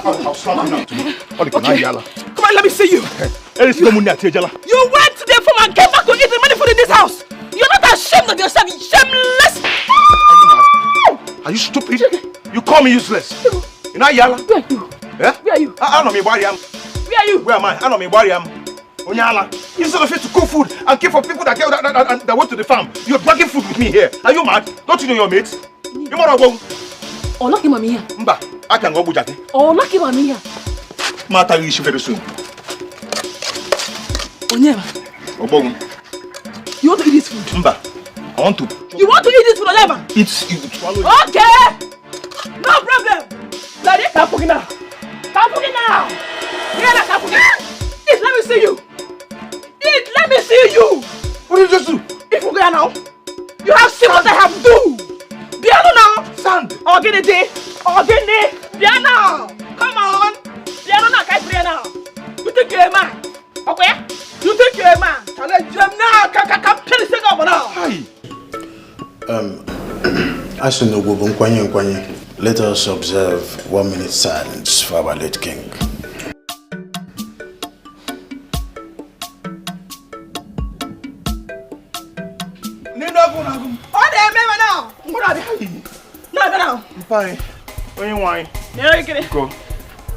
I'll slap you now. Okay. Come on, let me see you. You went to the farm and came back to eat the money food in this house. You're not ashamed of yourself, shameless. Are you mad? Are you stupid? You call me useless. You know Yala? Where are you? Yeah? Where are you? I don't know where I am. Where are you? Where am I? I don't know where I am. Onyala, instead of you to cook food and care for people that went to the farm, you're dragging food with me here. Are you mad? Don't you know your mates? You must go. Oh, lucky mommy here. Mba, I can go bujate. Oh, lucky mommy here. Mata you issue very soon. Onyema. Obong. You want to eat this food? Mba, I want to. You want to eat this food, Onyema? Eat. Okay. No problem. Daddy, come cooking now. Come cooking now. Yeah, come cooking. Eat, let me see you. Eat, let me see you. What did you just do? If you go now, you have seen what I have do. Piano now. Sand. Organic. Piano. Come on. Piano now, guys, piano. You think you're a man? Okay? You think you're a man? Challenge him now. Come tell us over now. Hi. Let us observe 1 minute silence for our late king. I'm fine. When you wine,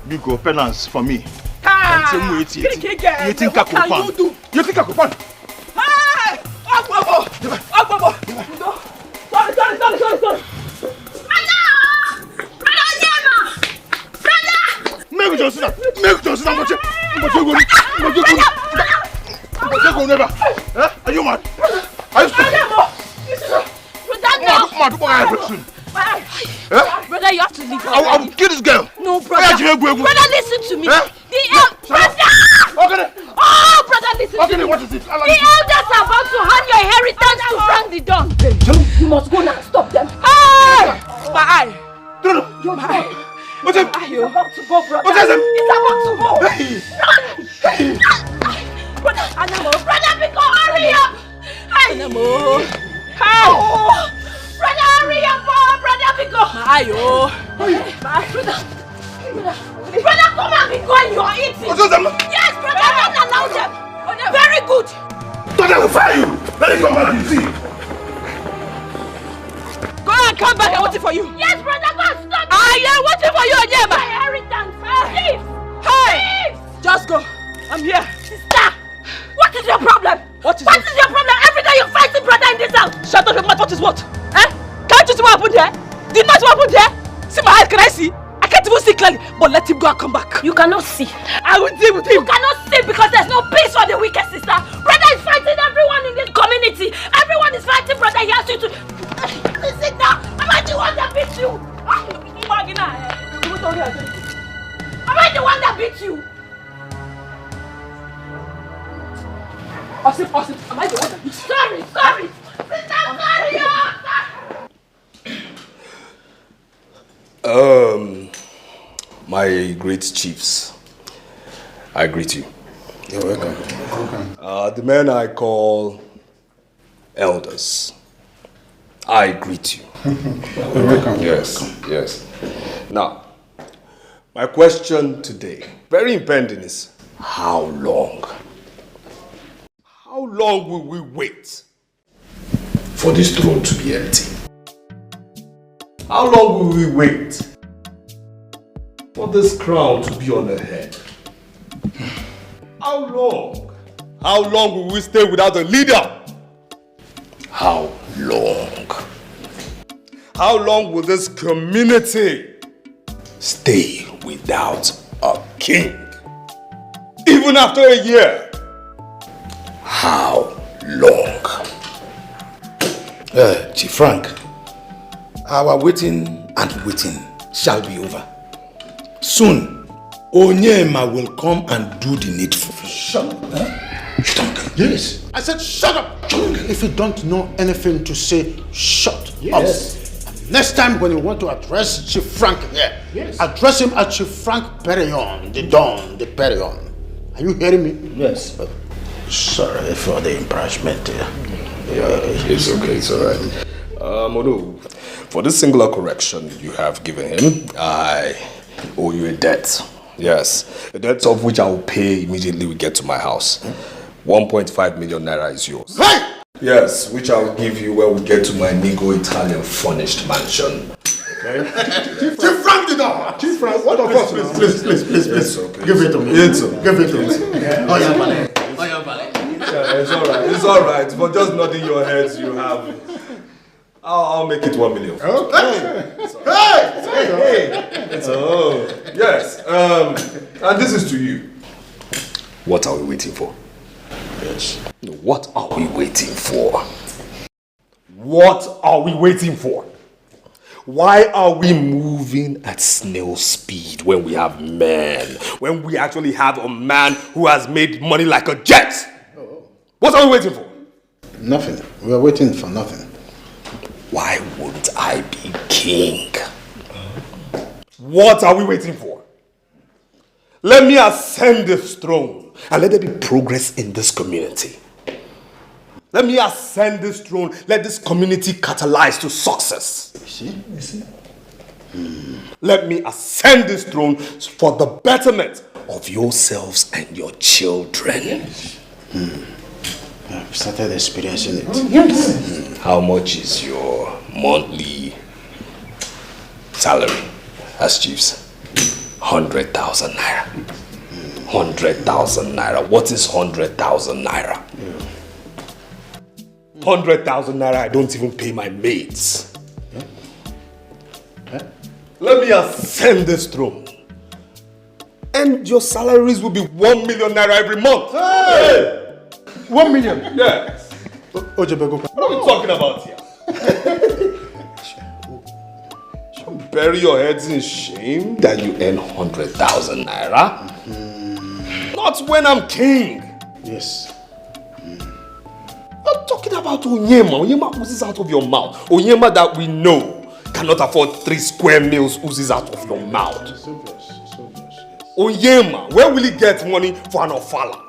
you go penance for me. What can you do? You think I could fun? Hey! Sorry. Make Johnson. Are you mad? Are you Brother, you have to leave. I will kill this girl. No, brother. Brother, listen to me. Brother! Oh, brother, listen to me. What is it? The elders are about to hand your inheritance to Frank the Don. You must go now. Stop them. Hey! My eye. No. Your eye. What's it? It's about to go, brother. What's it? It's about to go. Hey. Brother, Anamo. Brother, because hurry up. Hey. Anamo. Hey. Oh. Brother, hurry up. Brother, because. My eye, oh. Brother, come and be going. You are eating. Yes, brother, don't allow them. Very good. Brother will fire you. Let me come back and see. Go and come back. I'm waiting for you. Yes, brother, go and stop. I am waiting for you, Onyema. My inheritance. Please. Hey. Please. Just go. I'm here. Sister, what is your problem? What is your problem? Every day you're fighting brother in this house. Shut up, your mouth. What is what? Eh? Can't you see what happened here? Did not what happened here? See my eyes, can I see? I can't even see clearly, but let him go and come back. You cannot see. I will deal with him. You cannot see because there's no peace for the wicked, sister. Brother is fighting everyone in this community. Everyone is fighting brother. He has you to... Listen now. Am I the one that beat you? Am I the one that beat you? Osip, am I the one that beat you? Sorry. Sister, sorry. My great chiefs, I greet you. You're welcome. The men I call elders, I greet you. You're welcome. Yes. Now, my question today, very impending, is how long? How long will we wait for this throne to be empty? How long will we wait for this crown to be on her head? How long? How long will we stay without a leader? How long? How long will this community stay without a king? Even after a year? How long? Chief Frank, our waiting and waiting shall be over. Soon, Onyema will come and do the needful. Shut up. Yes. I said shut up. If you don't know anything to say, shut up. Next time when you want to address Chief Frank here, address him as Chief Frank Perion, the Don, the Perion. Are you hearing me? Yes. Sorry for the embarrassment. It's okay, it's alright. Mono, for this singular correction you have given him, I owe you a debt. Yes, a debt of which I will pay immediately we get to my house. 1.5 million naira is yours. Hey! Yes, which I will give you when we get to my Nigo Italian furnished mansion. Okay? Chief Frank did that! Chief Frank, what of us? Please. It's okay. Give it to me. It's okay. Give it to me. Yeah, it's alright. For just nodding your heads, you have. I'll make it 1 million. Okay. Hey! Oh, yes. And this is to you. What are we waiting for? Yes. What are we waiting for? What are we waiting for? Why are we moving at snail speed when we have men? When we actually have a man who has made money like a jet? What are we waiting for? Nothing. We are waiting for nothing. Why wouldn't I be king? What are we waiting for? Let me ascend this throne and let there be progress in this community. Let me ascend this throne. Let this community catalyze to success. You see? Let me ascend this throne for the betterment of yourselves and your children. I've started experiencing it. Yes. How much is your monthly salary as chiefs? 100,000 naira. 100,000 naira. What is 100,000 naira? 100,000 naira, I don't even pay my maids. Let me ascend this throne. And your salaries will be 1 million naira every month. Hey! 1 million? Yes. What are we talking about here? Bury your heads in shame that you earn 100,000 naira. Not when I'm king. Yes. I'm talking about Onyema. Onyema oozes out of your mouth. Onyema that we know cannot afford 3 square meals oozes out of your mouth. It's obvious. Onyema, where will he get money for an ofala?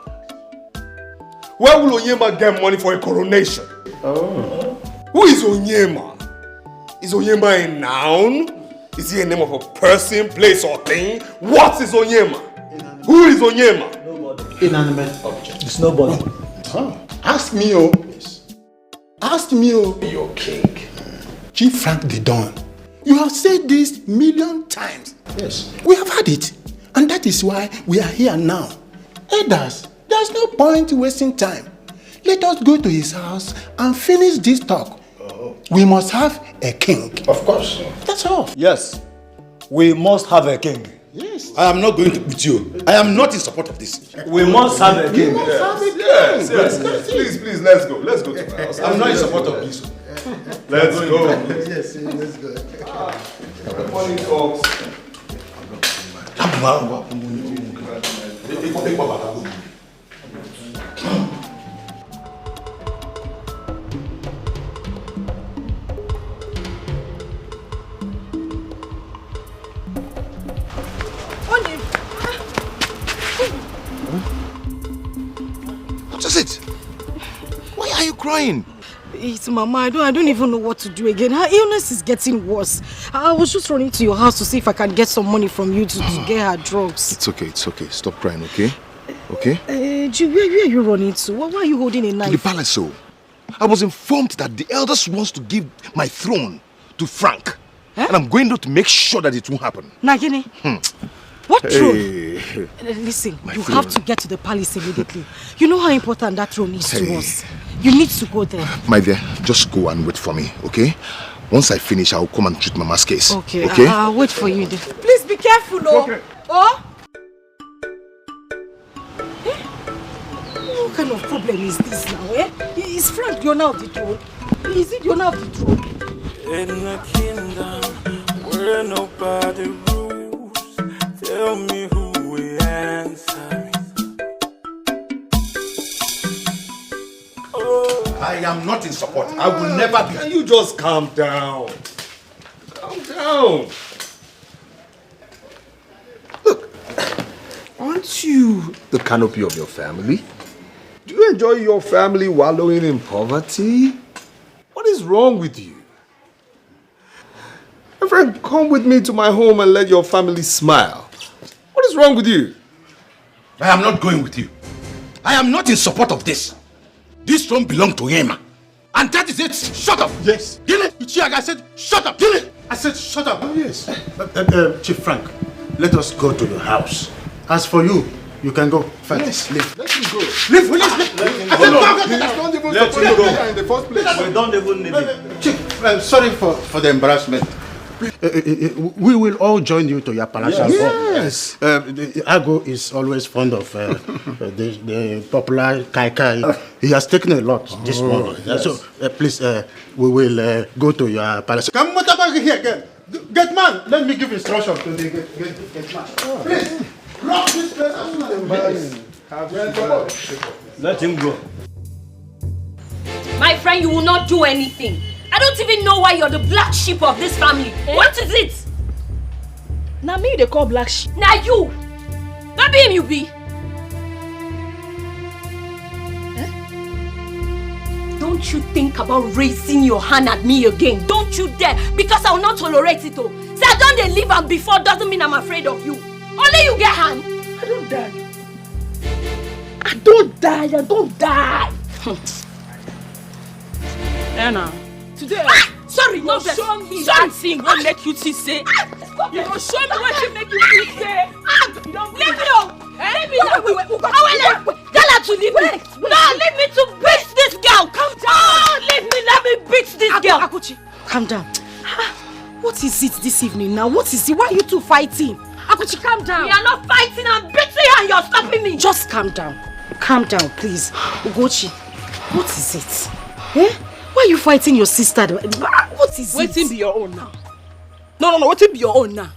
Where will Onyema get money for a coronation? Oh. Who is Onyema? Is Onyema a noun? Is he a name of a person, place, or thing? What is Onyema? Who is Onyema? Nobody. Inanimate object. It's nobody. Oh. Ask me, oh. Yes. Ask me, oh. Your king. Chief Frank the Don. You have said this 1,000,000 times. Yes. We have had it. And that is why we are here now. Elders, there's no point wasting time. Let us go to his house and finish this talk. We must have a king. Of course. That's all. Yes, we must have a king. Yes. I am not going to with you. I am not in support of this. We must have a king. Yes. Please, let's go. Let's go to my house. I'm not in support of this. Let's go. Yes, let's go. Money talks. What is it? Why are you crying? It's Mama. I don't even know what to do again. Her illness is getting worse. I was just running to your house to see if I can get some money from you to get her drugs. It's okay. Stop crying, okay? Okay? Where are you running to? Why are you holding a knife? To the palace, so. I was informed that the elders wants to give my throne to Frank. And I'm going to make sure that it won't happen. Nagini? What throne? Hey. Listen, you throne. have to get to the palace immediately. You know how important that throne is to us. You need to go there. My dear, just go and wait for me, okay? Once I finish, I'll come and treat Mama's case. Okay? I'll wait for you there. Please be careful, oh. Okay. Oh? What kind of problem is this now, eh? Is Frank the owner of the throne? Is he the owner of the throne? In a kingdom where nobody rules, tell me who will answer. I am not in support. I will never be. Can you just calm down? Calm down. Look, aren't you the canopy of your family? Do you enjoy your family wallowing in poverty? What is wrong with you? My friend, come with me to my home and let your family smile. What is wrong with you? I am not going with you. I am not in support of this. This throne belongs to him. And that is it. Shut up. Yes. Gilly, I said, shut up. Gilly, I said, shut up. Oh, yes. Chief Frank, let us go to your house. As for you, you can go first. Yes. Leave. Let him go. Leave, please. Let him I said, go. go. Let him go. In the first place. We don't even need it. Chief, sorry for the embarrassment. We will all join you to your palatial home. Yes. Ago is always fond of the popular Kai. He has taken a lot this morning. Yes. So please, we will go to your palace. Come here again. Get man, let me give instructions to the get man. Please, lock this place as soon as let him go. My friend, you will not do anything. I don't even know why you're the black sheep of this family. Eh? What is it? Now me they call black sheep. Now you. Not be him you be. Don't you think about raising your hand at me again. Don't you dare. Because I will not tolerate it. Oh. Say I don't they live and before doesn't mean I'm afraid of you. Only you get hand. I don't die. I don't die. I don't die. Anna. Today. Sorry, no vex. show me Sorry. that thing. What make you say? You go show me what you make you say. Leave me alone. Leave me alone. Tell her to leave me. No, leave me to beat this girl. Calm down. Oh, leave me. Let me beat this girl. Akuchi, calm down. What is it this evening now? What is it? Why are you two fighting? Akuchi, calm down. We are not fighting. I'm beating you and you're stopping me. Just calm down. Calm down, please. Ugochi, what is it? Eh? Why are you fighting your sister? What is it? Waiting be your own now. No, waiting be your own now.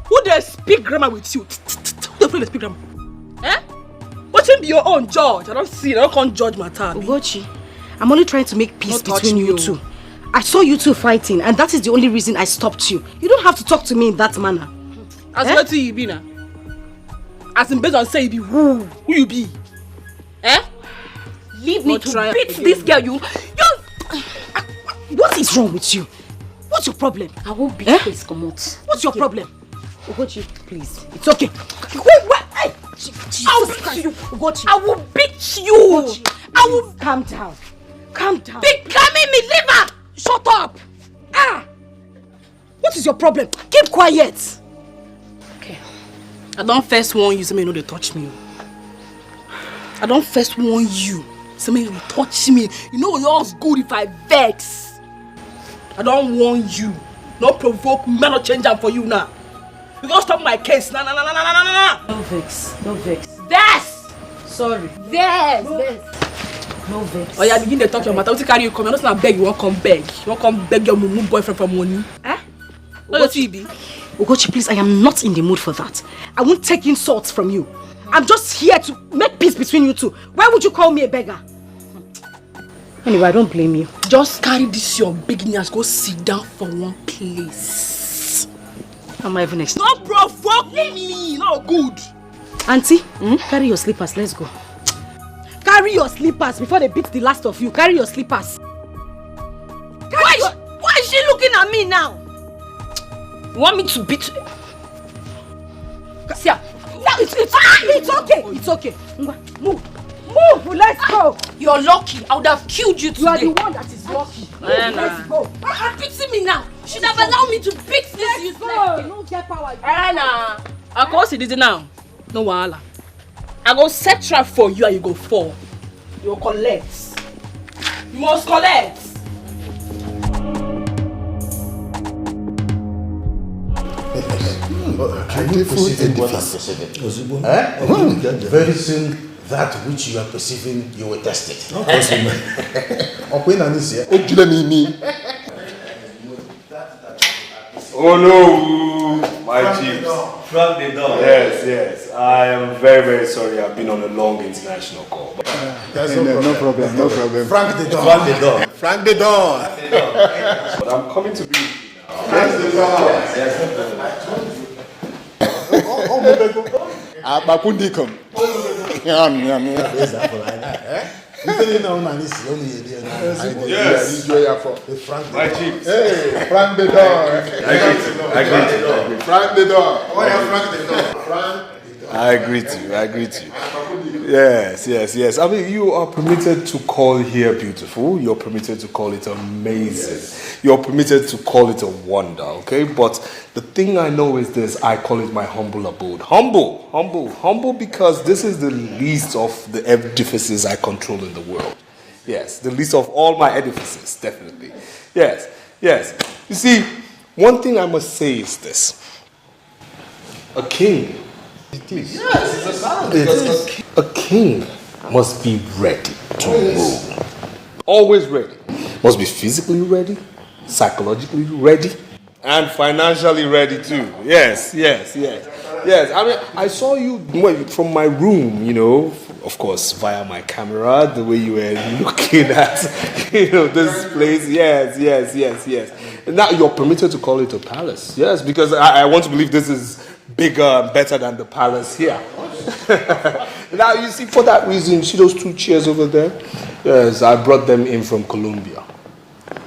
Who they speak grammar with you? Who they speak grammar? Eh? Waiting be your own, George. I don't see it. I don't come judge my time. Ugochi, I'm only trying to make peace between you two. I saw you two fighting, and that is the only reason I stopped you. You don't have to talk to me in that manner. As what you be now? As in based on say you be who you be? Eh? Leave me to beat this girl. You. What is wrong with you? What's your problem? I won't beat this, come out. What's your problem? Ugochi, please. It's okay. Hey! I will beat you. Ugochi. I will beat you. Ugochi, I will. Calm down. Calm down. Becoming me, leave her. Shut up. What is your problem? Keep quiet. Okay. I don't first warn you, so you know they touch me. I don't first warn you, so you know touch me. You know yours good if I vex. I don't warn you. Not provoke me, not change them for you now. You don't stop my case. No. No vex. No vex. Vex! Sorry. Vex! No vex. Oh yeah, begin to talk your matter. What carry you come? You're not gonna beg, you won't come beg. You won't come beg your mumu boyfriend for money. Eh? What you be? Ugochi, please, I am not in the mood for that. I won't take insults from you. I'm just here to make peace between you two. Why would you call me a beggar? Anyway, I don't blame you. Just carry this your bigness, go sit down for one place. I'm not even expecting. Don't provoke me, not good. Auntie, carry your slippers, let's go. Carry your slippers before they beat the last of you. Carry your slippers. Why is she looking at me now? You want me to beat you? See, it's okay. It's okay. Move, let's go. You're lucky. I would have killed you today. You are the one that is lucky. Let's go. You're beating me now. You should have allowed me to beat this useless thing. No get power. Anna, I go see this now. No wahala. I go set trap for you and you go fall. You will collect. You must collect. Very soon, that which you are perceiving, you will test it. Oh no, my chief. Frank the door. Yes. I am very, very sorry. I've been on a long international call. No problem. Frank the door. Frank the door. But I'm coming to be. Frank the door. Yes. My chief. Hey, Frank the door. I agree. Frank the door. Oh, yeah, Frank the door. Frank. I agree to you. Yes. I mean, you are permitted to call here beautiful. You're permitted to call it amazing. You're permitted to call it a wonder, okay? But the thing I know is this, I call it my humble abode. Humble because this is the least of the edifices I control in the world. Yes, the least of all my edifices, definitely. Yes. You see, one thing I must say is this. A king. It is. Yes, it's a sound. Because a king must be ready to rule. Always ready. Must be physically ready, psychologically ready, and financially ready too. Yes. I mean, I saw you from my room, of course, via my camera, the way you were looking at, this place. Yes. Now you're permitted to call it a palace. Yes, because I want to believe this is bigger and better than the palace here. Now, you see, for that reason, see those 2 chairs over there? Yes, I brought them in from Colombia.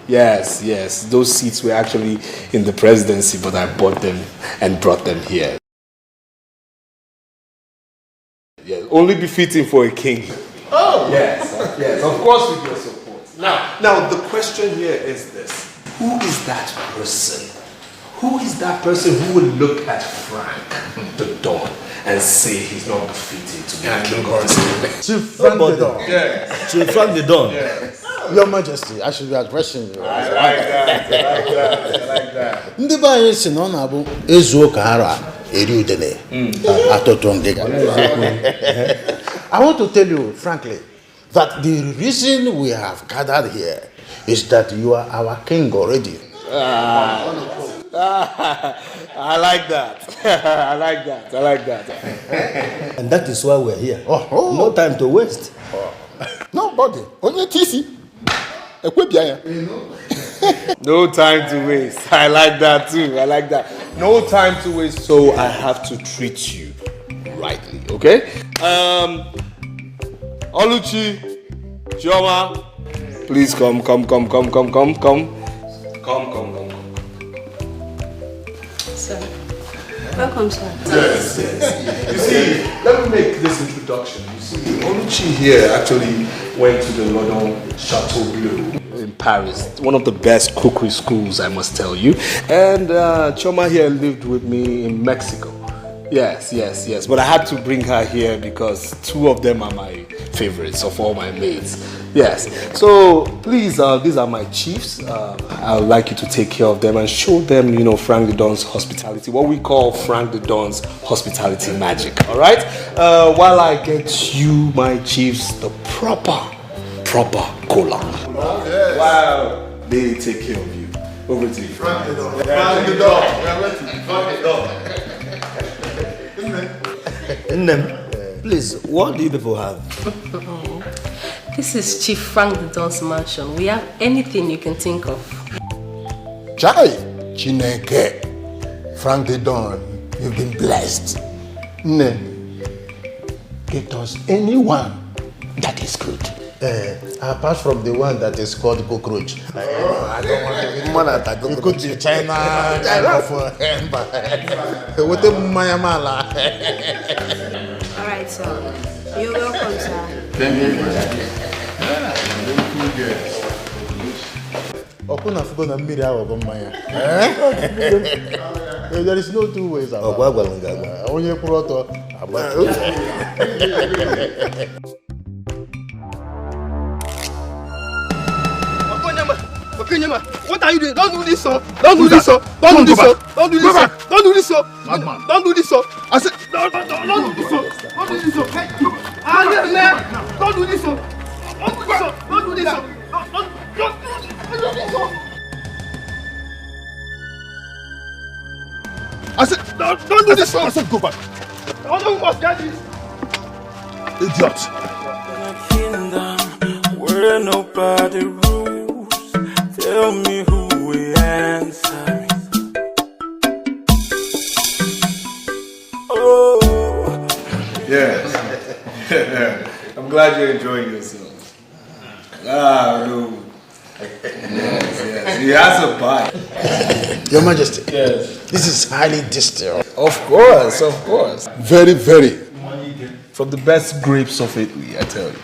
Yes, those seats were actually in the presidency, but I bought them and brought them here. Yes, only befitting for a king. Oh! Yes, of course with your support. Now, the question here is this. Who is that person? Who is that person who would look at Frank the Don and say he's not befitting to be a king of this? Chief Frank the Don. Yes. Chief Frank the Don. Yes. Your Majesty, I should be addressing you. I like that. Ndị be anyị si na ọ na-abụ ezuo ka ara eri udele atụtụ ngịga. I want to tell you frankly that the reason we have gathered here is that you are our king already. I like that. I like that. And that is why we're here. No time to waste. Nobody. Only TC. No time to waste. I like that too. No time to waste, so I have to treat you rightly, okay? Oluchi, Chioma, please come. Sir. Welcome, sir. Yes. You see, let me make this introduction. You see, Oluchi here actually went to the London Chateau Bleu in Paris, one of the best cookery schools, I must tell you. And Choma here lived with me in Mexico. Yes. But I had to bring her here because 2 of them are my favorites of all my maids. Yes. So please, these are my chiefs. I would like you to take care of them and show them, Frank the Don's hospitality. What we call Frank the Don's hospitality magic. All right. While I get you, my chiefs, the proper cola. Yes. Wow. They take care of you. Over to you. Frank the door. Frank the door. Frank the door. Please, what do you people have? This is Chief Frank the Don's mansion. We have anything you can think of. Chai, Chineke, Frank the Don, you've been blessed. Get us anyone that is good. Apart from the one that is called cockroach. I don't want to be could be China. Alright, sir. You're welcome, sir. Thank you. There is no 2 ways about it. Only Proto. What are you doing? Don't do this, sir. Don't do this, sir. Don't do this, sir. Don't do this, sir. Don't do this, sir. Don't do this, sir. I said, don't do this, sir. Don't do this, sir. Don't do this, sir. Don't do this, sir. Don't do this, sir. Don't do this, sir. I said, don't do this, sir. I said, go back. You must get this. Idiot. Where nobody rules, tell me who will answer me. Yes. I'm glad you're enjoying yourself. Ah, no. Yes. He has a bite. Your Majesty. Yes. This is highly distilled. Of course. Very, very. From the best grapes of Italy, I tell you.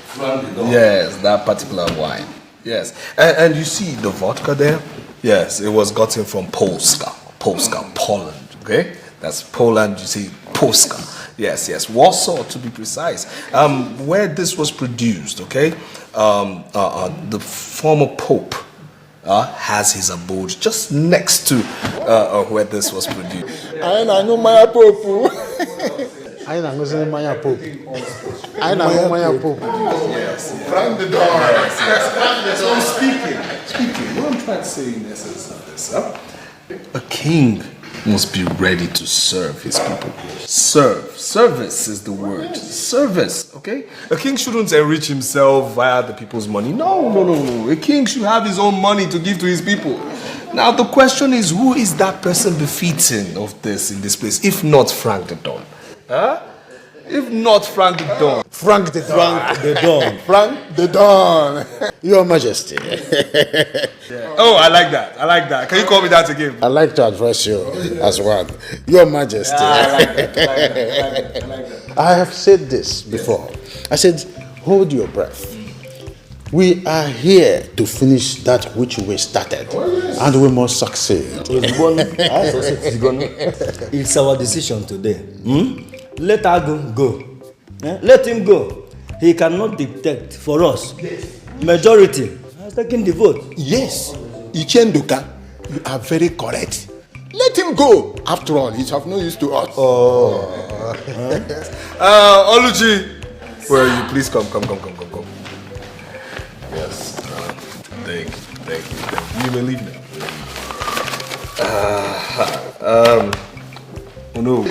Yes, that particular wine. Yes. And you see the vodka there? Yes, it was gotten from Polska, Poland. Okay? That's Poland, you see, Polska. Yes. Warsaw, to be precise. Where this was produced, okay? The former Pope has his abode just next to where this was produced. I know my Pope. I know my Pope. Yes. Frank the door. Yes. So speaking. What I'm trying to say in essence of this, a king must be ready to serve his people. Service is the word. Service, okay? A king shouldn't enrich himself via the people's money. No. A king should have his own money to give to his people. Now the question is, who is that person befitting of this in this place, if not Frank the Don? Huh? If not Frank the Don. Frank the Don. Your Majesty. Yeah. Oh, I like that. Can you call me that again? I like to address you as one. Your Majesty. I like that. I have said this before. I said, hold your breath. We are here to finish that which we started, and we must succeed. It's our decision today. Let Agu go. Let him go. He cannot dictate for us. Majority has taken the vote. Yes, Ichenduka, you are very correct. Let him go. After all, he's of no use to us. Oluchi, where are you? Please come. Yes. Thank you. You may leave now. Oh no.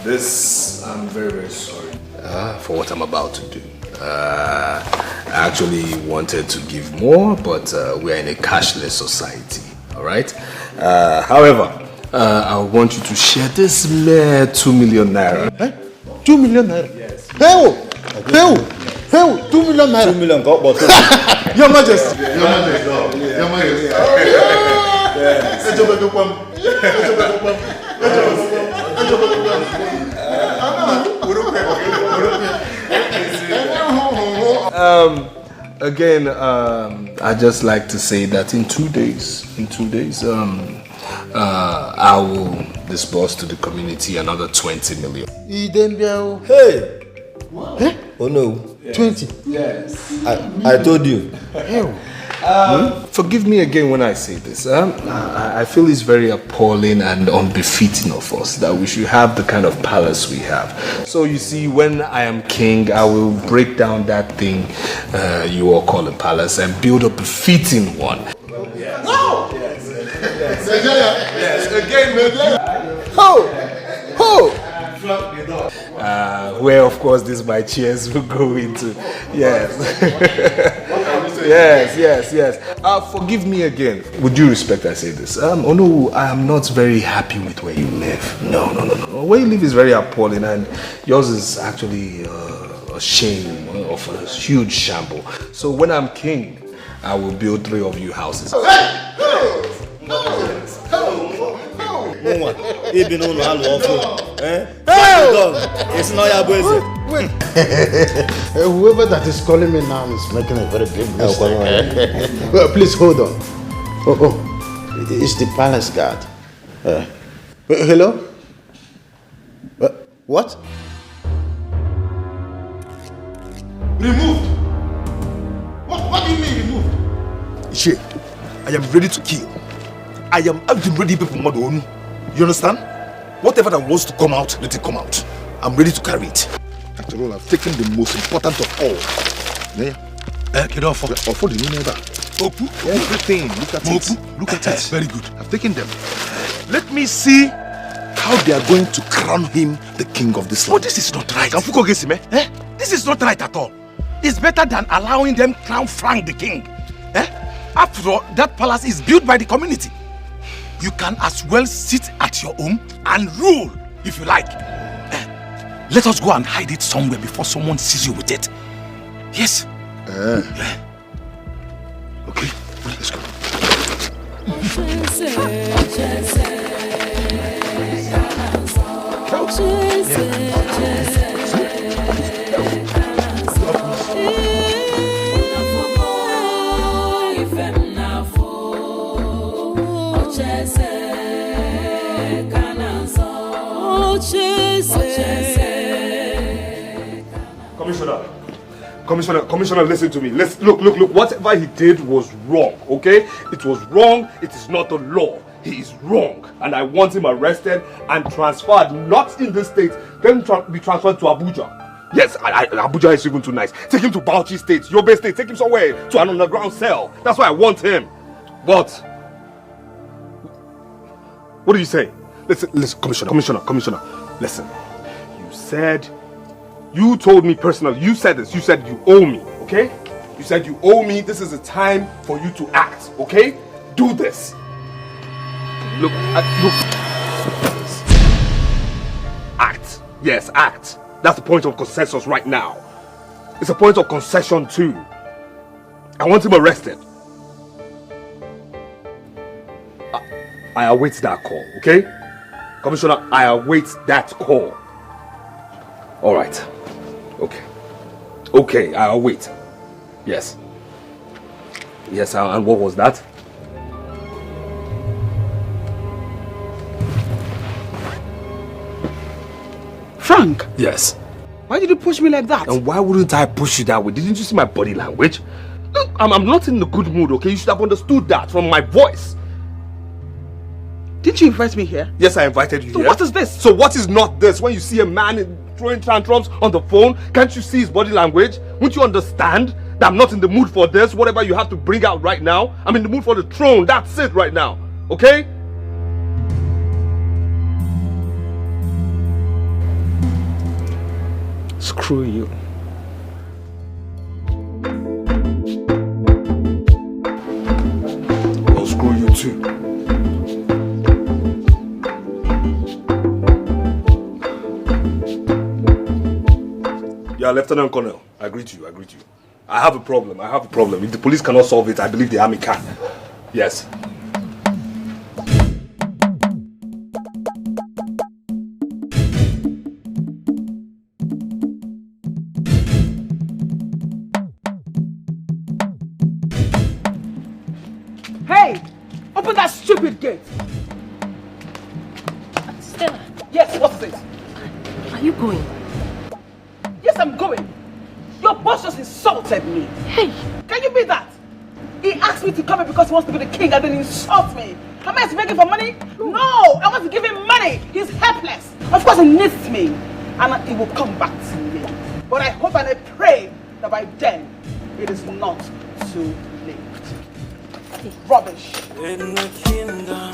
This, I'm very, very sorry for what I'm about to do. I actually wanted to give more, but we're in a cashless society, all right? However, I want you to share this mere 2 million naira. 2 million naira? Yes. Hell, 2 million naira. 2 million go but Your Majesty. Again, I'd just like to say that in 2 days, I will disburse to the community another 20 million. hey! What? Oh no. 20? Yes. I told you. Forgive me again when I say this. I feel it's very appalling and unbefitting of us that we should have the kind of palace we have. So you see, when I am king, I will break down that thing you all call a palace and build a befitting one. Yes. No! Yes. Again, where of course these my chairs will go into. Yes. Yes. Forgive me again. With due respect, I say this. Oh no, I am not very happy with where you live. No. Where you live is very appalling, and yours is actually a shame of a huge shamble. So when I'm king, I will build 3 of you houses. Even on it's not your boys. Whoever that is calling me now is making a very big mistake. Well, please hold on. Oh, it's the palace guard. Hello? What? Removed? What do you mean removed? She, I am ready to kill. I am ready for Madon. You understand? Whatever that wants to come out, let it come out. I'm ready to carry it. After all, I've taken the most important of all. Get off for the new neighbor. Everything. Look at it. Look at it. Very good. I've taken them. Let me see how they are going to crown him the king of this land. Oh, this is not right. This is not right at all. It's better than allowing them crown Frank the king. After all, that palace is built by the community. You can as well sit at your home and rule if you like. Let us go and hide it somewhere before someone sees you with it. Yes? Yeah. Okay, let's go. Commissioner, listen to me. Look. Whatever he did was wrong, okay? It was wrong. It is not the law. He is wrong. And I want him arrested and transferred, not in this state, then be transferred to Abuja. Yes, Abuja is even too nice. Take him to Bauchi State, Yobe State. Take him somewhere to an underground cell. That's why I want him. But what do you say? Listen, Commissioner. Listen. You told me personally, you said this, you said you owe me, okay? You said you owe me, this is the time for you to act, okay? Do this. Look. Act. Yes, act. That's the point of consensus right now. It's a point of concession too. I want him arrested. I await that call, okay? Commissioner, I await that call. All right. Okay, I'll wait. Yes, and what was that? Frank? Yes. Why did you push me like that? And why wouldn't I push you that way? Didn't you see my body language? Look, I'm not in a good mood, okay? You should have understood that from my voice. Did you invite me here? Yes, I invited you So here. what is this? So what is not this? When you see a man throwing tantrums on the phone, can't you see his body language? Won't you understand that I'm not in the mood for this? Whatever you have to bring out right now, I'm in the mood for the throne. That's it right now. Okay? Screw you. Well, screw you too. Yeah, Lieutenant Colonel, I agree to you. I have a problem. If the police cannot solve it, I believe the army can. Yes. Hey! Open that stupid gate! Stella, Yes, what is it? are you going? Yes, I'm going. Your boss just insulted me. Hey! Can you be that? He asked me to come here because he wants to be the king and then he insults me. Am I begging for money? No, I want to give him money. He's helpless. Of course he needs me. And he will come back to me. But I hope and I pray that by then it is not too late. Rubbish. In the kingdom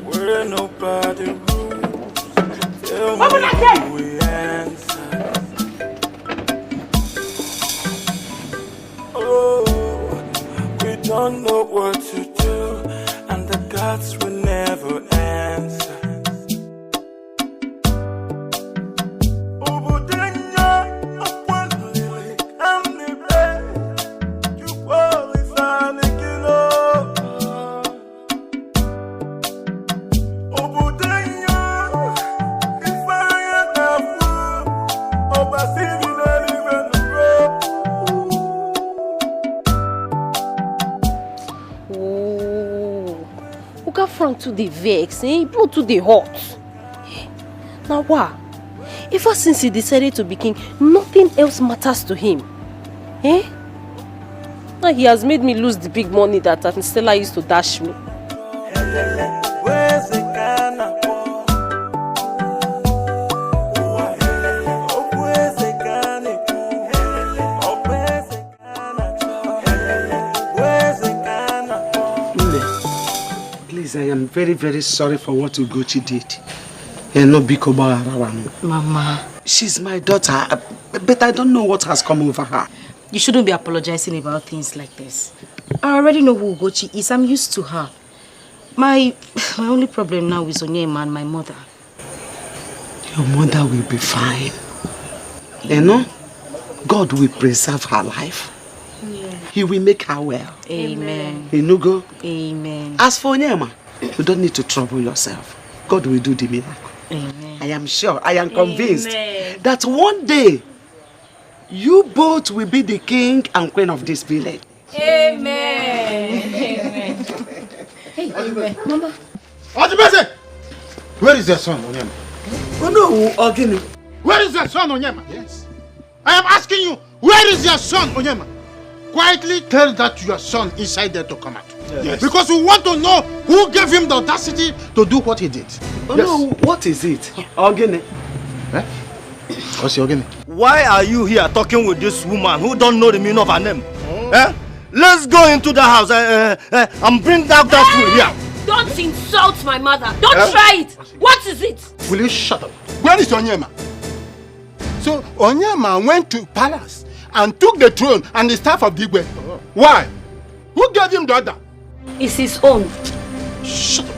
where nobody rules, tell me Open that gate! who we answer. Oh, we don't know what to do, and the gods will never answer. Frank to the vex, eh? Blow to the hot. Now what? Ever since he decided to be king, nothing else matters to him. Eh? Now he has made me lose the big money that Stella used to dash me. I am very, very sorry for what Ugochi did. Mama. She's my daughter, but I don't know what has come over her. You shouldn't be apologizing about things like this. I already know who Ugochi is. I'm used to her. My only problem now is Onyema and my mother. Your mother will be fine. You know, God will preserve her life. Yeah. He will make her well. Amen. Inugo. Amen. As for Onyema, you don't need to trouble yourself. God will do the miracle. Amen. I am sure, I am convinced that one day you both will be the king and queen of this village. Amen. Amen. Hey, Mama. Where is your son, Onyema? Oh no, Ogini. Where is your son, Onyema? Yes. I am asking you, where is your son, Onyema? Quietly tell that your son inside there to come out. Yes. Because we want to know who gave him the audacity to do what he did. Oh no, what is it? Ogini. Eh? What's your Ogini? Why are you here talking with this woman who don't know the meaning of her name? Eh? Let's go into the house and bring that food here. Don't insult my mother. Don't try it. What is it? Will you shut up? Where is Onyema? So Onyema went to palace and took the throne and the staff of Dikeh. Why? Who gave him the order? It's his own. Shut up.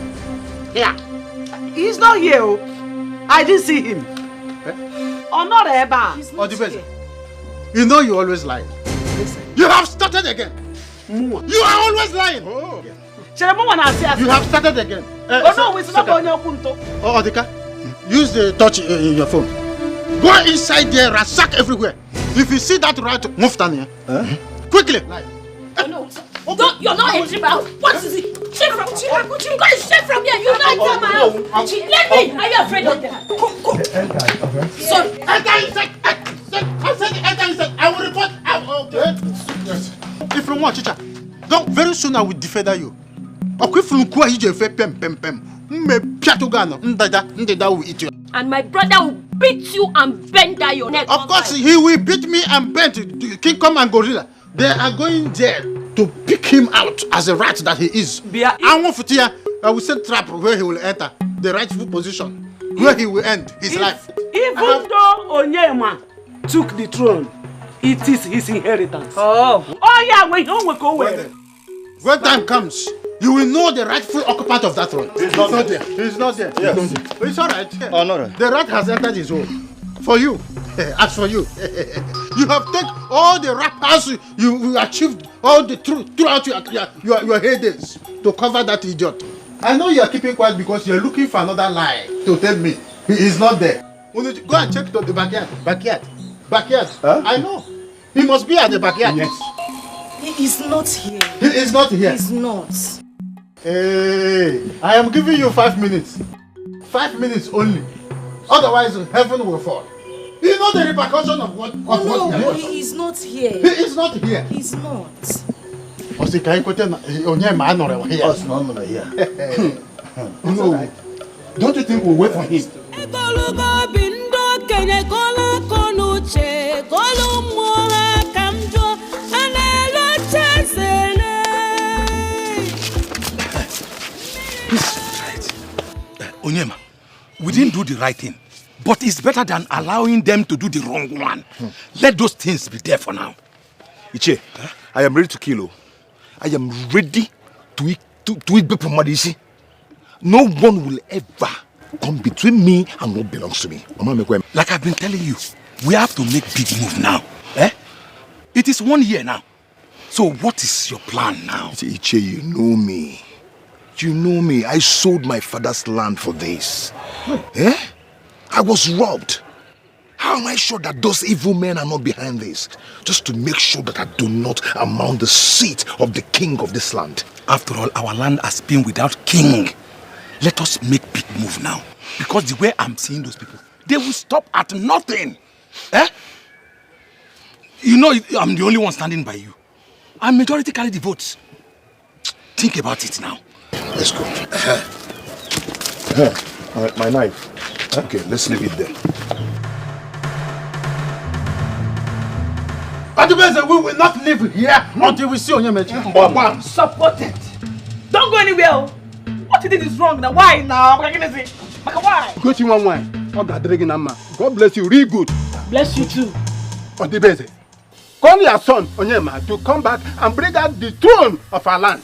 Yeah. He's not here. I didn't see him. Or not ever. He's not here. You know you always lie. You have started again. You are always lying. Oh. You have started again. Oh no, it's not going to. Oh, Dikeh, use the touch in your phone. Go inside there, ransack everywhere. If you see that rat, move down here. Quickly. Oh no. Don't, you're not entering my house. What is it? Check from here. You guys check from here. You're not entering my house. Let me. Are you afraid of that? Go. Sorry. Enter inside. I said enter inside. I will report. Okay. Yes. If you want, teacher, don't. Very soon I will defeather you. And my brother will beat you and bend down your neck. Of course, he will beat me and bend. King Kong and Gorilla. They are going there to pick him out as a rat that he is. I will set trap where he will enter the rightful position, where he will end his life. Even though Onyema took the throne, it is his inheritance. Oh yeah, when time comes, you will know the rightful occupant of that throne. He's not there. He's not there. Yes. It's all right. Oh, no. The rat has entered his home. For you, as for you, you have taken all the rappers you achieved all the truth throughout your heydays to cover that idiot. I know you are keeping quiet because you are looking for another lie to tell me he is not there. Go and check the backyard. Huh? I know. He must be at the backyard. Yes. He is not here. He is not here. He's not. Hey, I am giving you 5 minutes. 5 minutes only. Otherwise, heaven will fall. You know the repercussion of what? No, he is not here. He is not here. He's not. No. Don't you think we'll wait for him? Onyema, we didn't do the right thing, but it's better than allowing them to do the wrong one. Let those things be there for now. Iche, I am ready to kill. I am ready to eat Bepomadishi. No one will ever come between me and what belongs to me. Like I've been telling you, we have to make big move now. It is 1 year now. So what is your plan now? Iche, you know me. You know me. I sold my father's land for this. I was robbed. How am I sure that those evil men are not behind this? Just to make sure that I do not amount the seat of the king of this land. After all, our land has been without king. Let us make big move now. Because the way I'm seeing those people, they will stop at nothing. You know, I'm the only one standing by you. And majority carry the votes. Think about it now. Let's go. All right, my knife. Okay, let's leave it there. We will not live here until we see Onyema. Support it. Don't go anywhere. What you did is wrong. Now why now? Why? Go to one wine. God bless you, real good. Bless you too. Odibeze, call your son Onyema to come back and bring out the throne of our land.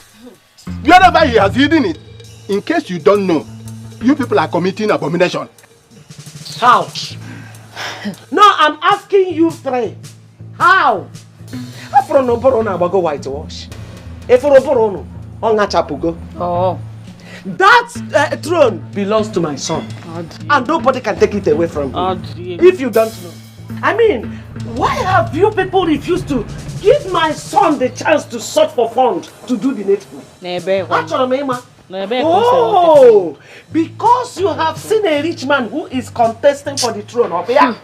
Wherever he has hidden it, in case you don't know, you people are committing abomination. How? No, I'm asking you three. How? Afro no boro na go whitewash. If no boro no, on chapugo. Oh. That throne belongs to my son. And nobody can take it away from me. If you don't know. I mean, why have you people refused to give my son the chance to search for funds to do the needful? Oh, because you have seen a rich man who is contesting for the throne of here.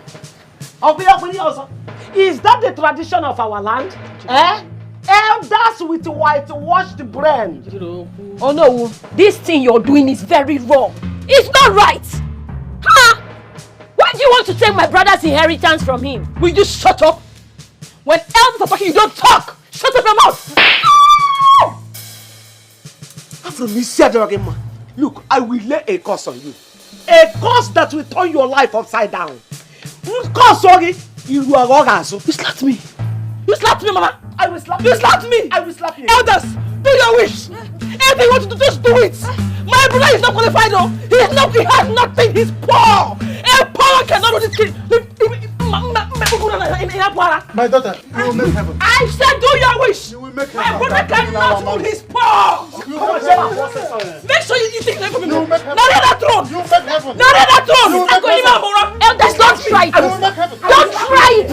Is that the tradition of our land? Elders with whitewashed brain. Oh no, this thing you're doing is very wrong. It's not right. Huh? Why do you want to take my brother's inheritance from him? Will you shut up? When elders are talking, you don't talk. Shut up your mouth. Look, I will lay a curse on you. A curse that will turn your life upside down. You slapped me. You slapped me, Mama. I will slap you. You slapped me. I will slap you. Elders, do your wish. Anything you want to do, just do it. My brother is not qualified, though. He has nothing. He's poor. A poor cannot do this kid. My daughter, you will make heaven. I said do your wish. You will make My heaven. brother cannot do his poor. Make sure you take that from me. Not that throne. You will make heaven. Not that throne. Elders, don't try it. You will make heaven. Don't try it.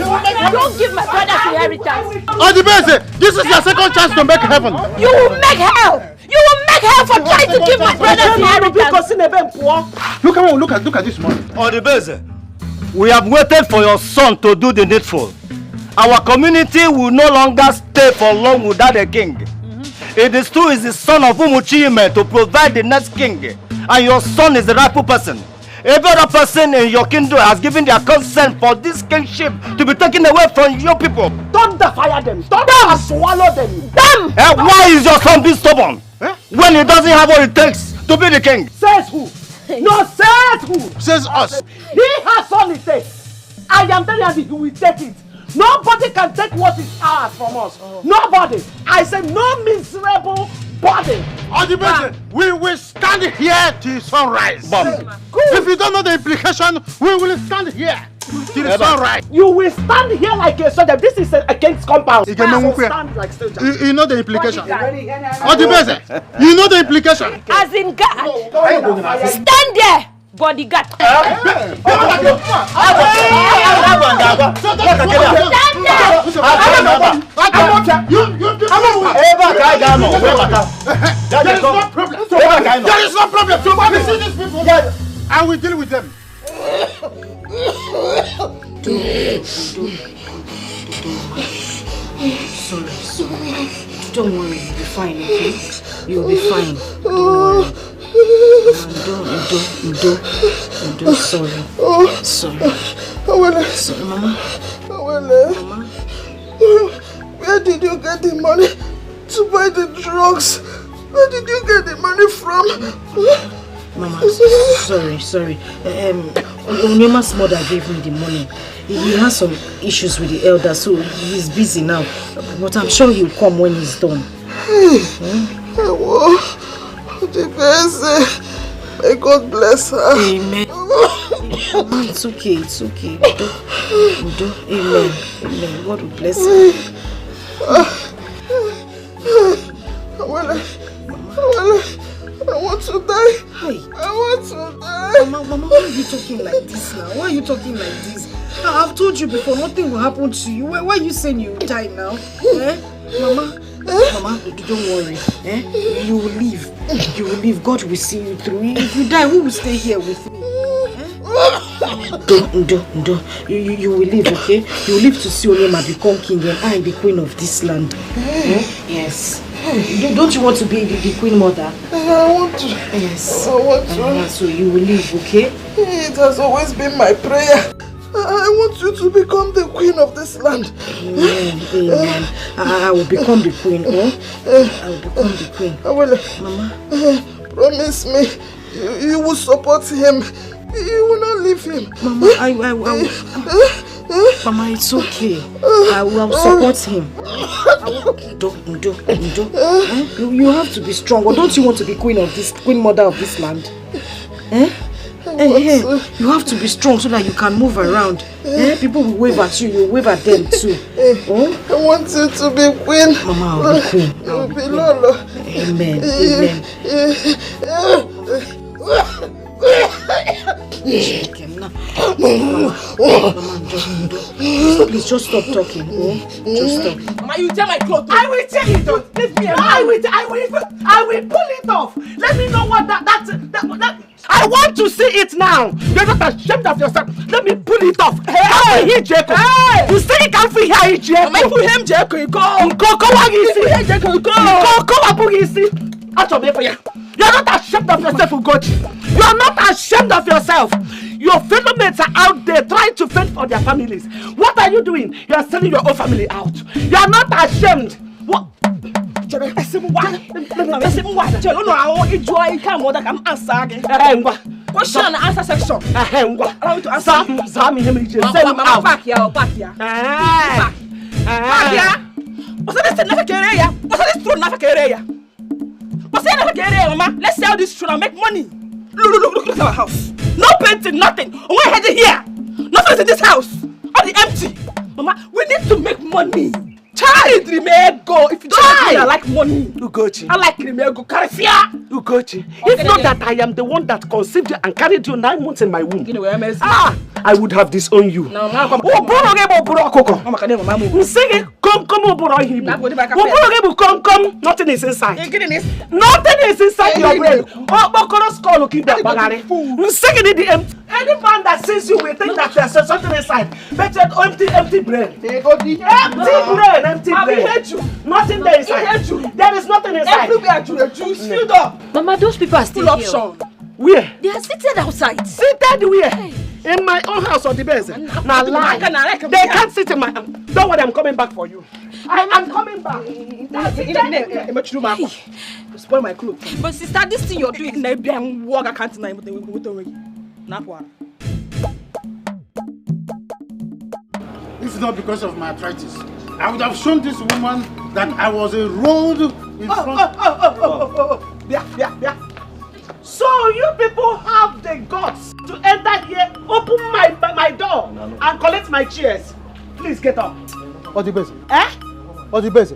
Don't give my brother's inheritance. Adibese, this is your second chance to make heaven. You will make hell. You will make hell for trying to give my brother's inheritance. Look at this money. Adibese, we have waited for your son to do the needful. Our community will no longer stay for long without a king. It is true, is the son of Umuchime to provide the next king, and your son is the rightful person. Every other person in your kingdom has given their consent for this kingship to be taken away from your people. Don't fire them. Don't swallow them. Damn! Why is your son being stubborn? When he doesn't have what it takes to be the king? Says who? No, says who? Says us. He has all it takes. I am telling you, he will take it. Nobody can take what is ours from us. Nobody. I said no miserable body. Adibese, we will stand here till sunrise. If you don't know the implication, we will stand here till sunrise. You will stand here like a soldier. This is a king's compound. So stand like soldier. You know the implication. Adibese, you know the implication. As in God. Stand there. Bodyguard. There is no problem. So when we see these people, I will deal with them. Sorry. Don't worry, you'll be fine, okay? You'll be fine. Don't worry. Udo, sorry. Sorry, Mama. Mama. Where did you get the money to buy the drugs? Where did you get the money from? Mama, sorry. Onyema's mother gave me the money. He has some issues with the elder, so he's busy now. But I'm sure he'll come when he's done. May God bless her. Amen. It's okay. Udo. Amen. God will bless her. I want to die. I want to die. Mama, why are you talking like this now? Why are you talking like this? I've told you before, nothing will happen to you. Why are you saying you die now? Mama, don't worry. You will live. God will see you through. If you die, who will stay here with me? Udo. You will live, okay? You will live to see Onyema become king and I the queen of this land. Yes. Don't you want to be the queen mother? I want to. Yes. I want to. So you will live, okay? It has always been my prayer. I want you to become the queen of this land. Amen. I will become the queen, I will become the queen. I will. Mama. Promise me, you will support him. You will not leave him. Mama, I will. Mama, it's okay. I will support him. Udo. You have to be strong. Or don't you want to be queen mother of this land? I You have to be strong so that you can move around. People will wave at you, you wave at them too. I want you to be queen. Mama, I'll be queen. I'll be Lolo. Amen. Please just stop talking. Just stop. Mama, you tear my clothes. I will tear it off. Leave me alone. I will pull it off. Let me know what that. I want to see it now. You're not ashamed of yourself. Let me pull it off. Hey, Jacob. Hey. You say you can't free here, Jacob. I'm free him, Jacob. Go. What you see? Jacob, go. What you see? Out of me for you. You're not ashamed of yourself, Ugochi. You are not ashamed of yourself. Your fellow mates are out there trying to fend for their families. What are you doing? You are selling your own family out. You are not ashamed. What? Question and answer section. Allow me to answer. Back here. What's this Mama? Let's sell this tree and make money. Look at our house. No painting, nothing. We're heading here. Nothing's in this house. All the empty. Mama, we need to make money. Child, Rimego. If you don't like me, I like money. Ugochi. I like Rimego. Karifia. Ugochi. If not that I am the one that conceived you and carried you 9 months in my womb. I would have disowned you. No, come. Nothing is inside. Nothing is inside your brain. Any man that sees you will think that there's something inside. But empty brain. Empty brain. Nothing there inside. There is nothing inside. Everywhere to the juice filled up. Mama, those people are still here. Where? They are seated outside. Seated where? In my own house or the best? Now lie. They can't sit in my... Don't worry, I'm coming back for you. I'm coming back. Spoil my clothes. But sister, this thing you're doing... If not because of my arthritis, I would have shown this woman that I was a road in front. Yeah. So you people have the guts to enter here, open my door, and collect my chairs. Please get up. What the best? What the best?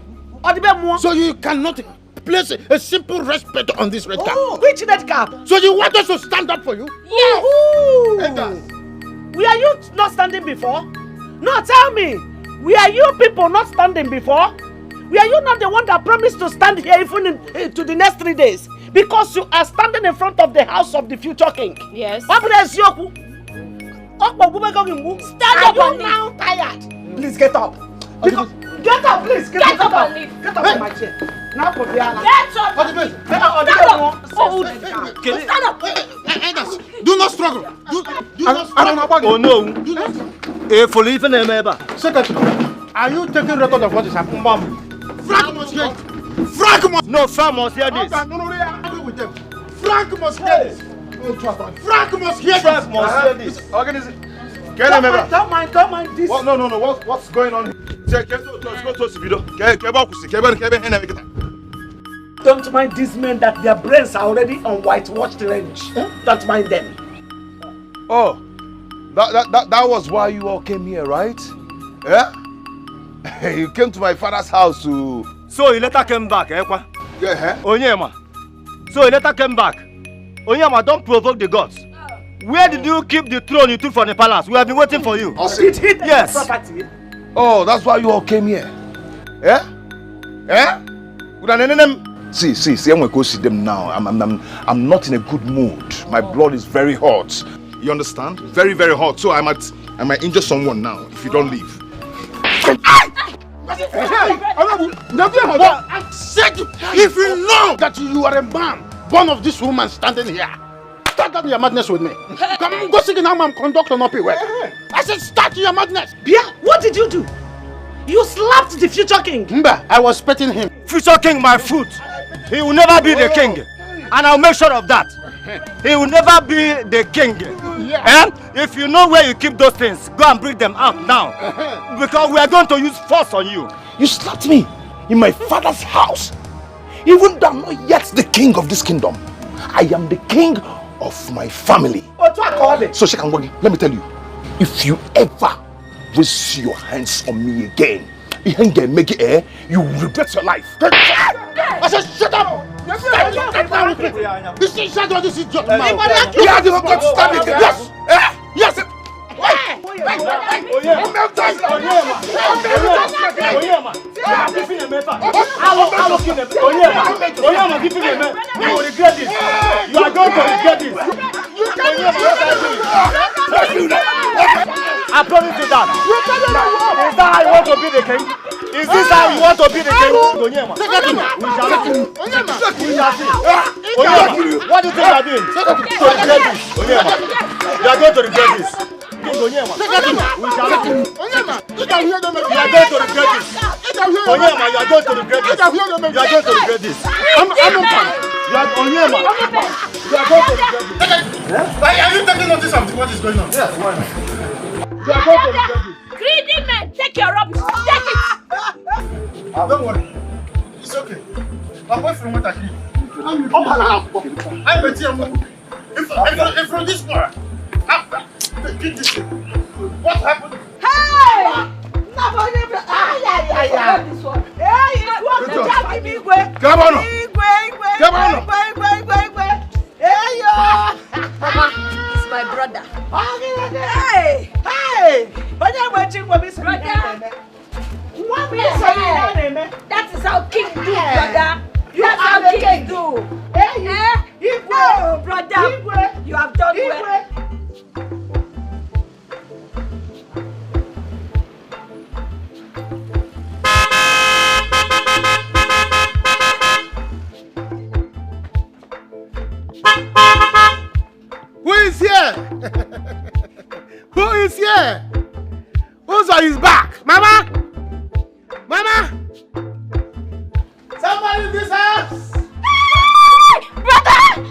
So you cannot place a simple respect on this red cap. Which red cap? So you want us to stand up for you? Yes. Were you not standing before? No, tell me. Were you people not standing before? Were you not the one that promised to stand here even to the next 3 days? Because you are standing in front of the house of the future king. Yes. Stand up and now tired. Please get up. Get up, please. Get up and leave. Get up from my chair. Now for the other. Stand up. Do not struggle. Do not struggle. Oh no. Secretary, are you taking record of what is happening? Frank must hear it. Frank must. No, Frank must hear this. Frank must hear this. Frank must hear this. Don't mind this. What? No. What's going on? Don't mind these men that their brains are already on whitewashed range. Don't mind them. Oh, that was why you all came here, right? Yeah? You came to my father's house to... So he later came back, Yeah, Onyema. So he later came back. Onyema, don't provoke the gods. Where did you keep the throne you took from the palace? We have been waiting for you. Yes. Oh, that's why you all came here. Yeah? See, I'm going to go see them now. I'm not in a good mood. My blood is very hot. You understand? Very, very hot. So I might injure someone now if you don't leave. I said, if you know that you are a man born of this woman standing here, start up your madness with me. Come on, go see now, I'm conductor not work. I said, start your madness. Bia, what did you do? You slapped the future king. Mba, I was petting him. Future king, my foot. He will never be the king. And I'll make sure of that. He will never be the king. Yeah. If you know where you keep those things, go and bring them out now. Because we are going to use force on you. You slapped me in my father's house. Even though I'm not yet the king of this kingdom. I am the king of my family. So she can work. Let me tell you, if you ever raise your hands on me again, you will regret your life. I said, shut up! This is shut up, this is just mouth. You have got to stand it. Yes! Yes! You are going to regret this. I promise you that. Is that how you want to be the king? Is this how you want to be the king? We shall see. What do you think you are doing? To regret this. You are going to regret this. We shall see. You are going to regret this. Onyema, you are going to regret this. You are going to regret this. I'm you are Onyema. You are going to regret this. Are you taking notice of what is going on? Yes, why not? You are going to regret this. Greedy men, take your rubbish. Take it. Don't worry. It's okay. Away from what I did. I'm with you. If from this part, keep this thing. What happened? Hey! Come on. Come on. It's my brother. Hey! When you're watching what is Brother. That is how king do, brother. That's how king do. Oh, brother. You have done well. Who is here? Who is here? Who's on his back? Mama? Mama? Somebody in this house? Brother!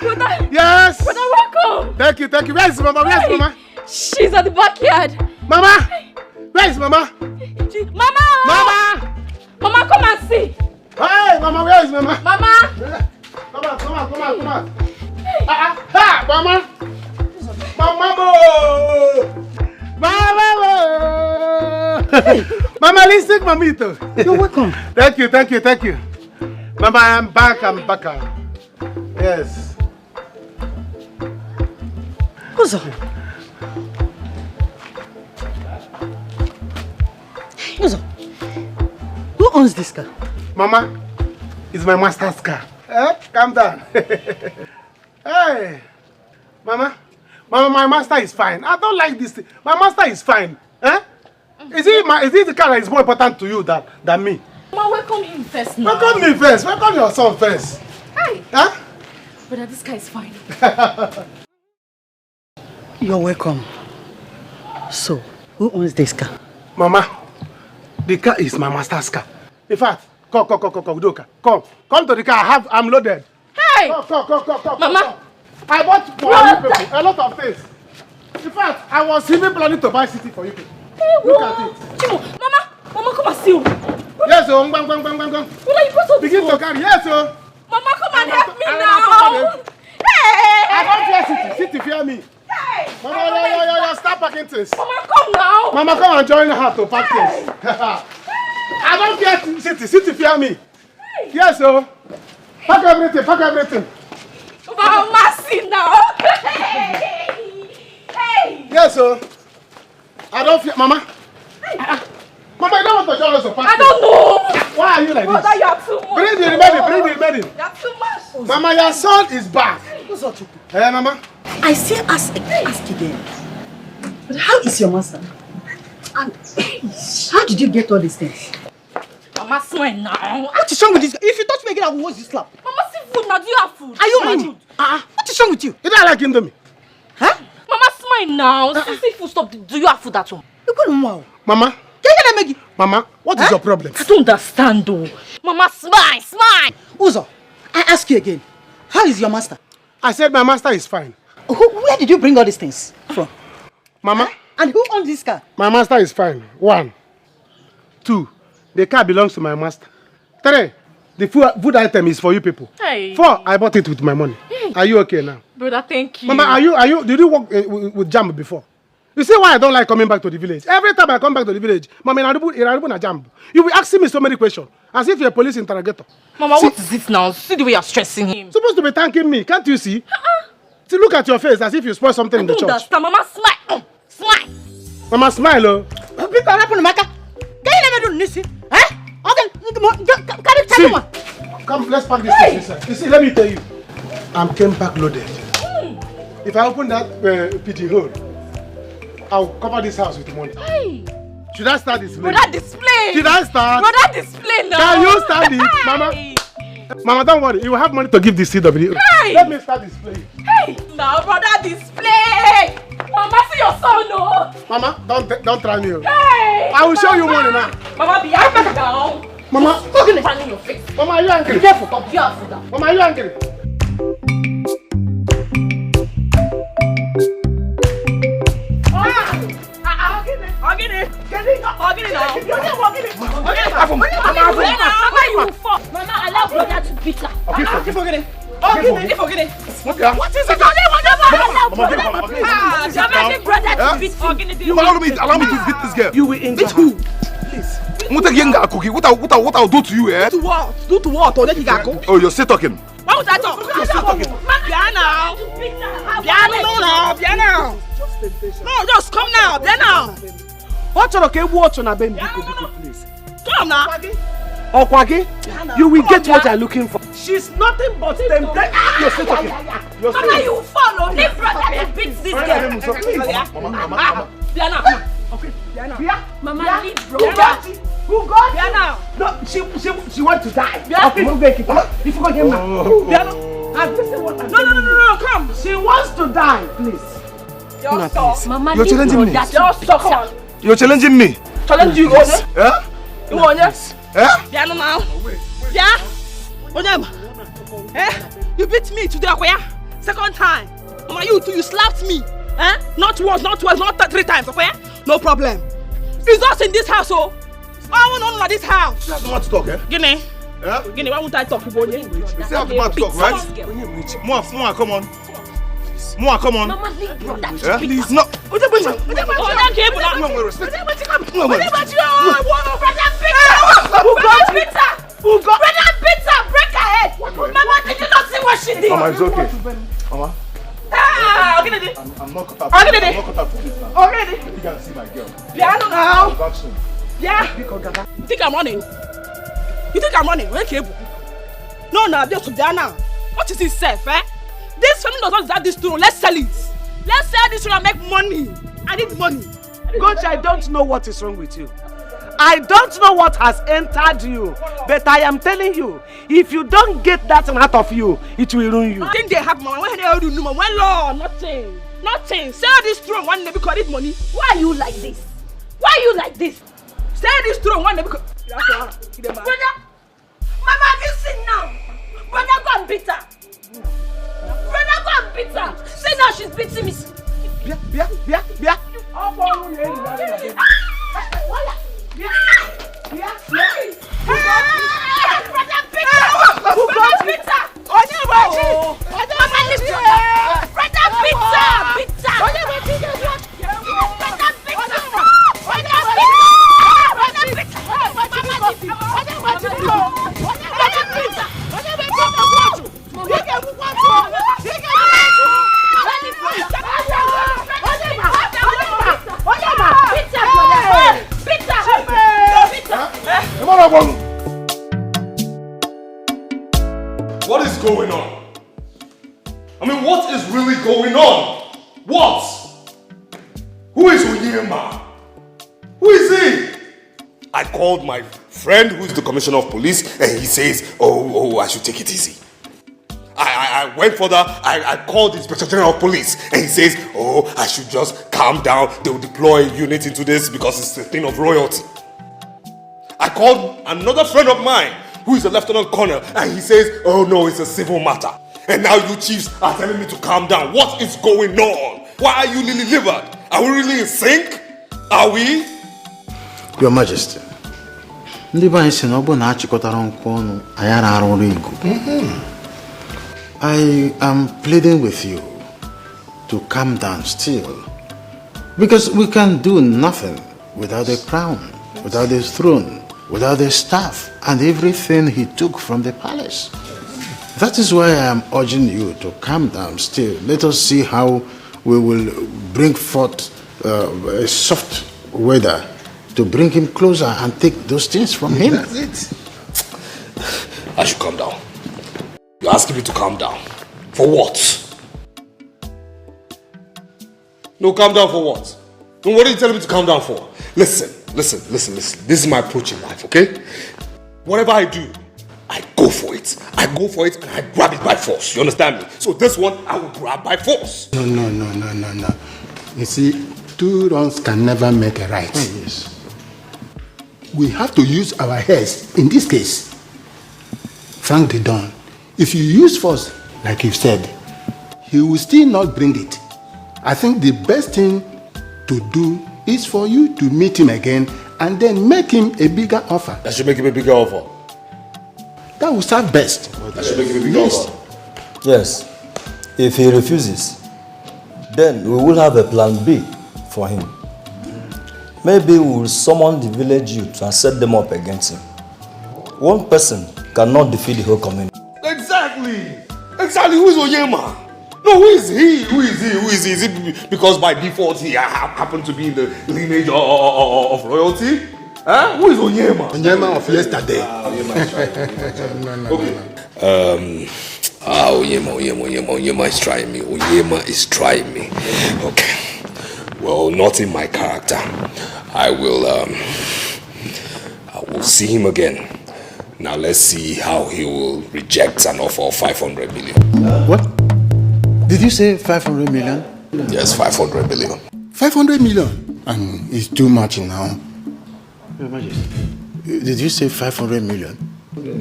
Brother! Yes? Brother, welcome! Thank you. Where is Mama? Where is Mama? She's at the backyard. Mama? Where is Mama? Mama! Mama! Mama, come and see! Hey, Mama, where is Mama? Mama! Come on. Mama! Mama, listen, Mamito. You're welcome. Thank you. Mama, I'm back. Yes. What's up? Who owns this car? Mama, it's my master's car. Calm down. Hey, Mama, my master is fine. I don't like this thing. My master is fine. Is it the car that is more important to you than me? Mama, welcome him first now. Welcome me first. Welcome your son first. Hi. Huh? Brother, this guy is fine. You're welcome. So, who owns this car? Mama, the car is my master's car. In fact, come, Doka. Come to the car. I'm loaded. Hey! Come. Mama! I bought for you people a lot of things. In fact, I was even planning to buy city for you people. Hey, look at it. Chimo, Mama, come and see you. Yes, oh, What are you supposed to begin to carry. Yes, oh. Mama, come and help me now. Hey! I don't fear city fear me. Hey! Mama, start packing things. Mama, come now. Mama, come and join her to pack things. I don't fear city fear me. Yes, oh. Pack everything. Mama, see now. Hey! Yes, sir. I don't fear. Mama. Mama, you don't want to join us to pack. I don't know. Why are you like Brother, this? you are too much. Bring the remaining. You are too much. Mama, your son is back. Hey, Mama. I still ask again. But how is your master? And how did you get all these things? Mama, swear now. What is wrong with this guy? If you touch me again, I will watch you slap. Mama, see food now. Do you have food? Are you mad? What is wrong with you? You don't like Indomie? Huh? Mama, smile now. See food, stop. Do you have food at home? You go to Mama, what is your problem? I don't understand though. Mama, smile. Uzo, I ask you again. How is your master? I said my master is fine. Where did you bring all these things from? Mama? And who owns this car? My master is fine. 1. 2. The car belongs to my master. 3. The food item is for you people. Hey. 4, I bought it with my money. Hey. Are you okay now? Brother, thank you. Mama, did you work with Jam before? You see why I don't like coming back to the village? Every time I come back to the village, Mama, in Jam, you will asking me so many questions, as if you're a police interrogator. Mama, what is it now? See the way you're stressing him. Supposed to be thanking me, can't you see? See, look at your face as if you spoiled something in the church. Understand. Mama, smile. Smile. Mama, smile, oh. See, come, let's pack this thing inside. You see, let me tell you, I came back loaded. If I open that pity hole, I'll cover this house with money. Hey. Should I start displaying? Brother, display. Should I start? Brother, display now. Can you start it, Mama? Mama, don't worry. You will have money to give this CW. Hey. Let me start displaying. Hey. Now, brother, display. Mama, see your son, no. Mama, don't try me. Hey. I will show you money now. Mama, be angry now. Mama, fan in your face. Mama, are you angry? Be careful, be careful. Mama, are you angry? Mama, allow brother to beat her. What is it? Allow me to beat this girl. You will injure who? Please. What I'll do to you, eh? Do what? Do to what? Or then you got go? Oh, you're still talking. Why would I talk? You're still talking. Piano. Piano. No, just come now. Piano. What you okay? Watch on a baby, please. Come now. Okwagi, you will get what you're looking for. She's nothing but temptation. You're still talking. Mama, you follow. Leave brother to beat this girl. Mama. Piano. Okay, Piano. Mama, leave brother. Who got Piano? No, she wants to die. Okay, move back. You forgot him now. Piano. No, come. She wants to die, please. Just stop. Mama, You're challenging me. Just stop. You're challenging me. Challenge you, Onya. Yeah? You want yes? Yeah? Piano now. Yeah? Onyema. You beat me today, Akoya. Second time. Mama, you slapped me. Not once, not twice, not 3 times, Akoya. No problem. It's us in this house, oh. I want to this house. You have the man to talk, eh? Guinea. Yeah? Guinea, why won't I talk about it? You still have the man to talk, right? More, come on. More, come on. Mama, leave brother. Yeah? Please, no. No, respect. Who got Brother Peter, break her head. Mama, did you not see what she did? Mama, it's okay. Mama. I'm not cut out. I'm not cut out for this now. Already. You can see my girl. Piano now. Back soon. Yeah. You think I'm running? Okay. No, just Diana. What is this self, eh? This family does not deserve this throne. Let's sell it. Let's sell this throne and make money. I need money. Coach, I don't know what is wrong with you. I don't know what has entered you. But I am telling you, if you don't get that out of you, it will ruin you. I think they have money. When they do no when law, nothing. Sell this throne one day because I need money. Why are you like this? Sell this throne one day because... Brother, Mama, have you seen now? Brother, go and beat her. Say now she's beating me. What is going on? I mean, what is really going on? What? Who is Onyema? Who is he? I called my friend who is the commissioner of police and he says, oh, I should take it easy. I went further, I called the Inspector General of Police and he says, oh, I should just calm down. They will deploy a unit into this because it's a thing of royalty. I called another friend of mine who is a lieutenant colonel and he says, oh no, it's a civil matter. And now you chiefs are telling me to calm down. What is going on? Why are you lily-livered? Are we really in sync? Are we? Your Majesty, I am pleading with you to calm down still. Because we can do nothing without a crown, without a throne, without a staff, and everything he took from the palace. That is why I am urging you to calm down still. Let us see how we will bring forth a soft weather to bring him closer and take those things from him. That's it. I should calm down. You're asking me to calm down. For what? No, calm down for what? No, what are you telling me to calm down for? Listen. This is my approach in life, okay? Whatever I do, I go for it. I go for it and I grab it by force. You understand me? So this one, I will grab by force. No. You see, 2 wrongs can never make a right. Oh, yes. We have to use our heads. In this case, Frank the Don. If you use force, like you said, he will still not bring it. I think the best thing to do is for you to meet him again and then make him a bigger offer. I should make him a bigger offer. That will serve best. I should make him a bigger offer. Yes. If he refuses, then we will have a plan B for him. Maybe we will summon the village youth and set them up against him. One person cannot defeat the whole community. Exactly. Who is Onyema? No, who is he? Is it because by default he happened to be in the lineage of royalty? Huh? Who is Onyema? Onyema of yesterday. Onyema is trying me. Onyema is trying me. Okay. Well, not in my character. I will see him again. Now let's see how he will reject an offer of 500 million. What? Did you say 500 million? Yes, 500 million. 500 million? And it's too much now. Your Majesty. Did you say 500 million?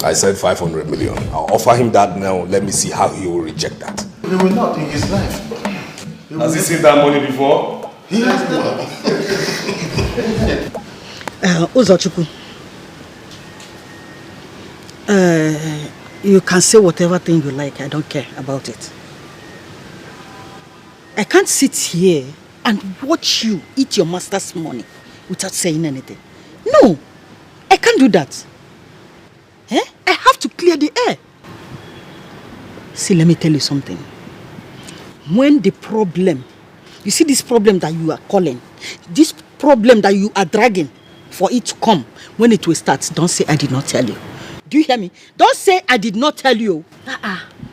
I said 500 million. I'll offer him that now. Let me see how he will reject that. He will not in his life. Has he seen that money before? He has not. Uzochukwu. You can say whatever thing you like. I don't care about it. I can't sit here and watch you eat your master's money without saying anything. No, I can't do that. I have to clear the air. See, let me tell you something. When the problem, you see this problem that you are calling, this problem that you are dragging for it to come, when it will start, don't say I did not tell you. Do you hear me? Don't say I did not tell you.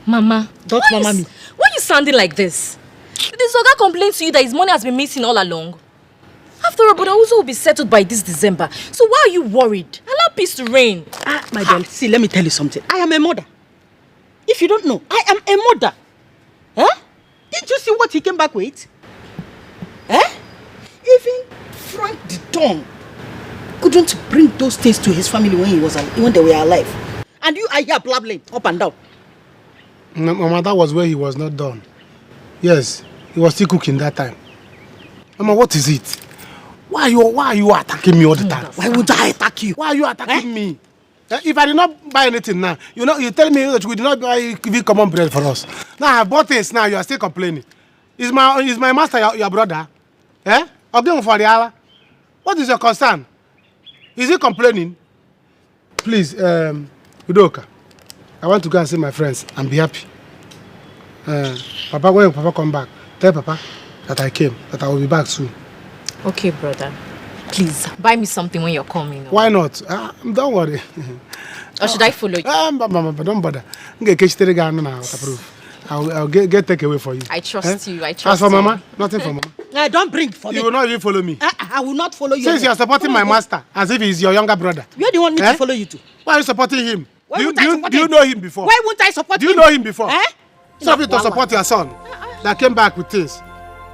Mama. Don't mama me. Why are you sounding like this? The Soga complained to you that his money has been missing all along. After all, but also will be settled by this December. So why are you worried? Allow peace to reign. My dear, see, let me tell you something. I am a mother. If you don't know, I am a mother. Didn't you see what he came back with? Even Frank the Don couldn't bring those things to his family when they were alive. And you are here blabbling up and down. No, Mama, that was where he was not done. Yes, he was still cooking that time. Mama, what is it? Why are you attacking me all the time? Why would I attack you? Why are you attacking me? If I did not buy anything now, you tell me that you did not buy common bread for us. Now I bought things now, you are still complaining. Is my master your brother? Again for the hour. What is your concern? Is he complaining? Please, Udoka, I want to go and see my friends and be happy. Papa, when Papa come back, tell Papa that I came, that I will be back soon. Okay, brother. Please, buy me something when you're coming. Why not? Don't worry. Or should I follow you? Don't bother. I'll get take away for you. I trust you. I trust you. As for Mama, nothing for Mama. Don't bring for me. You will not even follow me. I will not follow you. Since you are supporting my master as if he's your younger brother. Where do you want me to follow you to? Why are you supporting him? Do you know him before? Why won't I support him? Do you know him before? Stop it to support your son that came back with things.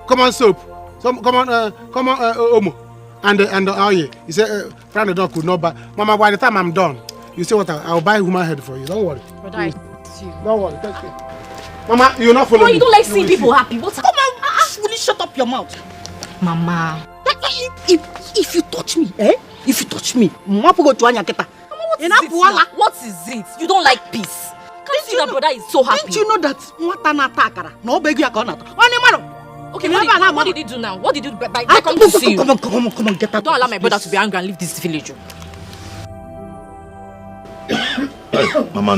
Come on, soap. Come on, Omo. And oil. He said, Frank the dog could not buy. Mama, by the time I'm done, you say what? I'll buy human head for you. Don't worry. Brother, I trust you. Don't worry. Thank you. Mama, you're not following me. You don't like seeing people happy. What's Come on, will you shut up your mouth? Mama. If you touch me, If you touch me, Mwapo to Anyaketa. What is it? You don't like peace. Can't you see that brother is so happy? Didn't you know that Mwatana Takara? No beg you Okay, what did he do now? What did he do by coming to see you? Come on, get out. Don't allow my brother to be angry and leave this village. Mama,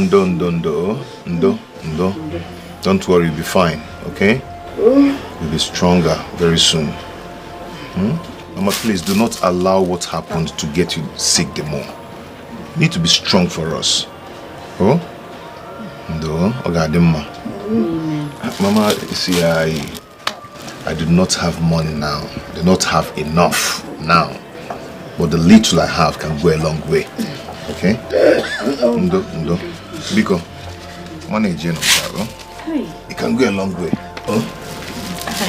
don't worry, you'll be fine, okay? You'll be stronger very soon. Mama, please do not allow what happened to get you sick the more. You need to be strong for us. Oh? Mama, you see, I do not have money now. I do not have enough now. But the little I have can go a long way. Okay? Ndo. Biko, manage it. It can go a long way.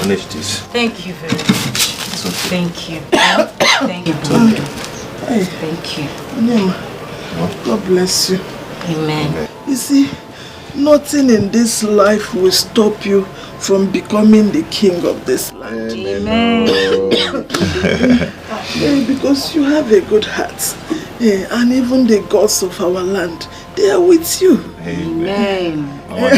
Manage this. Thank you very much. It's okay. Thank you. Thank you. Thank you. God bless you. Amen. You see, nothing in this life will stop you from becoming the king of this land. Amen. Because you have a good heart. And even the gods of our land, they are with you. Amen. Mama,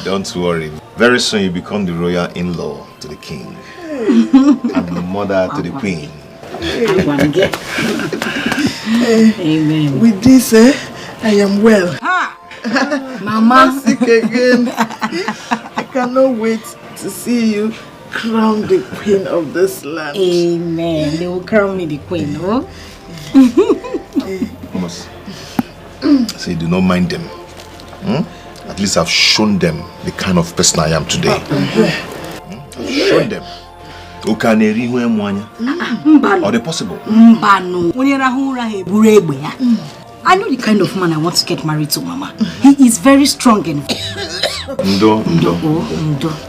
don't worry. Very soon you become the royal in-law to the king. And the mother to the queen. Amen. With this, I am well. Mama. Sick again. I cannot wait to see you crown the queen of this land. Amen. They will crown me the queen, oh? Thomas, say do not mind them. At least I've shown them the kind of person I am today. I've shown them. Or the possible. I know the kind of man I want to get married to, Mama. He is very strong and... Ndo.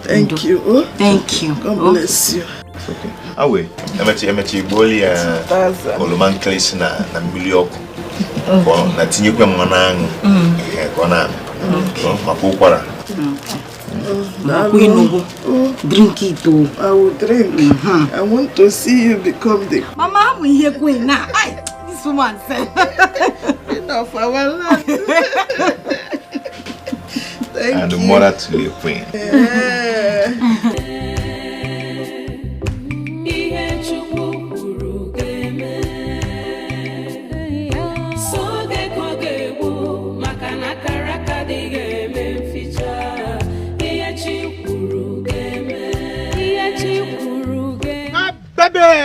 Thank you. Thank you. God bless you. It's okay. Awe, emechi boli oloman klesi na milioko. Na tinye kwa mwanangu. Kona. Makukwara. Drink it. I will drink. I want to see you become the... Mama, we hear queen now. This woman said. Enough our land. Thank and you. the mother to your queen.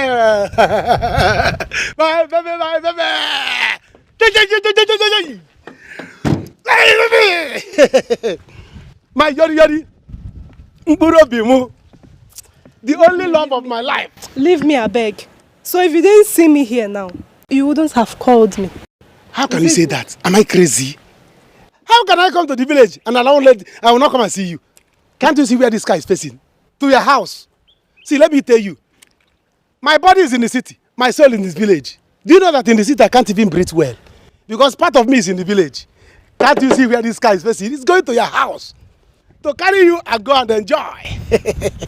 Baby! My baby! My yori! The only love of my life. Leave me, I beg. So if you didn't see me here now, you wouldn't have called me. How can you say that? Am I crazy? How can I come to the village and I will not come and see you? Can't you see where this guy is facing? To your house. See, let me tell you. My body is in the city, my soul in this village. Do you know that in the city I can't even breathe well? Because part of me is in the village. Can't you see where this car is facing? It's going to your house to carry you and go and enjoy.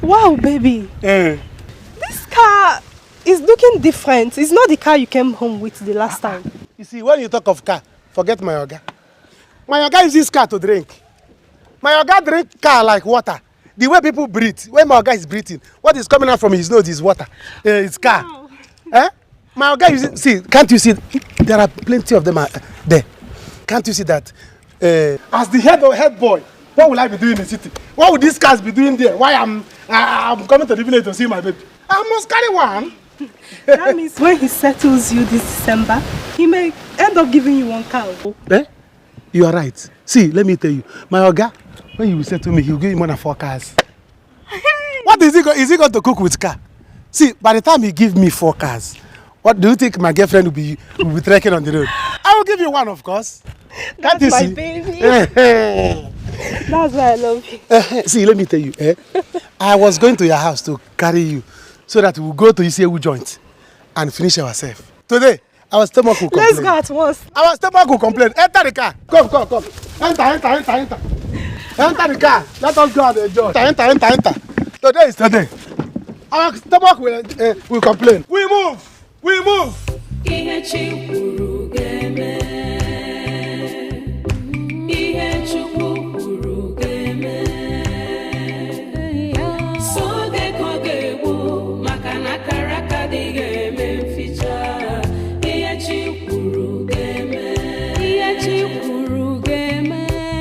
Wow, baby. This car is looking different. It's not the car you came home with the last time. You see, when you talk of car, forget my oga. My oga uses this car to drink. My oga drink car like water. The way people breathe, when my oga is breathing, what is coming out from his nose is water. It's car. Wow. My oga uses, see, can't you see? There are plenty of them there. Can't you see that? As the head boy, what will I be doing in the city? What would these cars be doing there? Why I'm coming to the village to see my baby? I must carry one. That means when he settles you this December, he may end up giving you one cow. You are right. See, let me tell you, my oga, when you will settle me, he will give you more than 4 cars. What is he going to cook with car? See, by the time he give me 4 cars, what do you think my girlfriend will be trekking on the road? I will give you one, of course. Can't you see? Baby. That's why I love you. See, let me tell you, I was going to your house to carry you so that we'll go to Isewu joint and finish ourselves. Today, our stomach will complain. Let's go at once. Our stomach will complain. Enter the car. Come. Enter. Enter the car. Let us go and enjoy. Enter. Today is today. Our stomach will complain. We move. Ihe chi kwuru ga-eme. Ihe Chukwu kwuru ga-eme. So ga-ekọ ga-egbu maka na akara aka adịghị eme mficha. Ihe chi kwuru ga-eme. Ihe chi kwuru ga-eme.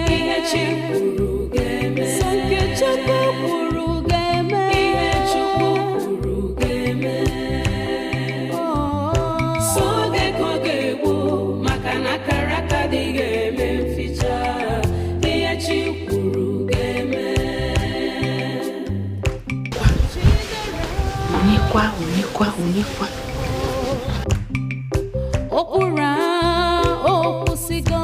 Ihe chi kwuru ga-eme. So nke Chukwu kwuru ga-eme. Ihe Chukwu kwuru ga-eme. So ga-ekọ ga-egbu maka na akara aka adịghị eme mficha. Ihe chi kwuru ga-eme. Unikwa. Okura okwusigo.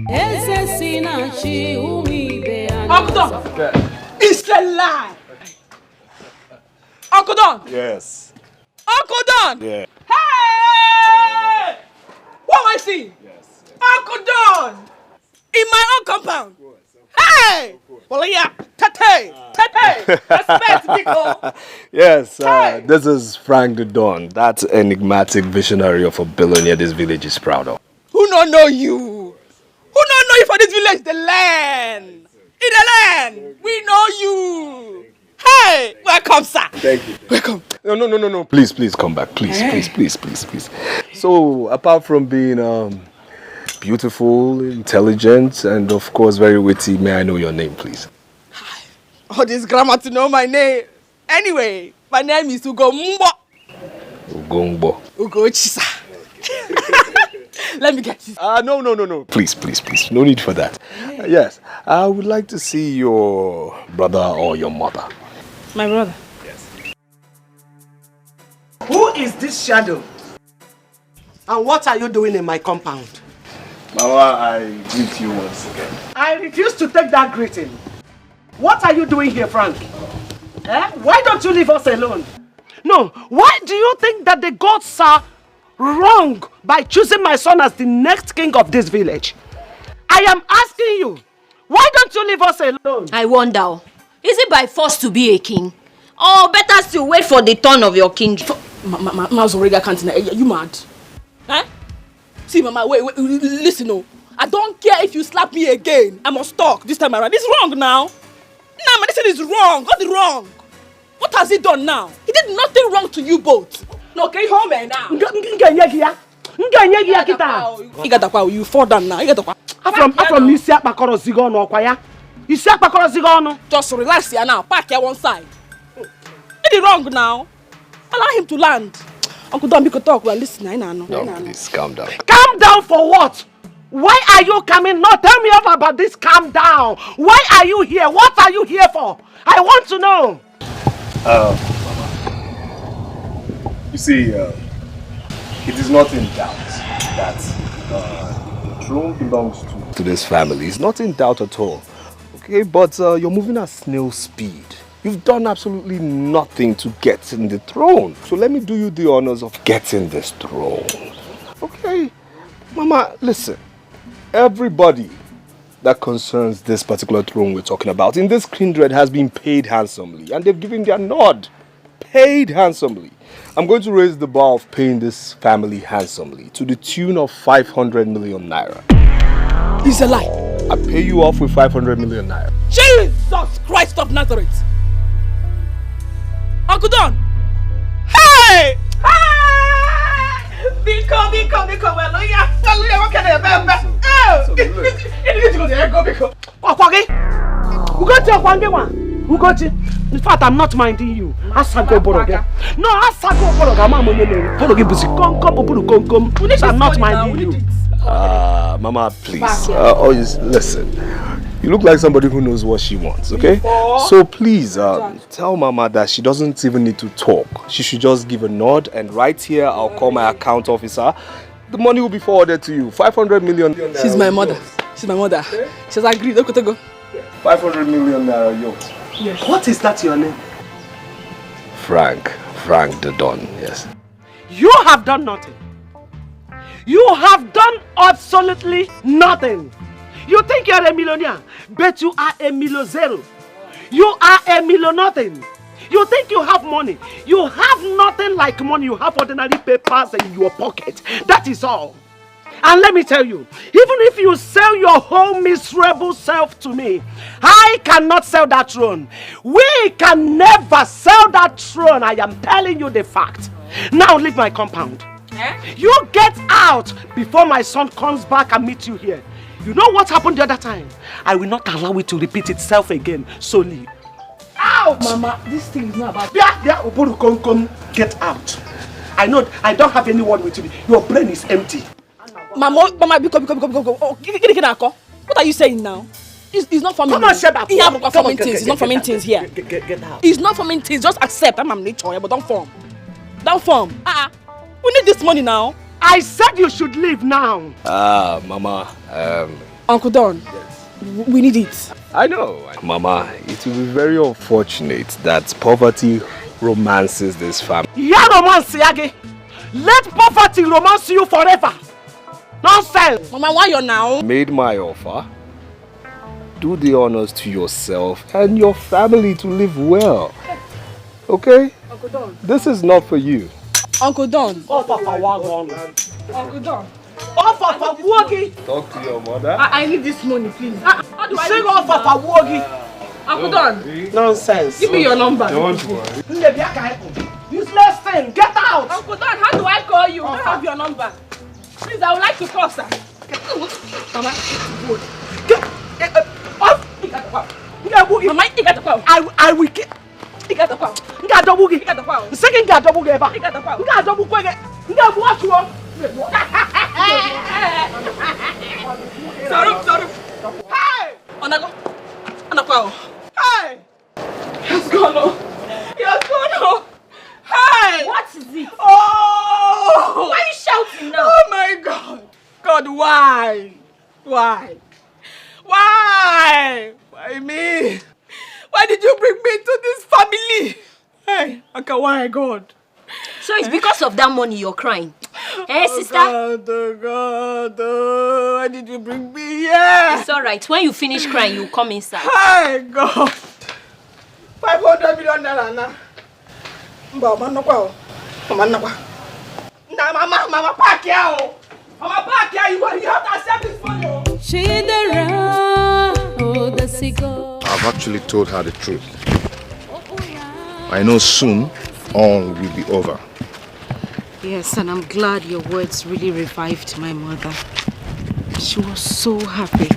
Eze si na chi umibe ya. Okudon! It's a lie! Okudon! Yes. Okudon! Yeah. Hey! What am I seeing? Yes. Okudon! In my own compound! Hey! Well, yeah. Tete! Respect, Nico! Yes, this is Frank the Don, that enigmatic visionary of a billionaire this village is proud of. Who don't know you? Who don't know you for this village? The land! In the land! We know you! Hey! Welcome, sir! Thank you. Welcome. No. Please come back. Please. So, apart from being beautiful, intelligent, and of course very witty, may I know your name, please? All this grammar to know my name. Anyway, my name is Ugombo. Ugombo. Ugochisa. Let me get this. No. Please. No need for that. Yes, I would like to see your brother or your mother. My brother. Yes. Who is this shadow? And what are you doing in my compound? Mama, I greet you once again. I refuse to take that greeting. What are you doing here, Frank? Why don't you leave us alone? No, why do you think that the gods are wrong by choosing my son as the next king of this village? I am asking you, why don't you leave us alone? I wonder, is it by force to be a king? Or better still, wait for the turn of your kingdom? You mad? Eh? See, Mama, wait, listen, no. I don't care if you slap me again. I must talk this time around. It's wrong now. Nah, man, this thing is wrong. Got it wrong. What has he done now? He did nothing wrong to you both. No, get home now. You fall down now. Just relax here now. Park here one side. It is wrong now. Allow him to land. Uncle Don, we could talk. We're listening. No, please, calm down. Calm down for what? Why are you coming? No, tell me about this. Calm down. Why are you here? What are you here for? I want to know. Mama. You see, it is not in doubt that the throne belongs to this family. It's not in doubt at all. Okay, but you're moving at snail speed. You've done absolutely nothing to get in the throne. So let me do you the honors of getting this throne. Okay? Mama, listen. Everybody that concerns this particular throne we're talking about in this kindred has been paid handsomely. And they've given their nod. Paid handsomely. I'm going to raise the bar of paying this family handsomely to the tune of 500 million naira. It's a lie. I pay you off with 500 million naira. Jesus Christ of Nazareth! Uncle Don! Hey! Biko, hallelujah, what can I remember? In fact, I'm not minding you. Asago Boroga. No, Asago Boroga. I'm not minding you. Mama, please. Listen. You look like somebody who knows what she wants, okay? So please, tell Mama that she doesn't even need to talk. She should just give a nod, and right here, I'll call my account officer. The money will be forwarded to you. 500 million. She's my mother. She's my mother. She's agreed. Okay, go. 500 million naira yours. Yes. What is that your name? Frank the Don, yes. You have done nothing. You have done absolutely nothing. You think you are a millionaire, but you are a milo zero. You are a milo nothing. You think you have money. You have nothing like money. You have ordinary papers in your pocket. That is all. And let me tell you, even if you sell your whole miserable self to me, I cannot sell that throne. We can never sell that throne. I am telling you the fact. Now leave my compound. You get out before my son comes back and meets you here. You know what happened the other time? I will not allow it to repeat itself again. So leave. Out! Mama, this thing is not about... Get out. I know I don't have anyone with you. Your brain is empty. Mama, go. Oh, what are you saying now? It's not forming. Come on, shut up. It's not forming things here. Get out. It's not forming things. Just accept. I'm nature, but don't form. Don't form. We need this money now. I said you should leave now. Mama. Uncle Don. Yes. We need it. I know. Mama, it will be very unfortunate that poverty romances this family. Yeah, romance, Yagi. Let poverty romance you forever. Nonsense. Mama, why you're now? Made my offer. Do the honors to yourself and your family to live well. Okay? Uncle Don. This is not for you. Uncle Don. Uncle Don. Talk to your mother. I need this money, please. How do I sing off of a wogi? Uncle Don. Nonsense. Give me your number. Don't worry. Useless thing. Get out. Uncle Don, how do I call you? I don't have your number. Please, I would like to call, sir. Mama, I will get. Second got double give up. Got double quick. Got watch you. Sorry. Hey! Onago. Hey! He's gone. Hey! What is it? Oh! Why are you shouting now? Oh my God! God, why? Why me? Why did you bring me to this family? Hey, okay, why, God? So it's because of that money you're crying? Sister? God, why did you bring me here? It's alright. When you finish crying, you come inside. Hey, God! 500 million naira now. Mama, park here. Mama, park here. You have to accept this money. I've actually told her the truth. I know soon all will be over. Yes, and I'm glad your words really revived my mother. She was so happy.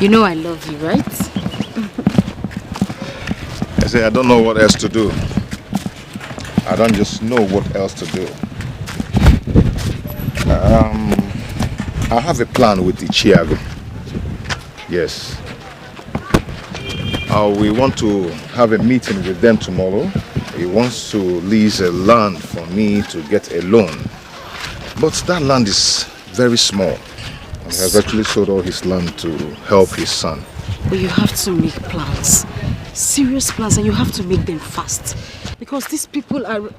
You know I love you, right? I say I don't know what else to do. I don't just know what else to do. I have a plan with the Chiago. Yes. We want to have a meeting with them tomorrow. He wants to lease a land for me to get a loan. But that land is very small. He has actually sold all his land to help his son. But you have to make plans. Serious plans, and you have to make them fast. Because these people are...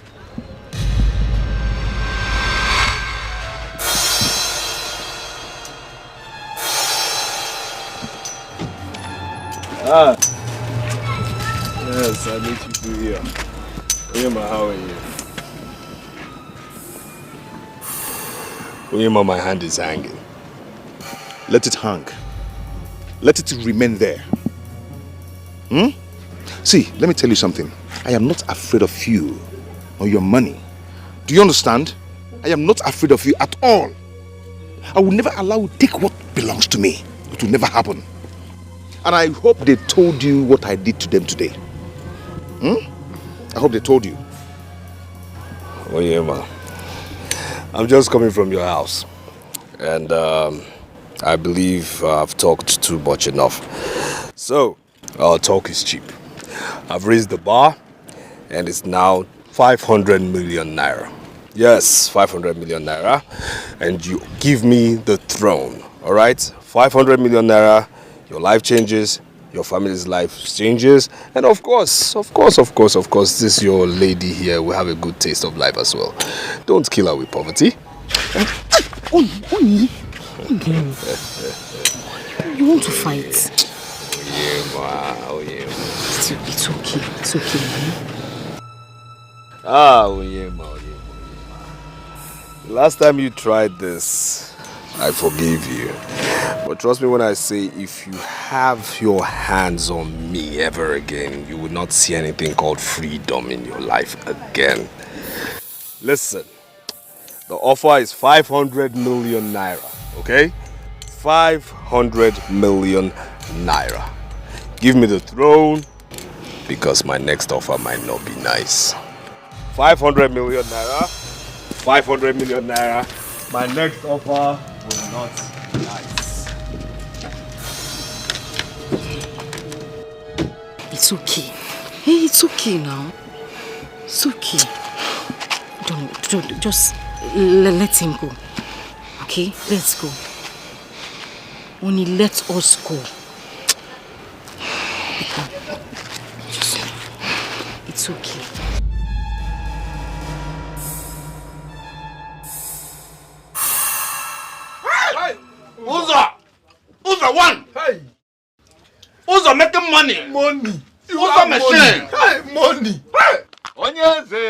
Yes, I meet you through here. Oyema, how are you? Oyema, my hand is hanging. Let it hang. Let it remain there. See, let me tell you something. I am not afraid of you or your money. Do you understand? I am not afraid of you at all. I will never allow you to take what belongs to me. It will never happen. And I hope they told you what I did to them today. I hope they told you. Oyema, I'm just coming from your house. And I believe I've talked too much enough. So, our talk is cheap. I've raised the bar, and it's now 500 million naira. Yes, 500 million naira. And you give me the throne, all right? 500 million naira, your life changes, your family's life changes, and of course, this your lady here will have a good taste of life as well. Don't kill her with poverty. Oni. You want to fight? Oyema. It's okay. It's okay. Onyema. Last time you tried this, I forgave you. But trust me when I say, if you have your hands on me ever again, you will not see anything called freedom in your life again. Listen, the offer is 500 million naira, okay? 500 million naira. Give me the throne, because my next offer might not be nice. 500 million naira. 500 million naira. My next offer will not be nice. It's okay. Hey, it's okay now. It's okay. Don't just let him go. Okay? Let's go. Only let us go. It's okay. Uzo one. Hey. Uzo making money. Money. Uzo machine. Hey, money. Hey. Onyeze.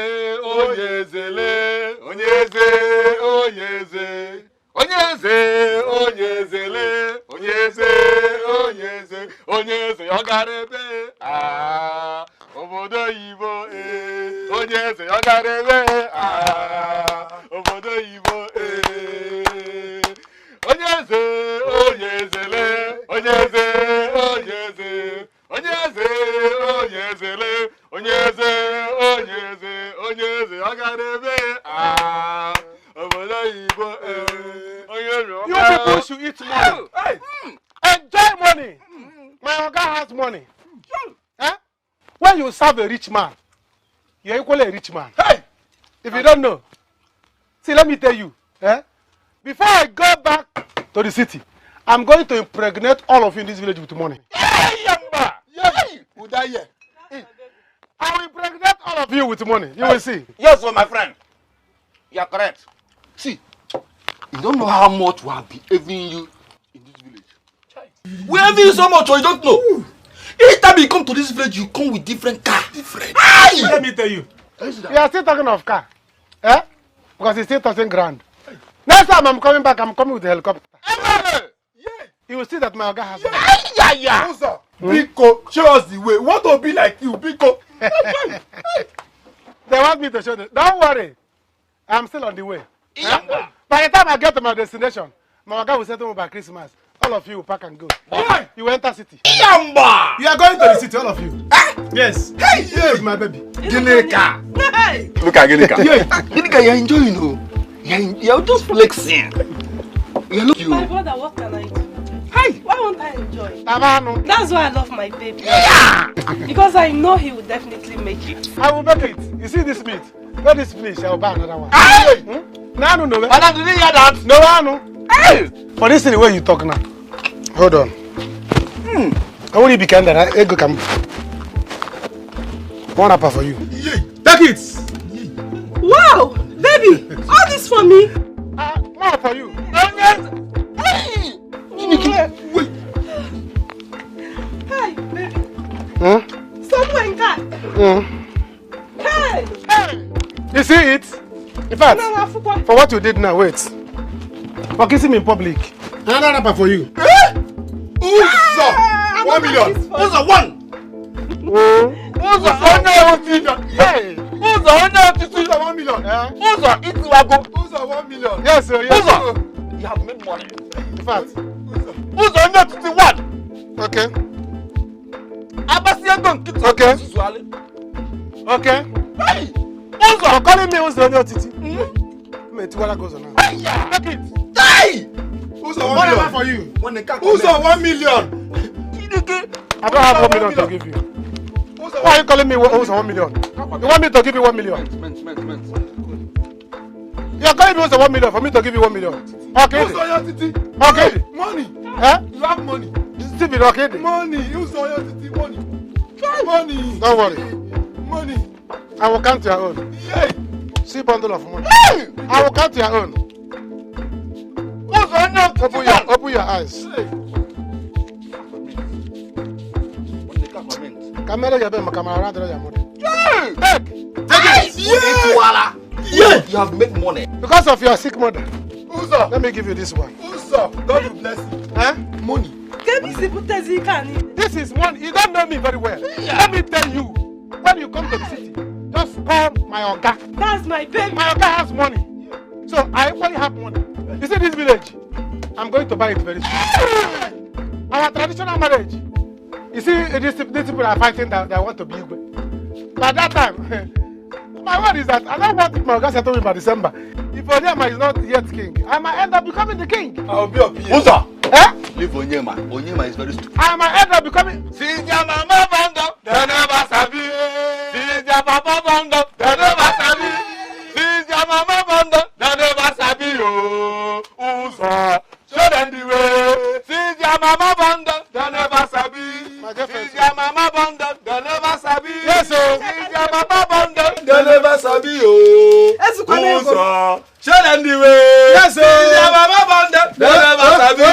Onyeze, yogarebe. Ah, obodo Igbo, Onyeze, yogarebe. Ah, obodo Igbo, Onyeze, yogarebe. Ah, obodo Igbo, You people should eat money. Hey. Enjoy money. My Oga has money. Eh? When you serve a rich man, you're equally a rich man. Hey! If you don't know, see, let me tell you. Before I go back to the city, I'm going to impregnate all of you in this village with money. I will impregnate all of you with money. You will see. Yes, well, my friend. You are correct. See, you don't know how much we have been envying you in this village. We envy you so much, or you don't know. Each time you come to this village, you come with different car. Let me tell you. You are still talking of car. Eh? Because it's still 1,000 grand. Next time I'm coming back, I'm coming with a helicopter. You will see that my Oga has money. Musa, Biko, show us the way. Want to be like you, Biko. They want me to show them. Don't worry. I'm still on the way. By the time I get to my destination, my Oga will settle me by Christmas. All of you will pack and go. You will enter city. You are going to the city, all of you. Yes. Hey, my baby. Ginika. Hey. Look at Ginika. Ginika, you're enjoying, oh. You're just flexing. My brother, what can I do? Hi. Why won't I enjoy? That's why I love my baby. Because I know he will definitely make it. I will make it. You see this meat? Let this finish. I will buy another one. Hey! No. Madam, did you hear that? No. Hey! For this is the way you talk now. Hold on. I want you to be kind of that. Go come. One apple for you. Take it. Wow, baby, all this for me. One for you. Hey, baby. Someone got. Hey. You see it? In fact, for what you did now, wait. For kissing me in public. Another rapper for you. Uzo! 1 million. Uzo, 1. Uzo, 1 million. Uzo, 1 million. Uzo, it's Wago. Uzo, 1 million. Yes, sir. Yes, Uzo, you have made money. In fact. Uzo, 151. Okay. Okay. Okay. Hey! Uzo! You're calling me Uzo, no Titi. What goes on now? Take it. Die! Uzo, 1 million for you. Uzo, 1 million. I don't have 1 million to give you. Why are you calling me Uzo 1 million? You want me to give you 1 million? You are calling me Uzo 1 million for me to give you 1 million. Okay. Uzo, Titi. Okay. Money. Huh? You have money. Stupid, okay. Money. Uzo, Titi, money. Money. Don't worry. Money. I will count your own. Yeah. See bundle of money. I will count your own. Open your eyes. Yeah, you have made money. Because of your sick mother. Uzo. Let me give you this one. Uzo, God will bless you. Huh? Money. This is one. You don't know me very well. Yeah. Let me tell you. When you come to the city, just call my Oga. That's my baby. My Oga has money. So I equally have money. You see this village? I'm going to buy it very soon. Our traditional marriage. You see, these people are fighting that they want to be Igwe. By that time, my word is that I don't want my Oga settle me by December. If Onyema is not yet king, I might end up becoming the king. I'll be up here. Uzo! Eh? Leave Onyema. Onyema is very stupid. I might end up becoming... See your mama band up, they never sabi. See your papa band up, they never sabi. See your mama band up, they never sabi. Oh, Uzo, show them the way. See your mama band up, they never sabi. See your mama band up, they never sabi. Yes, sir. See your mama band up, they never sabi. Oh, Uzo, show them the way. Yes, sir. See your mama band up, they never sabi.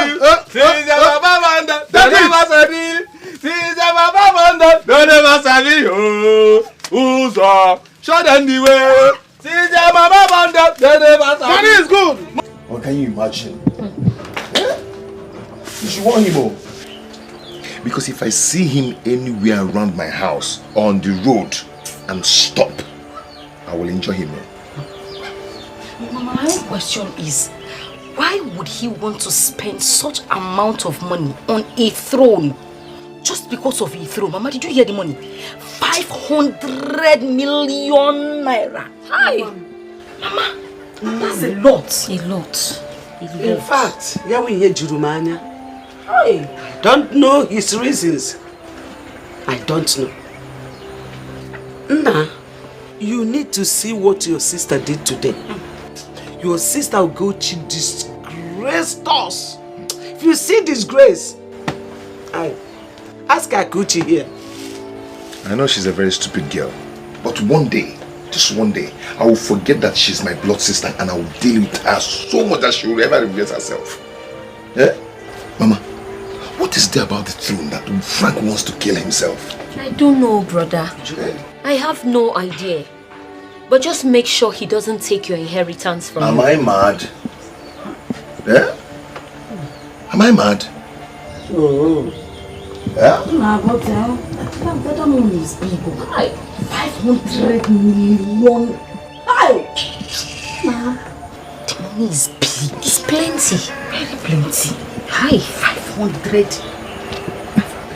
See your mama band up, they never sabi. See your mama band up, they never sabi. Oh, Uzo, show them the way. See your mama band up, they never sabi. Money is good. Or can you imagine? Yeah? You should warn him all. Because if I see him anywhere around my house or on the road and stop, I will enjoy him. Mama, my own question is, why would he want to spend such amount of money on a throne? Just because of a throne. Mama, did you hear the money? 500 million naira. Hi! Mama, that's a lot. A lot. In fact, Yahweh Jurumania. I don't know his reasons. I don't know. Nah, you need to see what your sister did today. Your sister Ugochi disgraced us. If you see disgrace, ask Akuchi here. I know she's a very stupid girl, but one day, just one day, I will forget that she's my blood sister and I will deal with her so much that she will never regret herself. Yeah? Mama, what is there about the throne that Frank wants to kill himself? I don't know, brother. I have no idea. But just make sure he doesn't take your inheritance from you. Am I mad? Yeah? Am I mad? Oh. Yeah? Nah, but that money is big. Hi, 500 million. Hi! Nah, the money is big. It's plenty. Very plenty. Hi, 500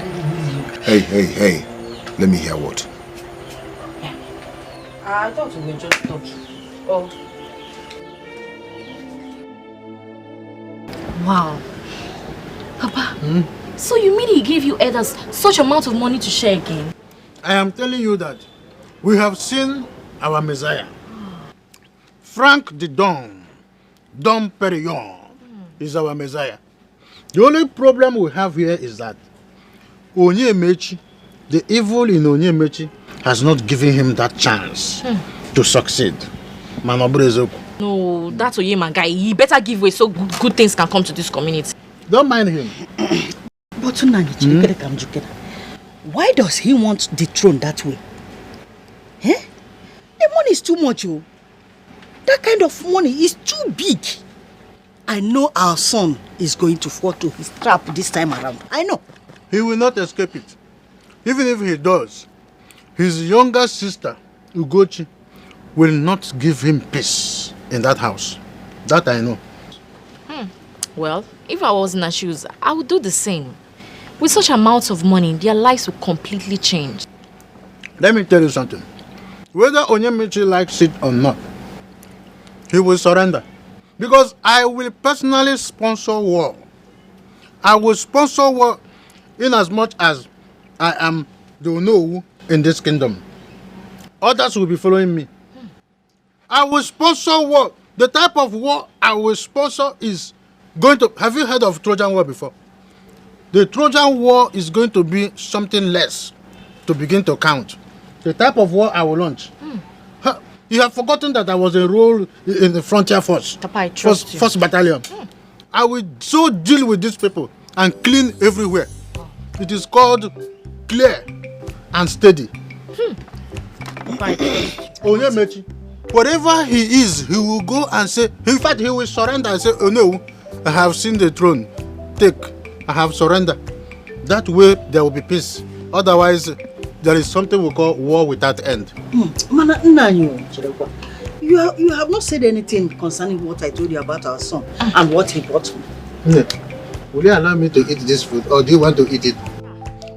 million. Hey. Let me hear what? I thought we were just talking. Oh. Wow. Papa, so you mean he gave you elders such amount of money to share again? I am telling you that we have seen our Messiah. Frank the Don Perignon is our Messiah. The only problem we have here is that Onyemechi, the evil in Onyemechi, has not given him that chance to succeed. No, that Oyema guy, he better give way so good things can come to this community. Don't mind him. But why does he want the throne that way? Eh? The money is too much, oh. That kind of money is too big. I know our son is going to fall to his trap this time around. I know. He will not escape it. Even if he does, his younger sister, Ugochi, will not give him peace in that house. That I know. Well, if I was in her shoes, I would do the same. With such amounts of money, their lives would completely change. Let me tell you something. Whether Onyemichi likes it or not, he will surrender. Because I will personally sponsor war. I will sponsor war in as much as I am the Onowu in this kingdom. Others will be following me. I will sponsor war. The type of war I will sponsor is going to... Have you heard of Trojan War before? The Trojan War is going to be something less to begin to count. The type of war I will launch. You have forgotten that I was enrolled in the Frontier Force. Papa, I trust you. First Battalion. I will so deal with these people and clean everywhere. It is called clear. and steady. Right. Onyemechi, wherever he is, he will go and say, in fact, he will surrender and say, oh no, I have seen the throne. Take, I have surrendered. That way, there will be peace. Otherwise, there is something we call war without end. You have not said anything concerning what I told you about our son and what he brought me. Will you allow me to eat this food, or do you want to eat it?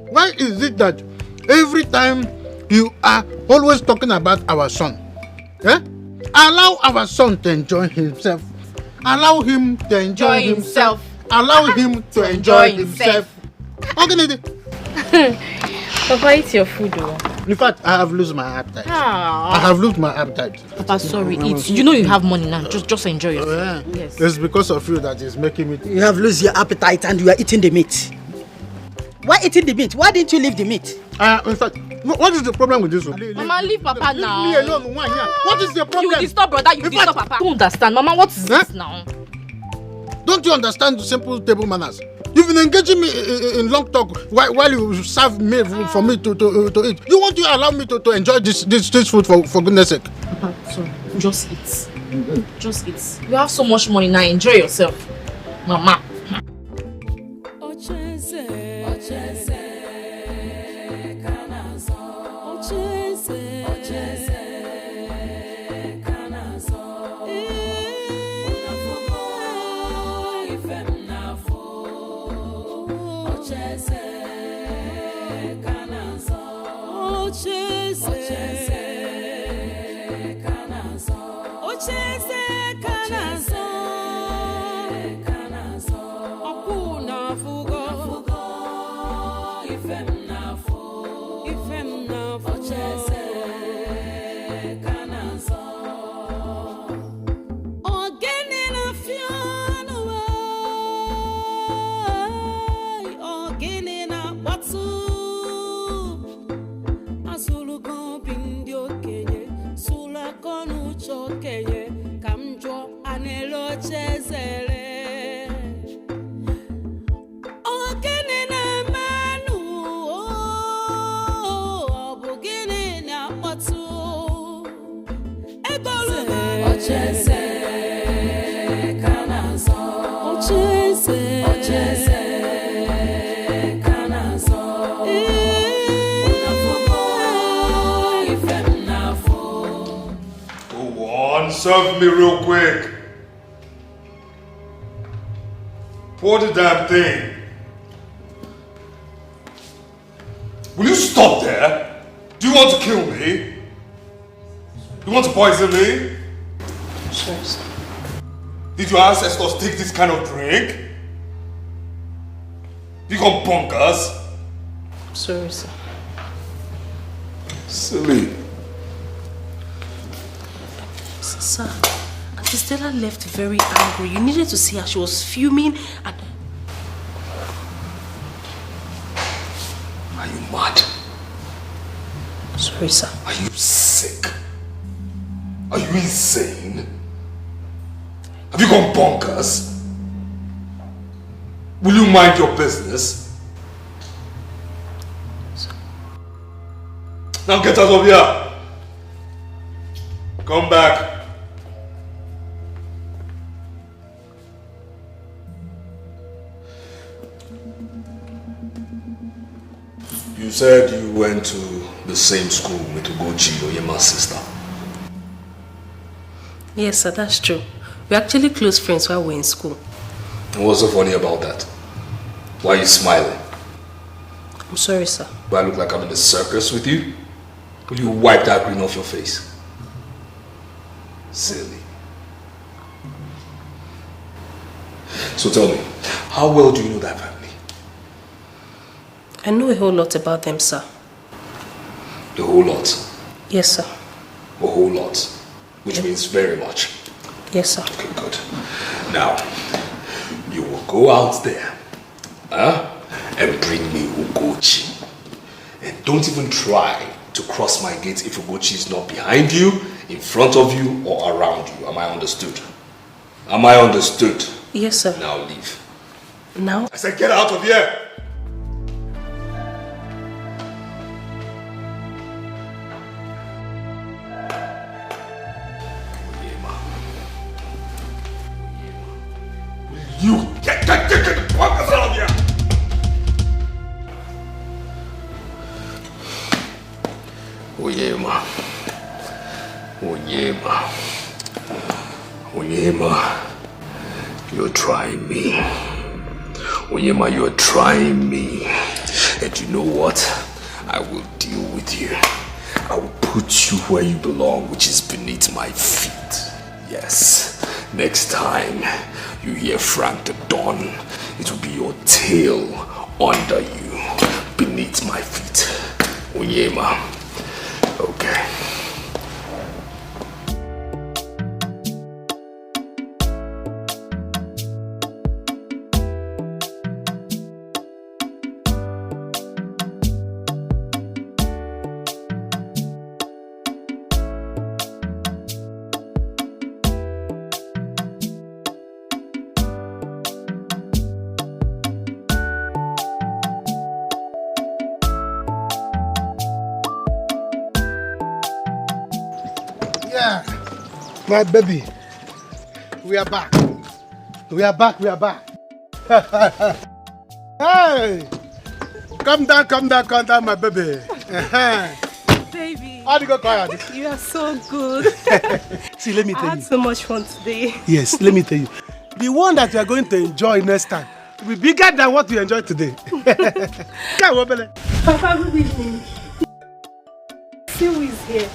Why is it that every time you are always talking about our son? Allow our son to enjoy himself. Allow him to enjoy himself. Allow him to enjoy himself. Okay, Papa, eat your food though. In fact, I have lost my appetite. I have lost my appetite. Papa, sorry, eat. You know you have money now. Just enjoy yourself. Yes. It's because of you that is making me... You have lost your appetite and you are eating the meat. Why eating the meat? Why didn't you leave the meat? In fact, what is the problem with this one? Mama, leave Papa now. Leave me alone. What is the problem? You disturb brother, you disturb Papa. I don't understand. Mama, what is this now? Don't you understand the simple table manners? You've been engaging me in long talk while you serve me for me to eat. You want to allow me to enjoy this food for goodness sake? Papa, sorry. Just eat. Just eat. You have so much money now. Enjoy yourself. Mama. Serve me real quick. Pour the damn thing. Will you stop there? Do you want to kill me? You want to poison me? Sure, sir. Did your ancestors take this kind of drink? You gone bonkers? Sorry, sir. Silly. Sir, Auntie Stella left very angry. You needed to see her. She was fuming and... Are you mad? Sorry, sir. Are you sick? Are you insane? Have you gone bonkers? Will you mind your business? Sir. Now get out of here. Come back. You said you went to the same school with Ugochi, your Yema's sister. Yes, sir, that's true. We're actually close friends while we're in school. And what's so funny about that? Why are you smiling? I'm sorry, sir. Do I look like I'm in a circus with you? Will you wipe that grin off your face? Silly. So tell me, how well do you know that family? I know a whole lot about them, sir. A whole lot? Yes, sir. A whole lot? Which means very much? Yes, sir. Okay, good. Now, you will go out there and bring me Ugochi. And don't even try to cross my gate if Ugochi is not behind you, in front of you, or around you. Am I understood? Am I understood? Yes, sir. Now leave. Now? I said get out of here! You get the fuck out of here! Onyema. Onyema, you're trying me. Onyema, you're trying me. And you know what? I will deal with you. I will put you where you belong, which is beneath my feet. Yes. Next time you hear Frank the Don, it will be your tail under you, beneath my feet. Onyema. Okay. My baby, we are back. We are back. Hey! Come down, my baby. Baby. How do you go quiet? You are so good. See, let me tell you. I had so much fun today. Yes, let me tell you. The one that you are going to enjoy next time will be bigger than what you enjoyed today. Come on, baby. Papa, good evening. See who is here.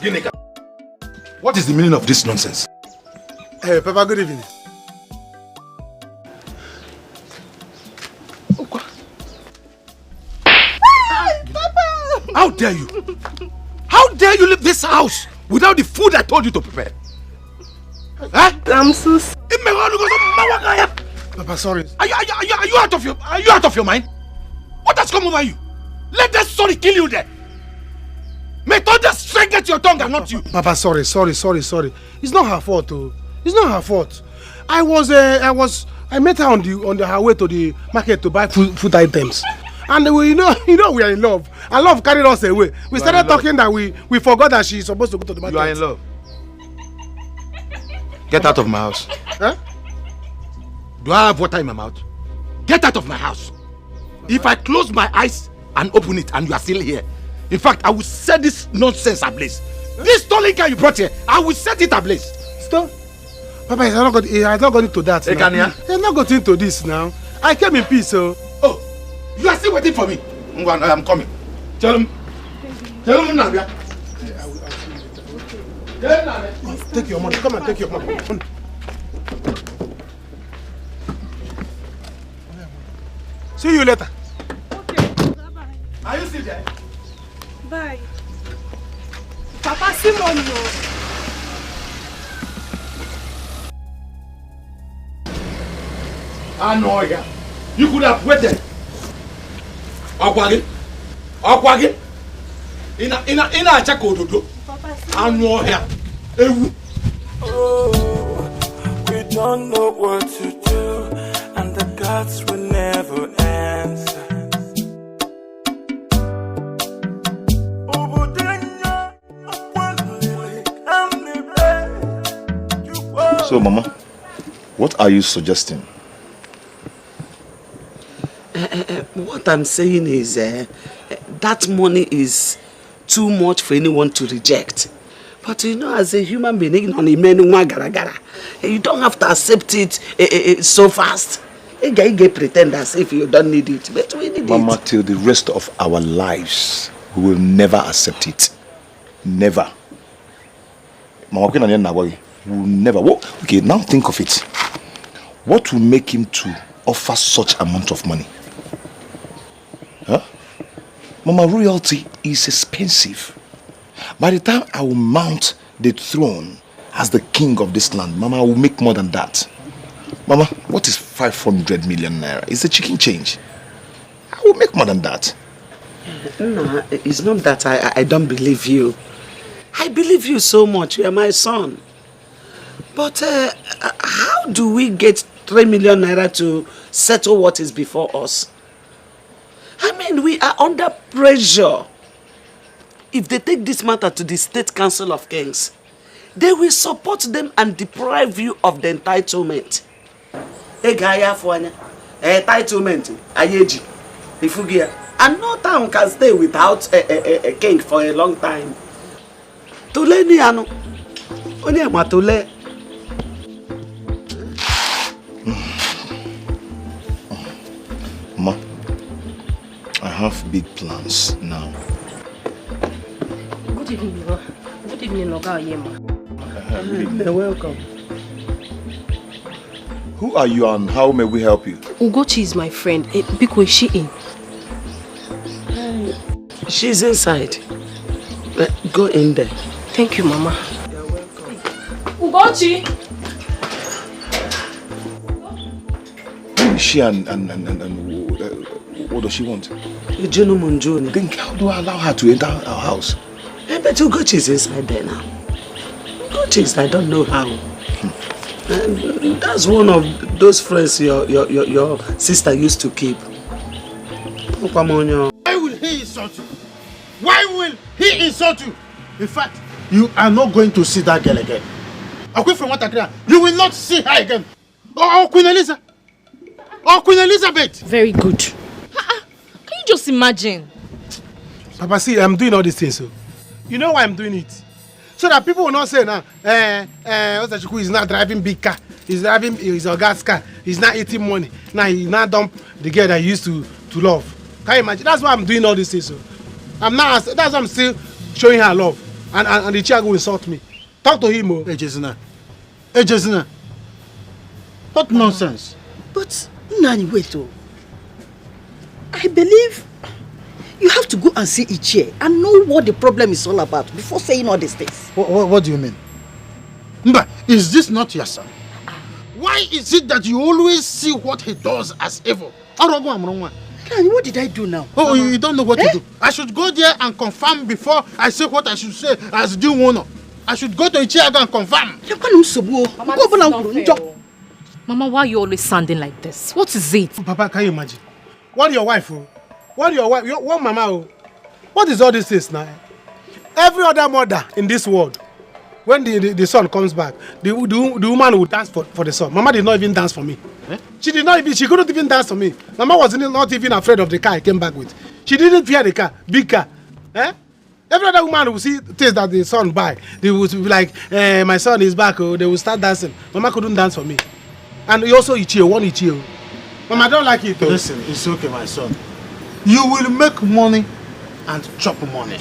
Ginika, what is the meaning of this nonsense? Hey, Papa, good evening. How dare you? How dare you leave this house without the food I told you to prepare? Huh? I'm so sorry. Papa, sorry. Are you out of your mind? What has come over you? Let that sorry kill you there. May thunder strike at your tongue and not you. Papa, sorry. It's not her fault, oh. It's not her fault. I met her on her way to the market to buy food items. And we, you know we are in love. And love carried us away. We started talking that we forgot that she's supposed to go to the market. You are in love. Get out of my house. Huh? Do I have water in my mouth? Get out of my house. If I close my eyes and open it and you are still here, in fact, I will set this nonsense ablaze. This stolen car you brought here, I will set it ablaze. Stop. Papa, he has not gone into that. He has not got into this now. I came in peace, so. Oh, you are still waiting for me. I'm coming. Tell him now. Take your money. Come and take your money. See you later. Okay. Bye-bye. Are you still there? Bye. Papa, Simon, no. I know ya. You could have waited. Akwagi. Ina acha kododo. I know ya. Oh, we don't know what to do, and the gods will never answer. So, Mama, what are you suggesting? What I'm saying is that money is too much for anyone to reject. But you know, as a human being, you don't have to accept it so fast. You pretend as if you don't need it, but we need Mama, it. till the rest of our lives, we will never accept it. Never. Mama, we will never. Okay, now think of it. What will make him to offer such amount of money? Huh? Mama, royalty is expensive. By the time I will mount the throne as the king of this land, Mama, I will make more than that. Mama, what is 500 million naira? It's a chicken change. I will make more than that. No, it's not that I don't believe you. I believe you so much. You are my son. But how do we get 3 million naira to settle what is before us? I mean, we are under pressure. If they take this matter to the State Council of Kings, they will support them and deprive you of the entitlement. Egaya for entitlement, Ayeji, Ifugia. And no town can stay without a king for a long time. Tule ni ano. Oni amatule. Ma, I have big plans now. Good evening, Bro. Good evening, Oga Oyema. You're welcome. Who are you and how may we help you? Ugochi is my friend. Biko, is she in? She's inside. Go in there. Thank you, Mama. You're welcome. Ugochi! Who is she and what does she want? Then how do I allow her to enter our house? But Ugochi is inside there now. Ugochi is, I don't know how. And that's one of those friends your sister used to keep. Why will he insult you? Why will he insult you? In fact, you are not going to see that girl again. Away from what I hear, you will not see her again. Oh, Queen Elizabeth. Oh, Queen Elizabeth. Very good. Can you just imagine? Papa, see, I'm doing all these things. So. You know why I'm doing it? So that people will not say now, Osachuku is not driving big car. He's driving his gas car. He's not eating money. Now he not dump the girl that he used to love. Can you imagine? That's why I'm doing all these things. So. I'm not. That's why I'm still showing her love. And the child will insult me. Talk to him. Hey, Jezina. Hey, Jezina. What nonsense. But, Nani, wait. I believe you have to go and see Ichie and know what the problem is all about before saying all these things. What do you mean? Mba, is this not your son? Why is it that you always see what he does as evil? Nani, what did I do now? Oh, you don't know what to do. I should go there and confirm before I say what I should say as due honor. I should go to Ichie and confirm. Mama, why are you always sounding like this? What is it? Papa, can you imagine? What your wife? What your wife? What Mama? What is all this things now? Every other mother in this world, when the son comes back, the woman will dance for the son. Mama did not even dance for me. Eh? She couldn't even dance for me. Mama was not even afraid of the car I came back with. She didn't fear the car, big car. Eh? Every other woman will see things that the son buy. They will be like, my son is back. Oh, they will start dancing. Mama couldn't dance for me. And he also Ichie, one Ichie. Mama, I don't like it though. Listen, it's okay, my son. You will make money and chop money.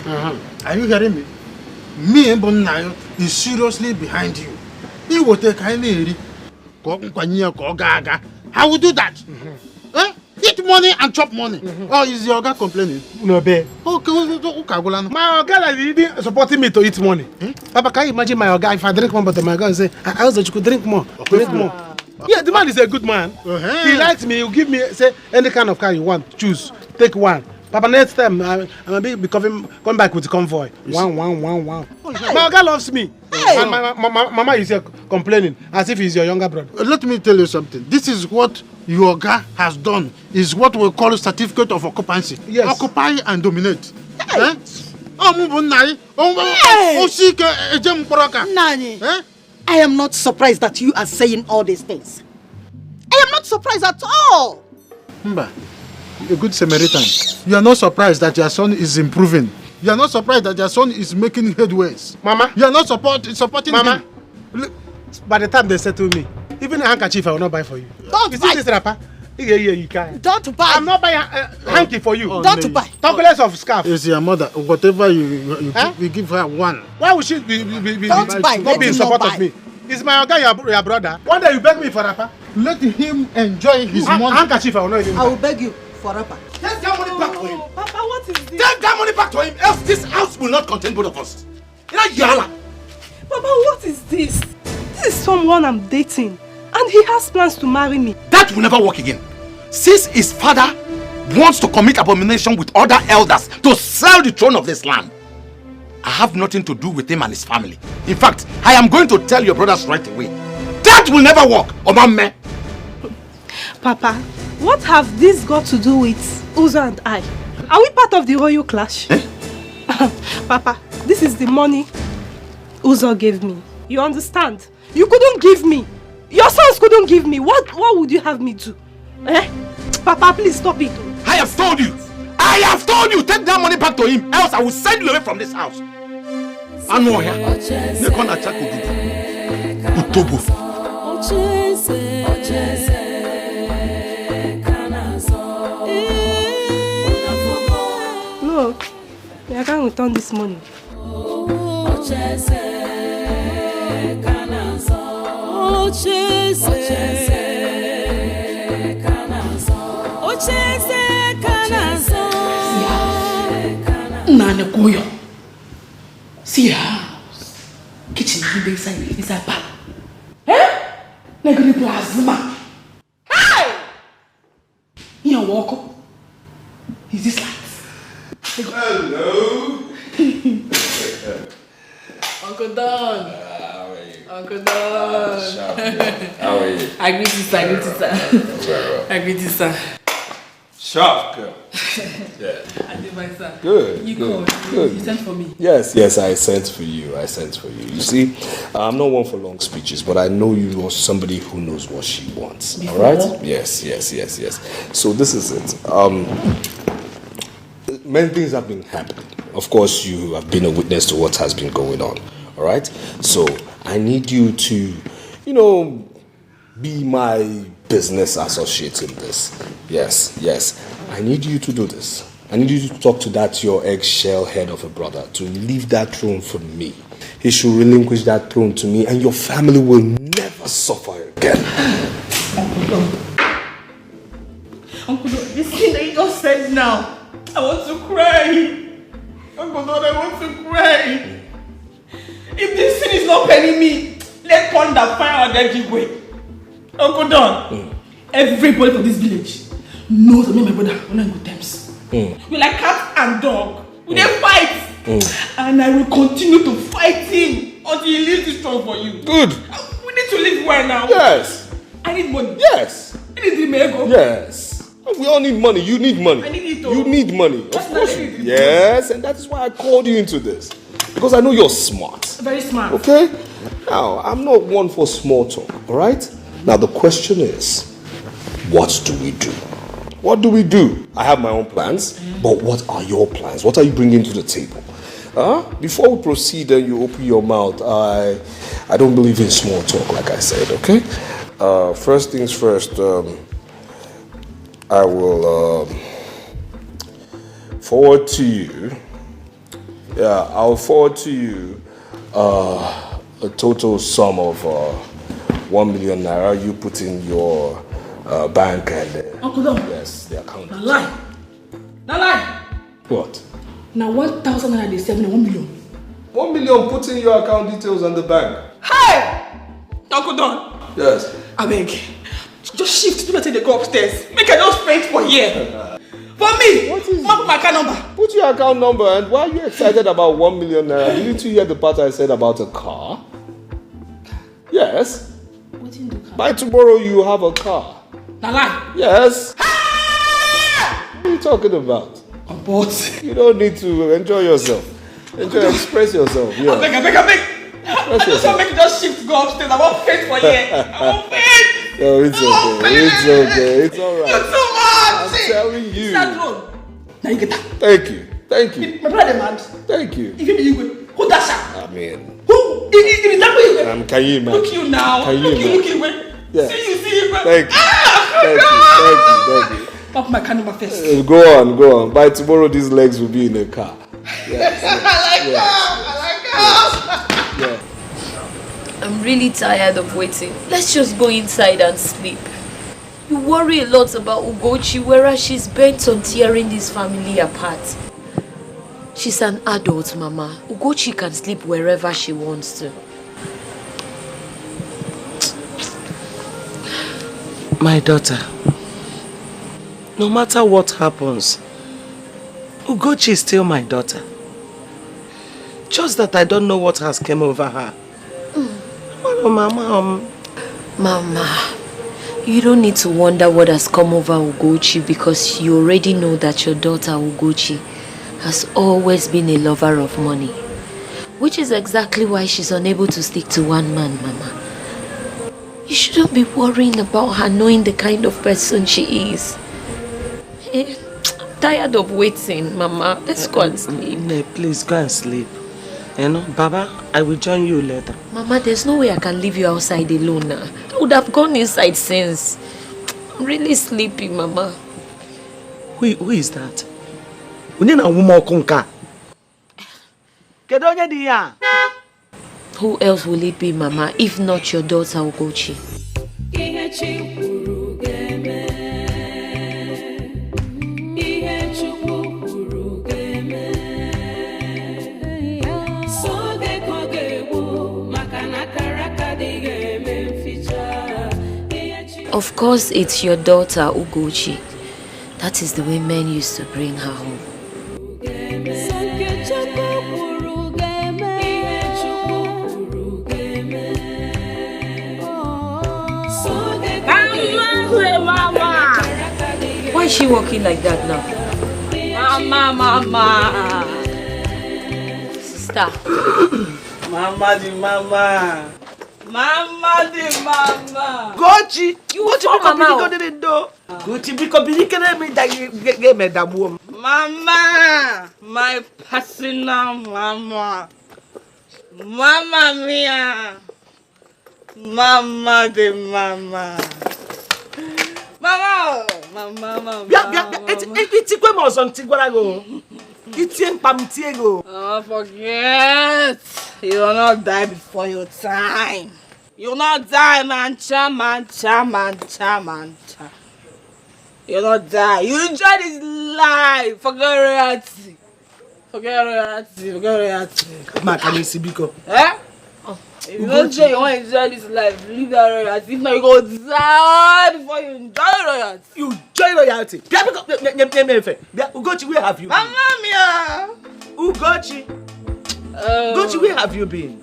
Are you hearing me? Me and Bonayo is seriously behind you. He will take any. I will do that. Eat money and chop money. Or is your guy complaining? No, babe. Okay, my guy is even supporting me to eat money. Papa, can you imagine my guy if I drink one, but my guy say, I also could drink more. Drink more. Yeah, the man is a good man. He likes me. He'll give me, say, any kind of car you want. Choose. Take one. Papa, next time, I'm be coming back with the convoy. One. My guy loves me. Hey. And my mama is here complaining as if he's your younger brother. Let me tell you something. This is what your guy has done. Is what we call a certificate of occupancy. Yes. Occupy and dominate. Hey. Nani, I am not surprised that you are saying all these things. I am not surprised at all. Mba, a good Samaritan. You are not surprised that your son is improving. You are not surprised that your son is making headways. Mama. You are not supporting Mama. him. By the time they settle me, even a handkerchief I will not buy for you. Don't you buy. See this rapper? Yeah, you can. Don't buy. I'm not buying hanky for you. Don't buy. Talk less of scarf. Is your mother. Whatever you give her one. Why would she be not be in support of me? Is my guy your brother? One day you beg me for rapper. Let him enjoy his money. Handkerchief I will not even I will beg you for rapper. Take that money back to him. Papa, what is this? Take that money back to him, else this house will not contain both of us. Papa, what is this? This is someone I'm dating. And he has plans to marry me. That will never work again. Since his father wants to commit abomination with other elders to sell the throne of this land, I have nothing to do with him and his family. In fact, I am going to tell your brothers right away. That will never work, Omame. Papa, what have this got to do with Uzo and I? Are we part of the royal clash? Papa, this is the money Uzo gave me. You understand? You couldn't give me. Your sons couldn't give me. What would you have me do? Eh? Papa, please stop it. I have told you! I have told you! Take that money back to him, else I will send you away from this house. I know here. Nekona Chako Utobo. No, I can't return this money. Nana Koyo. See her kitchen inside parlor. Eh? Negri plasma. Hey! You walk up. Is this life? Hello. Uncle Don. How are you? Uncle Don. How are you? I greet you, sir. I greet you, sir. I greet you, sir. Sharp girl. Yeah. I did my son. Good. You good, called. good. You sent for me. Yes, I sent for you. You see, I'm not one for long speeches, but I know you are somebody who knows what she wants. Before? All right? Yes. So this is it. Many things have been happening. Of course, you have been a witness to what has been going on. All right? So I need you to, be my business associate in this. Yes. I need you to do this. I need you to talk to that your eggshell head of a brother to leave that throne for me. He should relinquish that throne to me and your family will never suffer again. Uncle Don, this thing that you just said now, I want to cry. Uncle Don, I want to cry. If this thing is not paying me, let thunder fire on that giveaway. Uncle Don, everybody from this village knows that me and my brother are not in good terms. We're like cat and dog. We don't fight. And I will continue to fight him until he leaves this throne for you. Good. We need to live well now. Yes. I need money. Yes. I need the mego. Yes. We all need money. You need money. I need it. You need money. Of course. Yes, and that is why I called you into this. Because I know you're smart. Very smart. Okay? Now, I'm not one for small talk, all right? Now, the question is, what do we do? What do we do? I have my own plans, but what are your plans? What are you bringing to the table? Before we proceed and you open your mouth, I don't believe in small talk, like I said, okay? First things first, I will forward to you. Yeah, I'll forward to you a total sum of 1 million naira. You put in your bank and Uncle Don. Yes, the account. Now lie. What? Now 1,000 naira they 1 million. 1 million. Put in your account details on the bank. Hey, Uncle Don. Yes. I beg, just shift. Do not take the go upstairs. Make I just faint for here. For me, put my account number. Put your account number. And why are you excited about 1 million naira? Didn't you hear the part I said about a car? Yes. By tomorrow you have a car. Now lie. Yes. What are you talking about? But you don't need to enjoy yourself. Express yourself. Yeah. I beg. I just want to make you just shift, go upstairs. I won't faint for here. I won't faint. No, it's okay. It's alright. You're too much. I'm telling you. Now you get that. Thank you. My brother demand. Thank you. If you who does that? I mean. Who? Is that what you can you imagine? Look you now. Can you imagine? Look you. Yeah. See you. Thank you. Pop my car number first. Go on. By tomorrow, these legs will be in the car. Yes. I like that. I'm really tired of waiting. Let's just go inside and sleep. You worry a lot about Ugochi, whereas she's bent on tearing this family apart. She's an adult, Mama. Ugochi can sleep wherever she wants to. My daughter, no matter what happens, Ugochi is still my daughter. Just that I don't know what has come over her. Mama, you don't need to wonder what has come over Ugochi because you already know that your daughter Ugochi has always been a lover of money. Which is exactly why she's unable to stick to one man, Mama. You shouldn't be worrying about her knowing the kind of person she is. I'm tired of waiting, Mama. Let's go and sleep. Please go and sleep. You know, Baba, I will join you later. Mama, there's no way I can leave you outside alone now. I would have gone inside since. I'm really sleepy, Mama. Who is that? Who else will it be, Mama, if not your daughter, Ugochi? Of course, it's your daughter, Ugochi. That is the way men used to bring her home. Why is she walking like that now? Mama. Sister. Mama the mama. Mama the mama. Gochi. Gochi Mama. Gochi because you can make that game at that woman. Mama, my personal mama. Mama mia. Mama the mama. Mama. Oh, forget. You will not die before your time. You will not die, mancha. You will not die. You enjoy this life. Forget reality. Ma, can you see Biko? Eh? If you don't say you want to enjoy this life, leave that royalty. If not, you go die before you enjoy royalty. You enjoy royalty? Ugochi, where have you been? Mama mia! Ugochi! Ugochi, where have you been?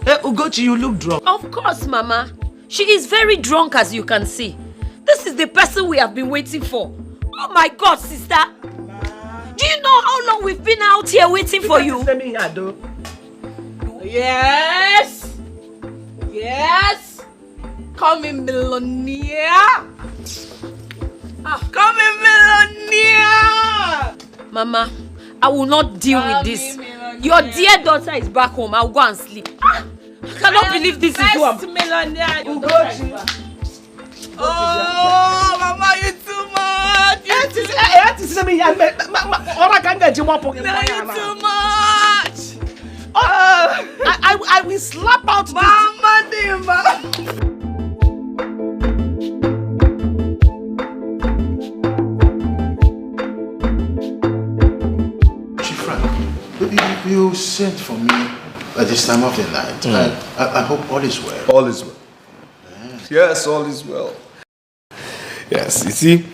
Ugochi, you look drunk. Of course, Mama. She is very drunk, as you can see. This is the person we have been waiting for. Oh my God, sister! Do you know how long we've been out here waiting for you? Yes! Call me millionaire! Call me millionaire! Mama, I will not deal with this. Your dear daughter is back home. I'll go and sleep. I cannot believe this is who I'm... Oh, Mama, you too much! You too much! I will slap out Mama Dima! You sent for me at this time of the night. I hope all is well. All is well. Yes, all is well. Yes, you see,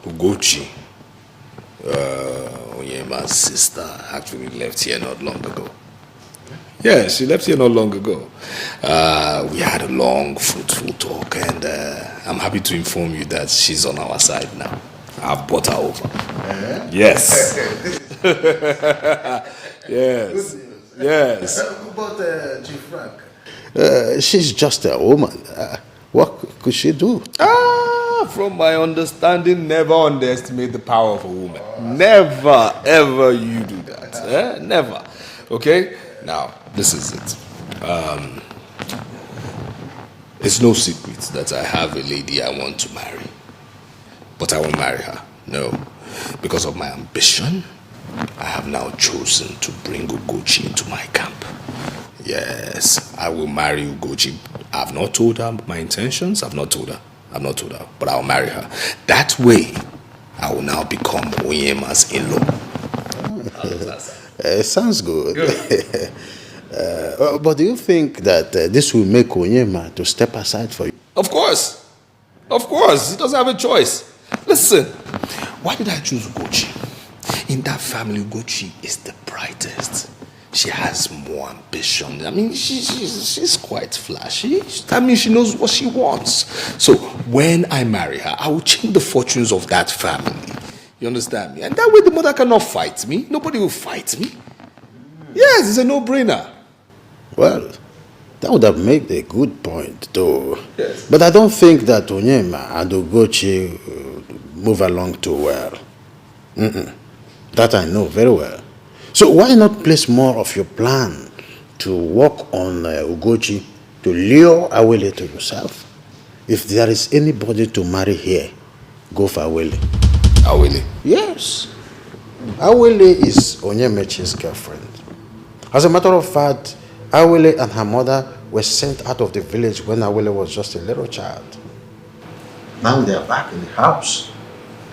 Ugochi, Onyema's sister, actually left here not long ago. Yes, she left here not long ago. We had a long, fruitful talk, and I'm happy to inform you that she's on our side now. I've brought her over. Yes. Yes. But Chief Frank, she's just a woman. What could she do? From my understanding, never underestimate the power of a woman. Never, ever you do that. Never. Okay? Now, this is it. It's no secret that I have a lady I want to marry. But I won't marry her. No. Because of my ambition, I have now chosen to bring Ugochi into my camp. Yes, I will marry Ugochi. I've not told her my intentions. I've not told her. But I'll marry her. That way, I will now become Onyema's in-law. Sounds good. But do you think that this will make Onyema to step aside for you? Of course. He doesn't have a choice. Listen, why did I choose Ugochi? In that family, Ugochi is the brightest. She has more ambition. I mean, she's quite flashy. I mean, she knows what she wants. So when I marry her, I will change the fortunes of that family. You understand me? And that way the mother cannot fight me. Nobody will fight me. Yes, it's a no-brainer. Well, that would have made a good point, though. Yes. But I don't think that Onyema and Ugochi move along too well. That I know very well. So why not place more of your plan to work on Ugochi to lure Awele to yourself? If there is anybody to marry here, go for Awele. Awele? Yes. Awele is Onyemechi's girlfriend. As a matter of fact, Awele and her mother were sent out of the village when Awele was just a little child. Now they are back in the house,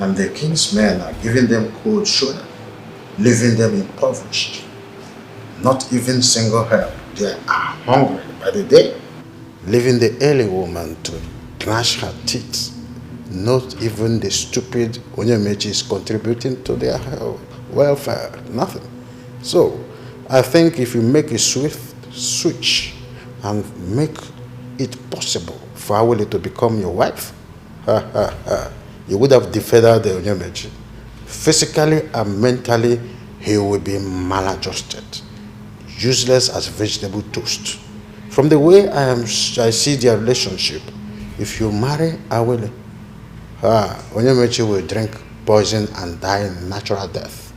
and the king's men are giving them cold shoulder, leaving them impoverished. Not even single help. They are hungry by the day, leaving the elderly woman to gnash her teeth. Not even the stupid Onyemechi is contributing to their welfare. Nothing. So, I think if you make a swift switch and make it possible for Awele to become your wife, you would have defeated the Onyemechi. Physically and mentally, he will be maladjusted, useless as vegetable toast. From the way I see their relationship, if you marry Awele, Onyemechi will drink poison and die a natural death.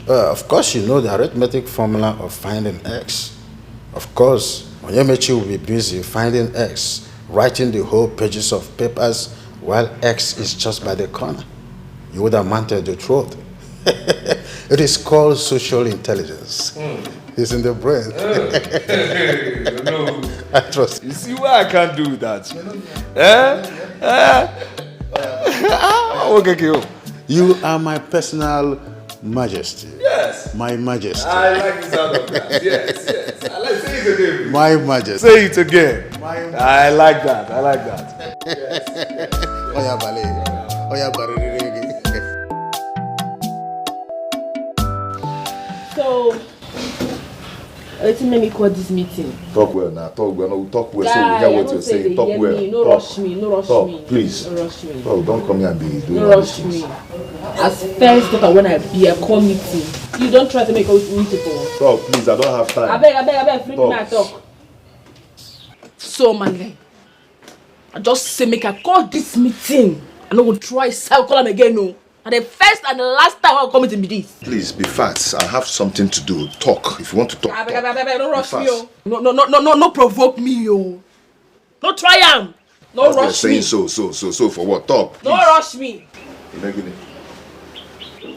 Of course, you know the arithmetic formula of finding X. Of course, Onyemechi will be busy finding X, writing the whole pages of papers while X is just by the corner. You would have mounted the truth. It is called social intelligence. It's in the brain. I trust. You see why I can't do that? Okay. You are my personal majesty. Yes. My majesty. I like the sound of that. Yes. I like say it again. My majesty. Say it again. I like that. Yes. Oya bale. Oya bale. So, let's make me call this meeting. Talk well now. Talk well. No, talk well. Guy, so we hear what I you're saying. Talk hear well. me. No talk. rush me. No rush talk, me. Please. No rush me. Oh, don't come here and be doing No rush me. As first daughter when I be a call meeting. You don't try to make us meeting for. Talk, please. I don't have time. I beg. Free me and talk. So, man, I just say make I call this meeting. I no go try call them again, no. And the first and the last time I'll come to be this. Please be fast. I have something to do. Talk. If you want to talk. I beg, don't rush me, yo. No provoke me, yo. No try am. No rush me. Saying so for what? Talk. No rush me.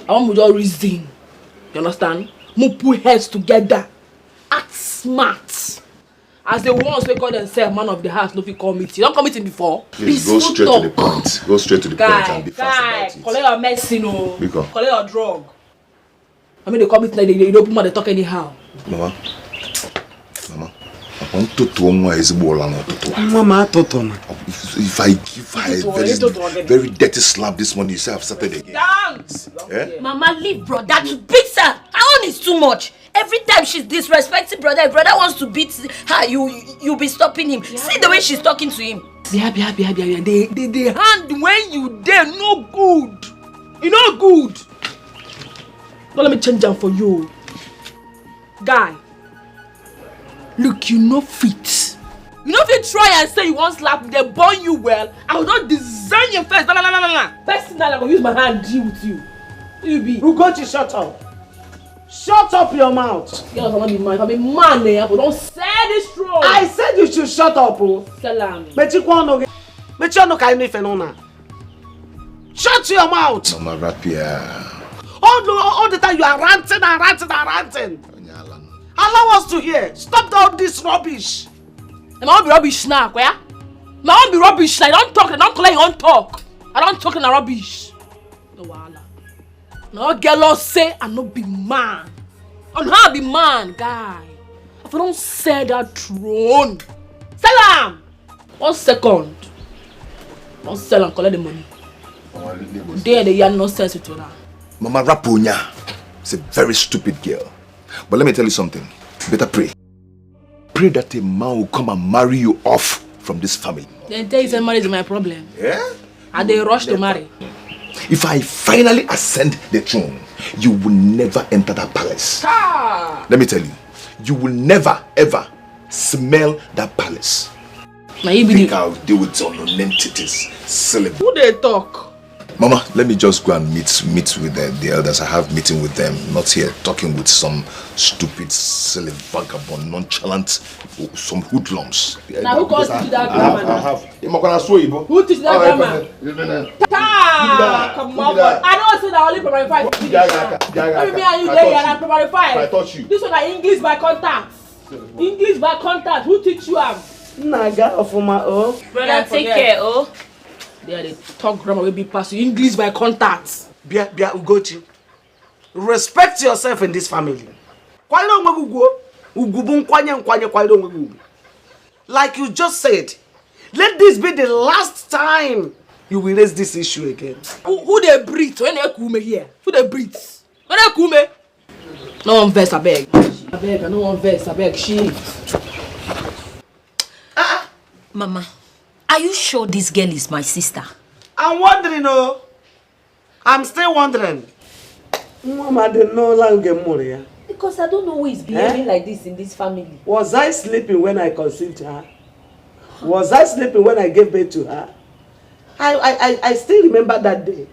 I want to just reason. You understand? We put heads together. Act smart. As the ones they call themselves man of the house, no fit call meeting. You don't come meeting before. Please go straight to the point. Go straight to the point and be fast about it. Collect your medicine, no. Because collect your drug. I mean, they come meeting, they open mouth, they talk anyhow. Mama, I want to do one is Mama, Toto. If I give her a very dirty slap this morning, you say I've started again. Thanks. Yeah? Mama, leave brother to beat her. Her own is too much. Every time she's disrespecting brother, if brother wants to beat her, you'll be stopping him. Yeah. See the way she's talking to him. They hand when you there no good. You no good. Don't let me change them for you. Guy. Look, you no fit. You know if you try and say you want slap, they burn you well. I will not design your face. No. Personally, I'm gonna use my hand to deal with you. You be. Who got you shut up? Shut up your mouth. Girls, I'm not be man, but don't say this wrong. I said you should shut up, oh. Salam. But you no shut your mouth. Mama Rapia. All the time you are ranting. Allow us to hear. Stop all this rubbish. I won't be rubbish now, yeah? I won't be rubbish now. I don't talk, I don't collect, I don't talk. I don't talk in rubbish. No wahala. No girl say I no be man. I no be man, guy. If I don't say that throne, Salam. 1 second. Don't sell and collect the money. There they yarn nonsense with her. Mama Rapunya is a very stupid girl. But let me tell you something. Better pray. Pray that a man will come and marry you off from this family. Then tell you say marriage is my problem. Yeah? And they rush to marry. If I finally ascend the throne, you will never enter that palace. Let me tell you, you will never ever smell that palace. I think I'll deal with some entities. Who they talk? Mama, let me just go and meet with the elders. I have meeting with them, not here talking with some stupid, silly, vagabond, nonchalant, some hoodlums. Now who calls you that grammar? Who teach that grammar? Come on, I don't say that only primary 5. Maybe me and you there and primary 5. I taught you. This one is English by contact. English by contact. Who teach you am? Naga of my oh. Brother, take care, oh. They are the talk grammar will be passed English by contact. Bia Ugochi. Respect yourself in this family. Like you just said, let this be the last time you will raise this issue again. Who they breathe when they come here? Who they breathe? When they come? No one verse, I beg. I beg, no one verse, I beg. She. Mama, are you sure this girl is my sister? I'm wondering, oh. I'm still wondering. Mama, they no longer more. Because I don't know who is behaving like this in this family. Was I sleeping when I conceived her? Was I sleeping when I gave birth to her? I still remember that day.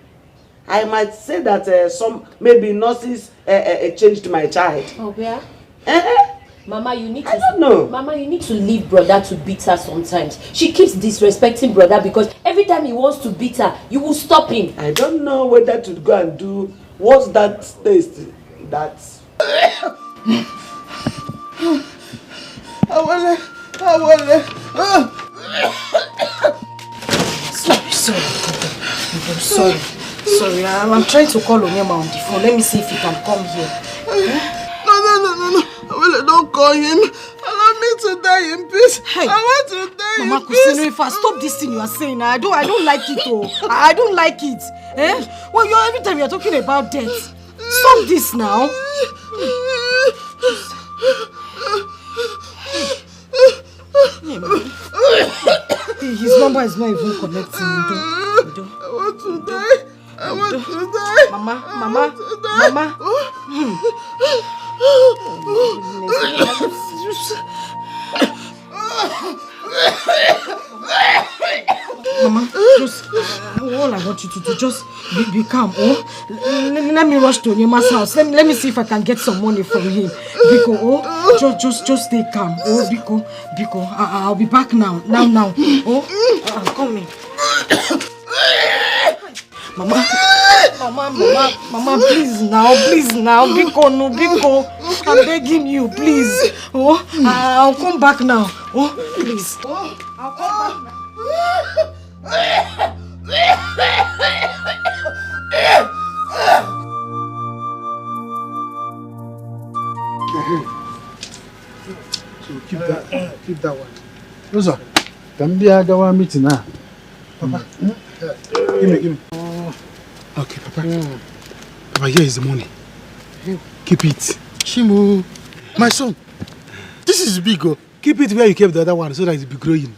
I might say that some maybe nurses changed my child. Oh, yeah? Mama, you need to. I don't know. Mama, you need to leave brother to beat her sometimes. She keeps disrespecting brother because every time he wants to beat her, you will stop him. I don't know whether to go and do what's that taste. That's. Sorry. I'm trying to call Onyema on the phone. Let me see if he can come here. No. Don't call him. Allow me to die in peace. Hey. I want to die Mama in peace. Kusino, if I stop this thing you are saying, I don't like it. Oh, I don't like it. Well, every time you're talking about death. Stop this now. His number is not even connecting. I want to die. I want to die. Mama. Mama, just all I want you to do, just be calm. Oh, let me rush to Onyema's house. Let me see if I can get some money from him. Biko, just stay calm. Oh, Biko, I'll be back now. Oh, I'm coming. Mama, please now, Biko, I'm begging you, please. Oh, I'll come back now. Oh, please. I'll come back now. So keep that one. Rosa, come be a gawa meeting now. Papa, give me. Okay, Papa. Papa, here is the money. Keep it. Shimu, my son. This is big. Keep it where you kept the other one so that it will be growing.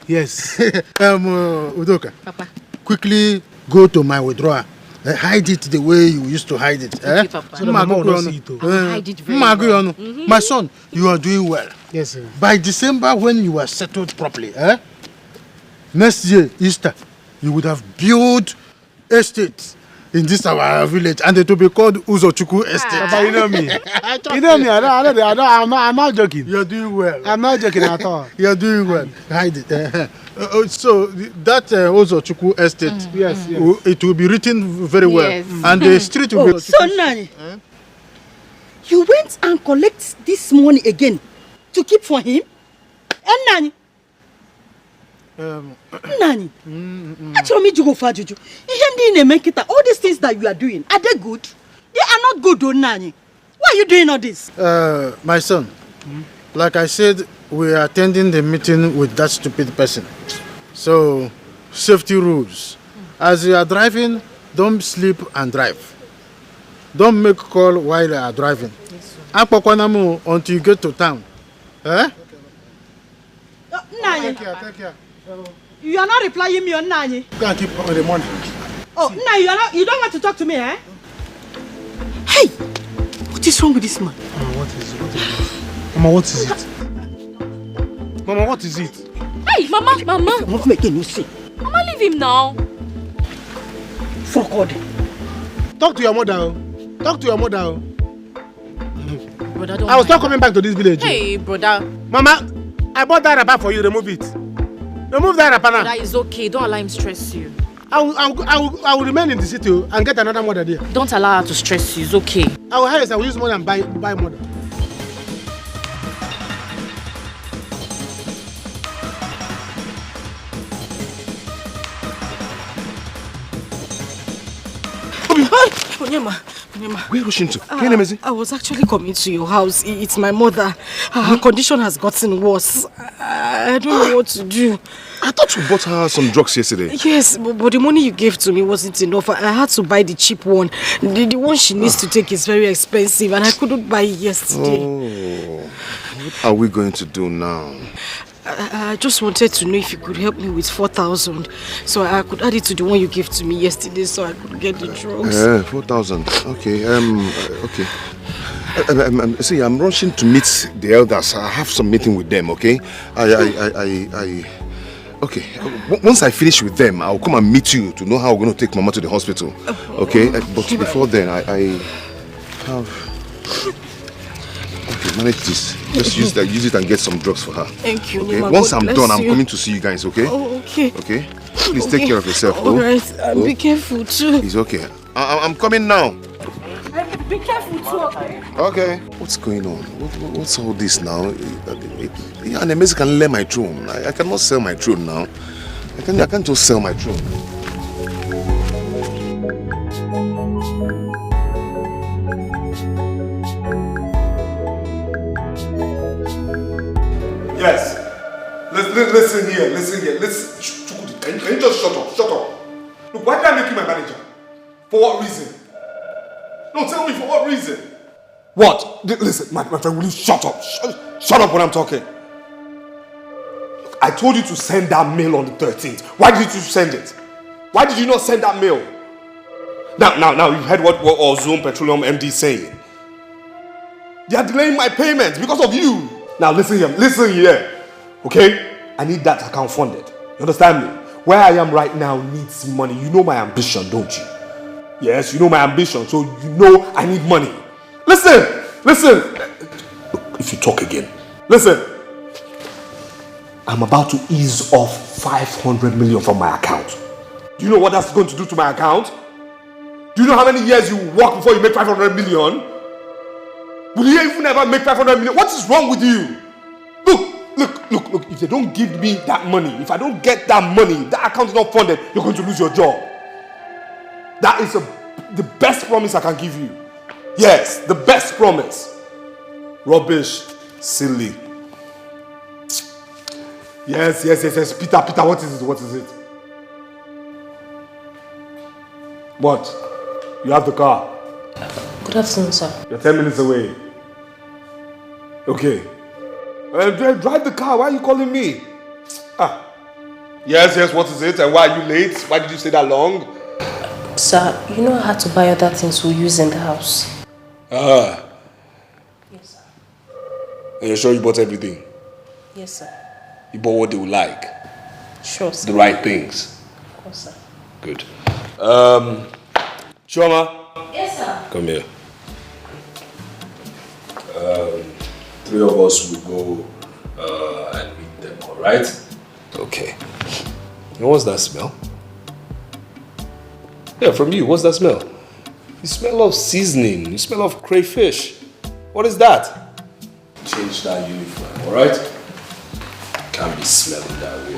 Yes. Udoka. Papa. Quickly go to my withdrawal. Hide it the way you used to hide it. Okay, Papa. So Mama will not see it. Hide it very well. My son, you are doing well. Yes, sir. By December, when you are settled properly, next year, Easter, you would have built estates in this our village, and it will be called Uzochukwu Estate. Papa, you know me. You know me. I'm not joking. You're doing well. I'm not joking at all. You're doing well. Hide it. So that Uzochukwu Estate, yes, it will be written very well, and the street will be. So Nani, you went and collect this money again to keep for him, and Nani. Nani, actually, me go for Juju. All these things that you are doing, are they good? They are not good, oh Nani. Why are you doing all this? My son, like I said, we are attending the meeting with that stupid person. So, safety rules. As you are driving, don't sleep and drive. Don't make call while you are driving. Yes, until you get to town. Nani. Take care. You are not replying me on Nani. Go and keep the money. Oh, now you don't want to talk to me, eh? Hey! What is wrong with this man? Mama, what is it? Mama, what is it? Hey, Mama. Mama, making you see. Mama, leave him now. Fuck God. Talk to your mother. Talk to your mother. Brother, don't I was not coming back to this village. Hey, brother. Mama, I bought that wrapper for you. Remove it. Remove that wrapper now. That is okay. Don't allow him stress you. I will remain in the city and get another mother there. Don't allow her to stress you. It's okay. I will use money and buy mother. Onyema. Where are you rushing to? I was actually coming to your house. It's my mother. Her condition has gotten worse. I don't know what to do. I thought you bought her some drugs yesterday. Yes, but the money you gave to me wasn't enough. I had to buy the cheap one. The one she needs to take is very expensive and I couldn't buy it yesterday. Oh, what are we going to do now? I just wanted to know if you could help me with 4,000 so I could add it to the one you gave to me yesterday so I could get the drugs. 4,000. Okay. Okay. See, I'm rushing to meet the elders. I have some meeting with them. Okay. Okay. Once I finish with them, I'll come and meet you to know how we're going to take Mama to the hospital. Okay. But before then, I have. Okay, manage this. Just use it and get some drugs for her. Thank you. Okay? Nima, Once God I'm done, I'm coming to see you guys, okay? Oh, okay. Okay? Please take care of yourself. Alright, be careful too. It's okay. I'm coming now. Be careful too, okay? Okay. What's going on? What's all this now? An Emezi can lay my throne. I cannot sell my throne now. I can't just sell my throne. Yes. Listen here. Can you just shut up? Look, why did I make you my manager? For what reason? No, tell me, for what reason? What? Listen, my friend, will you shut up? Shut up when I'm talking. Look, I told you to send that mail on the 13th. Why did you send it? Why did you not send that mail? Now, you've heard what Ozone Petroleum MD is saying. They are delaying my payments because of you. Now listen here, okay? I need that account funded. You understand me? Where I am right now needs money. You know my ambition, don't you? Yes, you know my ambition, so you know I need money. Listen. Look, if you talk again. Listen. I'm about to ease off 500 million from my account. Do you know what that's going to do to my account? Do you know how many years you work before you make 500 million? Will you even ever make 500 million? What is wrong with you? Look, if they don't give me that money, if I don't get that money, that account is not funded, you're going to lose your job. That is the best promise I can give you. Yes, the best promise. Rubbish, silly. Yes. Peter, what is it? What? You have the car. Good afternoon, sir. You're 10 minutes away. Okay. Drive the car. Why are you calling me? Yes, what is it? And why are you late? Why did you stay that long? Sir, you know I had to buy other things we'll use in the house. Yes, sir. And you're sure you bought everything? Yes, sir. You bought what they would like? Sure, sir. The right things? Of course, sir. Good. Chioma? Yes, sir. Come here. 3 of us will go and meet them, alright? Okay. And what's that smell? Yeah, from you, what's that smell? You smell of seasoning, you smell of crayfish. What is that? Change that uniform, alright? Can't be smelling that way.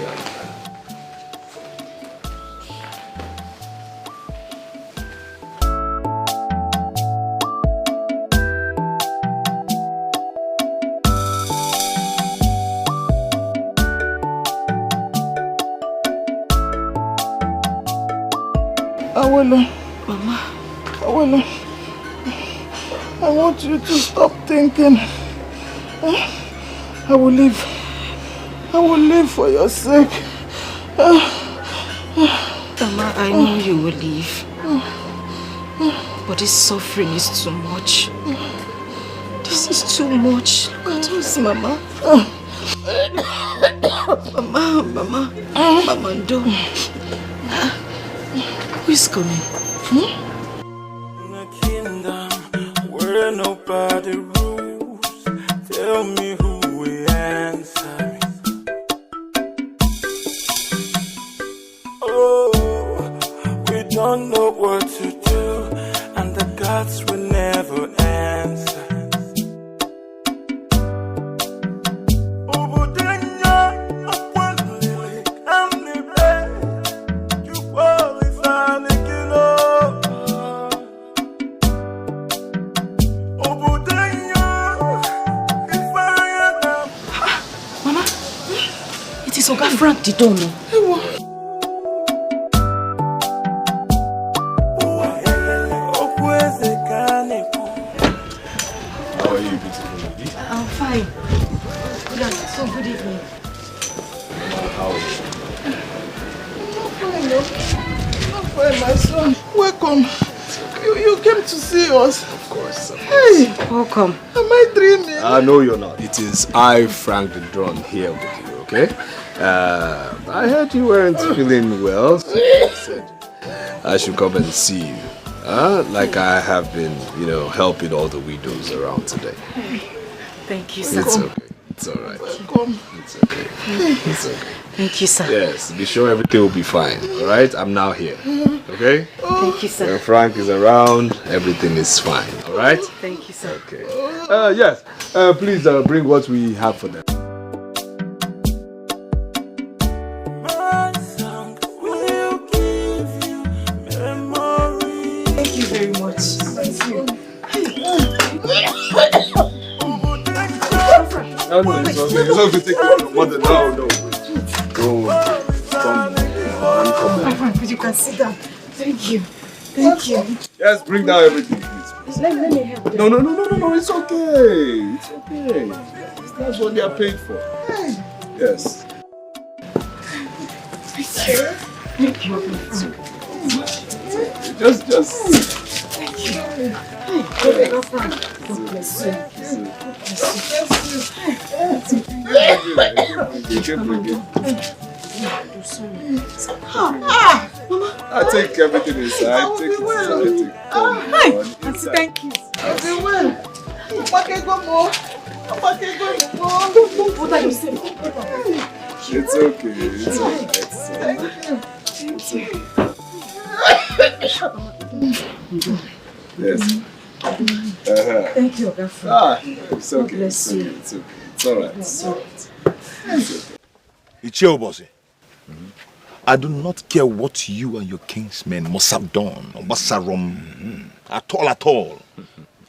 Awolo, I want you to stop thinking. I will live for your sake. Mama, Mama, I know you will leave. But this suffering is too much. This is too much. Look at us, Mama. Mama, do. Who is coming? In a kingdom where nobody rules, tell me who will answer me. Oh, we don't know what to do, and the gods will never answer. Oga Frank the door no. How are you, beautiful lady? I'm fine. Good evening. How are you? I'm fine, my son. Welcome. You came to see us. Of course. Hey, welcome. Am I dreaming? No, you're not. It is I, Frank the Drone, here with you, okay? I heard you weren't feeling well, so I said I should come and see you. Like I have been, helping all the widows around today. Thank you, sir. It's okay. It's all right. Come. It's okay. It's okay. Thank you, sir. Yes, be sure everything will be fine, all right? I'm now here, okay? Thank you, sir. When Frank is around, everything is fine, all right? Thank you, sir. Okay. Yes, please bring what we have for them. Thank you very much. Thank you. No, it's okay. It's okay. Take your mother. No. Come on. Frank, you can sit down. Thank you. Thank you. Yes, bring down everything, please. Let me help you. No. It's okay. It's okay. That's what they are paid for. Yes. Thank you. Just. Thank you. God bless you. I take everything inside. Take it inside. Thank you. I'll be well. What are you saying? It's okay. It's alright. It's okay. Yes. Thank you, Oga Frank. It's okay. Bless you. It's okay. It's alright. It's your bossy. I do not care what you and your kingsmen must have done or must have run at all.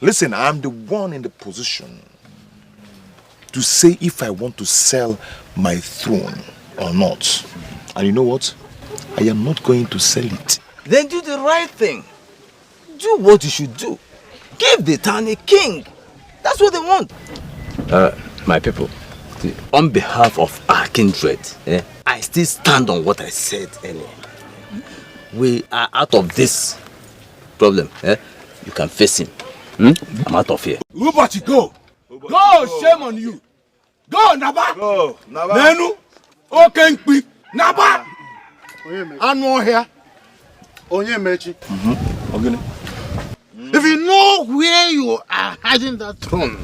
Listen, I'm the one in the position to say if I want to sell my throne or not. And you know what? I am not going to sell it. Then do the right thing. Do what you should do. Give the town a king. That's what they want. My people, on behalf of our kindred, I still stand on what I said earlier. We are out of this problem. You can face him. I'm out of here. Ubati, go! Go, shame on you! Go, Naba! Go, Naba! Nenu! Okenkpi! Naba! Anu here. Onyemechi. If you know where you are hiding that throne,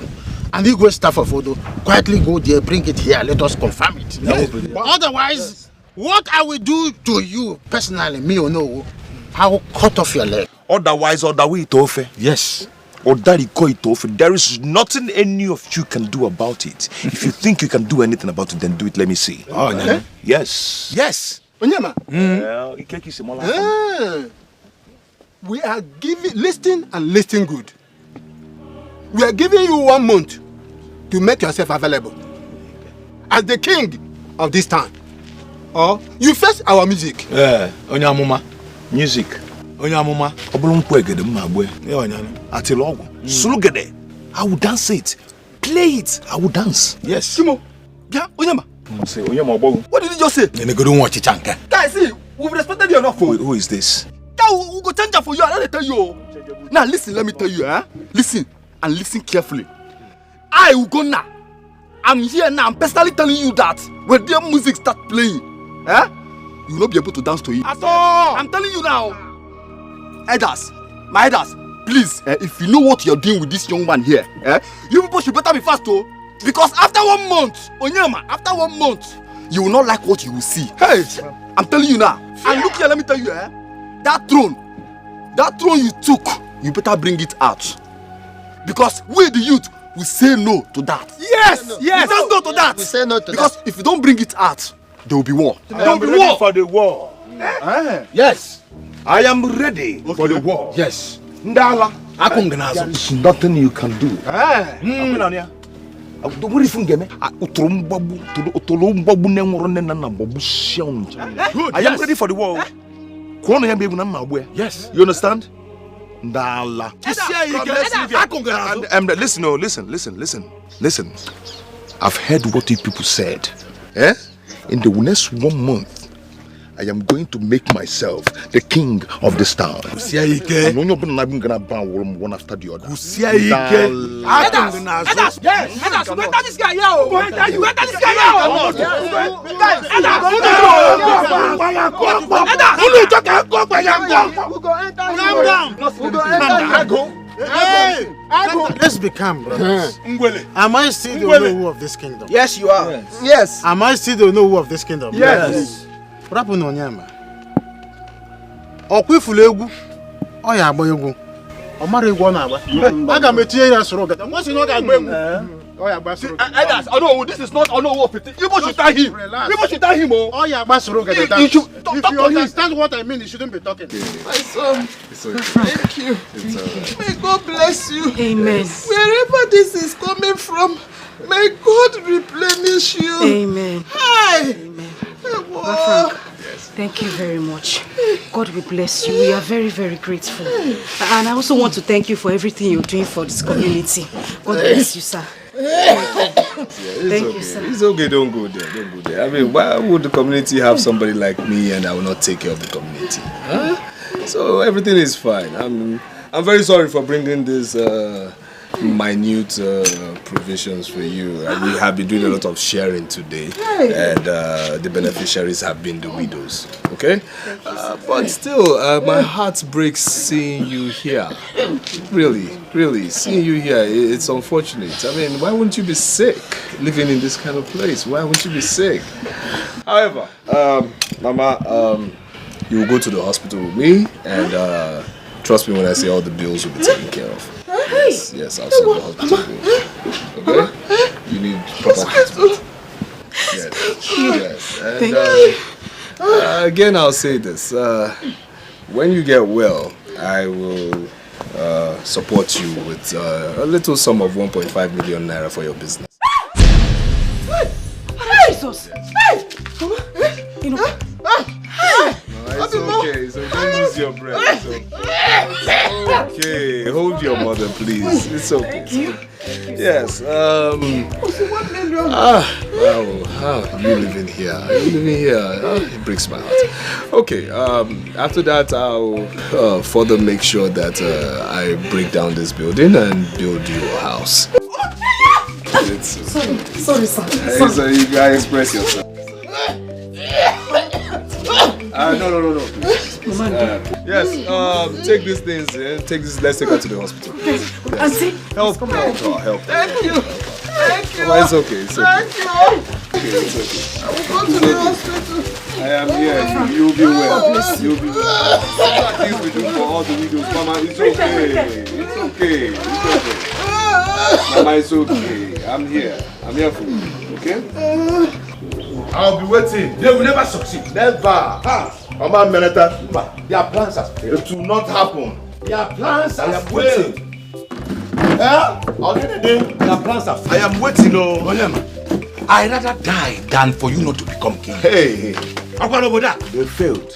and you go staff of Odo, quietly go there, bring it here, let us confirm it. Yes. But otherwise, what I will do to you personally, me or no, I will cut off your leg. Otherwise, Odawi. Yes. There is nothing any of you can do about it. If you think you can do anything about it, then do it. Let me see. Oh, okay. Yes. Yes. Onyema. We are giving, listen good. We are giving you 1 month to make yourself available as the king of this town. Or you face our music. Onyamuma. Music. Onyamuma. Obulunkwegede mmagwe. Atilogo. Sulugede. I will dance it. Play it. I will dance. Yes. Kimo. Yeah, Onyama. Say Onyama Obogu. What did you just say? Guys, see, We've respected you enough. Who is this? We'll go change for you. I don't tell you. Now listen, let me tell you, Listen and listen carefully. I will go now. I'm here now. I'm personally telling you that when their music start playing, you will not be able to dance to it. At all. I'm telling you now. Elders, my elders, please, if you know what you're doing with this young man here, you people should better be fast, oh. Because after 1 month, Onyema, after 1 month, you will not like what you will see. Hey, I'm telling you now. And look here, let me tell you, that throne you took, you better bring it out. Because we, the youth, will say no to that. Yes, yes. We say no to that. We say no to because if you don't bring it out, there will be war. There will be war for the war. Yes, I am ready for the war. Yes. Ndala, there is nothing you can do. What if you get me? I am ready for the war. Yes. You understand? Ndala. Listen. I've heard what you people said. In the next 1 month, I am going to make myself the king of this town. I'm not going to ban one after the other. Yes, we enter this guy here. We enter this guy here. Let's be calm, brothers. Am I still the owner of this kingdom? Yes, you are. Yes. Am I still the owner of this kingdom? Yes. What happened on Yama? Okwifulegu. Oh, yeah, boy, you go. Omari Guanaba. I got material surrogate. And what's in order? Oh, yeah, Basro. I know this is not. I know what it. You should tell him. You should tell him. Oh, yeah, Basro. If you understand what I mean, you shouldn't be talking. My son. Thank you. May God bless you. Amen. Wherever this is coming from, may God replenish you. Amen. Hi. Amen. Frank, thank you very much. God will bless you. We are very, very grateful. And I also want to thank you for everything you're doing for this community. God bless you, sir. Thank you, sir. It's okay, don't go there. I mean, why would the community have somebody like me and I will not take care of the community? Huh? So everything is fine. I'm very sorry for bringing this minute provisions for you. We have been doing a lot of sharing today, and the beneficiaries have been the widows. Okay, but still, my heart breaks seeing you here. Really, seeing you here, it's unfortunate. I mean, why wouldn't you be sick living in this kind of place? Why wouldn't you be sick? However, Mama, you will go to the hospital with me, and trust me when I say all the bills will be taken care of. Yes, I'll send the hospital bill. Okay? You need proper treatment. Yes. And again, I'll say this. When you get well, I will support you with a little sum of 1.5 million naira for your business. Jesus! You know, it's okay, so don't lose your breath. It's okay. Hold your mother, please. It's okay. Thank you. Yes. Wow. How you living here? It breaks my heart. Okay. After that, I'll further make sure that I break down this building and build you a house. Sorry, sir. So you gotta express yourself. No. Yes, take these things, take this, let's take her to the hospital. Yes. Help. Thank you. Oh, it's okay. Thank you. Okay, it's okay. I will go to the hospital. I am here. You'll be well. You'll be well. Things we do for all the widows. Mama, it's okay. Mama, it's okay. I'm here for you. Okay? I'll be waiting. They will never succeed. Never. Mama Menata, their plans are failed. It will not happen. Their plans are failed. Their plans are failed. I am waiting. I'd rather die than for you not to become king. Hey. They failed.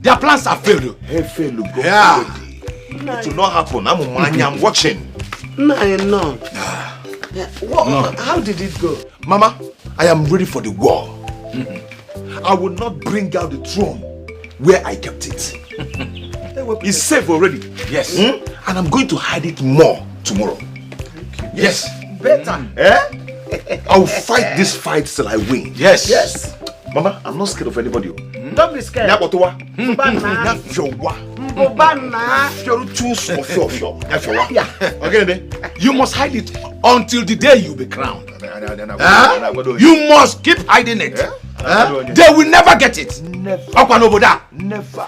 Their plans are failed. Hey, failed. Yeah. It will not happen. I'm watching. No. How did it go? Mama, I am ready for the war. I will not bring out the throne where I kept it. It's safe already. Yes. And I'm going to hide it more tomorrow. Yes. Better. I'll fight this fight till I win. Yes. Yes. Mama, I'm not scared of anybody. Don't be scared. You must hide it until the day you be crowned. You must keep hiding it. They will never get it. Never. Never.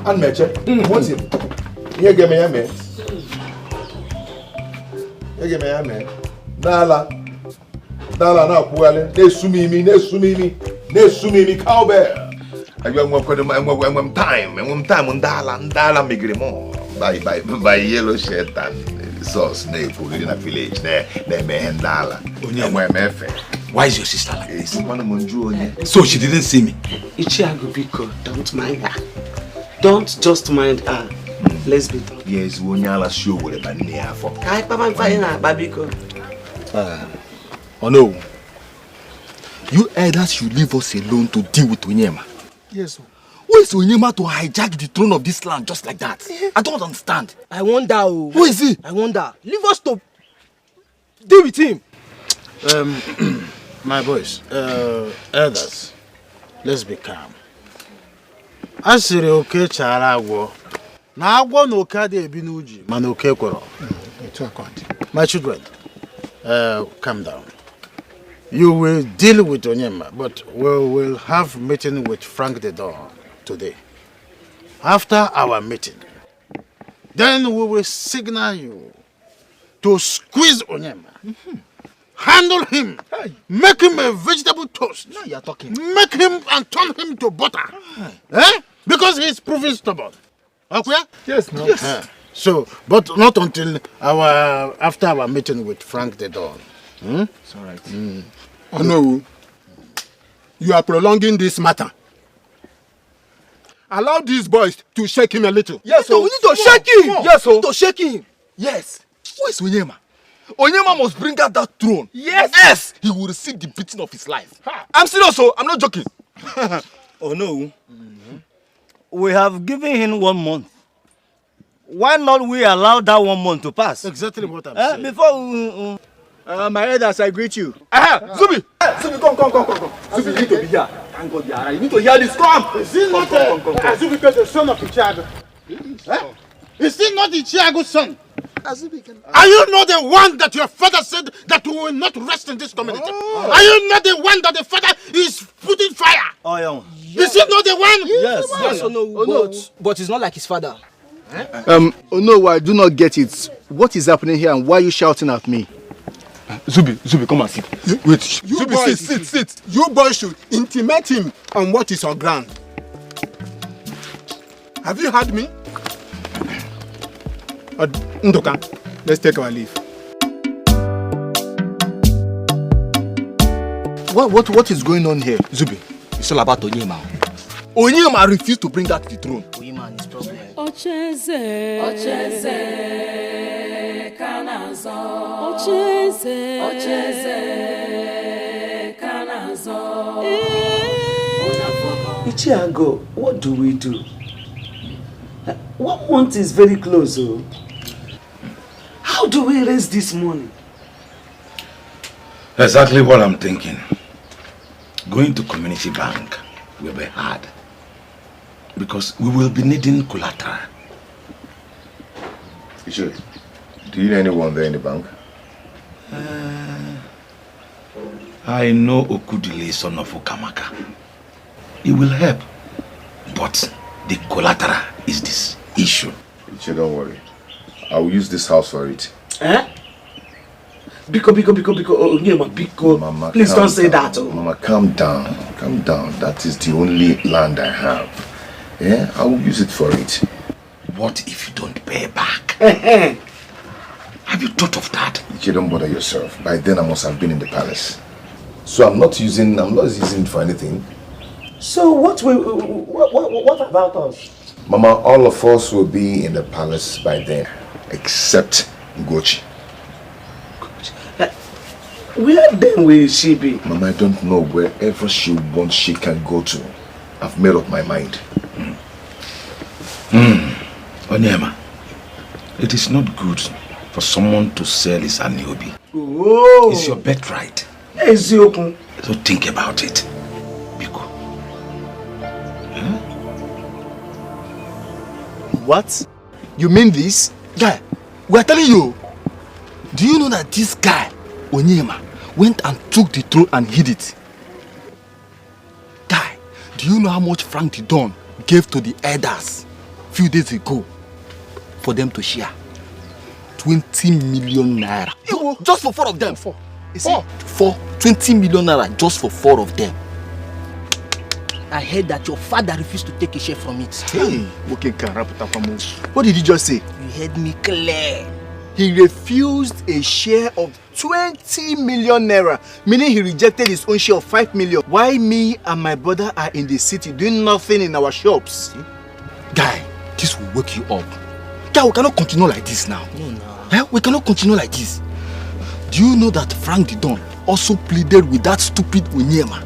And Meche, what's him? Here, give me a man. Here, give me a man. Dala, now, Puale, they sumi me, cowbell. I want time, and time, Dala, Migrimo. By yellow shirt and sauce, they put it in a village there, they may Dala. Why is your sister like this? So she didn't see me. Ichiago Biko, don't mind her. Don't just mind her. Let's be talking. Yes, Wonyala show with a banana for. Hi, Papa, Babiko. Oh no. You elders should leave us alone to deal with Onyema. Yes, sir. Who is Onyema to hijack the throne of this land just like that? I don't understand. I wonder. Who is he? I wonder. Leave us to deal with him. My boys, elders, let's be calm. Asiri oke chara agwo. Na agwo no oke ade ebi n'uji, mana oke kworo. My children, calm down. You will deal with Onyema, but we will have meeting with Frank the Don today. After our meeting, then we will signal you to squeeze Onyema. Handle him. Make him a vegetable toast. Now you're talking. Make him and turn him to butter. Because he's proving stubborn. Okay? Yes, no. Yes. So, but not until after our meeting with Frank the Don. It's all right. Oh no. You are prolonging this matter. Allow these boys to shake him a little. Yes, so we need to shake him. Yes, so to shake him. Yes. Who is Onyema? Onyema must bring out that throne. Yes. Yes. He will receive the beating of his life. I'm serious, so I'm not joking. Oh no. We have given him 1 month. Why not we allow that 1 month to pass? Exactly what I'm saying. Before my elders, I greet you. Zubi! Zubi, come. Zubi, you need to be here. Thank God you are right. You need to hear this. Come! Is he not Zubi, the son of Ichiago? Is he not Ichiago's son? Are you not the one that your father said that we will not rest in this community? Are you not the one that the father is putting fire? Oh, yeah. Is he not the one? Yes. Yes or no? But it's not like his father. Oh no, I do not get it. What is happening here and why are you shouting at me? Zubi, come and sit. Wait, You Zubi, boys, sit. You boys should intimate him on what is on ground. Have you heard me? Ndoka, let's take our leave. What is going on here? Zubi, it's all about Onyema. Onyema refused to bring out the throne. Onyema and his problem. Ocheze kanazo. Ocheze kanazo. Ichiago, what do we do? 1 month is very close, oh. How do we raise this money? Exactly what I'm thinking. Going to community bank will be hard. Because we will be needing collateral. Do you know anyone there in the bank? I know Okudile, son of Okamaka. It will help. But the collateral is this issue. Don't worry. I will use this house for it. Biko, Mama, please don't say that. Oh. Mama, calm down. That is the only land I have. Yeah, I will use it for it. What if you don't pay back? Have you thought of that? Don't bother yourself. By then I must have been in the palace. So I'm not using it for anything. So what about us? Mama, all of us will be in the palace by then, except Ugochi. Where then will she be? Mama, I don't know. Wherever she wants, she can go to. I've made up my mind. Onyema, it is not good for someone to sell his aniobi. Oh. It's your birthright. Ezioku. So think about it. Biko. What? You mean this? Guy, we are telling you. Do you know that this guy, Onyema, went and took the throne and hid it? Guy, do you know how much Frank the Don gave to the elders a few days ago for them to share? 20 million naira. Just for 4 of them. For 20 million naira just for 4 of them. I heard that your father refused to take a share from it. Hey, what did you just say? You heard me clear. He refused a share of 20 million naira, meaning he rejected his own share of 5 million. Why me and my brother are in the city doing nothing in our shops? Guy, this will wake you up. Guy, we cannot continue like this now. No. We cannot continue like this. Do you know that Frank the Don also pleaded with that stupid Onyema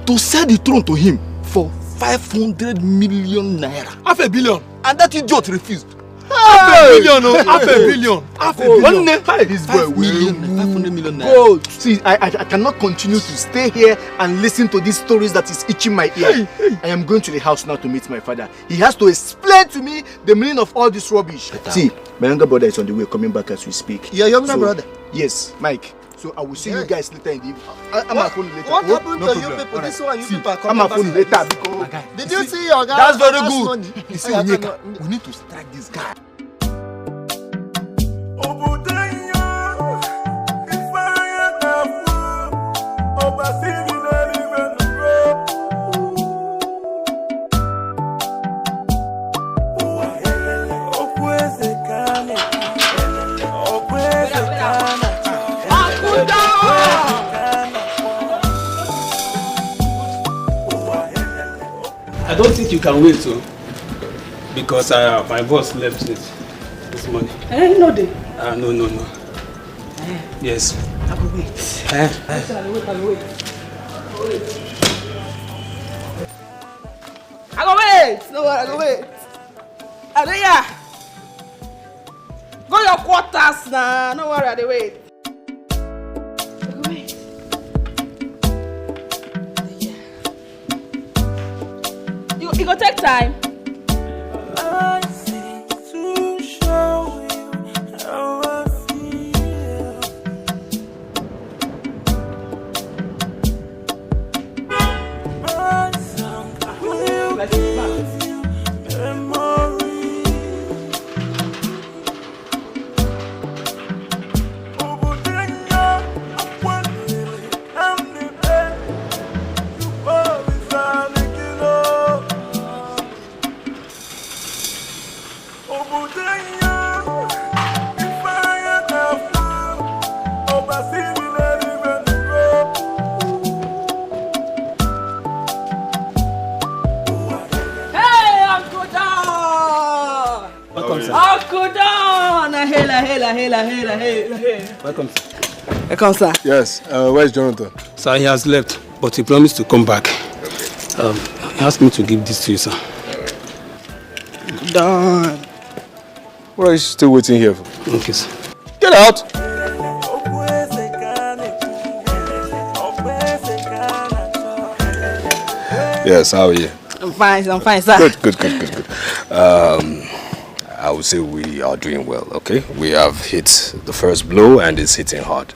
to sell the throne to him for 500 million naira? Half a billion. And that idiot refused. Half a billion. This boy will 500 million naira. See, I cannot continue to stay here and listen to these stories that is itching my ear. I am going to the house now to meet my father. He has to explain to me the meaning of all this rubbish. See, my younger brother is on the way, coming back as we speak. Your younger brother? Yes, Mike. So I will see you guys later in the evening. I'm a phone later. What happened to you people? This one, you people are coming I'm a phone later because... Did you see your guy? That's very good. You see, Onyeka, we need to strike this guy. I don't think you can wait, too, because my boss left it this morning. No, they. No. Yes. I will wait. I will wait. No, I go wait. Adeya, go your quarters now. No worry, I dey wait. It go take time. I think to show you how I feel. My song will give you memory. Uncle Don! Hey. Welcome, sir. Welcome, sir. Yes, where's Jonathan? Sir, he has left, but he promised to come back. He asked me to give this to you, sir. Don. What are you still waiting here for? Okay, sir. Get out! Yes, how are you? I'm fine, sir. Good. I would say we are doing well, okay? We have hit the first blow and it's hitting hard.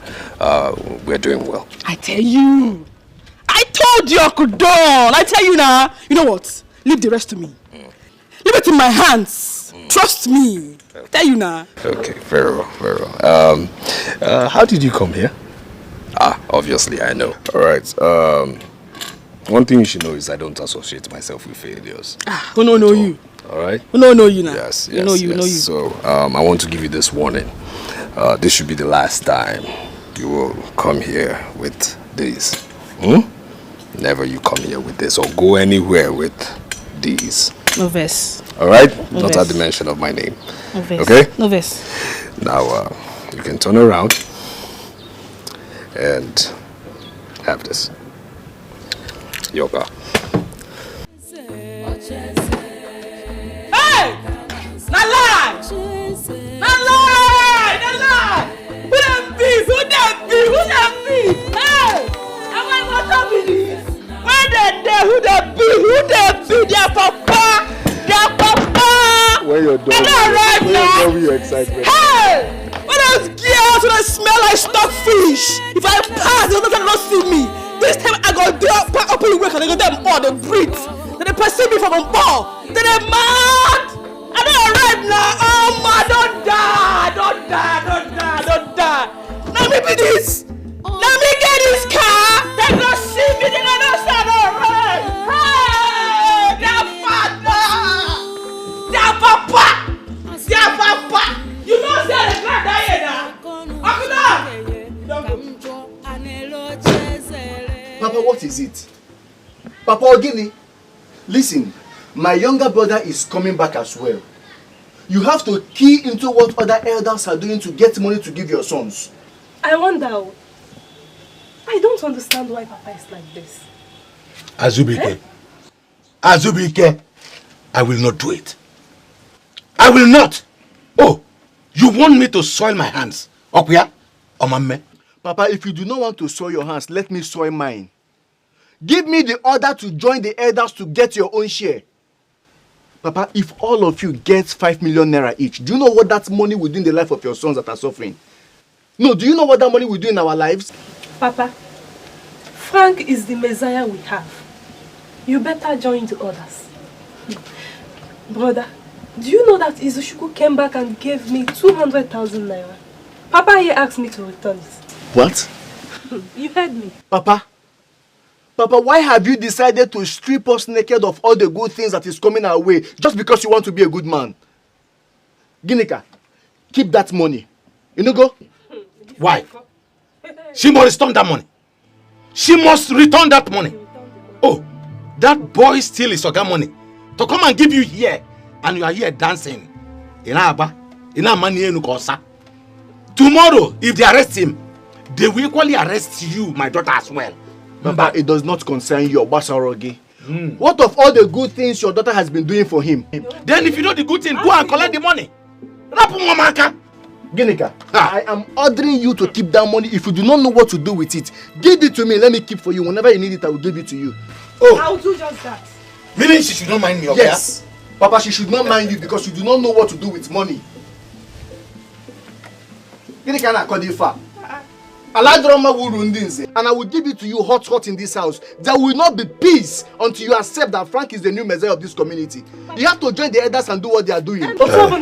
We're doing well. I tell you. I told you, Uncle Don. I tell you now. You know what? Leave the rest to me. Leave it in my hands. Trust me. I tell you now. Okay, very well. How did you come here? Obviously, I know. All right. One thing you should know is I don't associate myself with failures. Who know you? All right? Who know you now? Yes. Know you. So, I want to give you this warning. This should be the last time you will come here with this. Never you come here with this or go anywhere with these. No verse. Alright? No Not verse. at the mention of my name. No verse. Okay? No verse. Now, you can turn around and have this. Yoga. Hey! Not lie! Not lie! Not lie! Who that be? Who that be? Who that be? Hey! Am I what up with this? Where they? Who that be? Who that be? Their papa! Their papa! When you're done, when your excitement. Hey! What those girls when I smell like stockfish? If I pass, they'll not see me. This time I go there, open the work and they go them all, they breathe. Then they perceive me from a ball. Then they mad. I don't arrive now. Oh man, don't die. Don't die. Don't die. Don't die. Let me be this. Let me get this car. They don't see me. They don't say alright. Hey, their father. Their papa. Their papa. You know say the grand die now. Papa, what is it? Papa Ogini, listen, my younger brother is coming back as well. You have to key into what other elders are doing to get money to give your sons. I wonder. I don't understand why Papa is like this. Azubike. Azubike, I will not do it. I will not. Oh, you want me to soil my hands? Okuya? Omame? Papa, if you do not want to soil your hands, let me soil mine. Give me the order to join the elders to get your own share. Papa, if all of you get 5 million naira each, do you know what that money will do in the life of your sons that are suffering? No, do you know what that money will do in our lives? Papa, Frank is the Messiah we have. You better join the others. Brother, do you know that Izuchuku came back and gave me 200,000 naira? Papa here asked me to return it. What? You heard me. Papa, why have you decided to strip us naked of all the good things that is coming our way just because you want to be a good man? Ginika, keep that money. You know go? Why? She must return that money. She must return that money. Oh, that boy steal his oga money to come and give you here, and you are here dancing. Tomorrow, if they arrest him, they will equally arrest you, my daughter, as well. Papa, it does not concern you, Basharogi. What of all the good things your daughter has been doing for him? Then if you know the good thing, go and collect the money. Ginika, I am ordering you to keep that money. If you do not know what to do with it, give it to me. Let me keep for you. Whenever you need it, I will give it to you. Oh, I'll do just that. Meaning she should not mind me, okay? Yes. Papa, she should not mind you because you do not know what to do with money. Ginika, I call you far. And I will give it to you hot in this house. There will not be peace until you accept that Frank is the new Messiah of this community. You have to join the elders and do what they are doing. Papa,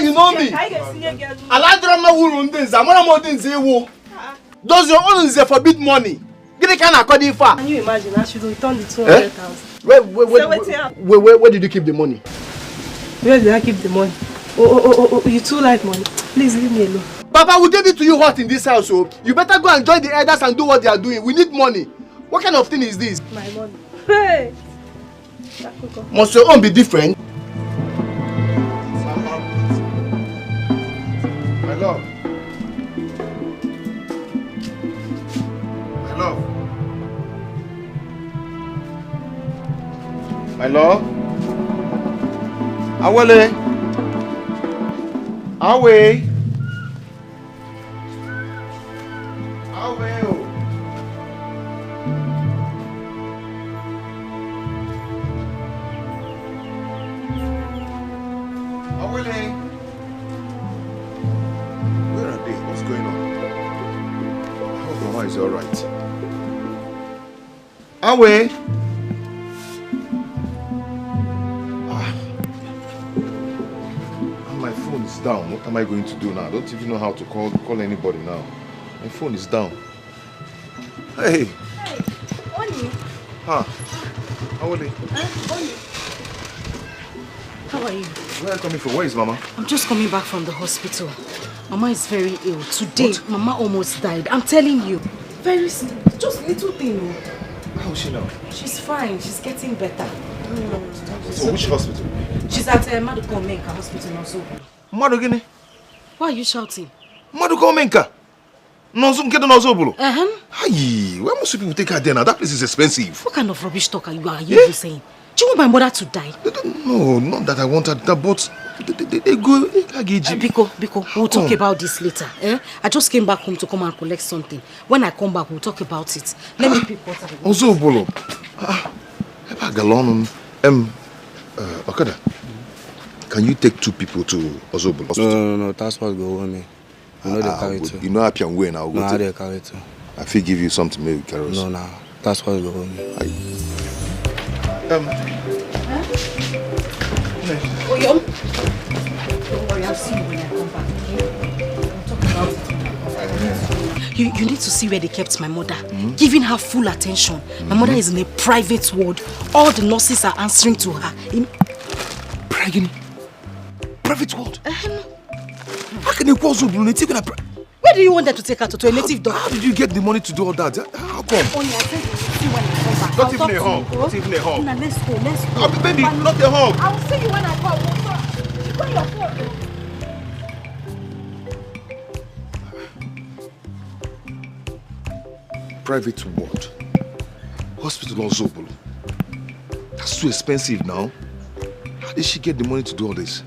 you know me. Does your own is forbid money? Can you imagine? I should return the 200,000. Where did you keep the money? Where did I keep the money? Oh, you too like money. Please leave me alone. Papa, we gave it to you hot in this house, so you better go and join the elders and do what they are doing. We need money. What kind of thing is this? My money. Hey! Must your own be different? My love. My love. My love. Awele. Awe. Awe. Awele. Where are they? What's going on? I hope Mama is alright. Awe. My phone is down. What am I going to do now? I don't even know how to call anybody now. My phone is down. Hey. Hey, Oni. Huh. How are they? Oni. How are you? Where are you coming from? Where is Mama? I'm just coming back from the hospital. Mama is very ill. Today, Mama almost died. I'm telling you. Very simple. Just little thing. How is she now? She's fine. She's getting better. So which hospital? She's at Maduko Menka Hospital also. Madugini? Why are you shouting? Maduko Menka? Nozobulu. Hi, where most people take her there now? That place is expensive. What kind of rubbish talk are you saying? Do you want my mother to die? No, not that I want her, but they go. Biko, we'll talk about this later. I just came back home to come and collect something. When I come back, we'll talk about it. Let me pick water. Nozobulu. Okada, can you take 2 people to Ozobulu hospital? No, that's what go with me. I know they carry too. You know happy and way now. No, they carry too. I feel give you something maybe carry. No, that's what go with me. Don't worry, I'll see you when I come back. We'll talk about it. You need to see where they kept my mother, giving her full attention. My mother is in a private ward. All the nurses are answering to her. Private ward? How can you call Zobulu? Where do you want them to take her to a native doctor? How did you get the money to do all that? How come? Not even a hug. Not even a hug. Let's go. Baby, not a hug. I'll see you when I come. You got your phone. Private ward. Hospital on Zobulu. That's too expensive now. How did she get the money to do all this?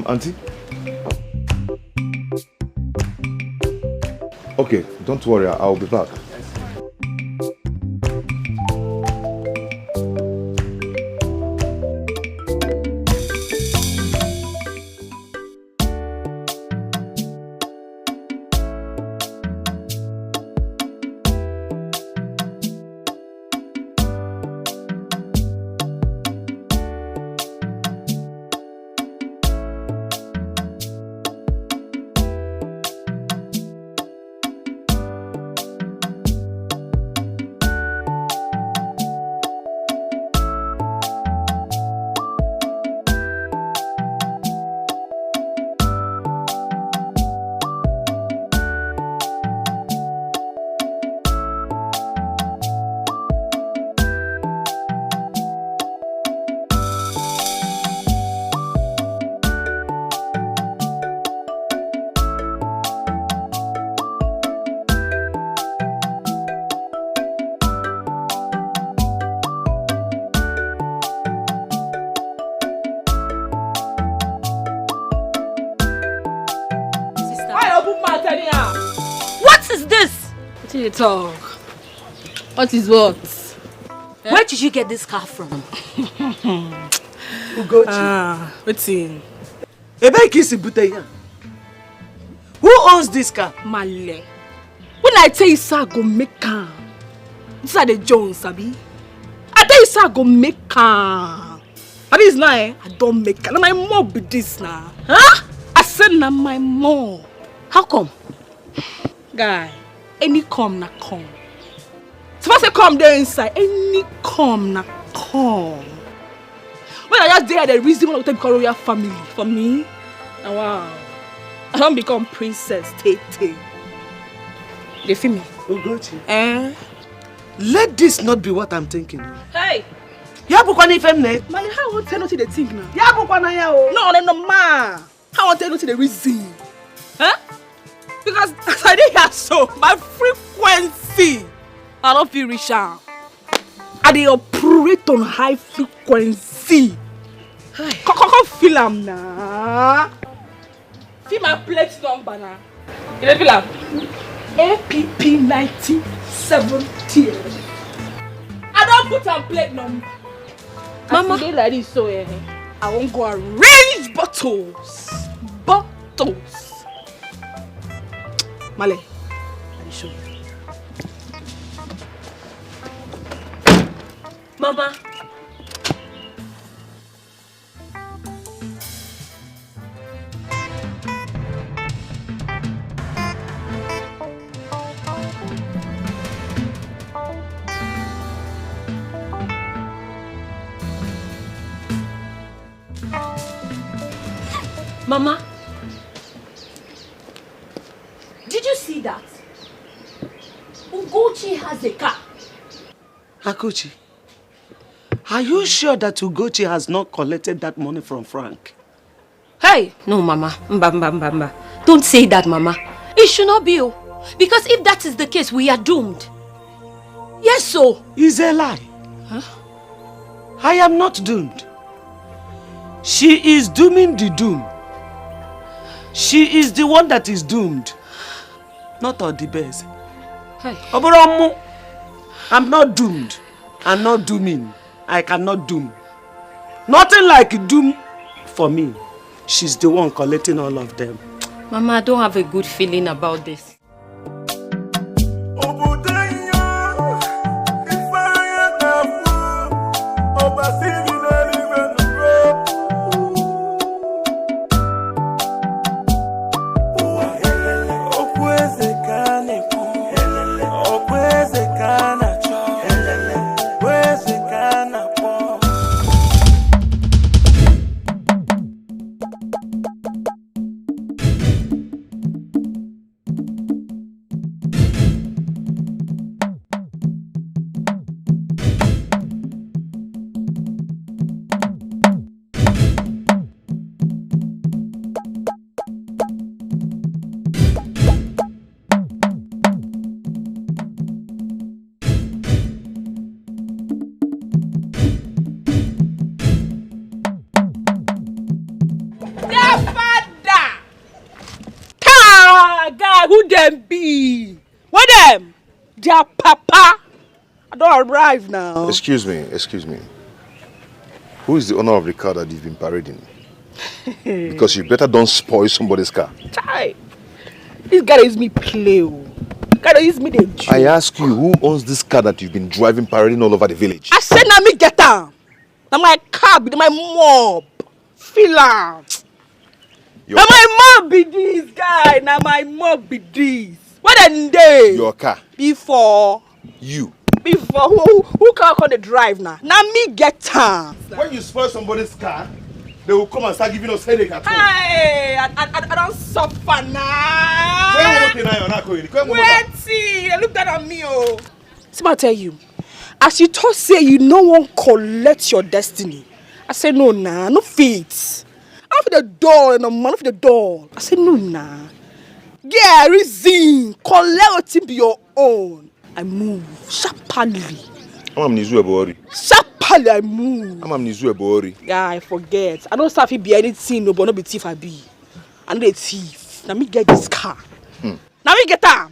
Auntie? Okay, don't worry, I'll be back. What is this? What did you talk? What is what? Where did you get this car from? What's in? Who owns this car? Male. When I tell you, sir, go make car. This are the Jones, Sabi. I tell you, sir, go make car. But this now, I don't make car. Now my mom be this now. Huh? I said, now my mom. How come? Guy, any come na come. So if I say come there inside, any come na come. When I just there, the reason why I take royal family for me. And wow, I don't become princess. They feel me? Let this not be what I'm thinking. Hey! Yabukwani femne. Man, how won't tell nothing they think now? Yabukwana yao. No, ma. How won't tell nothing they reason? Huh? Because as I did here so, my frequency, I don't feel rich. I they operate on high frequency. Come feel am na. Feel my plate number na. You know feel am? APP 1970. I don't put on plate number. Mama, I like this so I won't go arrange bottles. Male, let me show you. Mama. Mama, did you see that? Ugochi has a car. Akuchi, are you sure that Ugochi has not collected that money from Frank? Hey! No, Mama. Mba. Don't say that, Mama. It should not be. Because if that is the case, we are doomed. Yes, so. It's a lie. Huh? I am not doomed. She is dooming the doom. She is the one that is doomed. Not Odibeze. Hey. Oboromu, I'm not doomed. I'm not dooming. I cannot doom. Nothing like doom for me. She's the one collecting all of them. Mama, I don't have a good feeling about this. Who them be? What them? Their papa. I don't arrive now. Excuse me. Who is the owner of the car that you've been parading? Because you better don't spoil somebody's car. Chai. This guy is me play. Guy is me the joke. I ask you, who owns this car that you've been driving parading all over the village? I said na me get am. Na my car be my mob. Feel am. Na my mob be this guy. Na my mob be this. What a day. Your car. Before. You. Before who can call the drive now? Now me get am. When you spoil somebody's car, they will come and start giving us headache at home. Hey, I don't suffer now. Wait, look down at me, oh. See what I tell you. As you thought say you no one collect your destiny. I say no nah, no fit. After the door and the man of the door. I say no nah. Yeah, reason. Collect it be your own. I move sharply. Sharply I move. Yeah, I forget. I don't start to be anything, no, but not be thief I be. I'm not a thief. Now me get this car. Now me get that.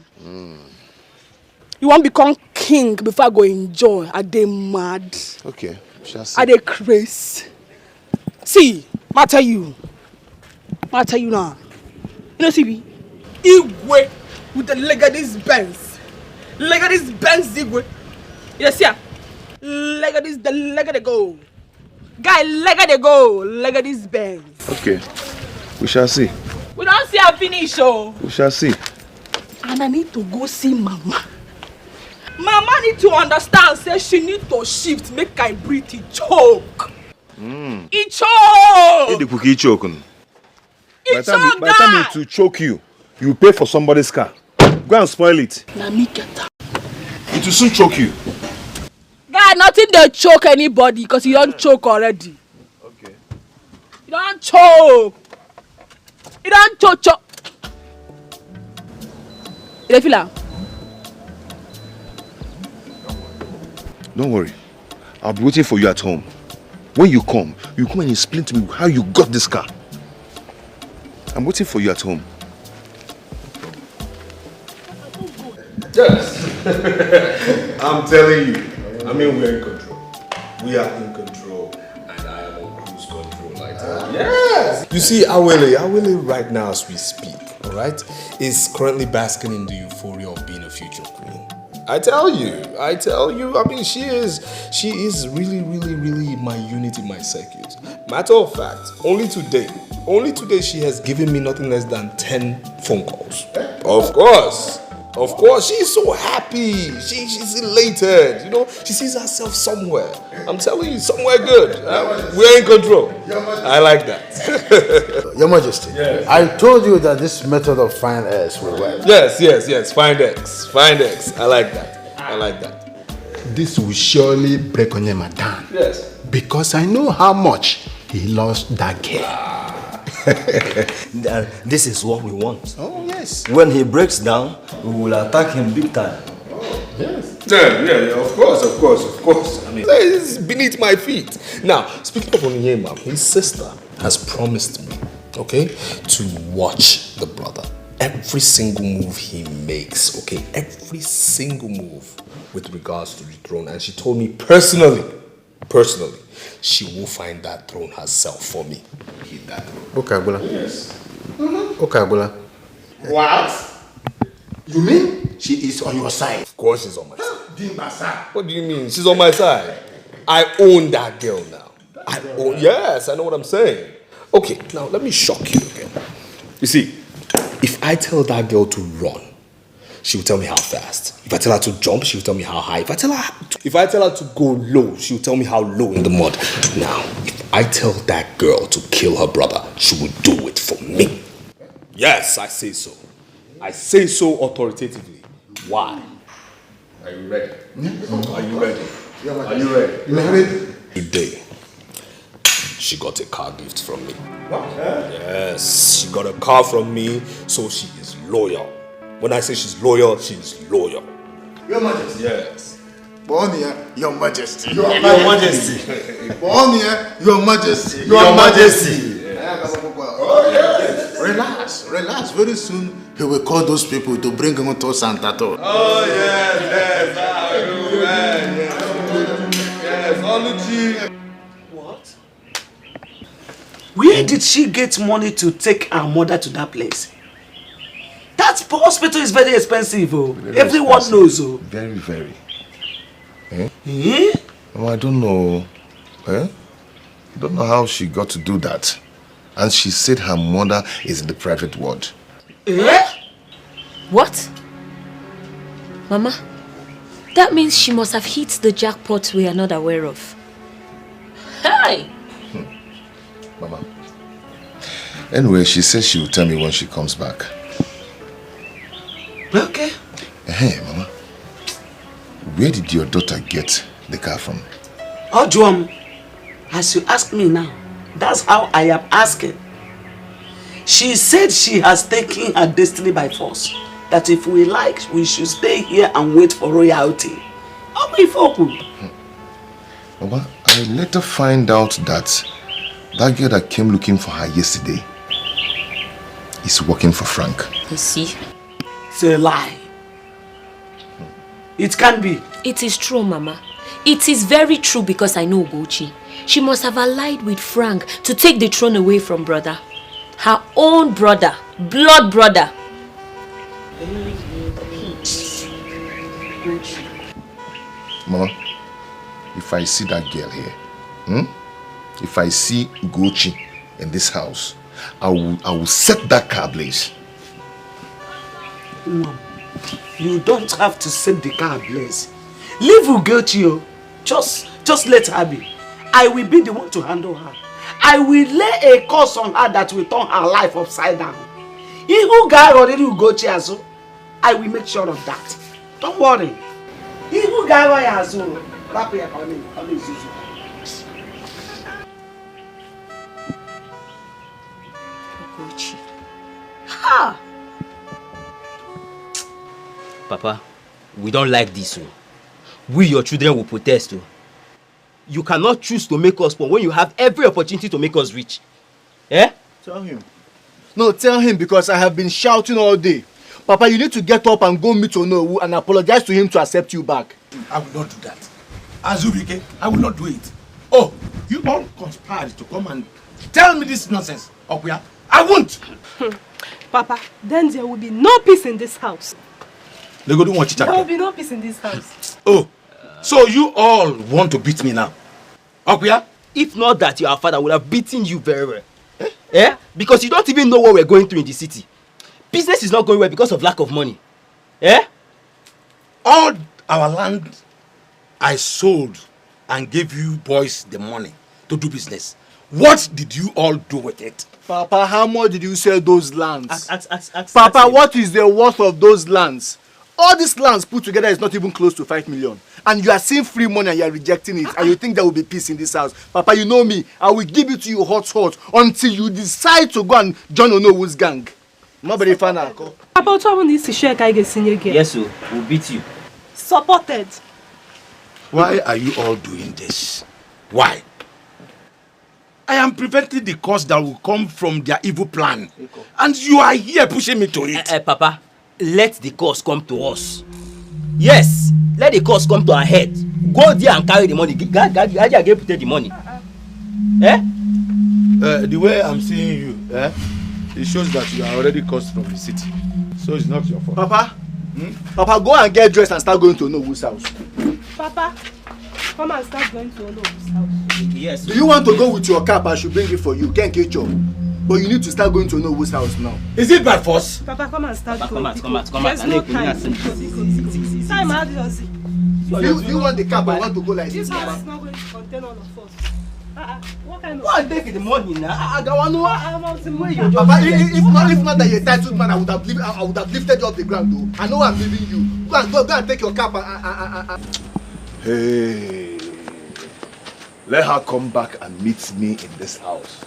You want to become king before I go enjoy? Are they mad? Okay, shall see. Are they crazy? See, I tell you now. You know, see, Igwe with the leg of this Benz. Leg of this Benz, Igwe. You see, leg of this, the leg of the go. Guy, leg of the go. Leg of this Benz. Okay, we shall see. We don't see her finish, oh. We shall see. And I need to go see Mama. Mama need to understand, say she need to shift, make I breathe, it choke. It choke! By the time it will choke you, you pay for somebody's car. Go and spoil it. Now me get that. It will soon choke you. Guy, nothing they choke anybody because you don't choke already. Okay. You don't choke. You don't choke. You feel that? Don't worry. I'll be waiting for you at home. When you come and explain to me how you got this car. I'm waiting for you at home. Yes. I'm telling you. I mean, we're in control. We are in control. And I am on cruise control, I tell you. Yes. You see, Awele right now as we speak, alright, is currently basking in the euphoria of being a future queen. I tell you, I mean, she is really my unit in my circuit. Matter of fact, only today she has given me nothing less than 10 phone calls. Of course. Of course, she's so happy. She's elated. You know, she sees herself somewhere. I'm telling you, somewhere good. We're in control. I like that. Your Majesty, I told you that this method of find X will work. Yes. Find X. I like that. This will surely break Onyema down. Yes. Because I know how much he lost that girl. This is what we want. Oh, yes. When he breaks down, we will attack him big time. Yes. Yeah, of course. I mean, it's beneath my feet. Now, speaking of Onyema, his sister has promised me, okay, to watch the brother. Every single move he makes, okay? Every single move with regards to the throne. And she told me personally, she will find that throne herself for me. Okay, Agbala. Yes. Okay, Agbala. What? You mean she is on your side? Of course she's on my side. What do you mean? She's on my side. I own that girl now. Yes, I know what I'm saying. Okay, now let me shock you again. You see, if I tell that girl to run, she will tell me how fast. If I tell her to jump, she will tell me how high. If I tell her to go low, she will tell me how low in the mud. Now, if I tell that girl to kill her brother, she will do it for me. Yes, I say so. I say so authoritatively. Why? Are you ready? Are you ready? Today, she got a car gift from me. What? Yes, she got a car from me, so she is loyal. When I say she's loyal, she's loyal. Your Majesty. Yes. Bornia, Your Majesty. Your Majesty. Bornia, Your Majesty. Your Majesty. Relax. Very soon he will call those people to bring him to Santa To. Oh, yes. Yes, Oluchi. What? Where did she get money to take our mother to that place? That hospital is very expensive, oh. Everyone knows, oh. Very, very. Eh? Eh? Oh, I don't know. I don't know how she got to do that. And she said her mother is in the private ward. Eh? What? Mama, that means she must have hit the jackpot we are not aware of. Hi! Mama. Anyway, she says she will tell me when she comes back. Okay. Hey, Mama. Where did your daughter get the car from? Ojuam, as you ask me now, that's how I am asking. She said she has taken her destiny by force. That if we like, we should stay here and wait for royalty. Mama, I later find out that that girl that came looking for her yesterday is working for Frank. You see? It's a lie. It can't be. It is true, Mama. It is very true because I know Ugochi. She must have allied with Frank to take the throne away from brother. Her own brother. Blood brother. Mama, if I see that girl here, if I see Ugochi in this house, I will set that car ablaze. No, you don't have to set the car ablaze. Leave Ugochi. Just let her be. I will be the one to handle her. I will lay a curse on her that will turn her life upside down. I will make sure of that. Don't worry. Ha! Papa, we don't like this. We, your children, will protest. You cannot choose to make us poor when you have every opportunity to make us rich. Eh? Tell him. No, tell him because I have been shouting all day. Papa, you need to get up and go meet Onowu and apologize to him to accept you back. I will not do that. Azubike, I will not do it. Oh, you all conspired to come and tell me this nonsense, Okuya. I won't. Papa, then there will be no peace in this house. They go do what There will be no peace in this house. Oh, so you all want to beat me now? Okuya? If not that, your father would have beaten you very well. Eh? Because you don't even know what we're going through in the city. Business is not going well because of lack of money. Eh? All our land I sold and gave you boys the money to do business. What did you all do with it? Papa, how much did you sell those lands? Ask Papa, what is the worth of those lands? All these lands put together is not even close to 5 million. And you are seeing free money and you are rejecting it. And you think there will be peace in this house. Papa, you know me. I will give it to you hot until you decide to go and join Onowu's gang. Nobody fan. Papa, what is the share guy senior again? Yes, sir. We'll beat you. Supported. Why are you all doing this? Why? I am preventing the cause that will come from their evil plan. And you are here pushing me to it. Papa, let the cause come to us. Yes, let the cause come to our head. Go there and carry the money. God, get put the money. The way I'm seeing you, it shows that you are already caused from the city. So it's not your fault. Papa, Papa, go and get dressed and start going to Onowu's house. Papa, come and start going to Onowu's house. Yes. Do you want to go with your cap? I should bring it for you. Can't get you. But you need to start going to Onowu's house now. Is it by force? Papa, come and start going. Come out. There's no time. Time out, Josie. Do you want the cap? I want to go like This this. house is not going to contain all of us. What kind of... Go and take the money now. Papa, if not that you're a titled man, I would have lifted you off the ground though. I know I'm leaving you. Go and take your cap. Hey, let her come back and meet me in this house.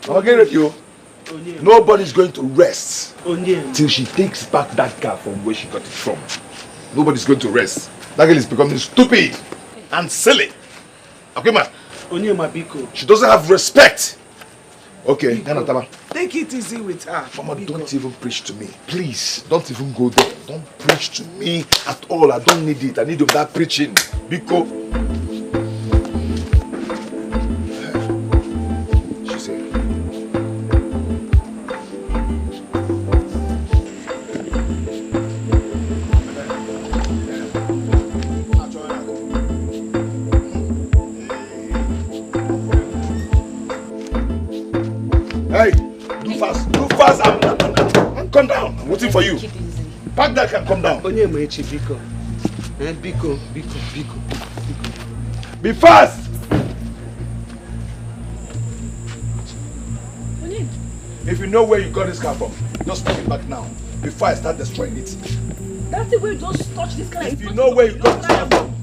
I'm again with you. Nobody's going to rest till she takes back that car from where she got it from. Nobody's going to rest. That girl is becoming stupid and silly. Okay, man. She doesn't have respect. Okay, take it easy with her. Mama, don't even preach to me. Please, don't even go there. Don't preach to me at all. I don't need it. I need that preaching. Biko. She said. Hey, do fast, and come down. I'm waiting for you. Pack that and come down. Biko. Be fast. If you know where you got this car from, just take it back now before I start destroying it. That's the way you just touch this car. If you know where you got this car from,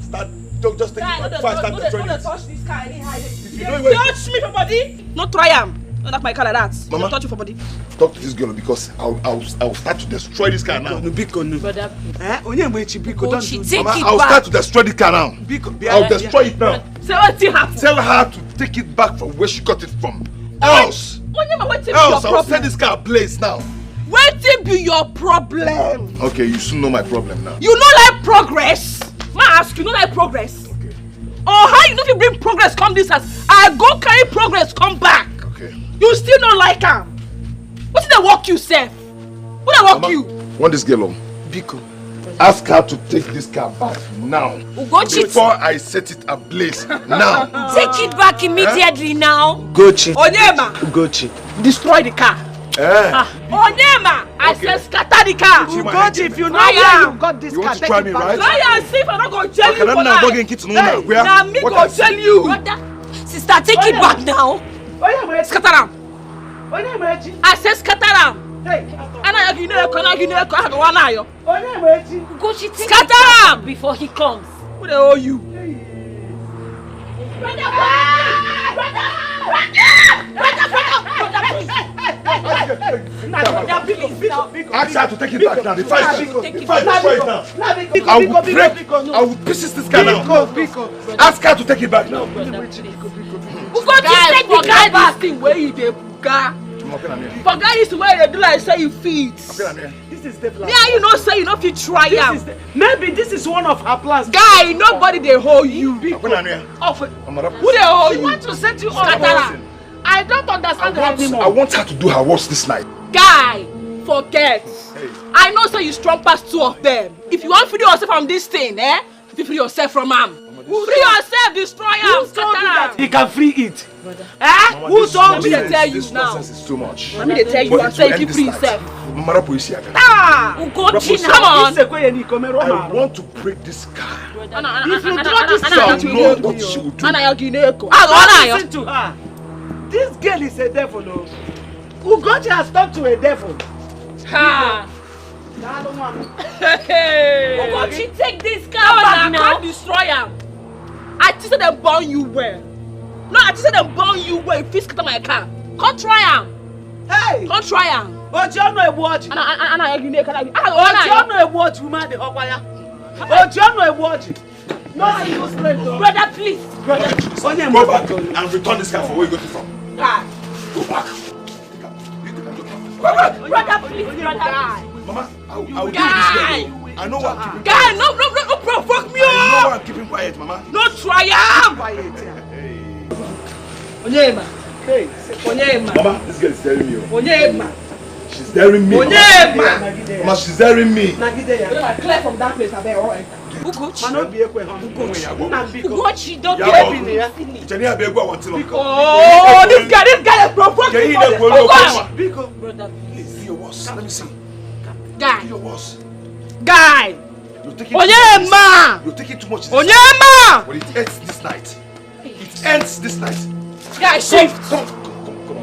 just take it back before I start destroying it. Touch this car anyhow. If you know where you touch me for body, not try am. Not like my car like that. Mama, touch you for body. Talk to this girl because I'll start to destroy this car now. Brother, Mama, I'll start to destroy this car now. I'll destroy it now. So what happened? Tell her to take it back from where she got it from. Else I'll set this car ablaze now. What be your problem? Okay, you soon know my problem now. You know like progress? Ma ask you know like progress? Okay. Oh, how you know if you bring progress come this house? I go carry progress come back. Okay. You still don't like her. What did they walk you, Seth? What did they walk you? Want this girl on? Biko. Ask her to take this car back now. Before I set it ablaze now. Take it back immediately now. Gochi. Onyema. Gochi. Destroy the car. Onyema, I said scatter the car. Gochi, if you know where you got this car, take it back. Try and see if I'm not going to tell you for that. Hey, now me go tell you. Sister, take it back now. Scatter am. I said scatter am. Gochi, scatter am before he comes. Who they owe you? Ask her to take it back now. The fight destroy it now. I will pieces this car now. Ask her to take it back now. Forget this thing where you dey buga. Forget this where you do like say you fit. This is the plan. Yeah, you know say you no fit try am. Maybe this is one of her plans. Guy, nobody dey hold you. Who dey hold you? She want to set you up. I don't understand anymore. I want her to do her worst this night. Guy, forget. I know say you strong past two of them. If you want to free yourself from this thing, free yourself from am. Free yourself, destroy am, scatter am. He can free it. Brother. Mama, Who this told me to nonsense- tell you this now? nonsense is too much. Let me tell you, But I it say will keep end free this yourself. night. Mama Poisiaga. Ah! Ugochi, come on! I want to break this car. If you draw this I'll thing, know what she will do. Listen to her. This girl is a devil, no? Ugochi has talked to a devil. Ha! Ugochi, take this car I back now. can't destroy him. I just said them burn you well. No, I just said them burn you well. If you scatter my car, come try him. Hey! Come try him. Ojono Ewoji. And I you naked. Ojono Ewoji, woman, the Okwaya. Ojono Ewoji. No, you straight. Brother, please. Brother, Go back and return this car for where you got it from. God. Go back. Brother, please, brother. Mama, I will deal with this girl. I know what I'm keeping Guy, no, provoke me. I know why I'm keeping quiet, Mama. No try him. Onyema. Hey, Onyema. Mama, this girl is daring me. Onyema. She's daring me. Onyema. Mama, she's daring me. Clear from that place, I bet, all right. Ugochi, don't be Oh, this guy is provoking me. Brother, please. Do your worst. Let me see. Guy. Do your worst. Guy. You're taking Onyema. You're taking too much. Onyema. But it ends this night. It ends this night. Guy, shift. Come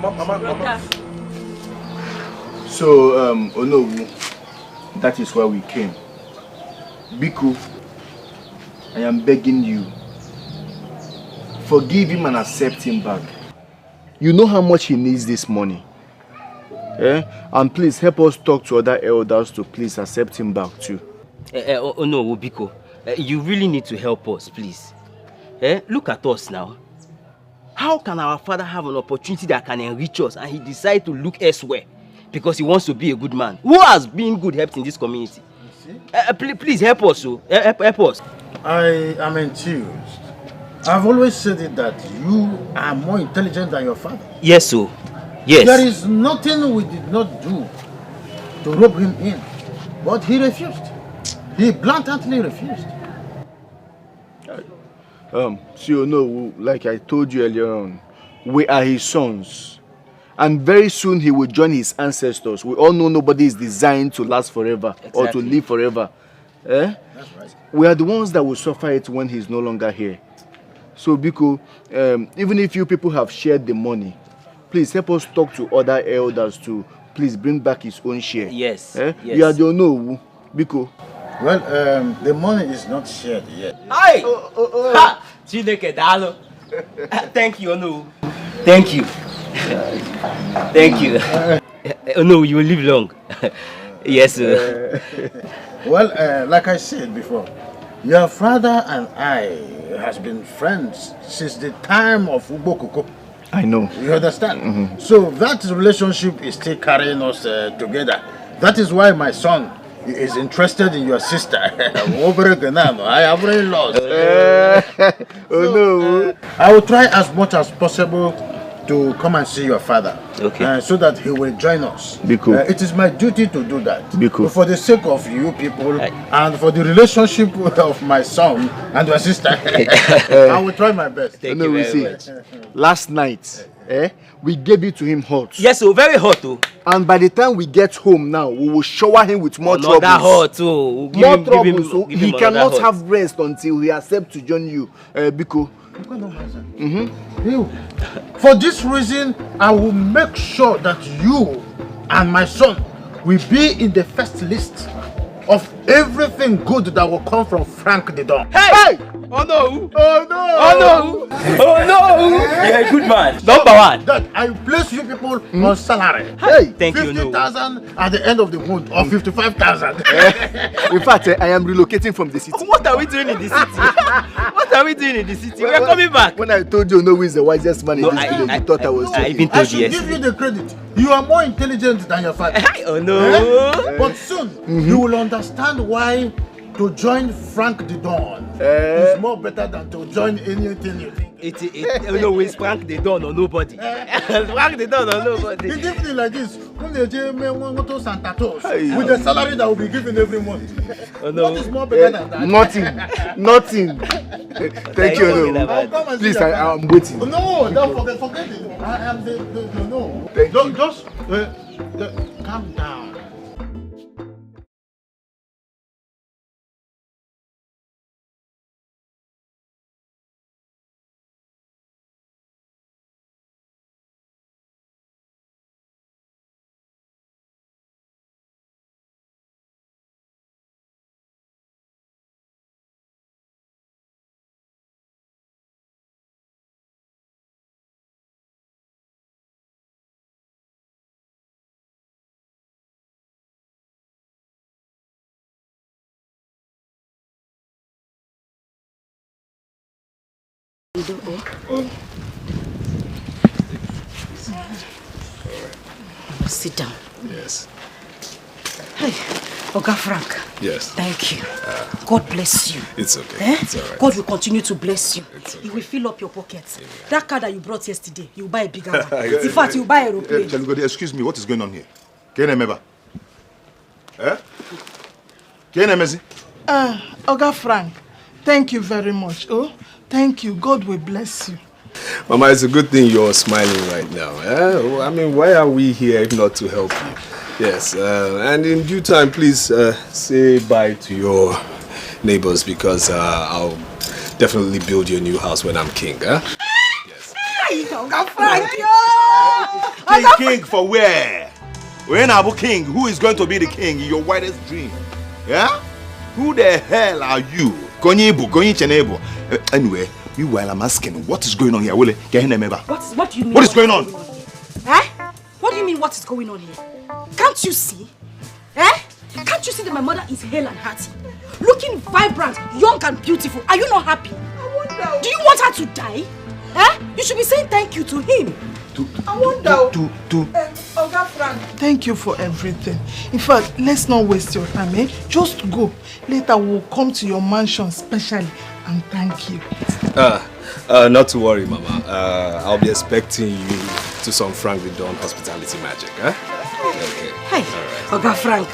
on. Mama. So, Onowu, that is why we came. Biko, I am begging you, forgive him and accept him back. You know how much he needs this money. And please help us talk to other elders to please accept him back too. No, Biko, you really need to help us, please. Look at us now. How can our father have an opportunity that can enrich us and he decide to look elsewhere because he wants to be a good man? Who has been good helped in this community? Please help us, help us. I am enthused. I've always said it that you are more intelligent than your father. Yes, sir. Yes. There is nothing we did not do to rope him in, but he refused. He blatantly refused. No, like I told you earlier on, we are his sons. And very soon he will join his ancestors. We all know nobody is designed to last forever or to live forever. That's right. We are the ones that will suffer it when he's no longer here. So, Biko, even if you people have shared the money, please help us talk to other elders to please bring back his own share. Yes. Yes. Yes. You are the Onowu, Biko. Well, the money is not shared yet. Hi! Ha! Chineke dalo. Thank you, Onowu. Thank you. Thank you. No, you will live long. Yes, sir. Well, like I said before, your father and I has been friends since the time of Ugbokoko. I know. You understand? So that relationship is still carrying us together. That is why my son is interested in your sister. I have already lost. I will try as much as possible to come and see your father. Okay. So that he will join us. Biko. It is my duty to do that. Biko. For the sake of you people and for the relationship of my son and your sister, I will try my best. Thank you very much. Last night, we gave it to him hot. Yes, so very hot, too. And by the time we get home now, we will shower him with more troubles. Hot, too. More troubles. So he cannot have rest until he accepts to join you, Biko. For this reason, I will make sure that you and my son will be in the first list of everything good that will come from Frank the Don. Hey! Oh no! Oh no! Oh no! Oh no! You're a good man. Number one. That I place you people on salary. Hey! Thank you, 50,000 at the end of the month or 55,000. In fact, I am relocating from the city. What are we doing in the city? What are we doing in the city? We are coming back. When I told you Onowu is the wisest man in this village, you thought I was joking. I even I told should you give you the credit. You are more intelligent than your father. Oh no! But soon you will understand why to join Frank the Don is more better than to join anything you think. It's Frank the Don or nobody. Frank the Don or nobody. In this thing like this, Santa Claus with the salary that will be given every month. Oh, no. What is more better than that? Nothing. Thank you. No. Please, I'm waiting. No, don't forget it. I am no. Just calm down. Sit down. Yes. Hey, Oga Frank. Yes. Thank you. God bless you. It's okay. It's all right. God will continue to bless you. He will fill up your pockets. Amen. That car that you brought yesterday, you will buy a bigger one. In fact, you will buy a aeroplane. Excuse me, what is going on here? Can you remember? Can you remember? Oga Frank, thank you very much. Oh, thank you. God will bless you. Mama, it's a good thing you're smiling right now. I mean, why are we here if not to help you? Yes, and in due time, please say bye to your neighbors because I'll definitely build you a new house when I'm king. Yes. Oga Frank, King for where? When I'm king, who is going to be the king in your wildest dream? Yeah? Who the hell are you? Anyway, meanwhile, I'm asking, what is going on here? What do you mean? What is going on? What do you mean, what is going on here? Can't you see? Can't you see that my mother is hale and hearty? Looking vibrant, young and beautiful. Are you not happy? I wonder. Do you want her to die? You should be saying thank you to him. I wonder. Oga Frank, thank you for everything. In fact, let's not waste your time, Just go. Later we'll come to your mansion specially and thank you. Not to worry, Mama. I'll be expecting you to some frankly done hospitality magic, Okay. Hey, Oga Frank.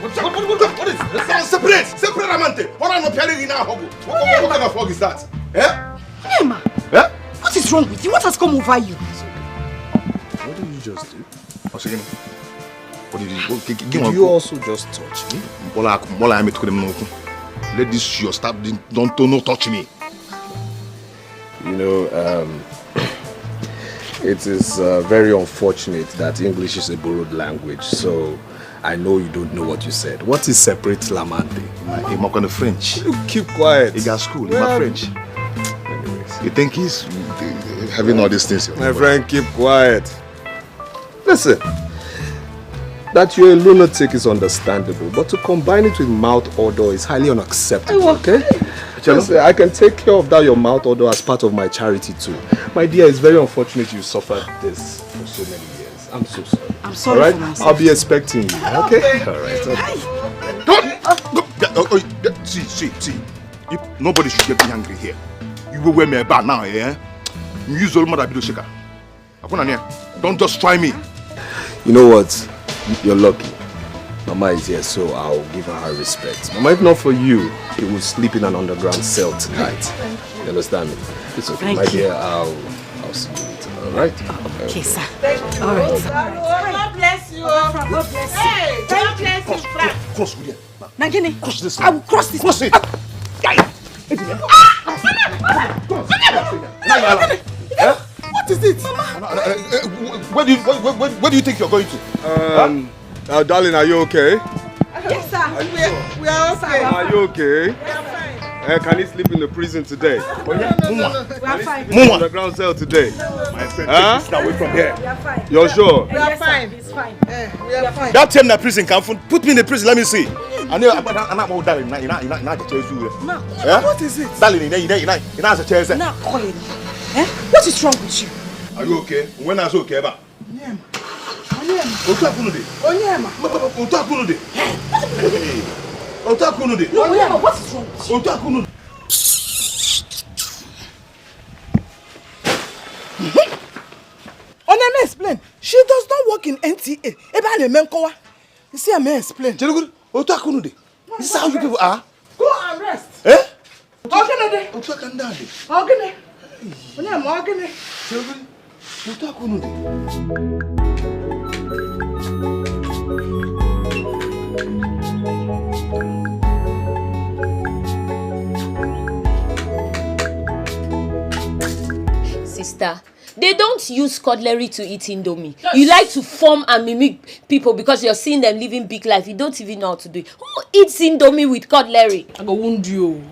What is this? Separate, Amante. What kind of fog is that? Nema, what is wrong with you? What has come over you? What did you just do? What did you do? Did you also just touch me? Let this your stop. Don't touch me. You know, it is very unfortunate that English is a borrowed language. So I know you don't know what you said. What is separate lamante? I'm not going to French. You keep quiet. He got school. He's not French. Anyways, you think he's having all these things? My friend, keep quiet. Listen, that you're a lunatic is understandable, but to combine it with mouth odor is highly unacceptable, okay? Listen, I can take care of that your mouth odor as part of my charity too. My dear, it's very unfortunate you suffered this for so many years. I'm so sorry. I'm sorry. All right? I'll be expecting you, okay? All right. See. Nobody should get me angry here. You will wear me a bar now, You use all mother video shaker. Don't just try me. You know what? You're lucky. Mama is here, so I'll give her respect. Mama, if not for you, he will sleep in an underground cell tonight. You understand me? It's okay, my dear. I'll see you later. All right? Okay, sir. All right, sir. God bless you. God bless you. Hey, God bless you, Frank. Cross with you. Nangini, cross this. I will cross this. Cross it. What is it? Where do you think you're going to? Darling, are you okay? Yes, sir. We are okay. Are you okay? We are fine. Can he sleep in the prison today? No. We are fine. In the underground cell today? My friend, take this away from here. We are fine. You're sure? We are fine. It's fine. We are fine. That time in the prison, put me in the prison, let me see. I know I'm not darling. You're not What is it? Darling, you're not a chair. What is wrong with you? Are you okay? When I was okay, ba? What is wrong with you? She does not work in NTA. You see, I may explain. Is this how you people are? Go and rest. Eh? Okay. Sister, they don't use cutlery to eat indomie. Yes. You like to form and mimic people because you're seeing them living big life. You don't even know how to do it. Who eats indomie with cutlery? I go wound you.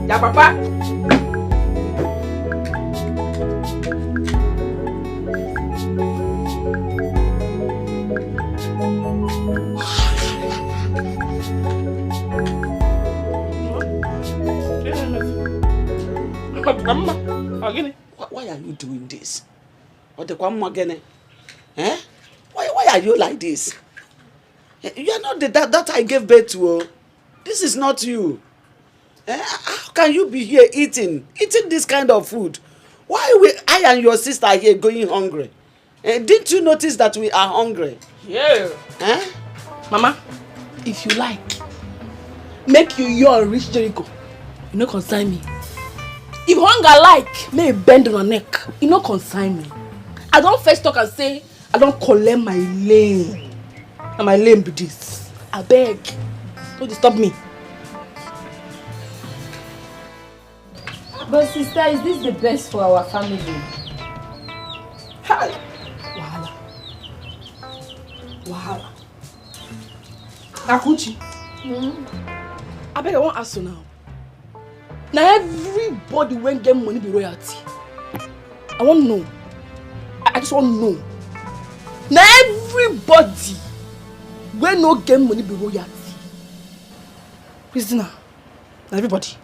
Yeah, Papa. Why are you doing this? Eh? Why are you like this? You are not the that I gave birth to. Oh. This is not you. How can you be here eating this kind of food? Why I and your sister are here going hungry? Didn't you notice that we are hungry? Yeah. Mama, if you like, make you reach Jericho. You no consign me. If hunger like, may bend on her neck. You no consign me. I don't first talk and say I don't collect my lane. And my lane be this. I beg. Don't disturb me. But sister, is this the best for our family? Hi. Wahala. Akuchi. I beg, I won't ask you now. Now everybody when get money be royalty. I want to know. I just want to know. Now everybody when no get money be royalty. Prisoner. Now everybody.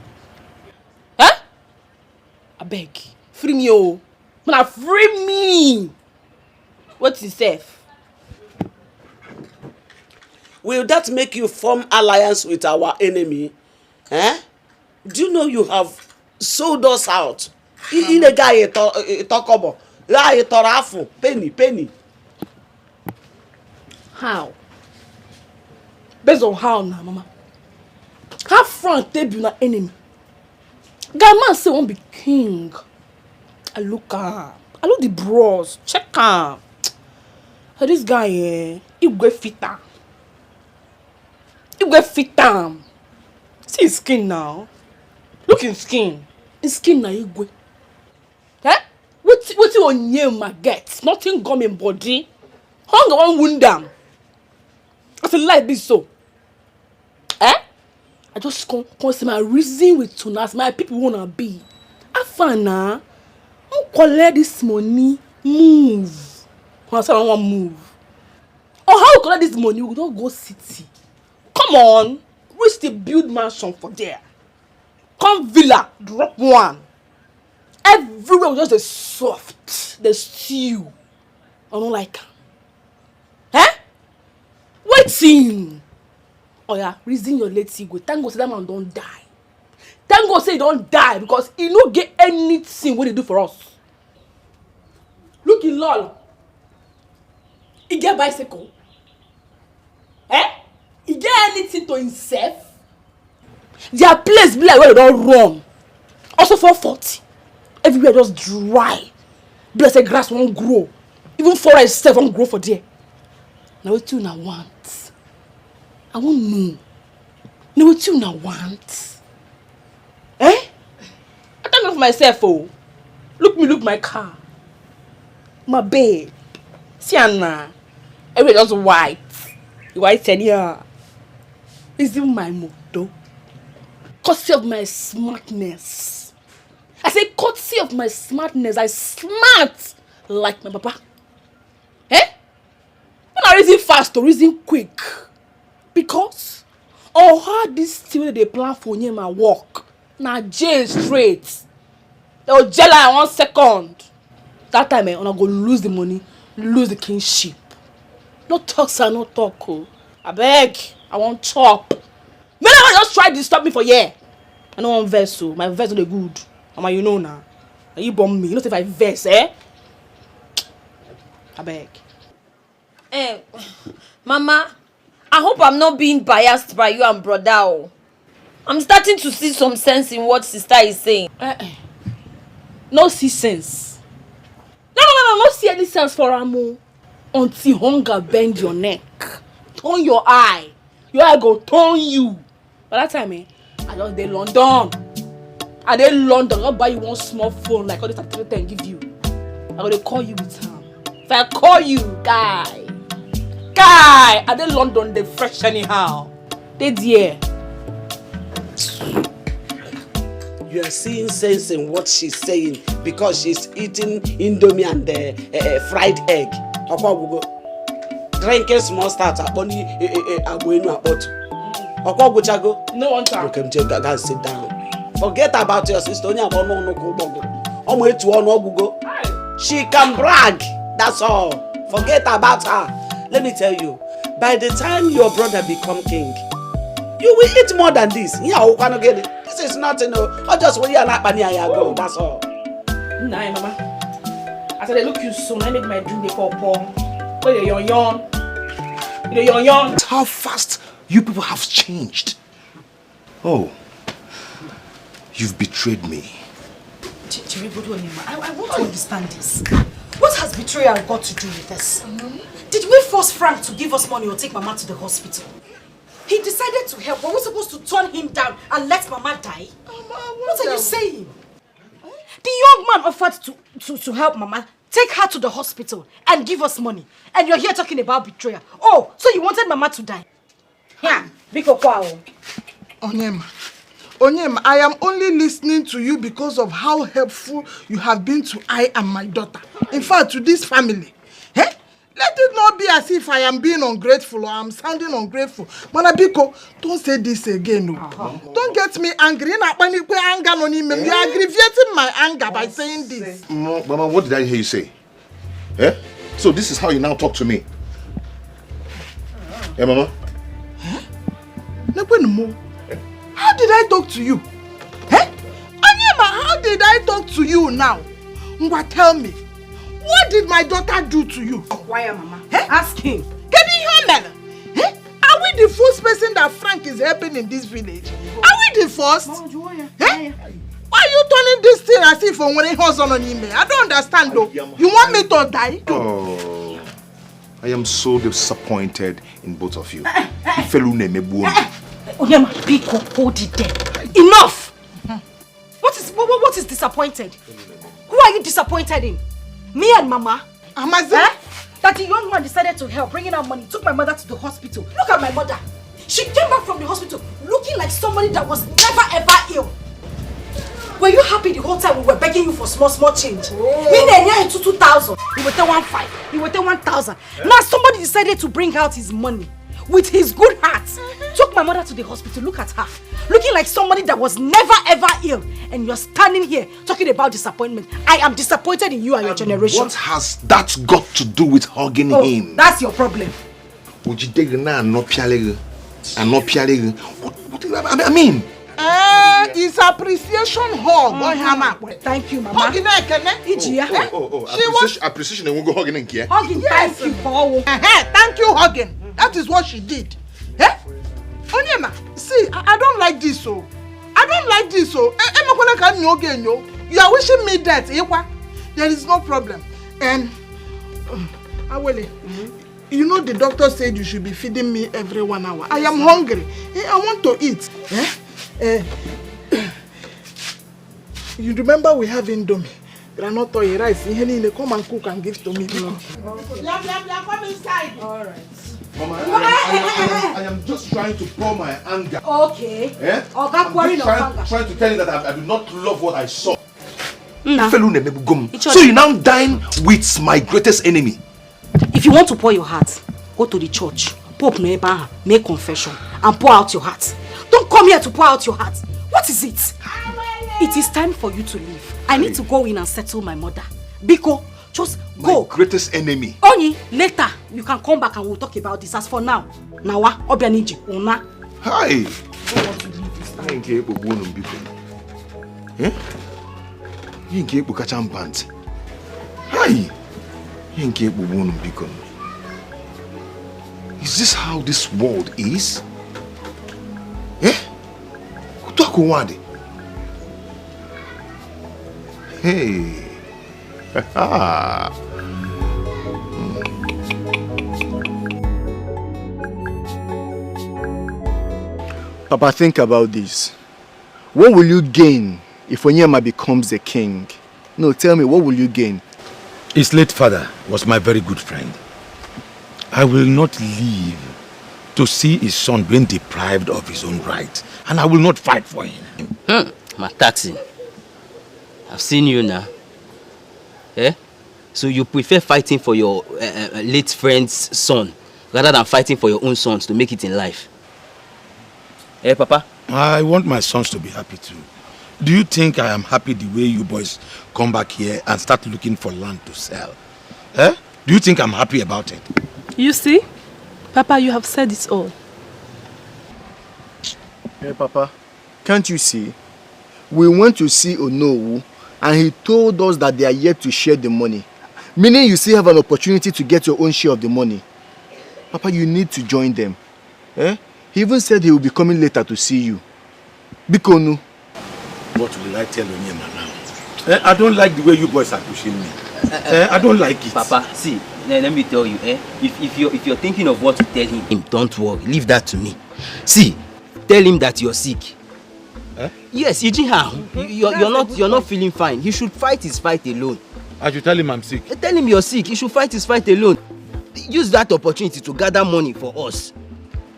I beg, free me, oh. Man, free me. What's it safe? Will that make you form alliance with our enemy? Do you know you have sold us out? Penny. How? Based on how now, Mama? How Frank they be our enemy? Guy man say won't be king. I look the bros. Check him. So this guy he go fit am. See his skin now. Look his skin. His skin now he go. What you on name my get? Nothing gum in body. Hunger won't wound them. That's a life be so. I just come see my reason with tunas, my people wanna be. Afana, who collect this money, move. When I want move. Or how collect this money, we don't go city. Come on, we still build mansion for there. Come villa, drop one. Everywhere was just the soft, the stew. I don't like it. Waiting. Oh yeah, reason your late go. Thank God say that man don't die. Thank God say he don't die because he no get anything what he do for us. Look in lol. He get bicycle. He get anything to himself. Their place be like where they don't run. Also 440. Everywhere just dry. Blessed grass won't grow. Even forest itself won't grow for there. Now what you now want? I won't know. Know what you now want? I don't know for myself, oh. Look my car. My babe. See Anna. Everywhere just white. Why Tenia? Is it my motto? Courtesy of my smartness. I say courtesy of my smartness. I smart like my papa. Eh? When I reason fast or reason quick. Because all how this still they plan for him and work. Now jail straight. They will jail in 1 second. That time I'm gonna go lose the money, lose the kingship. No talk, sir, no talk. Oh. I beg, I want chop. Man, I just try to stop me for yeah. I don't want verse, so my verse is good. You know now. And you bomb me. You know if I verse, eh? I beg. Mama, I hope I'm not being biased by you and brother. Oh. I'm starting to see some sense in what sister is saying. No see sense. No see any sense for Amo. Until hunger bend your neck. Turn your eye. Your eye go turn you. By that time, I just dey London. I dey London. I'll buy you one small phone like all this activity and give you. I'm gonna call you with time. If I call you, guy, I dey London, they fresh anyhow. They there. You are seeing sense in what she's saying because she's eating indomie and fried egg. Drinking small starter, bunny, no one time. Okay, just sit down. Forget about your sister. She can brag. That's all. Forget about her. Let me tell you, by the time your brother become king, you will eat more than this. This is nothing. I just want you to go. That's all. Nah, mama. I said, look you soon. I make my drink they pop. Wait, you're young. That's how fast you people have changed. Oh, you've betrayed me. I want to understand this. What has betrayal got to do with this? Did we force Frank to give us money or take Mama to the hospital? He decided to help. Were we supposed to turn him down and let Mama die? What are you saying? The young man offered to help Mama, take her to the hospital and give us money. And you're here talking about betrayal. Oh, so you wanted Mama to die? Yeah, Biko Kwao. Onyema, I am only listening to you because of how helpful you have been to I and my daughter. In fact, to this family. Eh? Let it not be as if I am being ungrateful or I am sounding ungrateful. Mana Biko, don't say this again. No. Don't get me angry. You are aggravating my anger by saying this. Mama, what did I hear you say? Eh? So this is how you now talk to me? Yeah, Mama? How did I talk to you? Eh? Onyema, how did I talk to you now? Ngwa, tell me. What did my daughter do to you? Why, Mama? Eh? Ask him. Get in here, man. Eh? Are we the first person that Frank is helping in this village? Are we the first? Eh? Why are you turning this thing as if I'm wearing horse on email? I don't understand though. You want me to die? Oh, I am so disappointed in both of you. Onyema, Biko, hold it there. Enough! What is disappointed? Who are you disappointed in? Me and Mama? Amaze? That the young man decided to help, bringing out money, took my mother to the hospital. Look at my mother. She came back from the hospital looking like somebody that was never ever ill. Were you happy the whole time we were begging you for small change? Me and 2,000. You were 1,500. You were 1,000. Now somebody decided to bring out his money with his good heart. Took my mother to the hospital. Look at her. Looking like somebody that was never ever ill. And you're standing here talking about disappointment. I am disappointed in you and your generation. What has that got to do with hugging him? That's your problem. I mean, it's appreciation hug. Thank you, Mama. Appreciation and we'll go hugging here. Hugging, yes. Thank you, Paul. Thank you, hugging. That is what she did. Eh? Onyema, see, I don't like this so. I don't like this so. You are wishing me death, Ewa. There is no problem. And Awele, you know the doctor said you should be feeding me every 1 hour. I am hungry. I want to eat. You remember we have indomie. Granola or rice. Come and cook and give to me. Come inside. All right. Mama, I am just trying to pour my anger. Okay. Eh? I'm trying to tell you that I do not love what I saw. Nah. So you now dine with my greatest enemy. If you want to pour your heart, go to the church. Pope Neba, make confession and pour out your heart. Don't come here to pour out your heart. What is it? It is time for you to leave. I need to go in and settle my mother. Biko, just go. My greatest enemy. Only later you can come back and we'll talk about this. As for now, Nawa, Obianiji, Una. Hi. I ain't capable of one people. Eh? You ain't capable of catching pants. Hi. You ain't capable of one people. Is this how this world is? Eh? Utakuwade. Hey. Papa, think about this. What will you gain if Onyema becomes the king? No, tell me, what will you gain? His late father was my very good friend. I will not live to see his son being deprived of his own rights, and I will not fight for him. My taxi. I've seen you now. Eh? So you prefer fighting for your late friend's son rather than fighting for your own sons to make it in life? Eh, Papa? I want my sons to be happy too. Do you think I am happy the way you boys come back here and start looking for land to sell? Eh? Do you think I'm happy about it? You see? Papa, you have said it all. Hey, Papa, can't you see? We went to see Onowu and he told us that they are yet to share the money. Meaning you still have an opportunity to get your own share of the money. Papa, you need to join them. Eh? He even said he will be coming later to see you. Bikonu. What will I tell Onyema now? Eh? I don't like the way you boys are pushing me. I don't like it. Papa, see, let me tell you, if you're thinking of what to tell him, don't worry, leave that to me. See, tell him that you're sick. Eh? Yes, you're not feeling fine. He should fight his fight alone. I should tell him I'm sick. Tell him you're sick. He should fight his fight alone. Use that opportunity to gather money for us.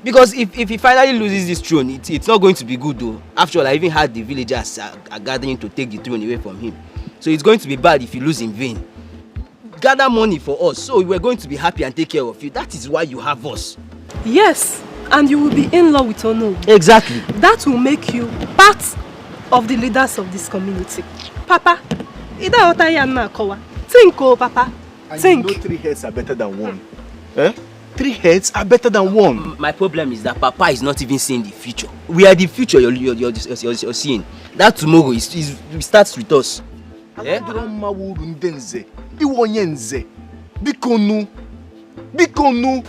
Because if he finally loses this throne, it's not going to be good though. After all, I even had the villagers are gathering to take the throne away from him. So it's going to be bad if you lose in vain. Gather money for us, so we're going to be happy and take care of you. That is why you have us. Yes, and you will be in law with Ono. Exactly. That will make you part of the leaders of this community. Papa, think, oh Papa, think. You know 3 heads are better than one. Eh? 3 heads are better than one. My problem is that Papa is not even seeing the future. We are the future you're seeing. That tomorrow starts with us. Eh? Bikonu. Bikonu.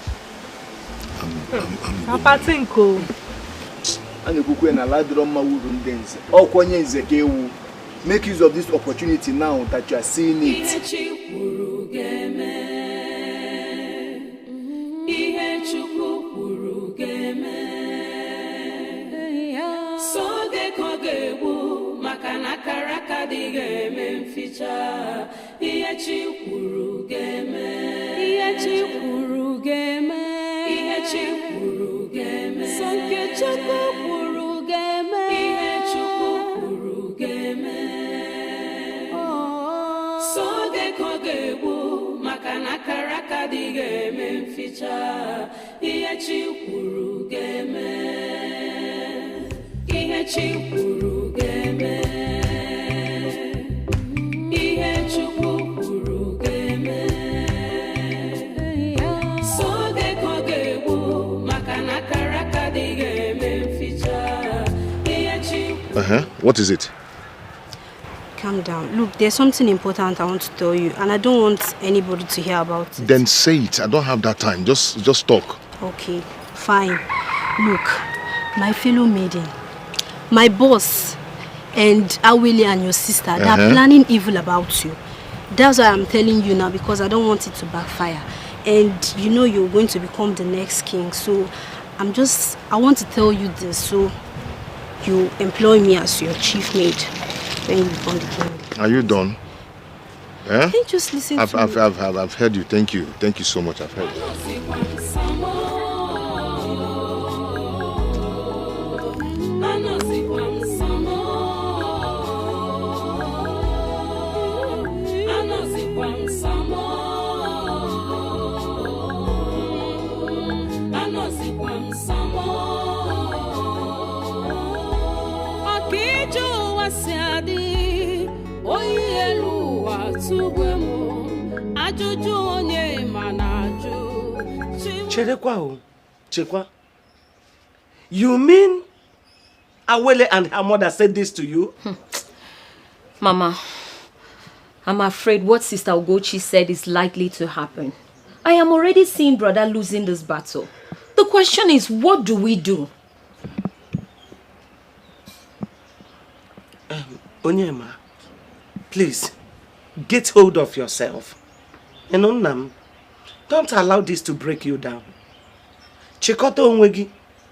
Papa, think, oh. Make use of this opportunity now that you are seeing it. What is it? Calm down. Look, there's something important I want to tell you, and I don't want anybody to hear about it. Then say it. I don't have that time. Just talk. Okay, fine. Look, my fellow maiden, my boss, and Awili and your sister, they are planning evil about you. That's why I'm telling you now, because I don't want it to backfire. And you know you're going to become the next king, so I want to tell you this, so you employ me as your chief maid when you become the king. Are you done? Eh? Can you just listen to me? I've heard you. Thank you. Thank you so much. I've heard you. Chekwa, you mean Awele and her mother said this to you? Mama, I'm afraid what Sister Ugochi said is likely to happen. I am already seeing brother losing this battle. The question is, what do we do? Onyema, please, get hold of yourself. And Onam, don't allow this to break you down. Chikoto Onwegi,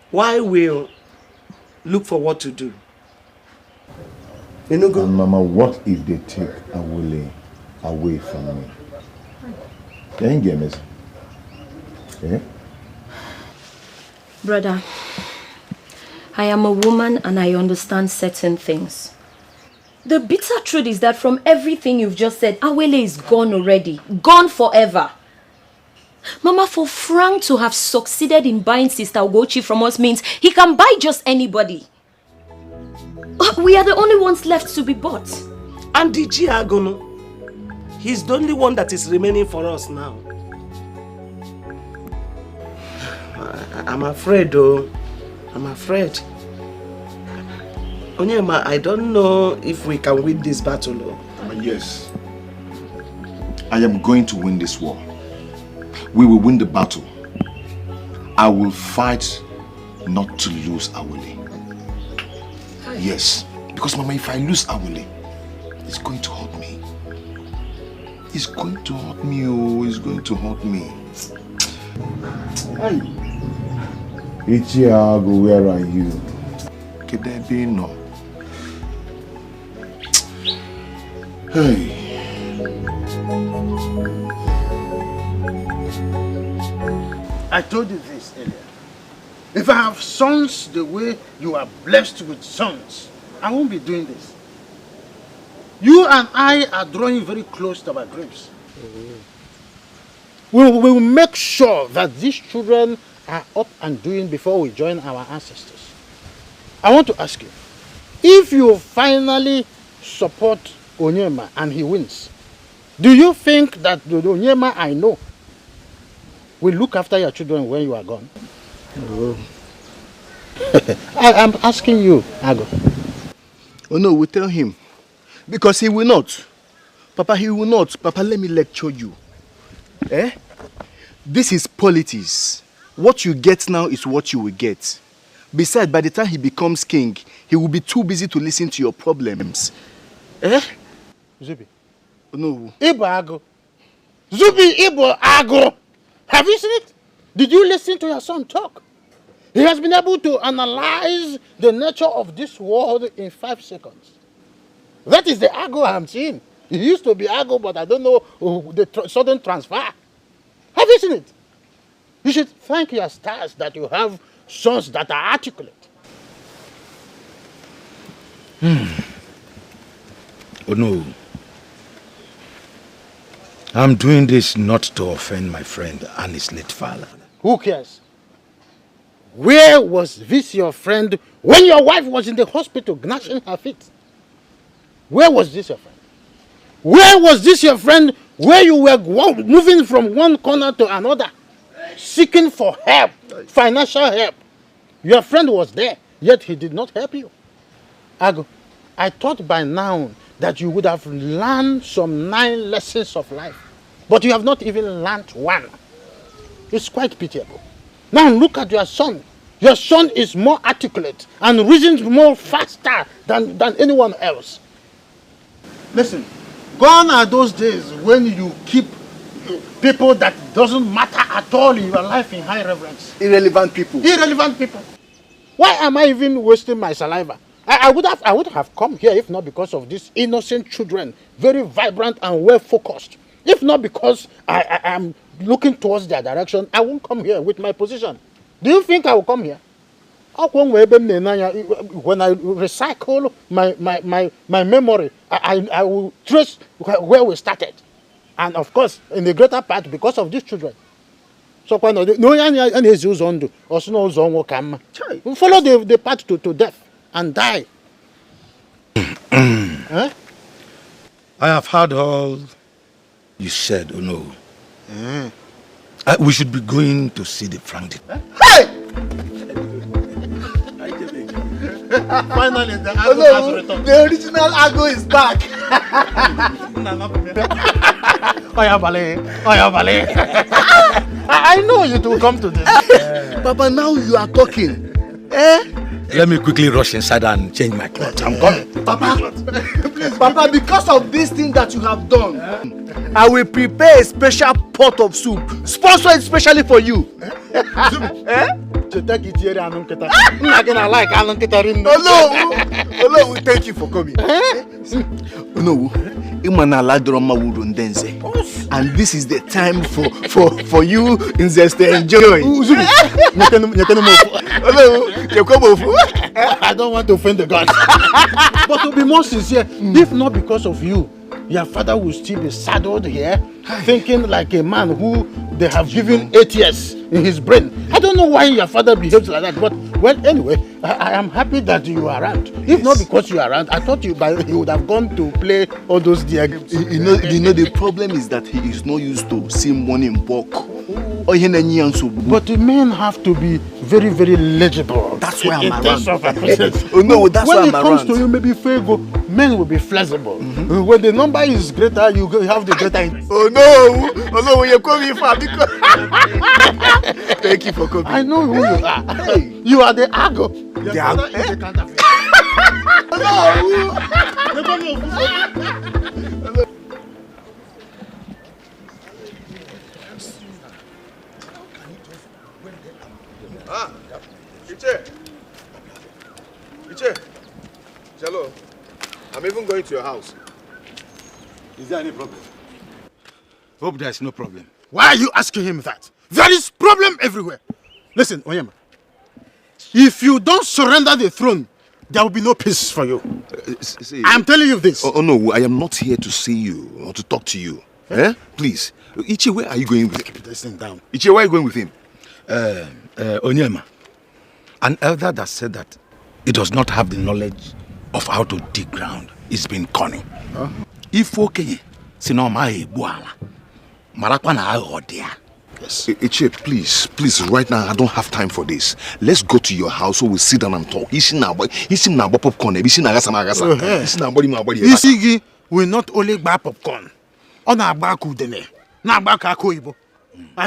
why will look for what to do? And Mama, what if they take Awele away from me? Can you get me? Eh? Brother, I am a woman and I understand certain things. The bitter truth is that from everything you've just said, Awele is gone already. Gone forever. Mama, for Frank to have succeeded in buying Sister Ugochi from us means he can buy just anybody. We are the only ones left to be bought. And Dikeh Agono, he's the only one that is remaining for us now. I'm afraid though. I'm afraid. Onyema, I don't know if we can win this battle. Yes. I am going to win this war. We will win the battle. I will fight not to lose Awele. Yes. Because Mama, if I lose Awele, it's going to hurt me. It's going to hurt me, oh, it's going to hurt me. Hey. Ichiago, where are you? Kedebino. Hey. I told you this earlier. If I have sons the way you are blessed with sons, I won't be doing this. You and I are drawing very close to our graves. We will make sure that these children are up and doing before we join our ancestors. I want to ask you, if you finally support Onyema and he wins, do you think that the Onyema I know will look after your children when you are gone? Oh. I'm asking you, Ago. Oh no, we tell him. Because he will not. Papa, he will not. Papa, let me lecture you. Eh? This is politics. What you get now is what you will get. Besides, by the time he becomes king, he will be too busy to listen to your problems. Eh? Zubi. No. Ibo Ago. Zubi Ibo Ago. Have you seen it? Did you listen to your son talk? He has been able to analyze the nature of this world in 5 seconds. That is the Ago I'm seeing. He used to be Ago, but I don't know the sudden transfer. Have you seen it? You should thank your stars that you have sons that are articulate. Oh no. I'm doing this not to offend my friend and his late father. Who cares? Where was this your friend when your wife was in the hospital gnashing her feet? Where was this your friend? Where was this your friend where you were moving from one corner to another, seeking for help, financial help? Your friend was there, yet he did not help you. Ago, I thought by now that you would have learned some 9 lessons of life, but you have not even learned one. It's quite pitiable. Now look at your son. Your son is more articulate and reasons more faster than anyone else. Listen, gone are those days when you keep people that doesn't matter at all in your life in high reverence. Irrelevant people. Irrelevant people. Why am I even wasting my saliva? I would have come here if not because of these innocent children, very vibrant and well focused. If not because I am looking towards their direction, I won't come here with my position. Do you think I will come here? When I recycle my memory, I will trace where we started. And of course, in the greater part, because of these children. So when no we follow the path to death and die. Huh? I have heard all you said, no. We should be going to see the Frank. Hey! Finally, the Ago has returned. The original Ago is back. I know you to come to this. Papa, now you are talking. Let me quickly rush inside and change my clothes. I'm coming. Papa, please, Papa, because of this thing that you have done, I will prepare a special pot of soup, sponsored especially for you. Thank you for coming. No, and this is the time for you in Zest to enjoy. I don't want to offend the gods. But to be more sincere, if not because of you, your father will still be saddled here, thinking like a man who they have given 8 years in his brain. I don't know why your father behaves like that, but well, anyway, I am happy that you are around. If not because you are around, I thought he would have gone to play all those dear games. You know, the problem is that he is not used to seeing money in bulk. But the men have to be very, very legible. That's why I'm around. Oh no, that's why I'm around. When it comes to you, maybe Fego, men will be flexible. When the number is greater, you have the greater. Oh no, you're coming far because. Thank you for coming. I know who you are. You are the Ago. The Ago. The counterfeit. Iche, Jalo, I'm even going to your house. Is there any problem? Hope there's no problem. Why are you asking him that? There is problem everywhere. Listen, Onyema. If you don't surrender the throne, there will be no peace for you. I'm telling you this. Oh no, I am not here to see you or to talk to you. Eh? Please. Iche, where are you going with him? Keep this thing down. Iche, where are you going with him? Onyema, an elder that said that he does not have the knowledge of how to dig ground is being cunning. If okay, Yes. Iche, please, right now I don't have time for this. Let's go to your house so we'll sit down and talk. Popcorn. Isigi will not only buy popcorn. Are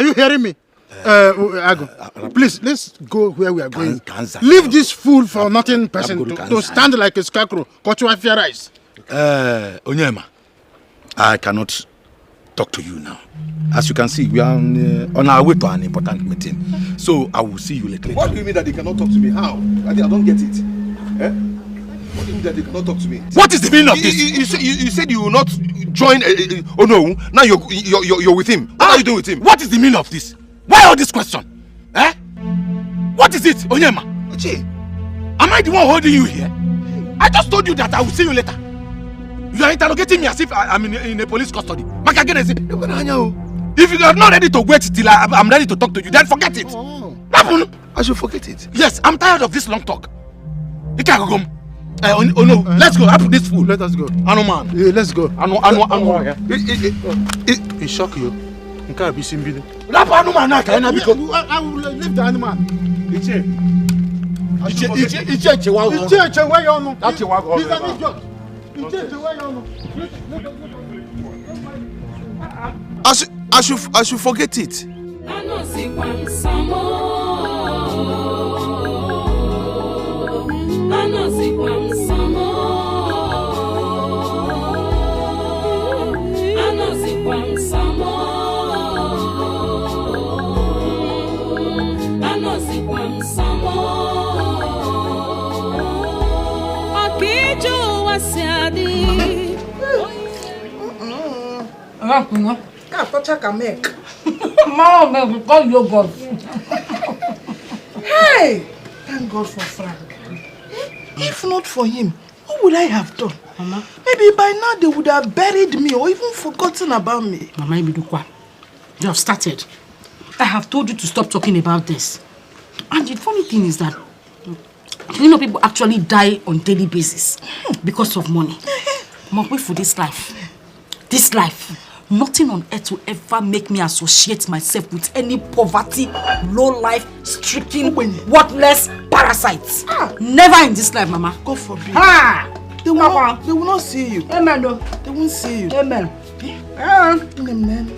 you hearing me? Ago, please, let's go where we are going. Leave this fool for nothing person to stand like a scarecrow. Rice. Onyema, I cannot talk to you now. As you can see, we are on our way to an important meeting. So I will see you later. What do you mean that they cannot talk to me? How? I don't get it. Eh? What do you mean that they cannot talk to me? What is the meaning of this? You said you will not join. Oh no! Now you're with him. What are you doing with him? What is the meaning of this? Why all this question? Eh? What is it, Onyema? Am I the one holding you here? I just told you that I will see you later. You are interrogating me as if I'm in a police custody. If you are not ready to wait till I'm ready to talk to you, then forget it. I should forget it. Yes, I'm tired of this long talk. You can't go. Oh no, let's go. After this fool. Let us go. Man. Yeah, let's go. It shock you. I will leave the animal. I should forget it. Hey! Thank God for Frank. If not for him, what would I have done? Mama? Maybe by now they would have buried me or even forgotten about me. Mama Ibidukwa, you have started. I have told you to stop talking about this. And the funny thing is that, you know, people actually die on daily basis because of money. Mama, wait for this life. This life. Nothing on earth will ever make me associate myself with any poverty, low-life, stricken, worthless parasites. Never in this life, Mama. God forbid. They will not see you. Amen. No. They won't see you. Amen. Amen.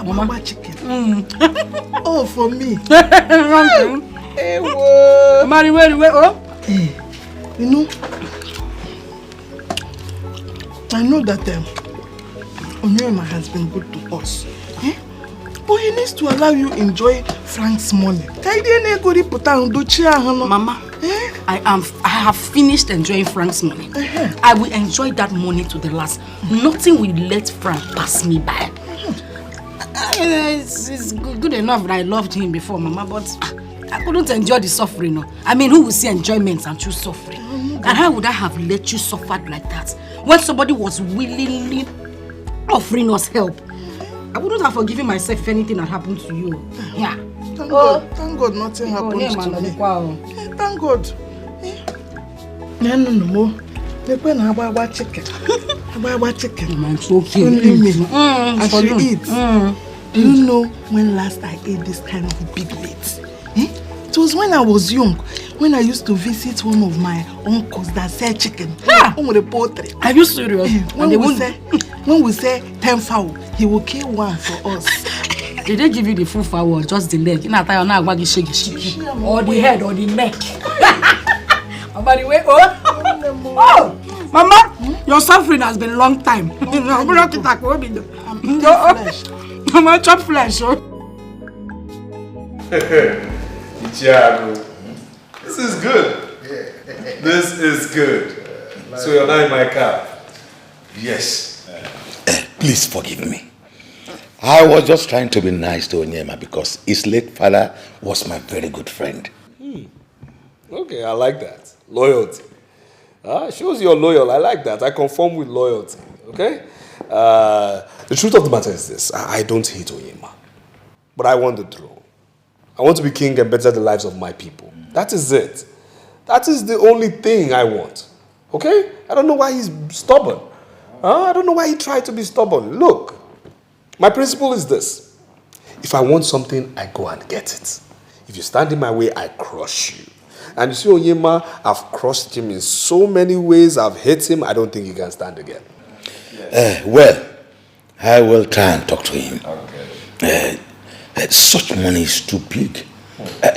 Mama chicken. Oh, for me. Hey, whoa. Mary, wait. Oh. You know, I know that Onyema has been good to us. But he needs to allow you enjoy Frank's money. Mama, I have finished enjoying Frank's money. I will enjoy that money to the last. Nothing will let Frank pass me by. It's good enough that I loved him before, Mama, but I couldn't enjoy the suffering. No. I mean, who will see enjoyment and choose suffering? And how would I have let you suffer like that when somebody was willingly offering us help? I wouldn't have forgiven myself if anything had happened to you. Yeah. Thank God nothing happened to me. Thank God. No. They're chicken. Chicken. It's okay. Only me. I should eat. Do you know when last I ate this kind of big meat? It was when I was young, when I used to visit one of my uncles that sell chicken. On the poultry. Are you serious? When we say 10 fowl, he will kill one for us. Did they give you the full fowl or just the leg? Or the head or the neck? By the way, oh, Mama, your suffering has been a long time. I'm Mama, chop flesh. Thiago, this is good. This is good. So you're now in my car? Yes. Please forgive me. I was just trying to be nice to Onyema because his late father was my very good friend. Okay, I like that. Loyalty. Shows you're loyal. I like that. I conform with loyalty. Okay? The truth of the matter is this. I don't hate Onyema. But I want the throne. I want to be king and better the lives of my people. That is it. That is the only thing I want. Okay? I don't know why he's stubborn. I don't know why he tried to be stubborn. Look, my principle is this. If I want something, I go and get it. If you stand in my way, I crush you. And you see Onyema, I've crushed him in so many ways. I've hit him. I don't think he can stand again. Well, I will try and talk to him. Okay. Such money is too big.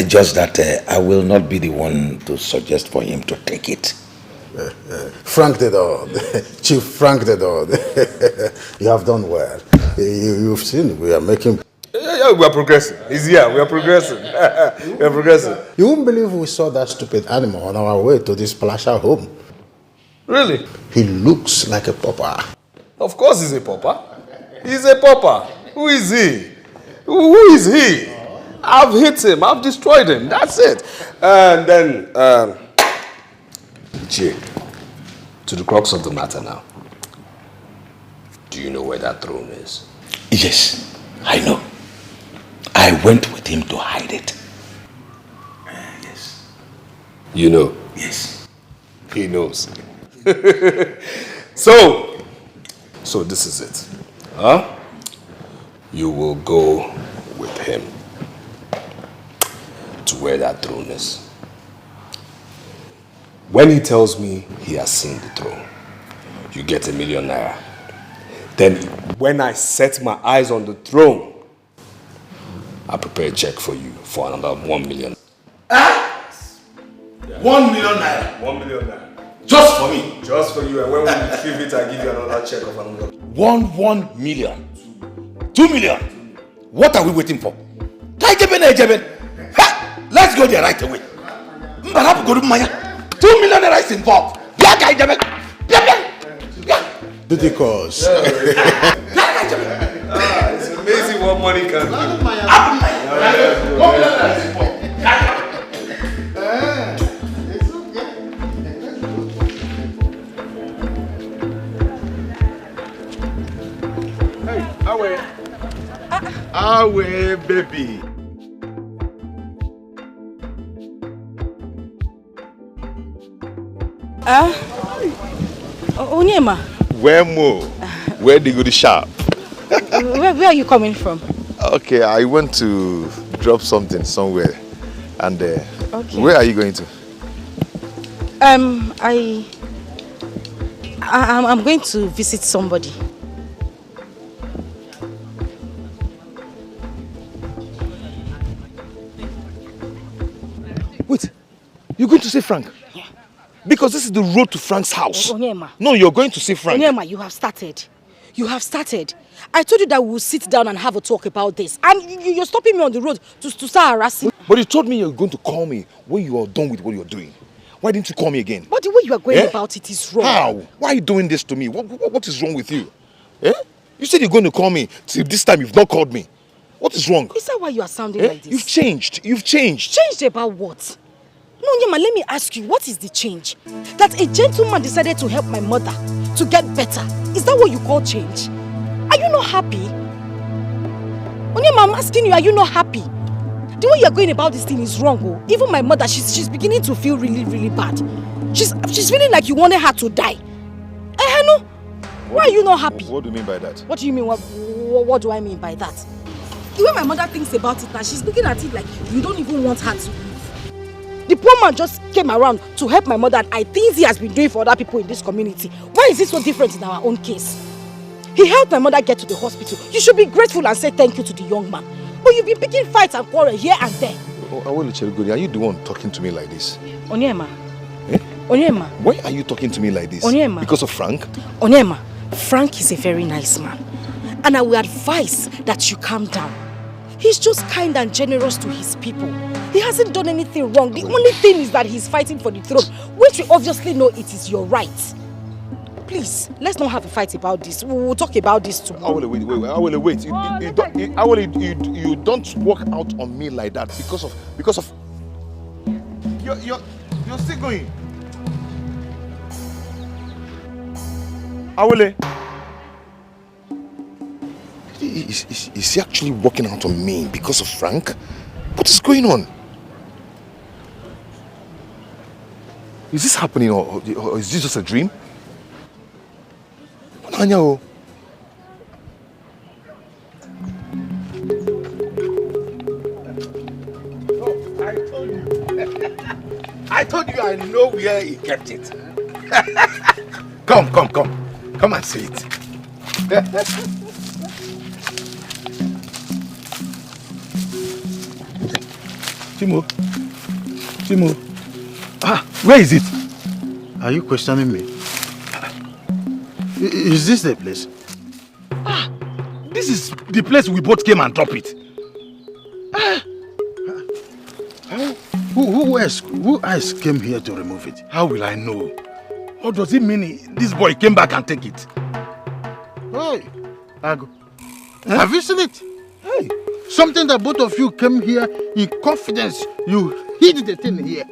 Just that I will not be the one to suggest for him to take it. Frank did all. Chief Frank did all. You have done well. You've seen we are making... Yeah, we are progressing. He's here. We are progressing. We are progressing. You won't believe we saw that stupid animal on our way to this palatial home. Really? He looks like a pauper. Of course he's a pauper. He's a pauper. Who is he? Who is he? I've hit him. I've destroyed him. That's it. And then, Jay, to the crux of the matter now. Do you know where that throne is? Yes, I know. I went with him to hide it. Yes. You know? Yes. He knows. So this is it. You will go with him to where that throne is. When he tells me he has seen the throne, you get ₦1 million. Then when I set my eyes on the throne, I prepare a check for you for another 1 million. 1 million naira? 1 million naira. Just for me? Just for you. And when we retrieve it, I give you another check of another. 1 million. 2 million. What are we waiting for? Let's go there right away. 2 million naira is involved. Because it's amazing what money can do. away, baby. Onyema. Where more? Where do you go to shop? Where are you coming from? Okay, I went to drop something somewhere. And Okay. where are you going to? I'm going to visit somebody. Wait, you're going to see Frank? Yeah. Because this is the road to Frank's house. Onyema. No, you're going to see Frank. Onyema, you have started. You have started. I told you that we'll sit down and have a talk about this. And you're stopping me on the road to start harassing. But you told me you're going to call me when you are done with what you're doing. Why didn't you call me again? But the way you are going about it is wrong. How? Why are you doing this to me? What is wrong with you? Eh? You said you're going to call me. Till this time you've not called me. What is wrong? Is that why you are sounding like this? You've changed. You've changed. Changed about what? No, Onyema, let me ask you, what is the change? That a gentleman decided to help my mother to get better. Is that what you call change? Are you not happy? Onyema, I'm asking you, are you not happy? The way you're going about this thing is wrong. Oh. Even my mother, she's beginning to feel really, really bad. She's feeling like you wanted her to die. No. Why are you not happy? What do you mean by that? What do you mean? What do I mean by that? The way my mother thinks about it now, she's looking at it like you don't even want her to live. The poor man just came around to help my mother, and I think he has been doing for other people in this community. Why is it so different in our own case? He helped my mother get to the hospital. You should be grateful and say thank you to the young man. But you've been picking fights and quarrel here and there. Are you the one talking to me like this? Onyema. Onyema. Why are you talking to me like this? Onyema. Because of Frank? Onyema, Frank is a very nice man. And I will advise that you calm down. He's just kind and generous to his people. He hasn't done anything wrong. The only thing is that he's fighting for the throne, which we obviously know it is your right. Please, let's not have a fight about this. We'll talk about this tomorrow. Wait. You don't walk out on me like that because of. You're still going. Awole. Is he actually walking out on me because of Frank? What is going on? Is this happening or is this just a dream? Anya. I told you I know where he kept it. Come and see it. Timo. Where is it? Are you questioning me? Is this the place? This is the place we both came and dropped it. Who else came here to remove it? How will I know? Or does it mean this boy came back and take it? Hey, Ago. Have you seen it? Hey, something that both of you came here in confidence. You hid the thing here.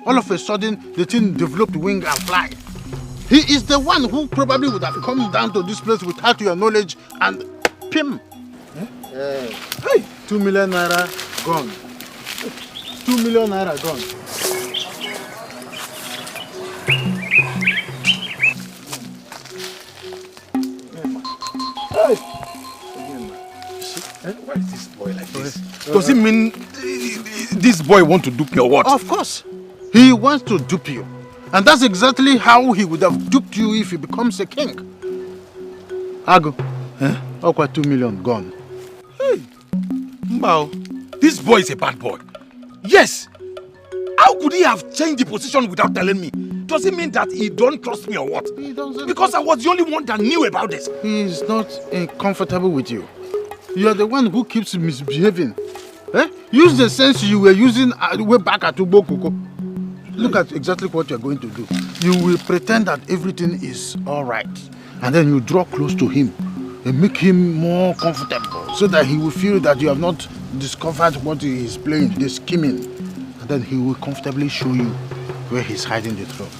All of a sudden, the thing developed wing and fly. He is the one who probably would have come down to this place without your knowledge and pim. Hey, 2 million naira gone. 2 million naira gone. Why is this boy like this? Does it mean this boy want to dupe me or what? Of course. He wants to dupe you. And that's exactly how he would have duped you if he becomes a king. Ago, Okwa 2 million gone. Hey, Mbao, this boy is a bad boy. Yes. How could he have changed the position without telling me? Does it mean that he don't trust me or what? He doesn't. Because I was the only one that knew about this. He is not comfortable with you. You are the one who keeps misbehaving. Use the sense you were using way back at Ubokoko. Look at exactly what you're going to do. You will pretend that everything is all right. And then you draw close to him and make him more comfortable so that he will feel that you have not discovered what he is playing, the scheming. And then he will comfortably show you where he's hiding the throne.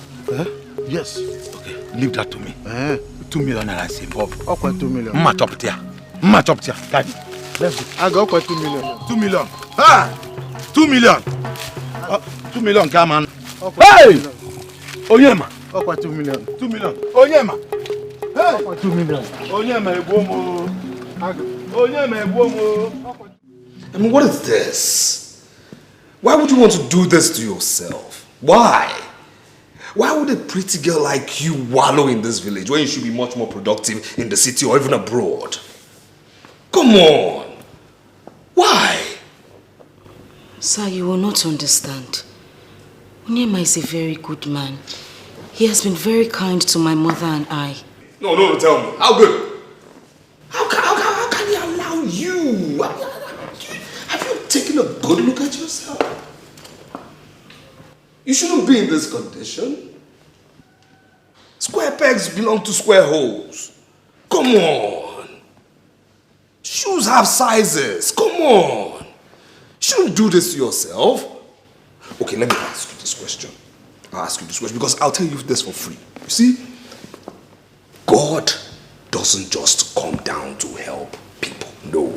Yes. Okay, leave that to me. 2 million naira is involved. Okay, 2 million. Match up there. Daddy. Let's go. I go for 2 million. 2 million. Ah! 2 million. 2 million, come on. Hey! Onyema. For 2 million. 2 million. Onyema. Hey! For 2 million. Onyema Ebomo. Onyema Ebomo. I mean, what is this? Why would you want to do this to yourself? Why? Why would a pretty girl like you wallow in this village when you should be much more productive in the city or even abroad? Come on. Why? Sir, you will not understand. Onyema is a very good man. He has been very kind to my mother and I. No, tell me. How good? How can he allow you? Have you taken a good look at yourself? You shouldn't be in this condition. Square pegs belong to square holes. Come on. Shoes have sizes. Come on. You shouldn't do this to yourself. Okay, let me ask you this question. I'll ask you this question because I'll tell you this for free. You see, God doesn't just come down to help people. No.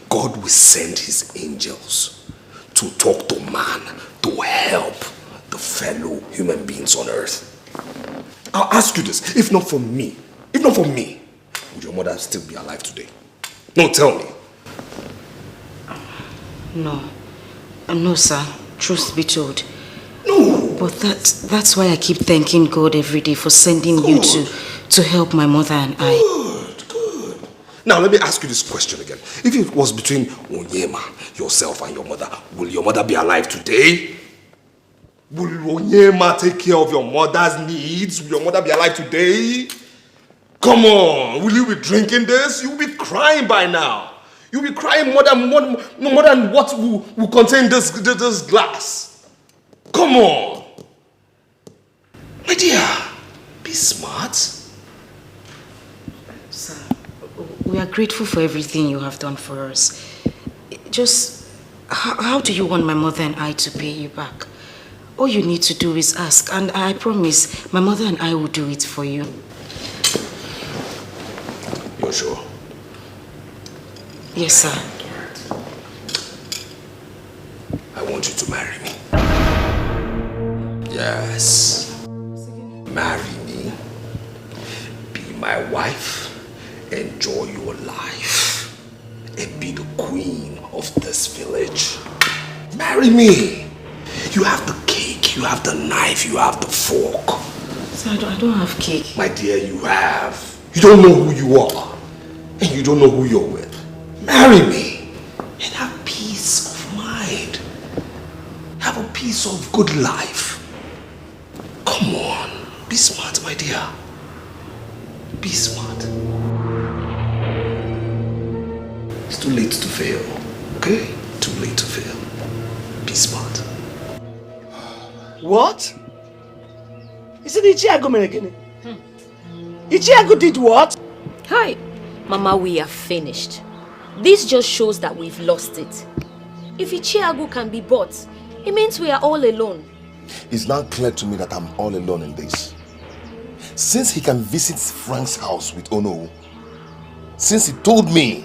God will send his angels to talk to man, to help the fellow human beings on earth. I'll ask you this, if not for me, would your mother still be alive today? No, tell me. No, sir. Truth be told. No. But that's why I keep thanking God every day for sending you to help my mother and I. Good. Now let me ask you this question again. If it was between Onyema, yourself and your mother, will your mother be alive today? Will Onyema take care of your mother's needs? Will your mother be alive today? Come on, will you be drinking this? You'll be crying by now. You'll be crying more than what will contain this glass. Come on. My dear, be smart. Sir, we are grateful for everything you have done for us. Just, how do you want my mother and I to pay you back? All you need to do is ask, and I promise my mother and I will do it for you. You're sure? Yes, sir. I want you to marry me. Yes. Marry me. Be my wife. Enjoy your life. And be the queen of this village. Marry me. You have the cake, you have the knife, you have the fork. Sir, I don't have cake. My dear, you have. You don't know who you are. And you don't know who you're with. Marry me. And have peace of mind. Have a piece of good life. Come on. Be smart, my dear. Be smart. It's too late to fail. Okay? Too late to fail. Be smart. What? He said Ichiago Merekene. Ichiago did what? Hi. Mama, we are finished. This just shows that we've lost it. If Ichiago can be bought, it means we are all alone. It's now clear to me that I'm all alone in this. Since he can visit Frank's house with Ono, since he told me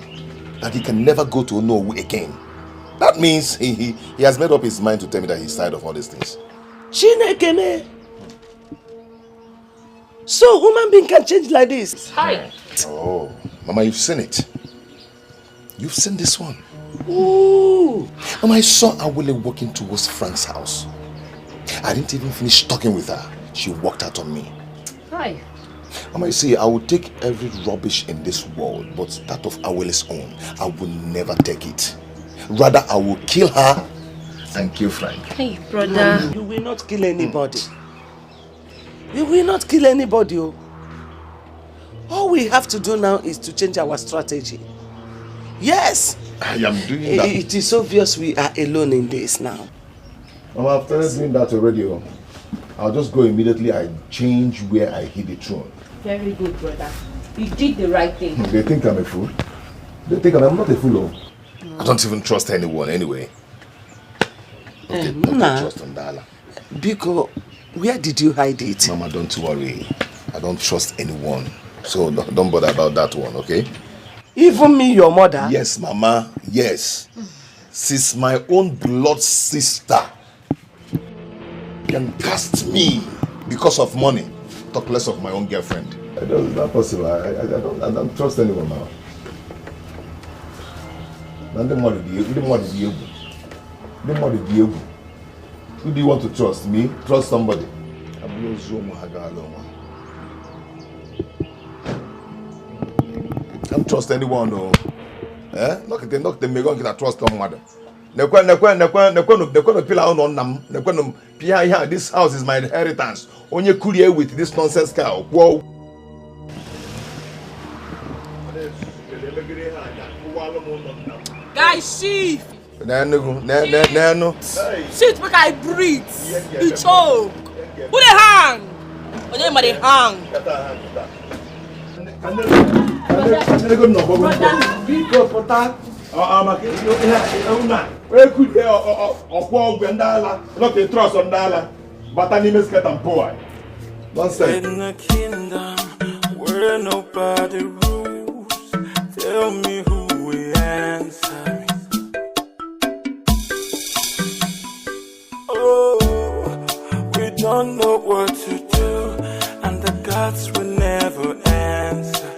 that he can never go to Ono again, that means he has made up his mind to tell me that he's tired of all these things. Chinekene. So human being can change like this? Hi. Oh, Mama, you've seen it. You've seen this one. Ooh. Mama, I saw Awele walking towards Frank's house. I didn't even finish talking with her. She walked out on me. Hi. Mama, you see, I will take every rubbish in this world, but that of Awele's own, I will never take it. Rather, I will kill her and kill Frank. Hey, brother. You will not kill anybody. You will not kill anybody. Oh. All we have to do now is to change our strategy. Yes. I am doing that. It is obvious we are alone in this now. Mama, I've started doing that already. Oh. I'll just go immediately and change where I hid the throne. Very good, brother. You did the right thing. They think I'm a fool. They think I'm not a fool. Oh. I don't even trust anyone anyway. Okay, trust on Dala. Biko, where did you hide it? Mama, don't worry. I don't trust anyone. So don't bother about that one, okay? Even me, your mother? Yes, Mama, yes. She's my own blood sister. Can cast me because of money. Talk less of my own girlfriend. It's not possible. I don't trust anyone now. Who do you want to trust? Me? Trust somebody. Can't trust anyone, no. Eh? Look at the Megon can trust no mother. This house is my inheritance. Only courier with this nonsense cow. Whoa. Guys, chief. No. Shit, make I breathe. You choke. Who the hang? Onye ma dey hang. In a kingdom where nobody rules, tell me who will answer. Oh, we don't know what to do, and the gods will never answer.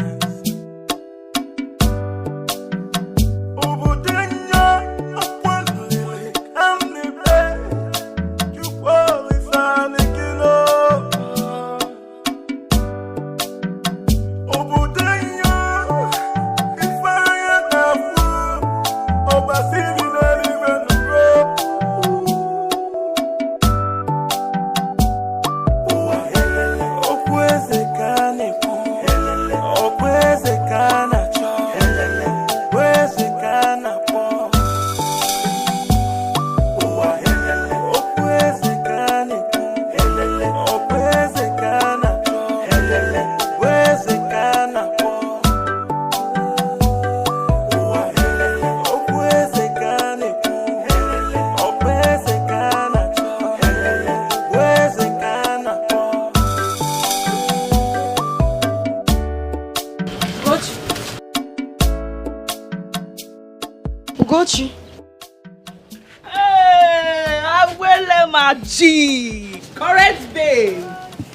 Hey, I my G. Correct, babe.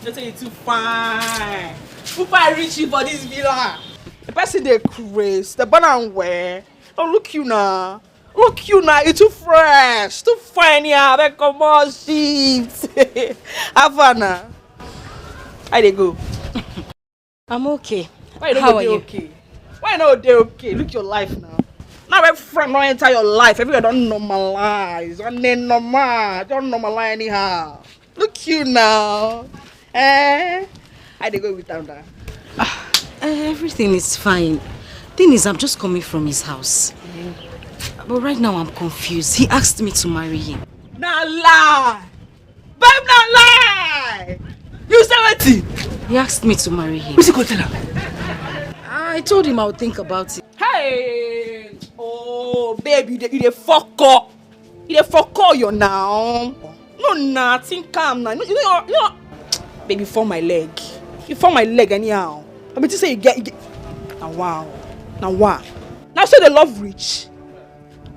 They say you too fine. If I reach you for this villa, the person they craze, the banana wear. Oh, look you now. Look you now. You too fresh, too fine here. But come on, shit. Havana. How they go? I'm okay. Why you How not are you? Okay? Why not they okay? Look your life now. Now every friend don't enter your life. Everybody don't normalize. Don't normalize anyhow. Look you now. I go with down there. Everything is fine. Thing is, I'm just coming from his house. But right now I'm confused. He asked me to marry him. Nah lie. Babe, nah lie. You say what? He asked me to marry him. Who's he go tell her? I told him I would think about it. Hey! Oh, baby, you dey fuck up. You dey fuck up you now. No, nothing calm now. You know, baby, form my leg. You form my leg anyhow. I mean, to say you get. Now wow. Now what? Now so they love rich.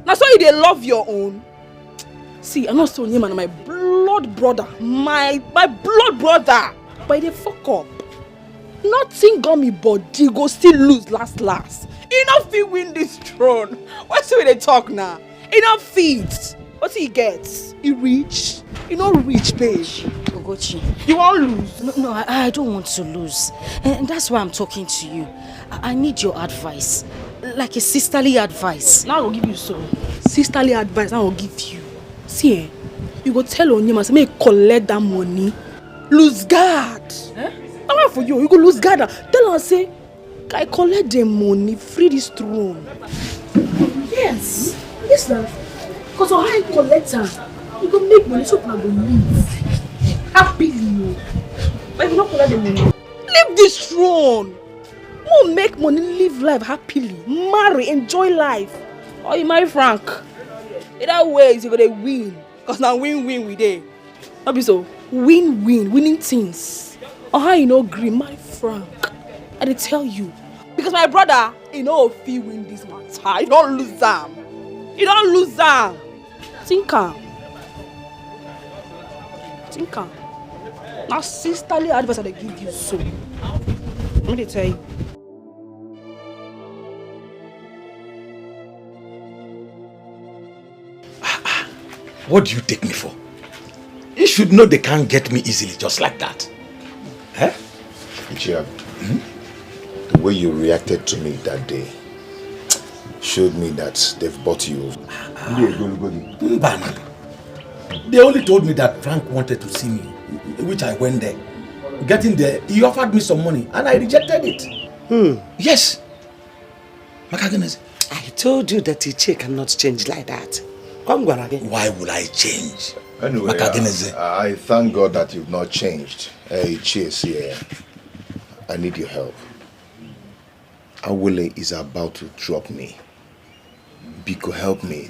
Now so you they love your own. See, I'm not so near man, my blood brother. My blood brother. But they fuck up. Nothing got me body go still lose last. He not fit win this throne. What's the way they talk now? He not fit. What he gets? He rich. He not rich, babe. Ogochi. You won't lose. No, I don't want to lose. And that's why I'm talking to you. I need your advice. Like a sisterly advice. Now I'll give you so. Sisterly advice, now I'll give you. See, you go tell Onyema, say, make collect that money. Lose guard. Eh? Now for you go lose guard. Tell her, say, I collect the money, free this throne. Yes. Yes, now. Because I collect her, you go make money so I go live. Happily. But if you not collect the money, leave this throne. Won't make money, live life happily. Marry, enjoy life. Or you marry Frank. Either ways, you go to win. Because now win-win we dey. Not be so. Win-win, winning things. Or how you know agree, marry Frank. I dey tell you. Because my brother, he know if he win this matter. He don't lose them. He don't lose them. Think am. Think am. Now sisterly advice I give you so. Let me tell you. What do you take me for? You should know they can't get me easily just like that. Eh? Ichia, the way you reacted to me that day showed me that they've bought you. They only told me that Frank wanted to see me, which I went there. Getting there, he offered me some money and I rejected it. Yes. I told you that Ichie cannot change like that. Why would I change? Anyway, I thank God that you've not changed. Hey, Chase here. I need your help. Awele is about to drop me. Biko, help me.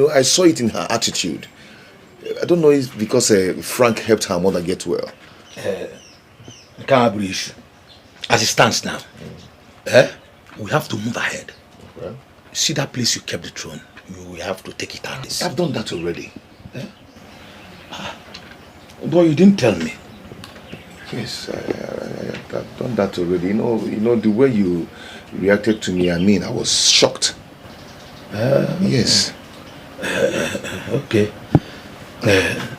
I saw it in her attitude. I don't know if because Frank helped her mother get well. Can't be issue. As it stands now, we have to move ahead. Okay. See that place you kept the throne? We have to take it out. I've done that already. But you didn't tell me. Yes, I've done that already. You know the way you reacted to me. I was shocked. Yes. Okay.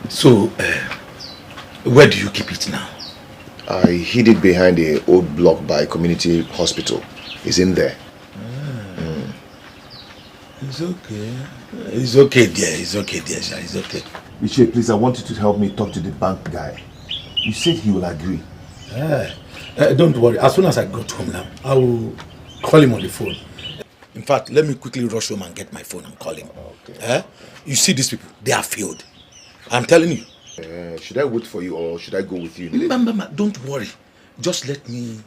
So, where do you keep it now? I hid it behind the old block by community hospital. It's in there. It's okay. It's okay, dear. It's okay, dear. It's okay. Ichie, please, I want you to help me talk to the bank guy. You said he will agree. Don't worry. As soon as I got home now, I will call him on the phone. In fact, let me quickly rush home and get my phone and call him. Okay. You see these people, they are failed. I'm telling you. Should I wait for you or should I go with you? Don't worry. Just let me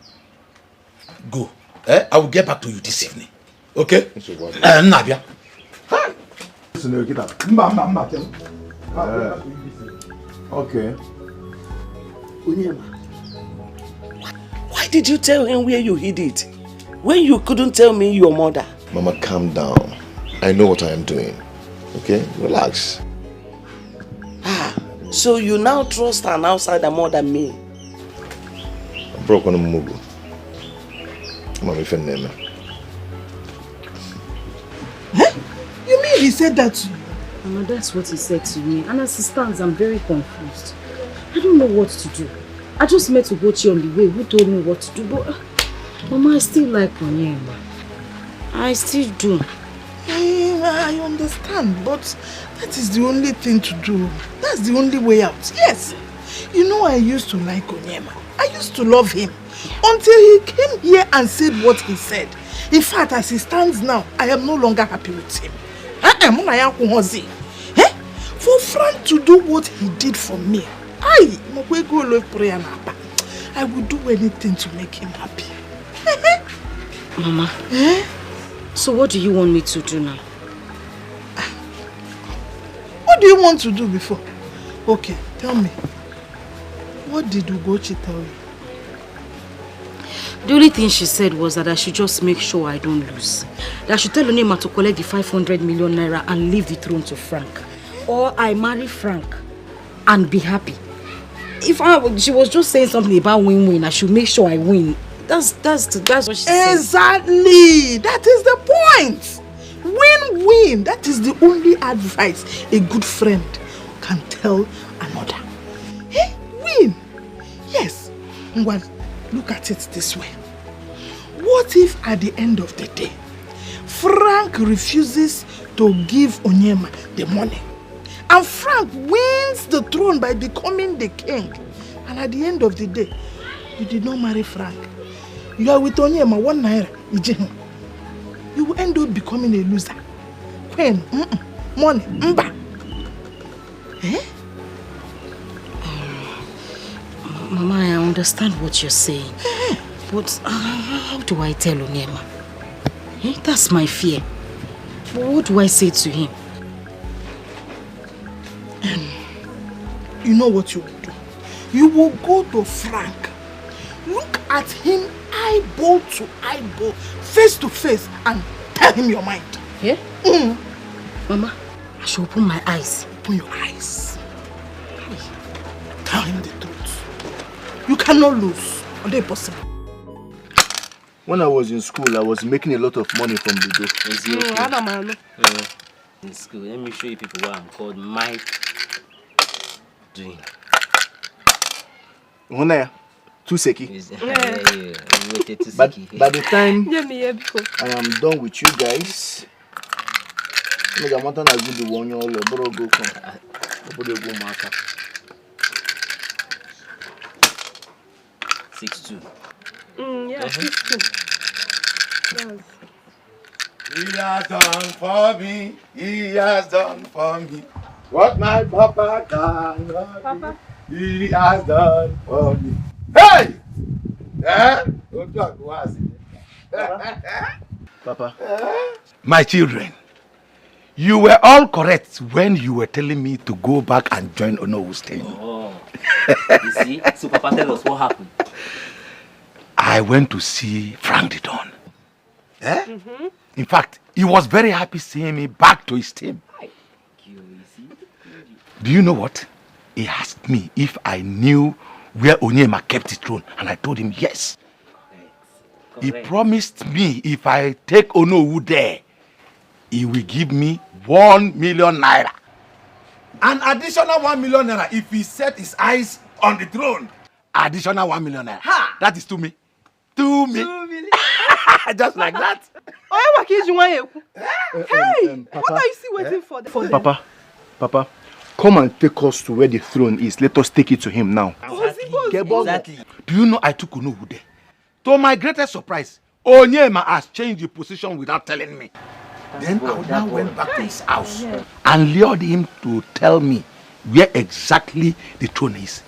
go. I will get back to you this evening. Okay? Nabia. Okay. Why did you tell him where you hid it? When you couldn't tell me your mother? Mama, calm down. I know what I am doing. Okay? Relax. So you now trust an outsider more than me? I'm broke on a mugu. Mama, if name. You mean he said that to you? Mama, that's what he said to me. And as it stands, I'm very confused. I don't know what to do. I just met Ugochi on the way who told me what to do, but Mama, I still like Onyema. I still do. I understand, but that is the only thing to do. That's the only way out. Yes. You know, I used to like Onyema. I used to love him. Until he came here and said what he said. In fact, as he stands now, I am no longer happy with him. For Frank to do what he did for me, I would do anything to make him happy. Mama, so what do you want me to do now? What do you want to do before? Okay, tell me. What did Ugochi tell you? The only thing she said was that I should just make sure I don't lose. That I should tell Onyema to collect the 500 million naira and leave the throne to Frank. Or I marry Frank and be happy. She was just saying something about win-win, I should make sure I win. That's what she said. Exactly! That is the point! Win-win! That is the only advice a good friend can tell another. Win! Yes. Well, look at it this way. What if at the end of the day, Frank refuses to give Onyema the money, and Frank wins the throne by becoming the king, and at the end of the day, you did not marry Frank. You are with Onyema, 1 naira. You will end up becoming a loser. Queen, money, mba. Mama, I understand what you're saying. But how do I tell Onyema? That's my fear. What do I say to him? You know what you will do? You will go to Frank. Look at him eyeball to eyeball, face to face, and tell him your mind. Yeah? Mama, I should open my eyes. Open your eyes. Tell him the truth. You cannot lose. Or they possible. When I was in school, I was making a lot of money from the dough. Is it okay? In school, let me show you people what I'm called my dream. One two seki. But by the time I am done with you guys, I want to do the one you all go come. 6-2. Yeah, 6-2. Yes. He has done for me. He has done for me. What my papa cannot do. He has done for me. Hey! Don't talk was Papa. My children, you were all correct when you were telling me to go back and join Onowu's team. Oh. You see? So Papa, tell us what happened. I went to see Frank the Don. In fact, he was very happy seeing me back to his team. Do you know what? He asked me if I knew where Onyema kept his throne, and I told him yes. He promised me if I take Onowu there, he will give me 1 million naira. An additional 1 million naira if he set his eyes on the throne. Additional 1 million naira. Ha! That is to me. To me. 2 million. Just like that. Hey, what are you still waiting for? Papa, come and take us to where the throne is. Let us take it to him now. Exactly. Do you know I took Onowu there? To my greatest surprise, Onyema has changed the position without telling me. Then I now went back to his house and lured him to tell me where exactly the throne is.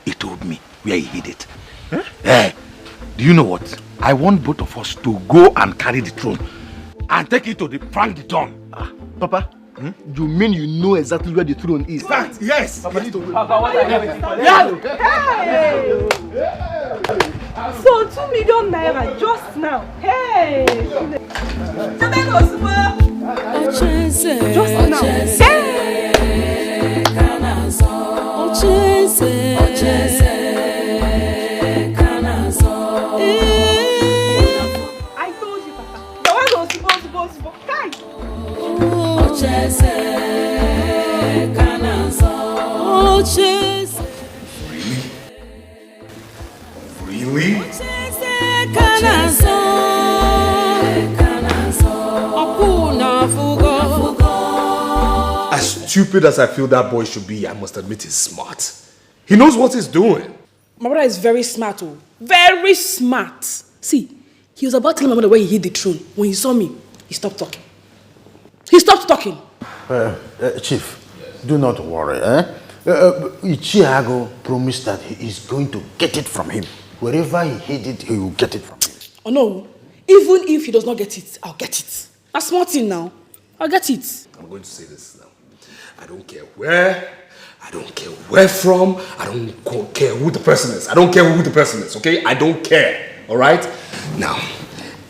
He told me where he hid it. Do you know what? I want both of us to go and carry the throne and take it to the Frank the Don. Papa, you mean you know exactly where the throne is? Fact, yes. Papa, what are you So 2 million naira just now. Hey! Just now. I told you, Papa. The one was supposed to Kai. Really? As stupid as I feel that boy should be, I must admit he's smart. He knows what he's doing. My brother is very smart, oh. Very smart. See, he was about telling my mother where he hid the throne. When he saw me, he stopped talking. He stopped talking. Chief, do not worry. Ichiago promised that he is going to get it from him. Wherever he hid it, he will get it from him. Oh no, even if he does not get it, I'll get it. A small thing now, I'll get it. I'm going to say this now. I don't care where, I don't care where from, I don't care who the person is. I don't care who the person is, okay? I don't care, all right? Now,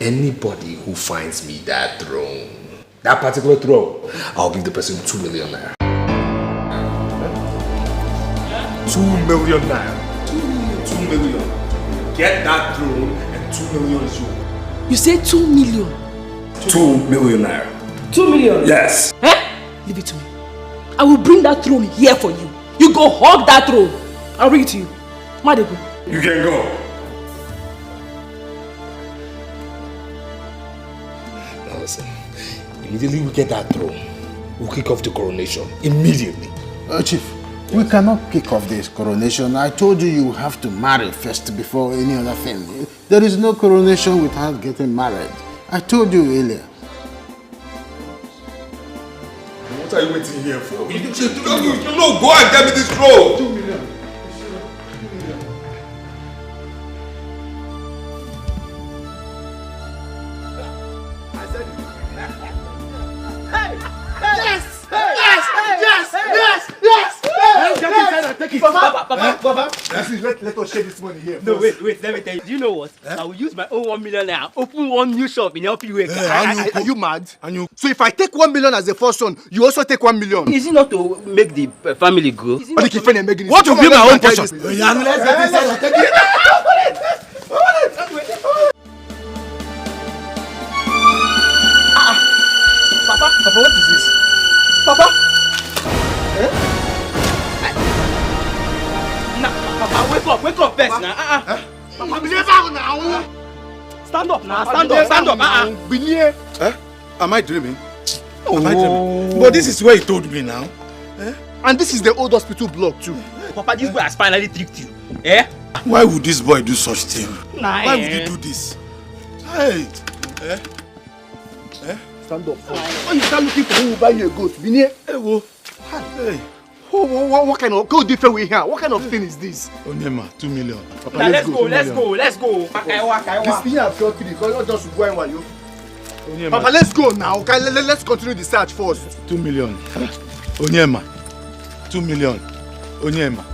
anybody who finds me that throne, that particular throne, I'll give the person 2 million naira. 2 million naira. 2 million. Get that throne and 2 million is yours. You say 2 million? 2 million naira. 2 million? Yes. Leave it to me. I will bring that throne here for you. You go hug that throne. I'll bring it to you. Madego. You can go. Now listen. Immediately we get that throne, we'll kick off the coronation. Immediately. Chief, we cannot kick off this coronation. I told you you have to marry first before any other thing. There is no coronation without getting married. I told you earlier. What are you waiting here for? You know, go and get me this throne. 2 million. Papa, Let us share this money here. No, wait, let me tell you. Do you know what? I will use my own 1 million now. Open one new shop in LPUA. Are you mad? So if I take 1 million as the first son, you also take 1 million. Is it not to make the family grow? What will be my own portion? Let's get this. Papa, what is this? Papa? Papa, wake up first now. Papa, be now. Stand up now, stand up. Be near. Am I dreaming? Am I dreaming? But this is where he told me now. And this is the old hospital block too. Papa, this boy has finally tricked you. Eh? Why would this boy do such thing? Nah, Why would he do this? Hey. Stand up. Why you start looking for who will buy you a goat? Be near. Hey. What kind of goat different we here? What kind of thing is this? Onyema, 2 million. Papa, now let's go. This thing I've got to because just go and you. Papa, let's go now. Okay, let's continue the search first. 2 million. Onyema. 2 million. Onyema.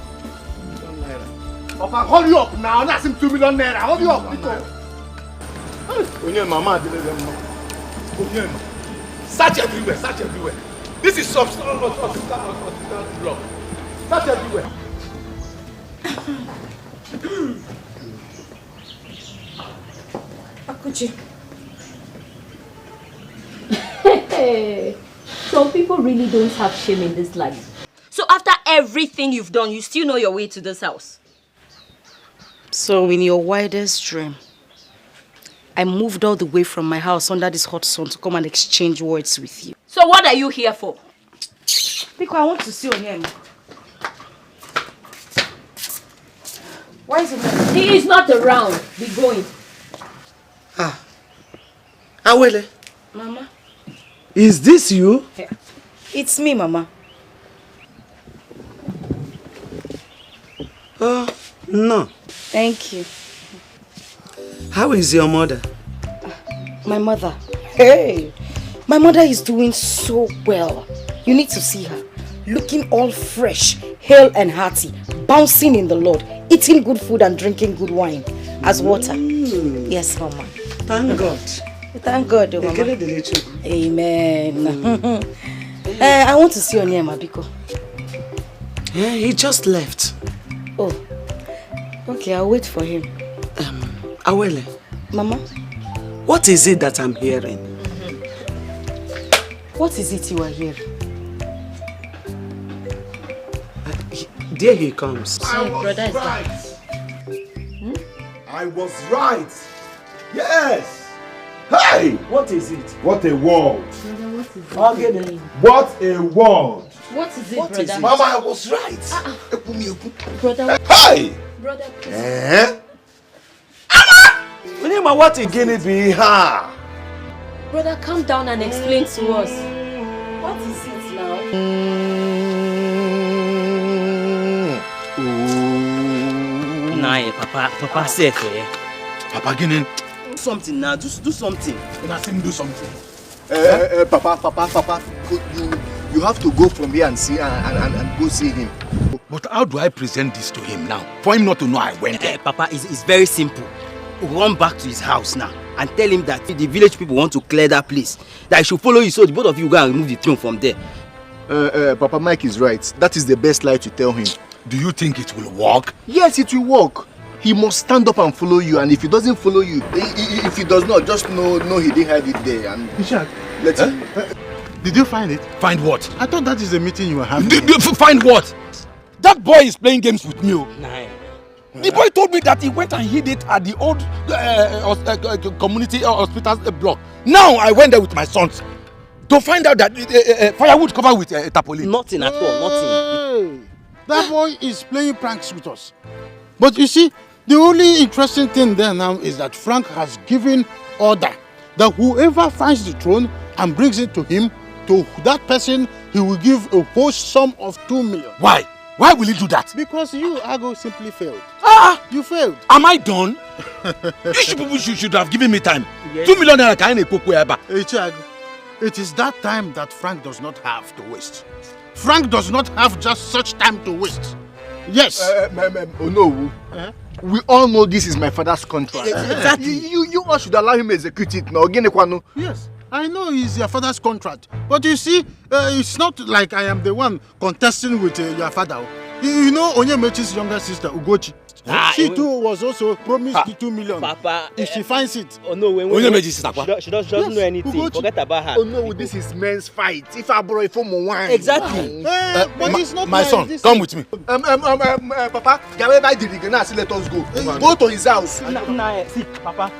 Papa, hurry up now. That's him 2 million naira. Hurry up. Onyema, man, Onyema. Search everywhere. This is hospital block. Search everywhere. Akuchi. Some people really don't have shame in this life. So after everything you've done, you still know your way to this house? So in your wildest dream, I moved all the way from my house under this hot sun to come and exchange words with you. So what are you here for? Because I want to see Onyema. Why is it? He is not around. Be going. Awele. Mama? Is this you? Yeah. It's me, Mama. No. Thank you. How is your mother? My mother? Hey! My mother is doing so well. You need to see her. Looking all fresh, hale and hearty, bouncing in the Lord, eating good food and drinking good wine as water. Yes, Mama. Thank God. Thank God, Mama. Amen. I want to see Onyema, Biko. Yeah, he just left. Oh. Okay, I'll wait for him. Awele. Mama? What is it that I'm hearing? What is it you are hearing? There he comes. I was right. Yes. Hey! What is it? What a world. Brother, What a world. what is it, What brother? is it? Mama, I was right. Brother, Hey! brother, please. Eh? Onyema, what again Can it be her? Brother, calm down and explain to us. What is it now? Nah, Papa safe, eh? Papa, Ginin. Do something now, do something. Let him do something. Papa, you have to go from here and see and go see him. But how do I present this to him now? For him not to know I went there. Papa, it's very simple. Run back to his house now and tell him that the village people want to clear that place. That I should follow you so the both of you go and remove the throne from there. Papa Mike is right. That is the best lie to tell him. Do you think it will work? Yes, it will work. He must stand up and follow you, and if he doesn't follow you, if he does not, just know he didn't hide it there and let him. Did you find it? Find what? I thought that is the meeting you were having. Find what? That boy is playing games with me. Nah. The boy told me that he went and hid it at the old community hospital block. Now I went there with my sons to find out that firewood covered with tarpaulin. Nothing at all, nothing. That boy is playing pranks with us. But you see, the only interesting thing there now is that Frank has given order that whoever finds the throne and brings it to him, to that person, he will give a whole sum of 2 million. Why? Why will he do that? Because you, Ago, simply failed. You failed. Am I done? You people should have given me time. Yes. 2 million naira can't cook wherever. It is that time that Frank does not have to waste. Frank does not have just such time to waste. Yes. Oh no. We all know this is my father's contract. Exactly. You all should allow him to execute it now. Yes, I know it's your father's contract. But you see, it's not like I am the one contesting with your father. You know Onyemechi's younger sister, Ugochi. She too was also promised 2 million. Papa, if she finds it. Oh no, she doesn't know anything. Ugochi. Forget about her. Oh no, this is men's fight. If I borrow it from one. Exactly. But it's not my like son, this. come with me. Papa, let us go. Go to his house. See, Papa.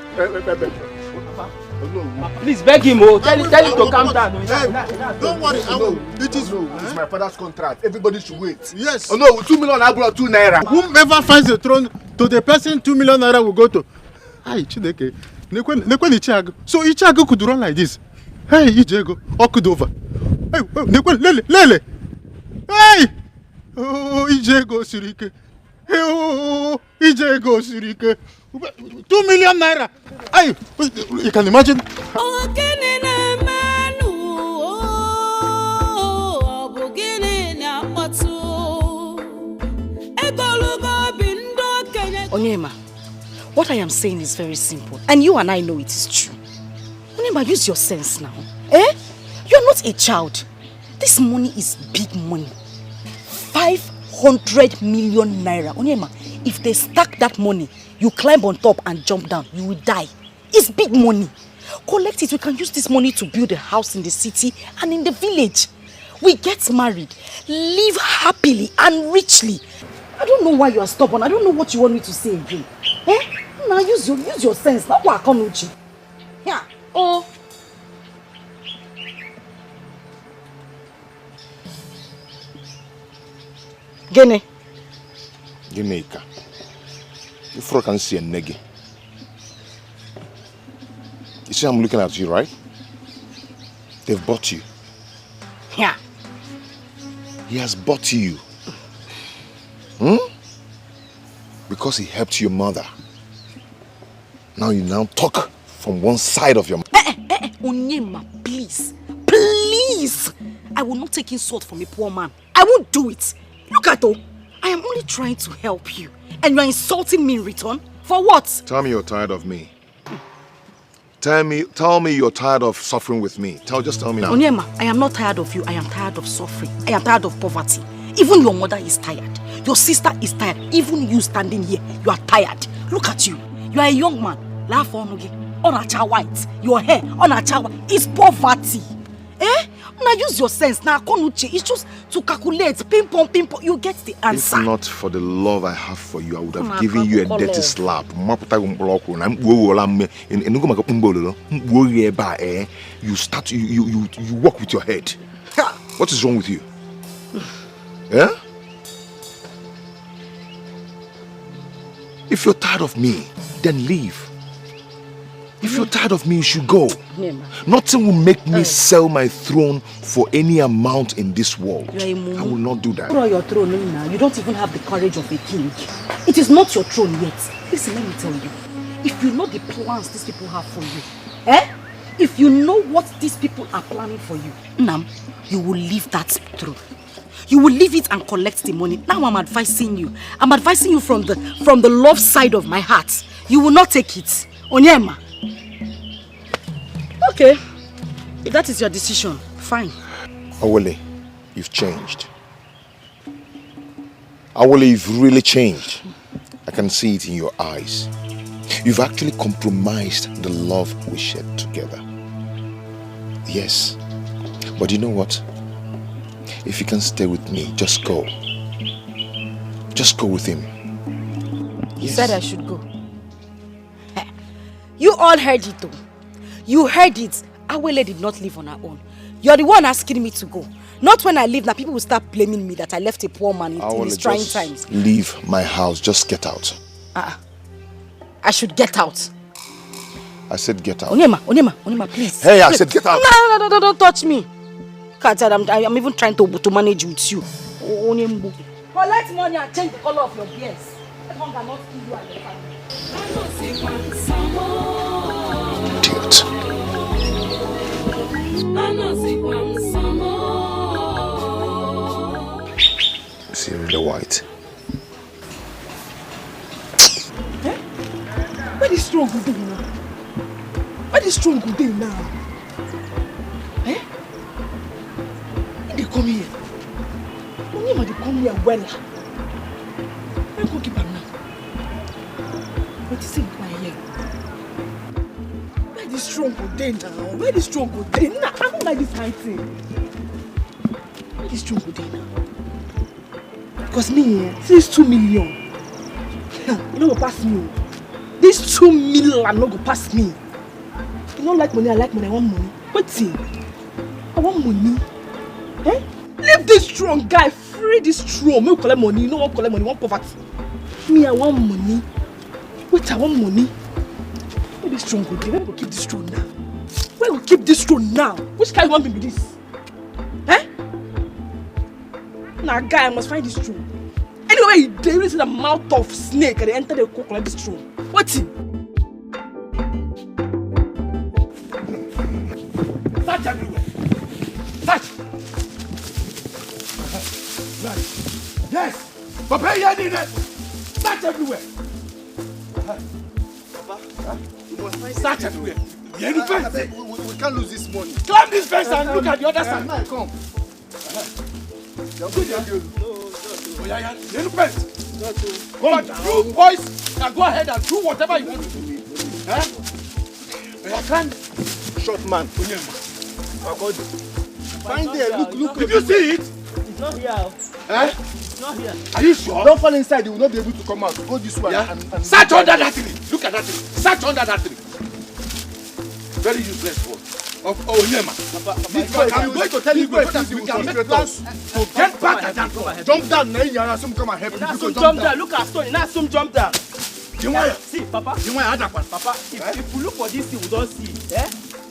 Please beg him, tell him to calm down. Don't worry, I will. It is it's my father's contract. Everybody should wait. Yes. Oh no, 2 million, I brought 2 naira. Whomever finds the throne, to the person 2 million naira will go to. Hey, Chideke. Nekwen Ichiago. So Ichiago could run like this. Hey, Ichiago. Okudova. Hey, Nekwen, Lele. Hey! Oh, Ichiago Sirike. Hey, oh, Ichiago Sirike. 2 million naira. Hey, you can imagine. Onyema, what I am saying is very simple, and you and I know it is true. Onyema, use your sense now. You're not a child. This money is big money. 500 million naira. Onyema, if they stack that money, you climb on top and jump down, you will die. It's big money. Collect it. We can use this money to build a house in the city and in the village. We get married, live happily and richly. I don't know why you are stubborn. I don't know what you want me to say again. Now use your sense. Now what can you? Yeah. Oh. Gene. Gineika. If I can see a negi. You see I'm looking at you, right? They've bought you. Yeah. He has bought you. Because he helped your mother. Now you talk from one side of your mouth. Onyema, please. Please. I will not take insult from a poor man. I won't do it. Look at all. I am only trying to help you. And you are insulting me in return? For what? Tell me you're tired of me. Tell me you're tired of suffering with me. Just tell me now. Onyema, I am not tired of you. I am tired of suffering. I am tired of poverty. Even your mother is tired. Your sister is tired. Even you standing here, you are tired. Look at you. You are a young man. Laugh on a white. Your hair on a child. It's poverty. Now use your sense. Now it's just to calculate. Ping pong. You get the answer. If not for the love I have for you, I would have given you a dirty slap. You start. You walk with your head. What is wrong with you? Yeah? If you're tired of me, then leave. If you're tired of me, you should go. Nothing will make me sell my throne for any amount in this world. I will not do that. Your throne now. You don't even have the courage of a king. It is not your throne yet. Listen, let me tell you. If you know the plans these people have for you, if you know what these people are planning for you, Nam, you will leave that throne. You will leave it and collect the money. Now I'm advising you. I'm advising you from the love side of my heart. You will not take it. Onyema. Okay. If that is your decision, fine. Awole, you've changed. Awole, you've really changed. I can see it in your eyes. You've actually compromised the love we shared together. Yes. But you know what? If you can stay with me, just go. Just go with him. You said I should go. You all heard it though. You heard it. Awele did not live on her own. You're the one asking me to go. Not when I leave, now people will start blaming me that I left a poor man in his trying times. Leave my house. Just get out. I should get out. I said get out. Onyema, please. Hey, I said get out. No, don't touch me. I'm even trying to manage with you. Collect money and change the color of your beers. Everyone cannot kill you and your family. Idiot. See, really white. strong go dey now? Where the strong go dey now? Eh? They come here. Onyema dey come here well. Where go keep am now? What is it by here? Where the strong go dey now? Where the strong go dey now? I don't like this kind thing. Where the strong go dey now? Because me, see this 2 million. You no go pass me. This 2 million no go pass me. You don't like money, I like money, I want money. What's it? I want money. Eh? Leave this strong guy, free this strong. Me collect money, you don't want collect money, you want poverty. Me, I want money. Wait, I want money. Where this strong go dey? Where we go keep this strong now? Where we keep this strong now? Which kind of one be this? Eh? Now, guy, I must find this strong. Anyway, they really see the mouth of snake and they enter the cook like this strong. What's it? Search everywhere. Search. Right. Yes. Papa, you need it. Search everywhere. Papa, we must find search everywhere. You need fence. We can't lose this money. Climb this fence and look at the other side. Come. Oh, yeah. You need fence. Come on, you boys can go ahead and do whatever you want to do. Eh? I can't. Short man. Find there. Look. Did you see it? It's not here. Eh? It's not here. Are you sure? Don't fall inside. You will not be able to come out. Go this way. Yeah? And search under that tree. Look at that tree. Search under that tree. Very useless one. Of Onyema. I'm going to tell you that we can make plans to get back at that one. Jump down. Now you are some come and help you. Jump down. Look at Stone. Now some jump down. See, Papa. Papa, if we look for this thing, we don't see it. Eh?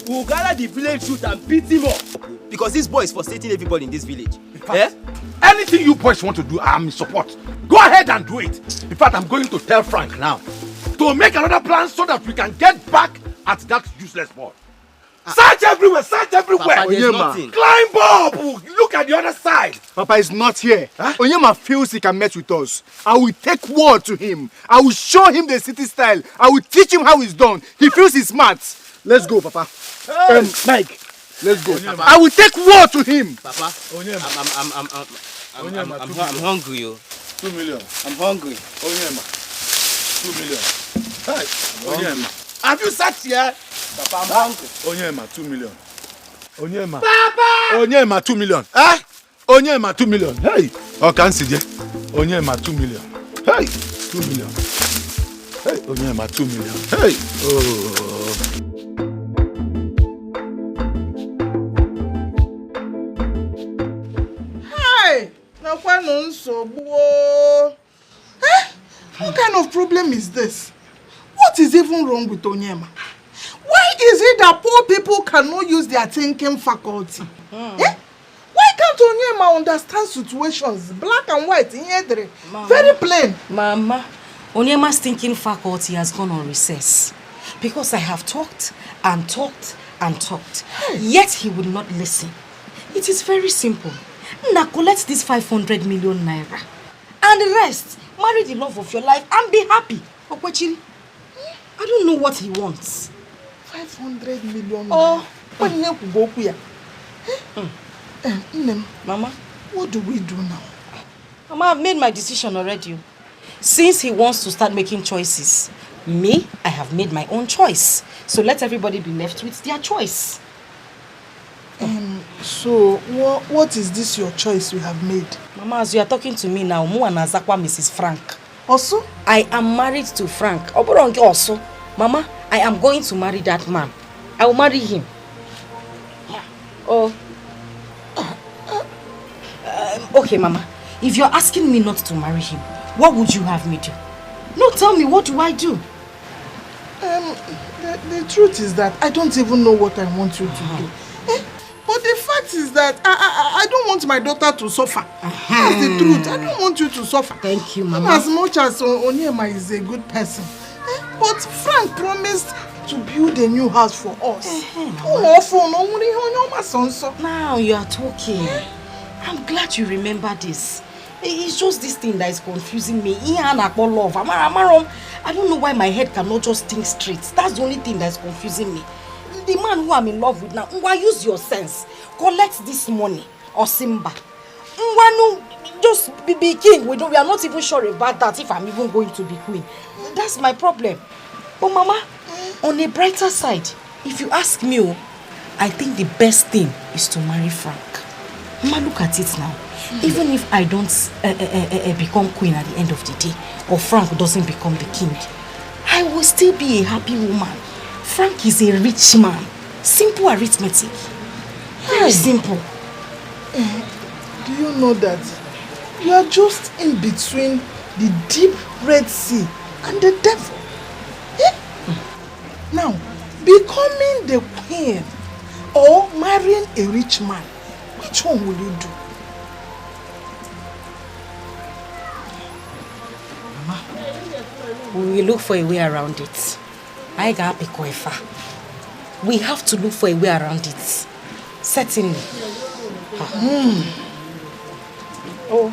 We'll gather the village youth and beat him up. Because this boy is frustrating everybody in this village. Anything you boys want to do, I am in support. Go ahead and do it. In fact, I'm going to tell Frank now to make another plan so that we can get back at that useless boy. Search everywhere, search everywhere. Papa, there's nothing. Climb up. Look at the other side. Papa is not here. Huh? Onyema feels he can mess with us. I will take word to him. I will show him the city style. I will teach him how it's done. He feels he's smart. Let's go, Papa. Mike, let's go. Onyema. I will take word to him. Papa, I'm hungry, yo. 2 million. I'm hungry. Onyema. 2 million. Hey, Onyema. Have you sat here? Papa, I'm hungry. Onyema, 2 million. Onyema. Papa! Onyema, 2 million. Eh? Onyema, 2 million. Hey. Oh, can't see there. Onyema, 2 million. Hey. 2 million. Hey. Onyema, 2 million. Hey. Oh. What kind of problem is this? What is even wrong with Onyema? Why is it that poor people cannot use their thinking faculty? Why can't Onyema understand situations, black and white, in here? Very plain. Mama, Onyema's thinking faculty has gone on recess. Because I have talked and talked and talked. Yet he would not listen. It is very simple. Now collect this 500 million naira. And the rest, marry the love of your life and be happy. Okwechiri, I don't know what he wants. 500 million. Oh, Mama, what do we do now? Mama, I've made my decision already. Since he wants to start making choices, me, I have made my own choice. So let everybody be left with their choice. So, what is this your choice you have made? Mama, as you are talking to me now, Mu and Azakwa Mrs. Frank. Also? I am married to Frank. Oborongi also. Mama, I am going to marry that man. I will marry him. Oh. Okay, Mama. If you're asking me not to marry him, what would you have me do? No, tell me, what do I do? The truth is that I don't even know what I want you to do. But the fact is that I don't want my daughter to suffer. That's the truth. I don't want you to suffer. Thank you, Mama. As much as Onyema is a good person. But Frank promised to build a new house for us. Now you are talking. I'm glad you remember this. It's just this thing that is confusing me. Love. I don't know why my head cannot just think straight. That's the only thing that's confusing me. The man who I'm in love with now, use your sense. Collect this money or Simba. Just be king. We are not even sure about that if I'm even going to be queen. That's my problem. But Mama, on a brighter side, if you ask me, I think the best thing is to marry Frank. Mama, look at it now. Even if I don't become queen at the end of the day, or Frank doesn't become the king, I will still be a happy woman. Frank is a rich man. Simple arithmetic. Very simple. Do you know that you are just in between the deep Red Sea and the devil? Now, becoming the queen or marrying a rich man, which one will you do? Mama, we will look for a way around it. We have to look for a way around it. Certainly. Oh.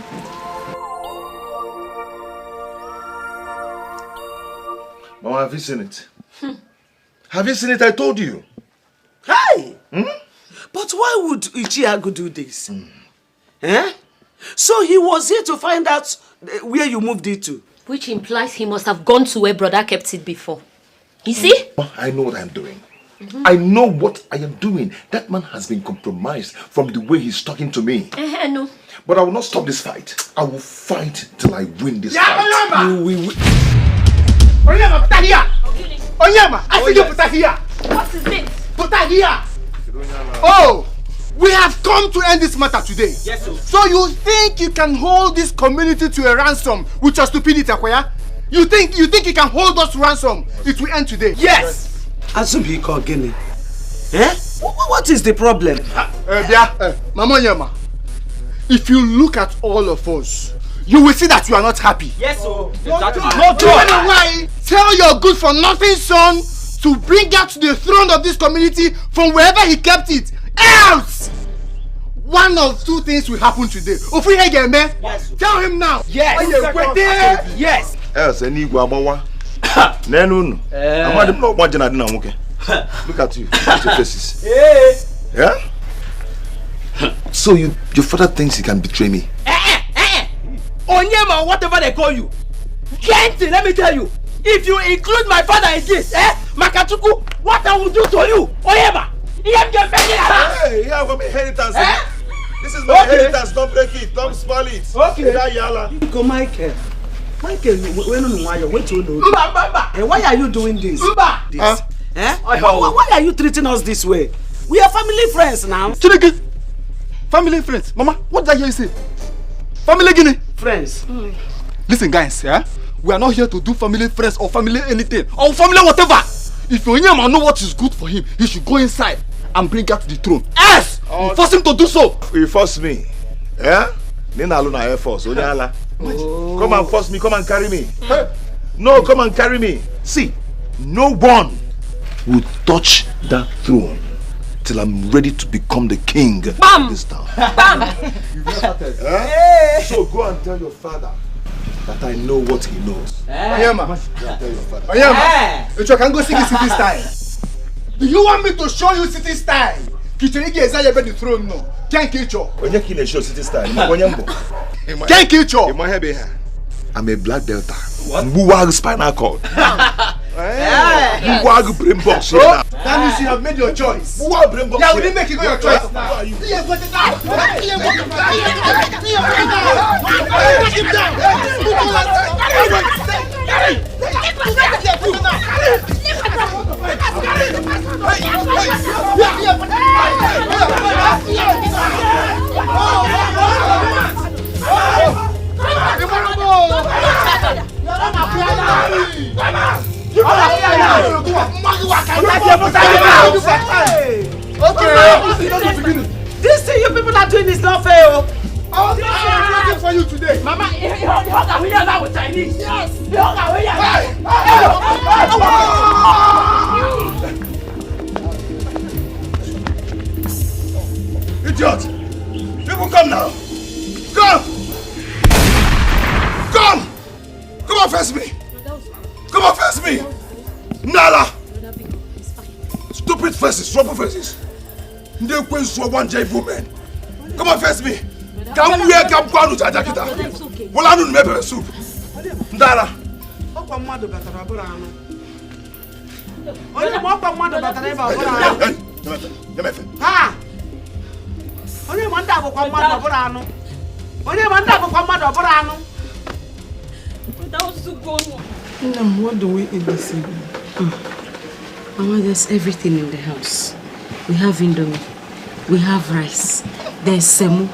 Mama, have you seen it? Have you seen it? I told you. Hi! But why would Ichiago do this? So he was here to find out where you moved it to. Which implies he must have gone to where brother kept it before. You see? I know what I'm doing. I know what I am doing. That man has been compromised from the way he's talking to me. No. But I will not stop this fight. I will fight till I win this fight. Onyema, put her here! Onyema, I see you put her here! What is it? Put her here! Oh! We have come to end this matter today. Yes, sir. So you think you can hold this community to a ransom with your stupidity, Akoya? You think you can hold us ransom? It will end today. Yes! Azubiko Gini. What is the problem? Mama Onyema, if you look at all of us, you will see that you are not happy. Yes, sir. Why? Tell your good for nothing son to bring out the throne of this community from wherever he kept it. Else, one of two things will happen today. Yes. Tell him now. Yes. Yes. Else, any guabawa. Nenun. Look at you. Look at your faces. Yeah? So your father thinks he can betray me. Onyema, whatever they call you. Gente, let me tell you. If you include my father in this, Makatuku, what I will do to you, Onyema. Hey, you have my inheritance. This is my inheritance. Don't break it. Don't spoil it. Okay. Go, Michael. Michael, why are you doing this? Why are you treating us this way? We are family friends now. Family friends. Mama, what did I hear you say? Family Guinea. Friends. Listen, guys, we are not here to do family friends or family anything or family whatever. If Onyema know what is good for him, he should go inside and bring out the throne. Yes! Force him to do so. You force me. Nina Luna Air Force. Onyala. Come and force me. Come and carry me. No, come and carry me. See, no one will touch that throne till I'm ready to become the king of this town. Bam! So go and tell your father that I know what he knows. Onyema, if you can go see the city style. Do you want me to show you city style? Kichirigi is not the throne, no. Can't kill you. When you kill a show city style, can't kill you. I'm a black delta. Who spinal cord? Who brain box? That means you have made your choice. Who brain box? Yeah, we didn't make your choice. Who are you? This thing you people are doing is not fair. I'm waiting for you today. Mama, you are here with Chinese. Yes. Idiot! People come now! Come! and face me. Come and face me. Nala. Stupid faces, trouble faces. They queen so one evil men. Come and face me. Come here, come kwanu jajakita. Wala nu mebe soup. Nala. Okwa mmadu batara bura anu. Onye mo okwa mmadu batara eba bura anu. Ha! Onye mo nda akwa mmadu bura anu. Onye mo nda akwa mmadu bura anu. That was too good. What do we eat this evening? Mama, there's everything in the house. We have indomie. We have rice. There's semo.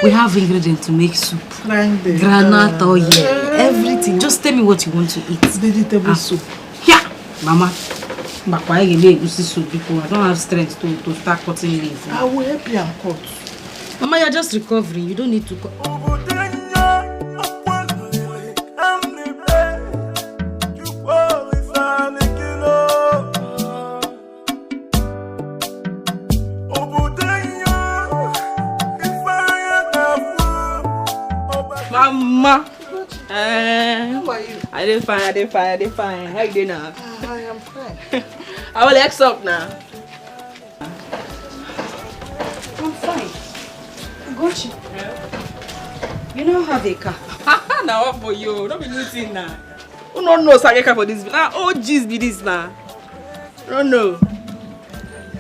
We have ingredients to make soup. Granite oil. Everything. Just tell me what you want to eat. Vegetable soup. Yeah, Mama. I don't have strength to start cutting leaves. I will help you and cut. Mama, you're just recovering. You don't need to cut. Mama. How are you? I did fine. How you doing now? I am fine. I will X up now. I'm fine. Got you. You now have a car. Now what for you? Don't be losing now. Who don't know I get car for this? Now oh jeez be this now. No.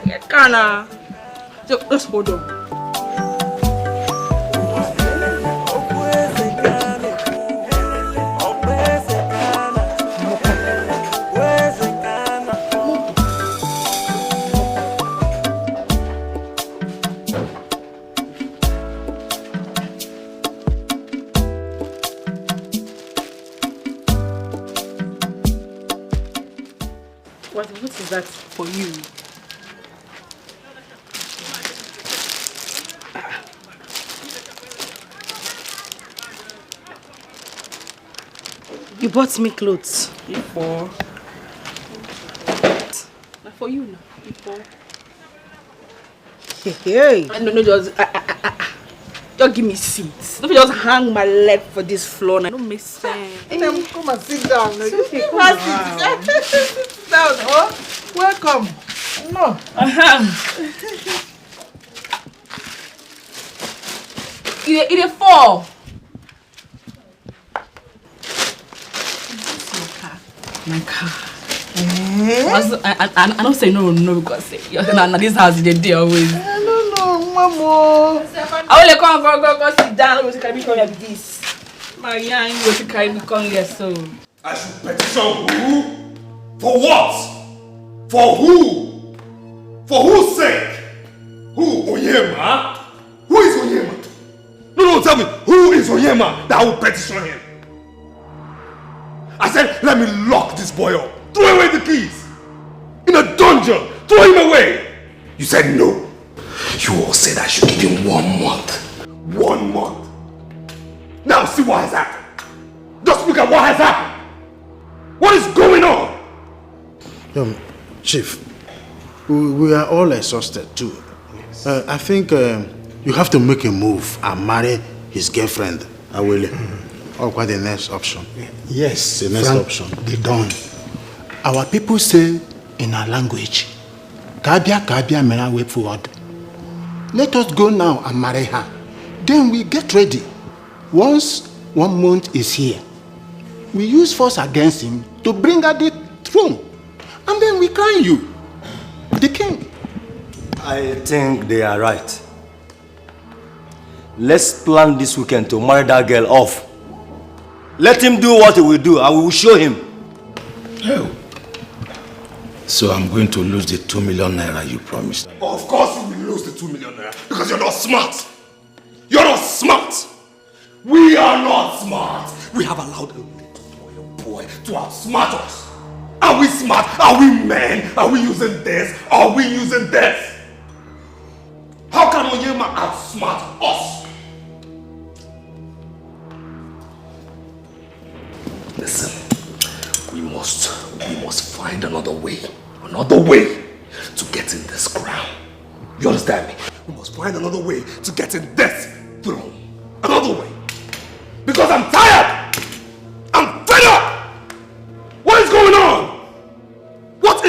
Get car now. Just hold on. What is that for you? You bought me clothes. For? Not for you now. For? Hey. No, just give me seats. Don't just hang my leg for this floor. Now. Don't make sense. Come and sit down. Okay, Come on. Sit down. Oh, welcome. No. It fall. My car. I don't say no because this house is the day always. No, Mama. I will go sit down with the carry come like this. Marianne, you will carry me come here so. I should petition who? For what? For who? For whose sake? Who? Onyema? Who is Onyema? No, tell me, who is Onyema that I will petition him? I said, let me lock this boy up. Throw away the keys. In a dungeon. Throw him away. You said no. You all said I should give him 1 month. 1 month. Now see what has happened. Just look at what has happened. What is going on? Chief, we are all exhausted too. I think you have to make a move and marry his girlfriend, Awele. Or what the next option? Yes, the next Frank, option. they done. Our people say in our language, Kabia mera way forward. Let us go now and marry her. Then we get ready. Once 1 month is here, we use force against him to bring her the throne. And then we crown you, the king. I think they are right. Let's plan this weekend to marry that girl off. Let him do what he will do. I will show him. Oh. So I'm going to lose the 2 million naira you promised. Of course you will lose the 2 million naira because you're not smart. You're not smart. We are not smart. We have allowed a little boy to outsmart us. Are we smart? Are we men? Are we using this? Are we using this? How can Onyema outsmart us? Listen, we must find another way to get in this crown. You understand me? We must find another way to get in this throne. Another way. Because I'm tired. I'm fed up.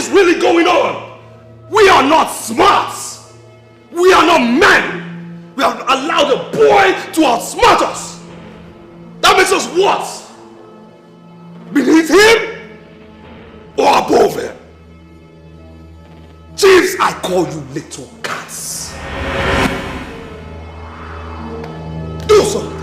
is really going on? We are not smart. We are not men. We have allowed a boy to outsmart us. That makes us what? Beneath him or above him? Chiefs, I call you little cats. Do something.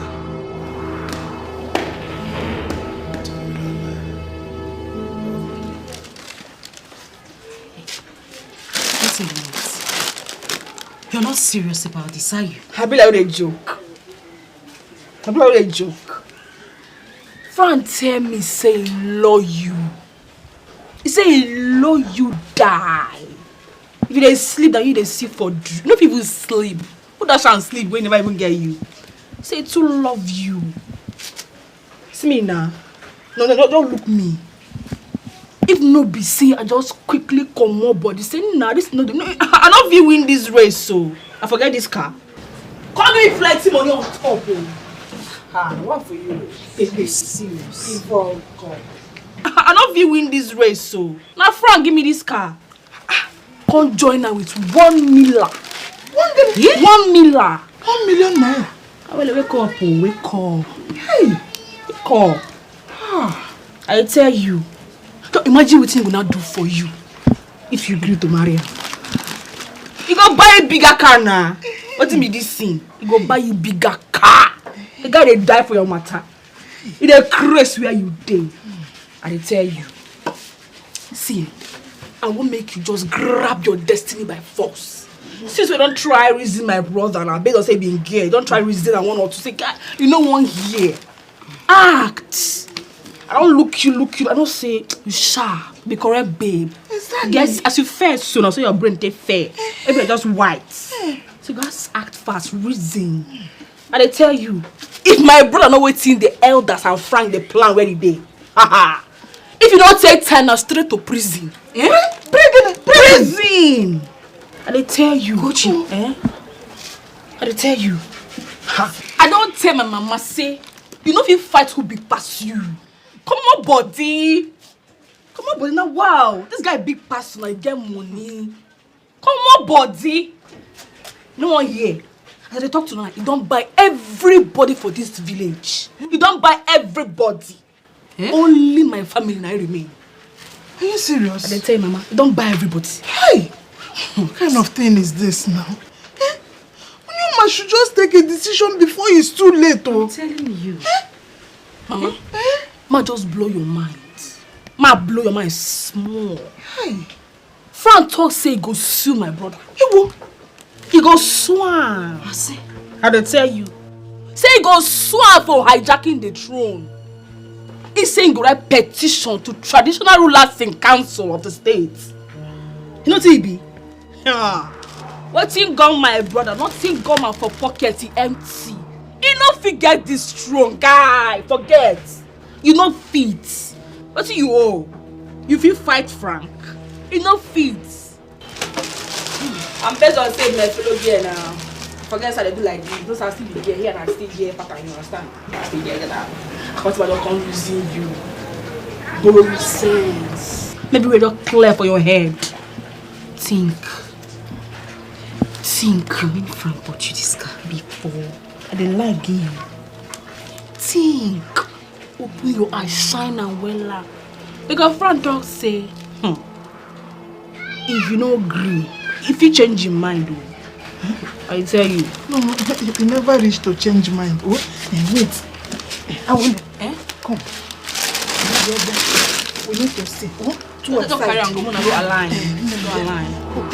You're not serious about this, are you? I be like a joke. I be like a joke. Frank tell me say he love you. He say he love you die. If you dey sleep, then you dey see for dream. No people sleep. Who that shall sleep when never even get you? He say he too love you. See me now. No, don't look me. If no be see, I just quickly come more body. Say nah, this no. I not be win this race, so I forget this car. Come me flexing money on top. What for you? Be serious. I not be win this race, so now Frank give me this car. Come join her with 1 miller. 1 million? Yeah? 1 miller. 1 million naira. I will wake up, wake up. Hey, wake up. I tell you. Don't imagine what he will not do for you if you agree to marry him. He go buy a bigger car now. What be this thing? He go buy you bigger car. The guy they die for your matter. He dey craze where you dey. I tell you. See, I won't make you just grab your destiny by force. Since we don't try reason my brother now, based on say being gay, don't try reason and one or two. Say, God, you know one here. Act. I don't look you. I don't say you sharp, be correct, babe. Exactly. Yes, as you fair soon, so your brain take fair. If you're just white, so you guys act fast, reason. And I tell you, if my brother not waiting, the elders and Frank they plan where he dey. If you don't take time now, straight to prison. Prison. And I tell you, And I tell you, I don't tell my mama say, you know if you fight who big pass you. Come on, body. Come on, body. Now, wow. This guy big person. I get money. Come on, body. No one here. As they talk to now, you don't buy everybody for this village. You don't buy everybody. Only my family now remain. Are you serious? I tell you, Mama, you don't buy everybody. Hey! What kind of thing is this now? You must should just take a decision before it's too late. I'm telling you. Mama. Ma just blow your mind. Ma blow your mind small. Hey. Frank talk say he go sue my brother. He go swan. I say. I dey tell you. Say he go swan for hijacking the throne. He say he go write petition to traditional rulers in council of the state. You know what he be? Wetin gone my brother, nothing gone man for pocket, he empty. He no fit get this throne, guy. Forget. You no fit. What do you owe? You fit fight Frank. You no fit. I'm based on saying my fellow here now. Forget how they do like this. Those are still here and I still here, pattern, you understand? I still here now. What if I don't come using you? Borrow sense. Maybe we're not clear for your head. Think. You mean Frank bought you this car before? I didn't like him. Think. Open your eyes, shine and well. Because Frank dog say, if you no agree, if you change your mind, I tell you. No, you never reach to change mind. Wait. I will. Come. We need to see. Two don't carry on, go align. Go align.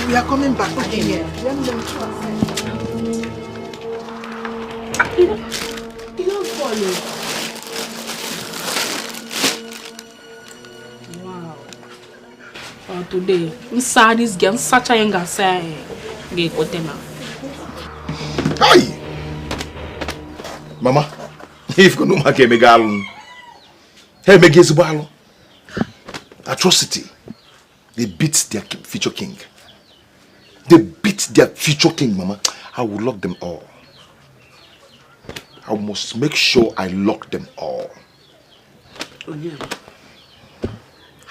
We are coming back. Okay, yeah. You don't follow. Wow. Today, inside this game, such a young guy say, "Get what them now." Hi, Mama. If you know my game, hey, me guess balo. Atrocity. They beat their future king. They beat their future king, Mama. I will lock them all. I must make sure I lock them all. Oh, yeah.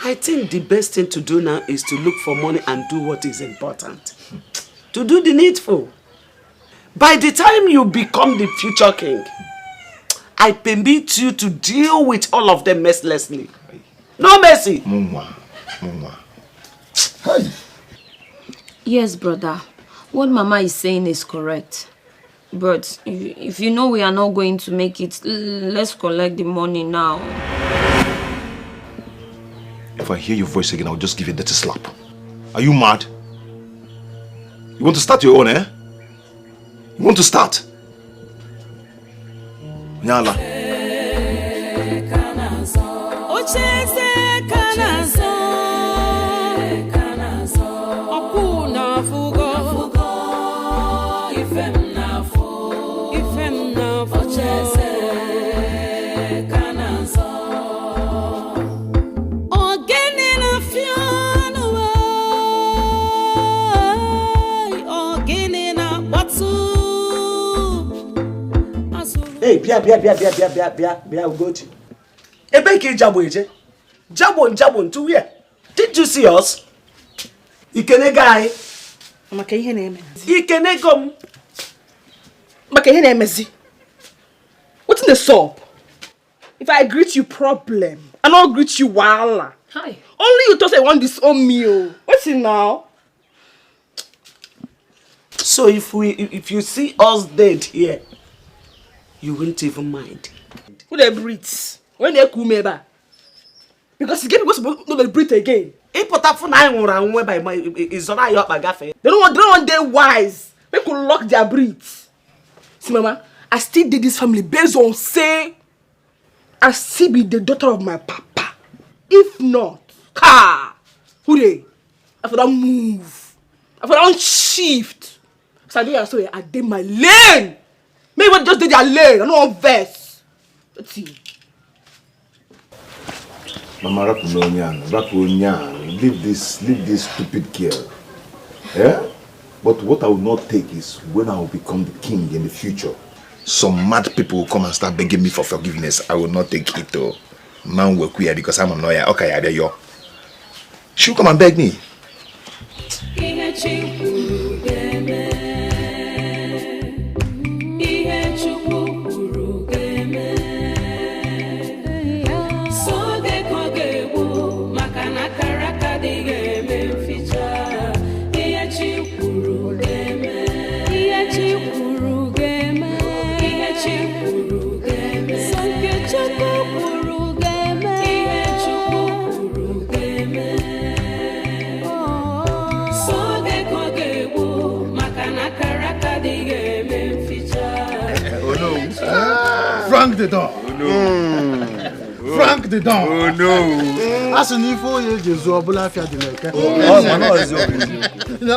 I think the best thing to do now is to look for money and do what is important. To do the needful. By the time you become the future king, I permit you to deal with all of them mercilessly. No mercy. Mumwa. Hey. Yes, brother. What Mama is saying is correct. But if you know we are not going to make it, let's collect the money now. If I hear your voice again, I'll just give you a dirty slap. Are you mad? You want to start your own, eh? You want to start? Nyala. Hey, Bia, Ugochi. Ebeki Jabo eje. Jabo to where? Did you see us? Ikene guy. Maka ihe na-eme. Ikene gom. Maka ihe na-emezi. What's in the soap? If I greet you problem, I not greet you wahala. Hi. Only you thought I want this on me. What's it now? So if you see us dead here, you won't even mind. Who they breathe? When they come here, because you get people supposed to breathe again. If put up for 9 by my is on your bagafe. They don't want they wise. They could lock their breath. See, Mama, I still did this family based on say I still be the daughter of my papa. If not, who they? If I don't move, if I don't shift, so I did my lane. Maybe I just did their lane. I don't want verse. Let's see. Mama, Rapunyan, leave this stupid girl. Yeah? But what I will not take is when I will become the king in the future. Some mad people will come and start begging me for forgiveness. I will not take it though. Man will queer because I'm a lawyer. Okay, I yo. She'll come and beg me. Frank the door. Oh no. Frank the door. Oh no. As an info, you just obula fia the neck. Oh, man, no, it's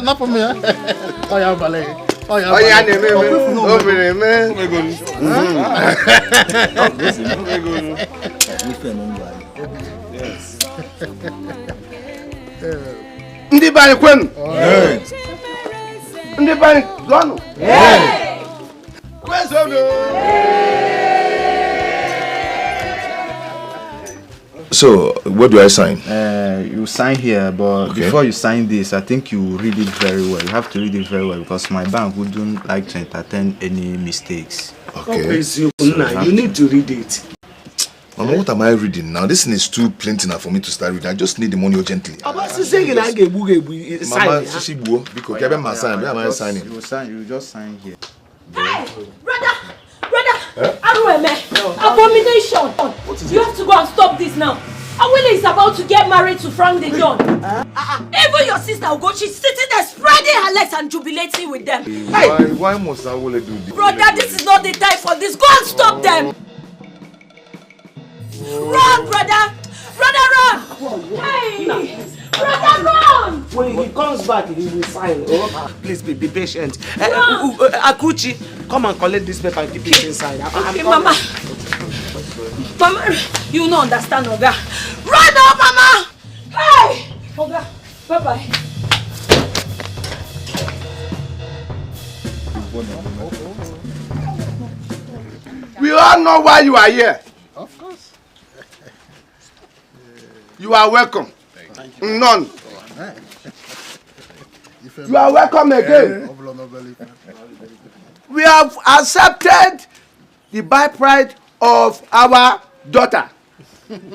not for me. Oh, yeah, ballet. Oh, yeah, man. Ndi bani kwenu? Ndi bani zonu? So, what do I sign? You sign here, but before you sign this, I think you read it very well. You have to read it very well because my bank wouldn't like to entertain any mistakes. Okay. So you need to read it. Mama, what am I reading now? This thing is too plenty now for me to start reading. I just need the money urgently. Mama, sign. You will sign. You just sign here. Hey, brother! Arueme, abomination! You have to go and stop this now. Awele is about to get married to Frank the Don. Even your sister Ugochi is sitting there spreading her legs and jubilating with them. Why must Awele do this? Brother, this is not the time for this. Go and stop them. Run, brother! Brother, run! Hey! Brother, run! When he comes back, he will sign. Oh, please be patient. Akuchi, come and collect this paper and keep it inside. Okay, Mama. Mama, you don't understand, Oga. Run up, Mama! Hey! Oga, bye-bye. We all know why you are here. Of course. You are welcome. None. You are welcome again. We have accepted the birthright of our daughter. And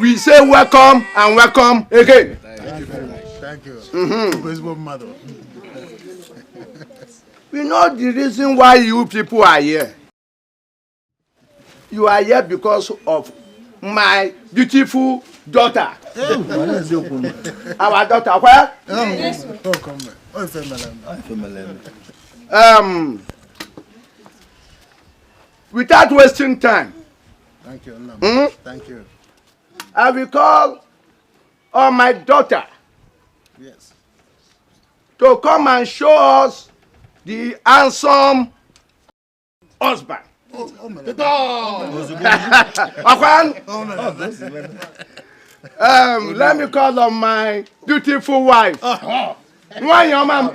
we say welcome and welcome again. Thank you. Mm-hmm. We know the reason why you people are here. You are here because of my beautiful daughter. Our daughter, where? Without wasting time. Thank you. Thank you. I will call on my daughter. Yes. To come and show us the handsome husband. Let me call on my beautiful wife. One your mom.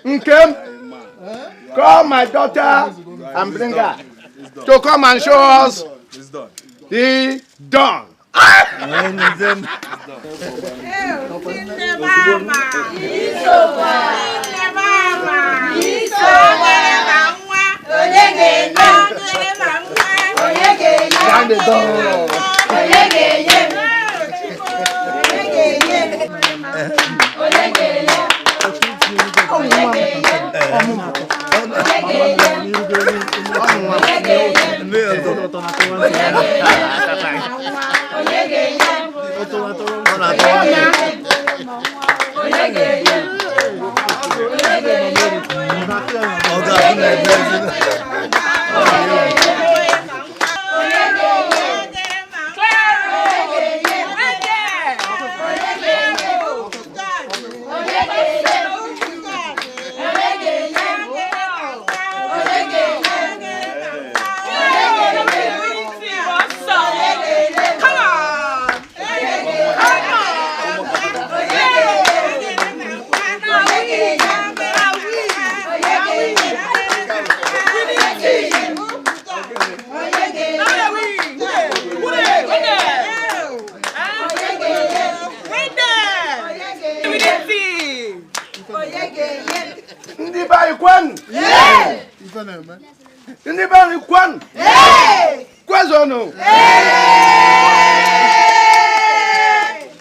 Okay? Call my daughter and bring her to come and show us the dawn.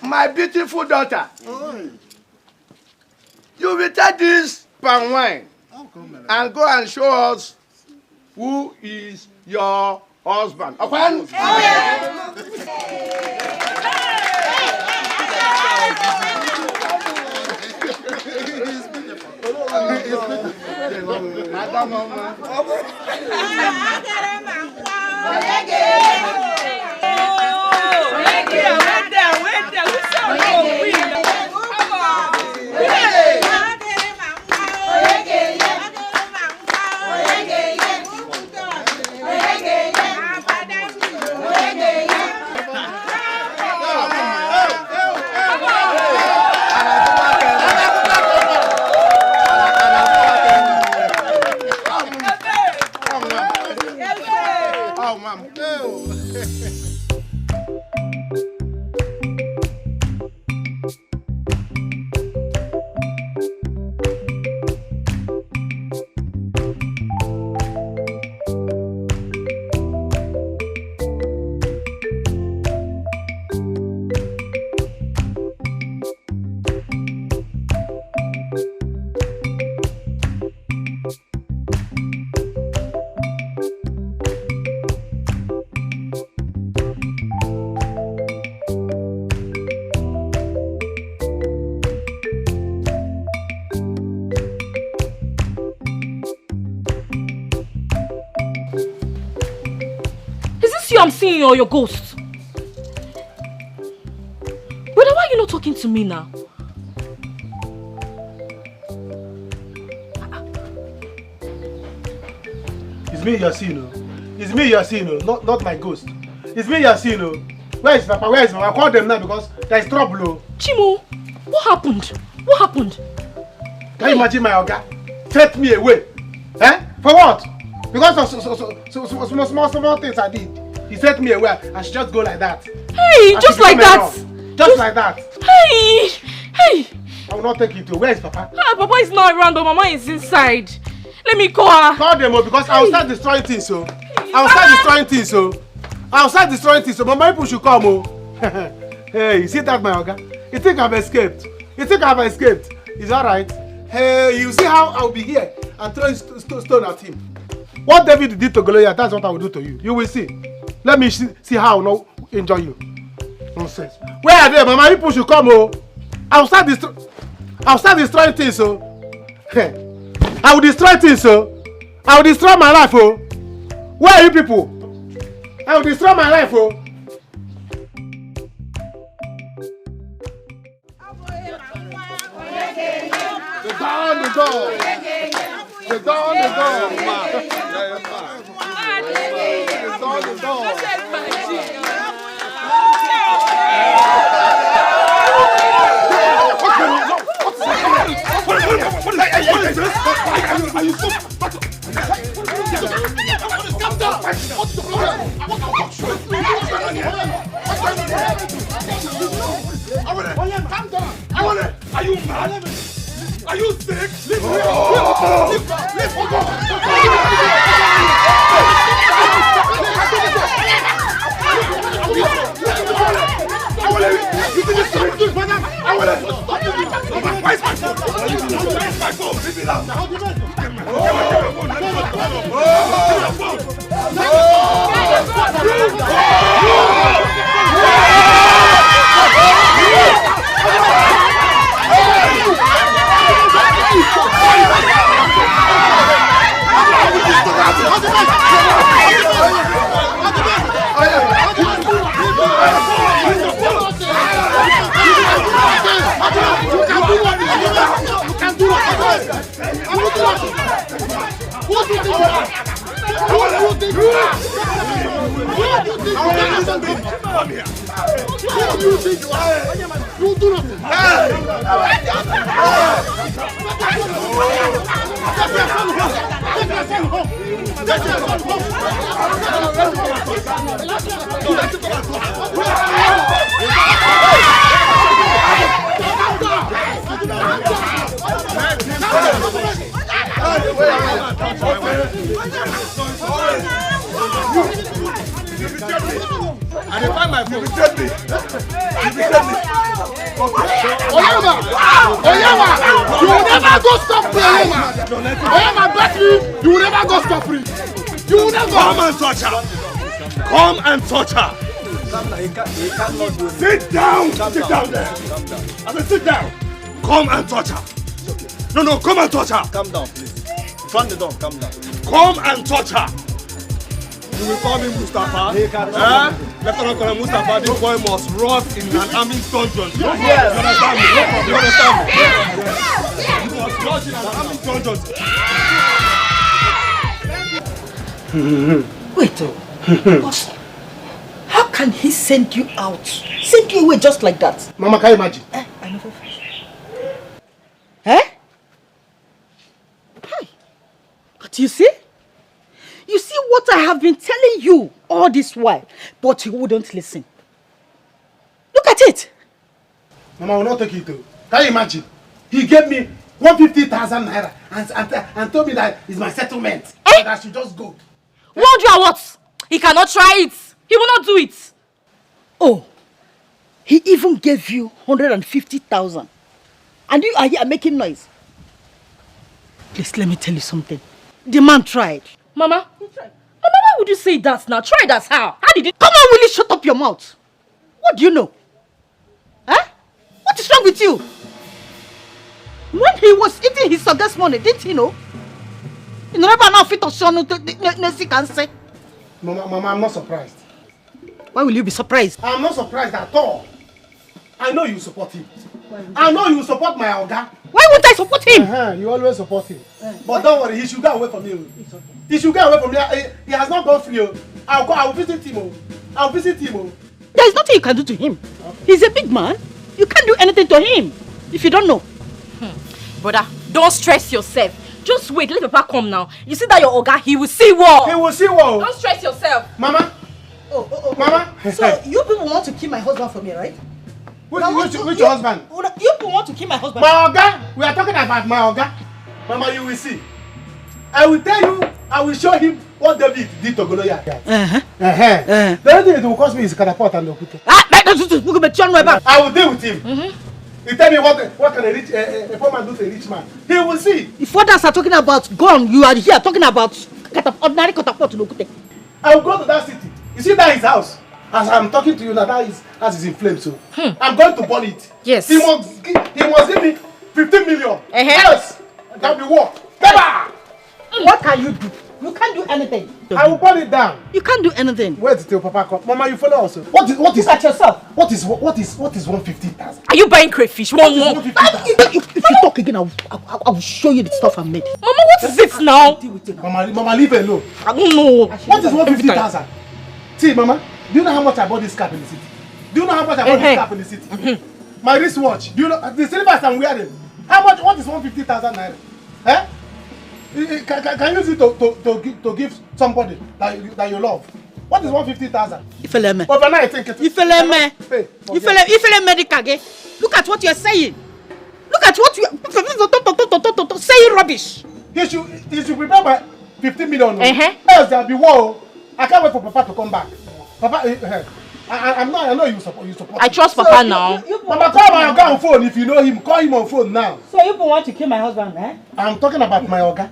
My beautiful daughter, you will take this palm wine and go and show us who is your husband. I'm seeing or your ghost? Brother, why are you not talking to me now? It's me you're seeing, no? It's me you're seeing, no? Not my ghost. It's me you're seeing, no? Where is Papa? Where is Mama? I call them now because there is trouble, no? Chimo, what happened? What happened? Can you imagine my Oga? Take me away. Eh? For what? Because of small things I did. He set me away. I should just go like that. Hey, just like that. Just like that. Hey, hey. I will not take you to. Where is Papa? Papa is not around, but Mama is inside. Let me call her. Call them because I will start destroying things, so. I will start destroying things, so. I will start destroying things, so. But my people should come, oh. Hey, you see that, my Oga? You think I've escaped? You think I've escaped? It's alright. Hey, you see how I'll be here and throwing stone at him. What David did to Goliath, that's what I will do to you. You will see. Let me see how I will not enjoy you. Nonsense. Where are they? My people should come, oh. I will start destroying things, oh. I will destroy things, oh. I will destroy my life, oh. Where are you people? I will destroy my life, oh. The door. Are you mad? Are you sick? Leave go! And if I my phone, you betrayed me. Oyama, you will never go stop free. Oyama, bet me, you will never go stop free. You will never. Come and touch her. Come and touch her. Sit down. Sit down there. I said sit down. Come and touch her. No, come and touch her. Calm down, please. From the door, calm down. Come and touch her. You will call me Mustafa. Lieutenant Colonel Mustafa, this boy must rot in an army dungeon. You understand me? You understand me? You must rot in an army dungeon. Wait, how can he send you out? Send you away just like that? Mama, can you imagine? I never finished. Eh? Hi. But you see? You see what I have been telling you all this while, but you wouldn't listen. Look at it. Mama, I will not take it too. Can you imagine? He gave me 150,000 naira and told me that it's my settlement. And I should just go. Won't you what? He cannot try it. He will not do it. Oh, he even gave you 150,000. And you are here making noise. Please, let me tell you something. The man tried. Mama, why would you say that now? Try that how? How did it? Come on, will you shut up your mouth? What do you know? Huh? What is wrong with you? When he was eating his Sunday's money, didn't he know? You never know fit or show no can say. Mama, I'm not surprised. Why will you be surprised? I'm not surprised at all. I know you support him. I know you support my Oga. Why won't I support him? You always support him. But don't worry, he should go away from you. He should go away from you. He has not gone free. I will visit him. I will visit him. There is nothing you can do to him. Okay. He's a big man. You can't do anything to him. If you don't know. Brother, Don't stress yourself. Just wait, let Papa come now. You see that your Oga, he will see what? He will see what? Don't stress yourself. Mama. Mama. So you people want to kill my husband for me, right? Which husband? You people want to kill my husband. My Oga. We are talking about my Oga. Mama, you will see. I will tell you. I will show him what David did to Goliath. The only thing it will cost me is catapult and okute. I will deal with him. You tell me what can a poor man do to a rich man? He will see. If others are talking about gun, you are here talking about ordinary catapult and okute. I will go to that city. You see that his house? As I'm talking to you now, that his house is in flames. So I'm going to burn it. Yes. He must give me 15 million. Yes. That will be war. What can you do? You can't do anything. I will burn it down. You can't do anything. Where did your Papa come? Mama, you follow also. What is? Look at yourself. What is 150,000? Are you buying crayfish? If you talk again, I will show you the stuff I made. Mama, what is it now? Mama, leave it alone. I don't know. What is 150,000? See, Mama, do you know how much I bought this cap in the city? Do you know how much I bought this cap in the city? My wristwatch. Do you know the slippers I'm wearing? How much? What is 150,000 naira? Eh? Can you use it to give somebody that you love? What is 150,000? Ifeleme. Overnight, I think it is. Ifeleme medical. Look at what you're saying. Look at what you saying rubbish. He should prepare by 15 million. Else there'll be war. I can't wait for Papa to come back. Papa, I know you support. I trust Papa now. Mama, call my Oga on phone if you know him. Call him on phone now. So you want to kill my husband, eh? I'm talking about my Oga.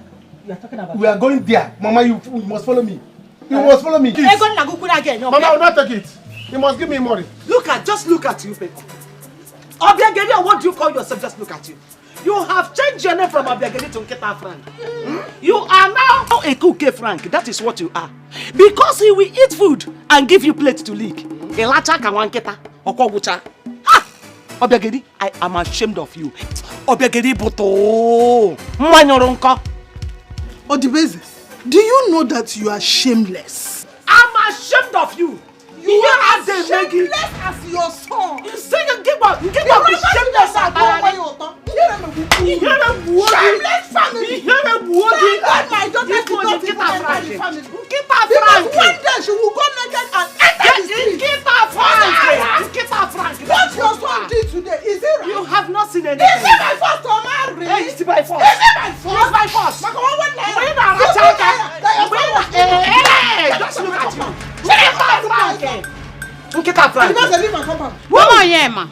You are talking about. We are going there. Mama, you must follow me. You must follow me. Mama, I will not take it. You must give me money. Just look at you, people. Obiageli, what do you call yourself? Just look at you. You have changed your name from Obiageli to Nketa Frank. You are now a Kuke Frank. That is what you are. Because he will eat food and give you plate to lick. Elacha kawanketa okogucha. Obiageli, I am ashamed of you. Obiageli buto. Mwanyoronko. Odibeze, do you know that you are shameless? I'm ashamed of you. You are as shameless as your son. You say you give up. You give up. Shameless. Shameless family. God, my daughter did not even enter the family. Because one day she will go naked and enter the street. What your son did today, is it right? You have not seen anything. Is it my fault to marry? It's my fault. Is it my fault? It's my fault. Just look at you.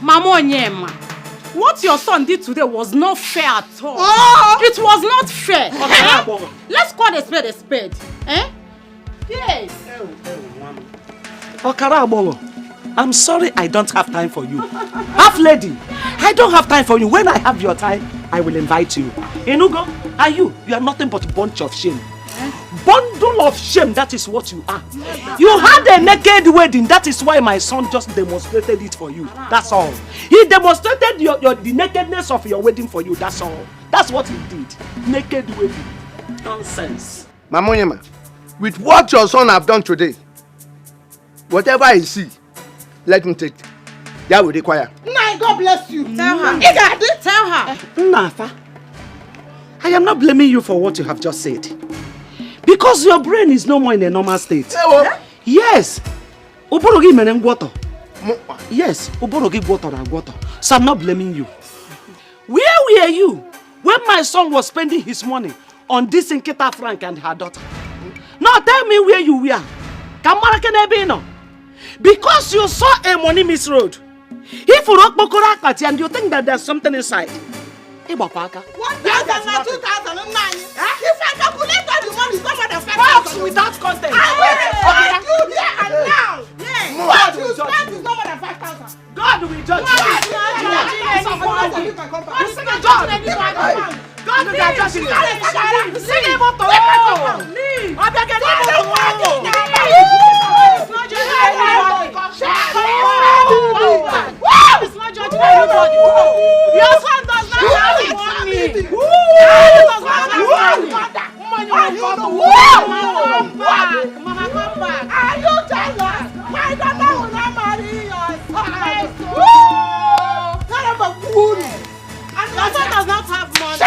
Mama Onyema, what your son did today was not fair at all. It was not fair. Let's call a spade. Eh? Yes. Okara, I'm sorry I don't have time for you. Half lady, I don't have time for you. When I have your time, I will invite you. Enugo, are you? You are nothing but a bunch of shame. Bundle of shame, that is what you are. You had a naked wedding, that is why my son just demonstrated it for you. That's all. He demonstrated the nakedness of your wedding for you, that's all. That's what he did. Naked wedding. Nonsense. Mama Onyema, with what your son have done today, whatever I see, let him take. That will require. Nah, God bless you. Tell her. Tell her. Nafa, I am not blaming you for what you have just said. Because your brain is no more in a normal state. Yes. Uborogi menengwater. Yes, Uborogi water. So I'm not blaming you. Where were you when my son was spending his money on this Nketa Frank and her daughter? Now tell me where you were. Because you saw a money misroad. If you rock Bokora and you think that there's something inside. 1,000 and 2,009. If I calculate all the money, it's not more than 5,000. Without content. I will you here and now. What you spend is not more than 5,000. God will judge you. God will judge you. Your son does not have money. Mama, come back. Are you jealous? My daughter will not marry your son. Son of a fool. Your son does not have money.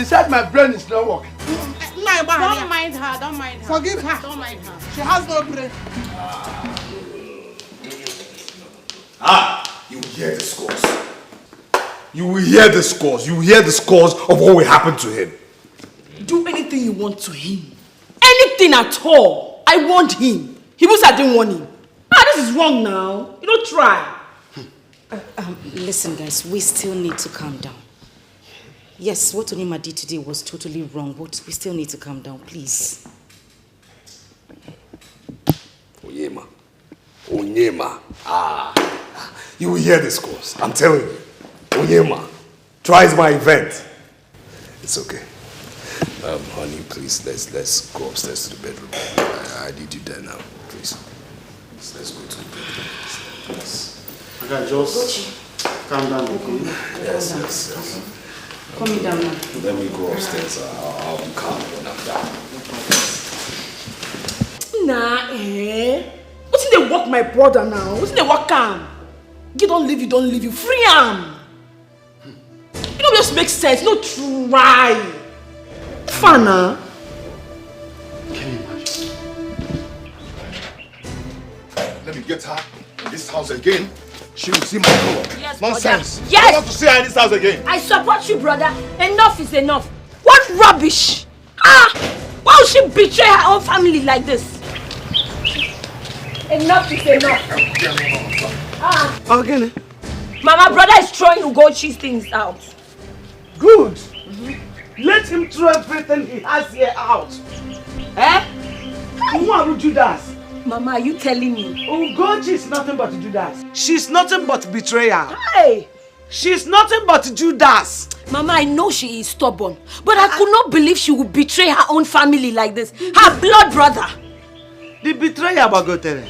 He said my brain is not working. Don't mind her, don't mind her. Forgive her. Don't mind her. She has no brain. You will hear the scores. You will hear the scores. You will hear the scores of what will happen to him. Do anything you want to him. Anything at all. I want him. He was I didn't want him. This is wrong now. You don't try. Listen, guys, we still need to calm down. Yes, what Onyema did today was totally wrong, but we still need to calm down, please. Onyema. You will hear the scores. I'm telling you. Onyema tries my event. It's okay. Honey, please, let's go upstairs to the bedroom. I need you there now, please. Let's go to the bedroom. Please. Okay, just calm down, okay? Yes. Calm me down now. Let me go upstairs. I'll be calm when I'm down. What's in the work, my brother now? What's in the work, calm? You don't leave you. Free him. You don't just make sense. No try. Fana. Can you imagine? Let me get her in this house again. She will see my color. Yes, nonsense. brother. Yes. I want to see her in this house again. I support you, brother. Enough is enough. What rubbish! Why would she betray her own family like this? Enough is enough. Okay. Mama, brother is throwing Ugochi's things out. Good. Let him throw everything he has here out. Who are Judas? Mama, are you telling me? Ugochi is nothing but Judas. She's nothing but betrayer. Hey! She's nothing but Judas. Mama, I know she is stubborn, but I could not believe she would betray her own family like this. Her blood brother. The betrayer, Bagotere.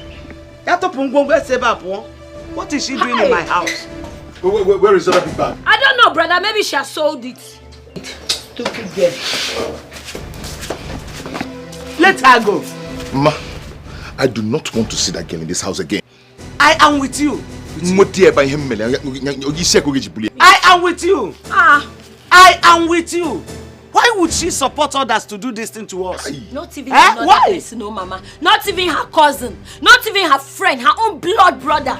What is she doing in my house? Where is the other big bag? I don't know, brother. Maybe she has sold it. Stupid girl. Let her go. Ma, I do not want to see that girl in this house again. I am with you. I am with you. I am with you. Why would she support others to do this thing to us? Not even another person, no, Mama. Not even her cousin. Not even her friend. Her own blood brother.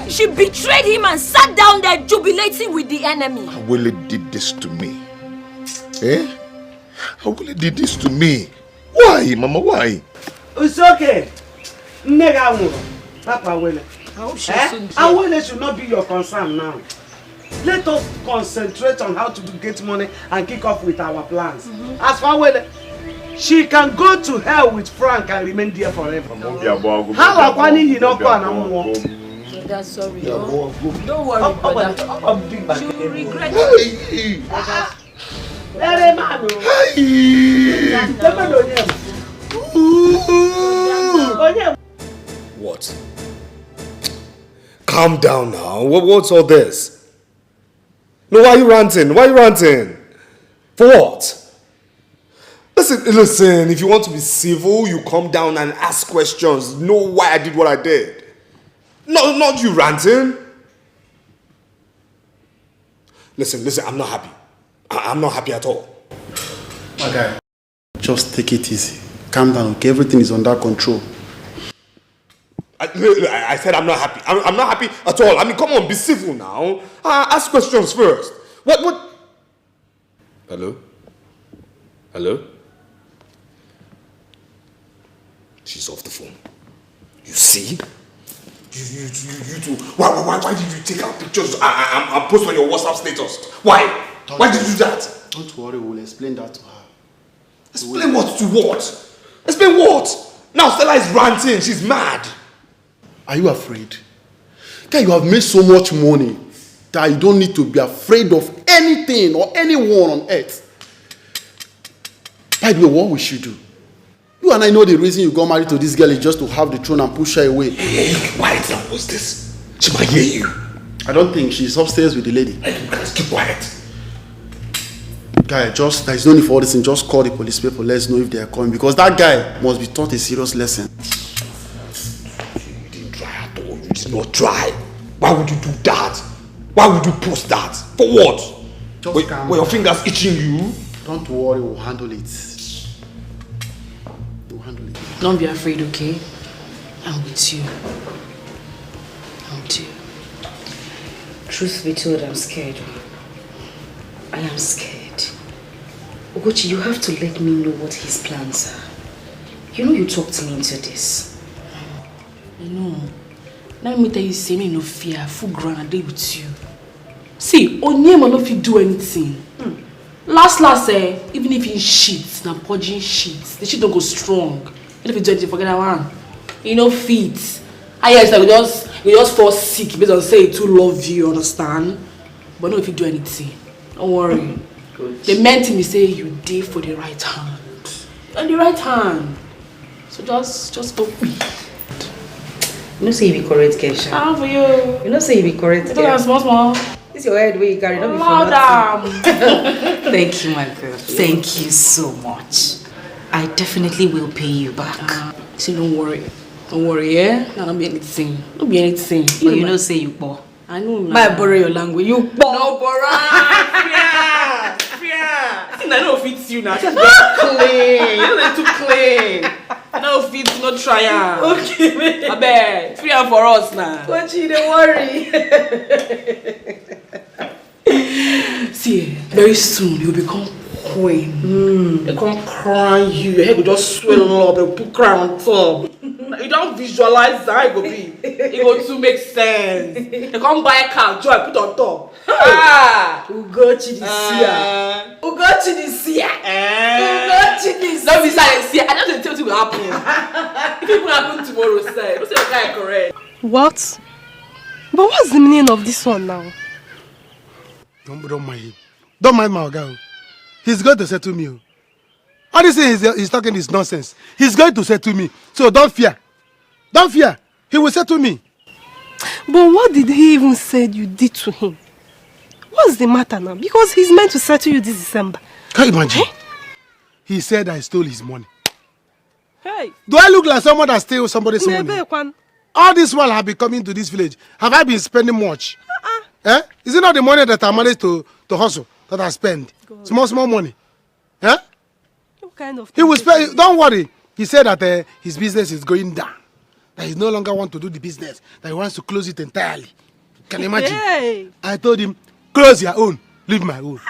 She betrayed him and sat down there jubilating with the enemy. Awele did this to me. Awele did this to me. Why, Mama? Why? It's okay. Papa Awele. Awele should not be your concern now. Let us concentrate on how to get money and kick off with our plans. As for Awele, she can go to hell with Frank and remain there forever. How are you not going? Brother, sorry. Don't worry, brother. She will regret it. What? Calm down now. What's all this? No, why are you ranting? Why are you ranting? For what? Listen, if you want to be civil, you come down and ask questions. Know why I did what I did. No, not you ranting. Listen, I'm not happy. I'm not happy at all. Okay. Just take it easy. Calm down, okay? Everything is under control. I said I'm not happy. I'm not happy at all. I mean, come on, be civil now. Ask questions first. What? Hello? She's off the phone. You see? You two. Why did you take our pictures and post on your WhatsApp status? Why? Why did you do that? Don't worry, we'll explain that to her. Explain what to what? Explain what? Now Stella is ranting. She's mad. Are you afraid? Guy, you have made so much money that you don't need to be afraid of anything or anyone on earth. By the way, what we should do? You and I know the reason you got married to this girl is just to have the throne and push her away. Hey, quiet now. What's this? She might hear you. I don't think she's upstairs with the lady. Hey, guys, keep quiet. Guy, there's no need for all this thing. Just call the police people. Let's know if they are coming. Because that guy must be taught a serious lesson. You didn't try at all. You did not try. Why would you do that? Why would you post that? For what? Were your fingers itching you? Don't worry, we'll handle it. We'll handle it. Don't be afraid, okay? I'm with you. I'm with you. Truth be told, I'm scared. I am scared. Ugochi, you have to let me know what his plans are. You know you talked me into this. I know. Let me tell you, say me no fear, full ground and day with you. See, Onyema no fit do anything. Last, even if he shits, na purging shits, the shit don't go strong. Even if he do anything, forget that one. You know, fit. I hear it's like we just fall sick based on say he too love you, understand? But no, if you do anything, don't worry. Good. The main thing is say you did for the right hand. And the right hand. So just go. You know say you be correct, Kesha. How for you? You know say you be correct, Kesha. Small. This your head where you carry, don't be Madam. Thank you, my girl. Thank you so much. I definitely will pay you back. See, don't worry. Don't worry, yeah? No, don't be anything. Don't be anything. But you know say you poor. I know. Might borrow your language. You poor. No, borrow. I don't fit you now. Just clean. You don't too clean. No fit, no try. Okay, I bet. Free for us now. Kochi, don't worry. See, very soon you'll become queen. They come cry you. Your head will just swell up and put crown on top. You don't visualize how it will be. It will too make sense. They come buy a car, joy, put on top. Ugochi this year. Ugochi this year. Ugochi this year. Don't be silent. I don't tell you what will happen. If it will happen tomorrow, say, don't say the guy correct. What? But what's the meaning of this one now? Don't mind him. Don't mind my guy. He's going to settle me. All this thing he's talking is nonsense. He's going to settle me. So don't fear. Don't fear. He will settle me. But what did he even say you did to him? What's the matter now? Because he's meant to settle you this December. Can you imagine? He said I stole his money. Hey. Do I look like someone that steals somebody's money? All this while I've been coming to this village, have I been spending much? Is it not the money that I managed to hustle that I spend? God. Small money. What kind of he will spend. Don't worry. He said that his business is going down. That he no longer wants to do the business. That he wants to close it entirely. Can you imagine? Hey. I told him, close your own, leave my own.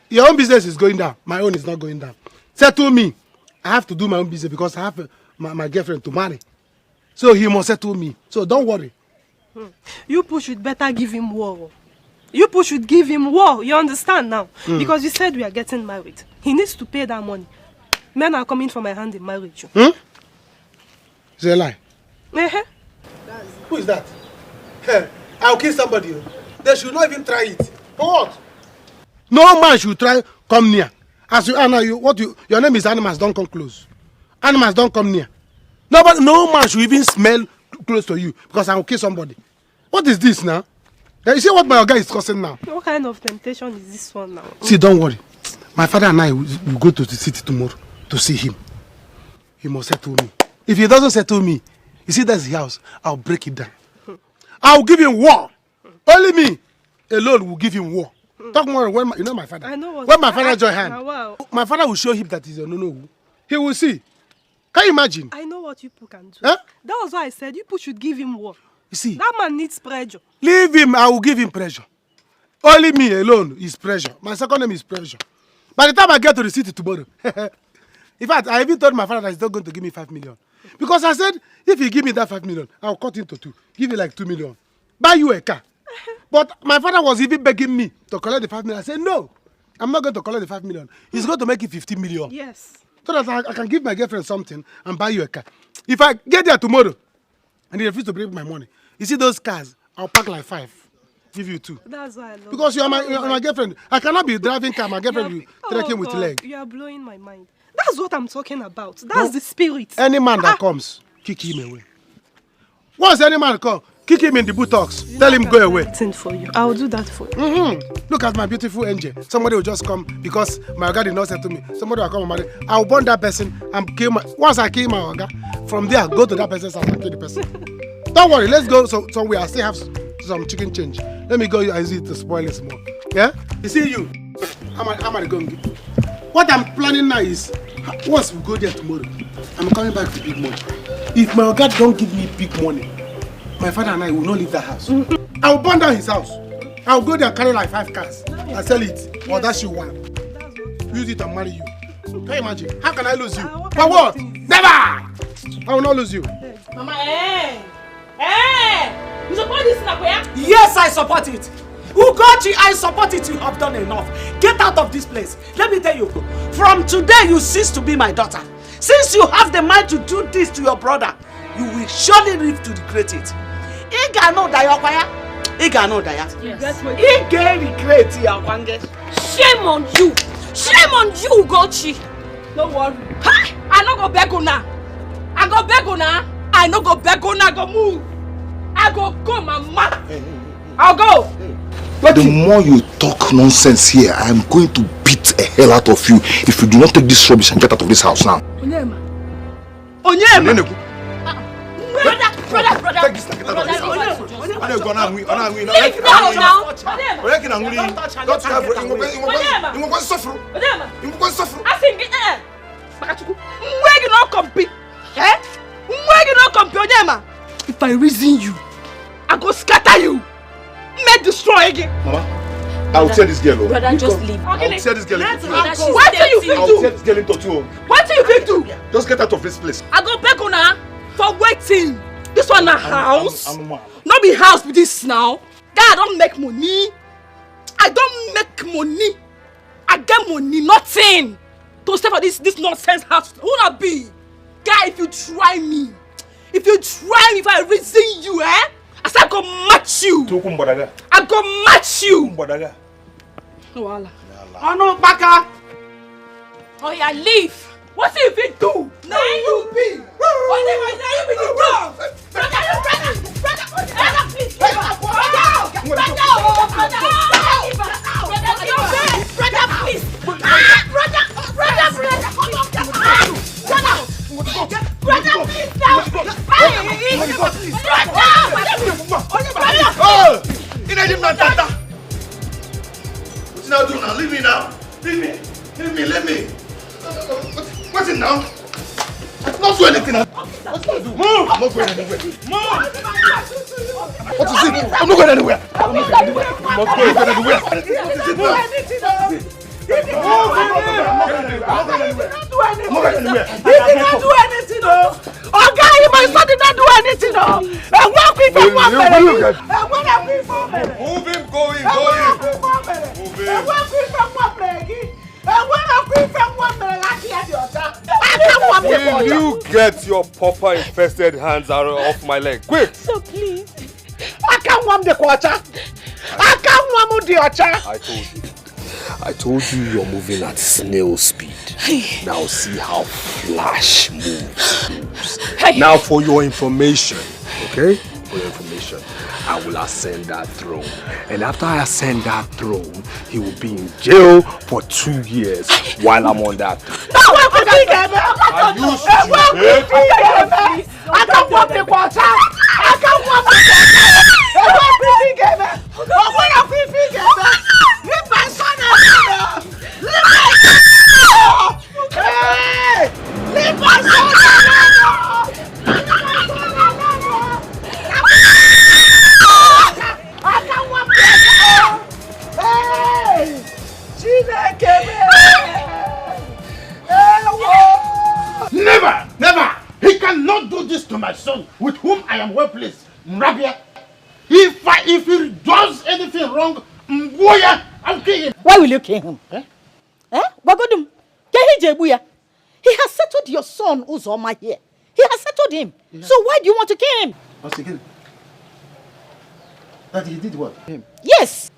Your own business is going down. My own is not going down. Settle me. I have to do my own business because I have my girlfriend to marry. So he must settle me. So don't worry. You people should better give him war. You people should give him war. You understand now? Because you said we are getting married. He needs to pay that money. Men are coming for my hand in marriage. Is it a lie? Who is that? Hey, I'll kill somebody. They should not even try it. For what? No man should try come near. As you are now, your name is Animals, don't come close. Animals, don't come near. No man should even smell close to you because I will kill somebody. What is this now? You see what my guy is causing now? What kind of temptation is this one now? See, don't worry. My father and I will go to the city tomorrow to see him. He must settle me. If he doesn't settle me, you see that's the house, I'll break it down. I'll give him war. Only me alone will give him war. Talk more when you know my father. I know what when my father join hand, my father will show him that he's a no-no. He will see. Can you imagine? I know what you people can do. That was why I said you people should give him war. You see, that man needs pressure. Leave him, I will give him pressure. Only me alone is pressure. My second name is pressure. By the time I get to the city tomorrow, in fact, I even told my father that he's not going to give me 5 million. Because I said, if he give me that 5 million, I'll cut into 2. Give you like 2 million. Buy you a car. But my father was even begging me to collect the 5 million. I said, no, I'm not going to collect the 5 million. He's going to make it 15 million. Yes. So that I can give my girlfriend something and buy you a car. If I get there tomorrow and he refuses to bring my money, you see those cars, I'll pack like 5. Give you 2. That's why I love because you are my girlfriend. I cannot be driving car. My girlfriend will trekking with leg. You are blowing my mind. That's what I'm talking about. That's the spirit. Any man that comes, kick him away. Once any man come, kick him in the buttocks. Tell him go away. For you. I will do that for you. Look at my beautiful angel. Somebody will just come because my God did not say to me. Somebody will come and marry. I will burn that person and kill my. Once I kill my Oga, from there go to that person's house and kill the person. Don't worry. Let's go somewhere. I still have some chicken change. Let me go and use it to spoil it more. Yeah? You see you. I'm gonna go and get. What I'm planning now is, once we go there tomorrow, I'm coming back with big money. If my Oga don't give me big money, my father and I will not leave the house. I will burn down his house. I will go there and carry like 5 cars and sell it. Or that shit one. Use it and marry you. Can you imagine? How can I lose you? For what? Never! I will not lose you. Mama, you support this Nakoya? Yes, I support it. Ugochi, I support it. You have done enough. Get out of this place. Let me tell you, from today you cease to be my daughter. Since you have the mind to do this to your brother, you will surely live to regret it. Iga no daya kwaya. Iga no daya. Yes. Iga regret ya. Shame on you. Shame on you, Ugochi. Don't worry. Ha! I no go beg una. I go beg una. I no go beg una. I go move. I go mama. I'll go. The more you talk nonsense here, I am going to beat the hell out of you if you do not take this rubbish and get out of this house now. Onyema. Brother. Take this and get out of this house. If I reason you, I go scatter you. May destroy again. Mama, I'll tell this girl. Brother, just leave. I'll tell this girl. What do you think I'll tell this girl into two. What do you think do? Just get out of this place. I go beg una for waiting. This one a house. Not be house with this now. Guy, I don't make money. I don't make money. I get money, nothing. To stay for this nonsense house. Who not be? Guy, if you try me, if I reason you, I say I go match you. I go match you. Oh no, Baka. Oh yeah, leave. What if you do? Now you be. What if you be the wrong? Brother, please. Brother, please. Brother, please now. What's now doing now? Leave me now. Let me. What's it now? I'm not doing anything. Move! I'm not going anywhere. Move! What is it? I'm not going anywhere. I'm not going anywhere. What is it now? He did not do anything, no. Oga, my son did not do anything, no. Move him, go in. Will you get your proper infested hands out off my leg? Quick! So please. I can't want the quarter. I can't want the ocha. I told you you're moving at snail speed. Now see how Flash moves. Now for your information, okay? For your information, I will ascend that throne. And after I ascend that throne, he will be in jail for 2 years while I'm on that throne. Are you stupid? I can't want the quarter. I can't want the quarter. Leave my son alone! Leave my son alone! I can't walk Never! Never! He cannot do this to my son, with whom I am well pleased. Mrabia, if he does anything wrong, I'll kill him. Why will you kill him? Wagodum, he has settled your son Uzoma here. He has settled him. Yeah. So why do you want to kill him? I was thinking that he did what? Yes.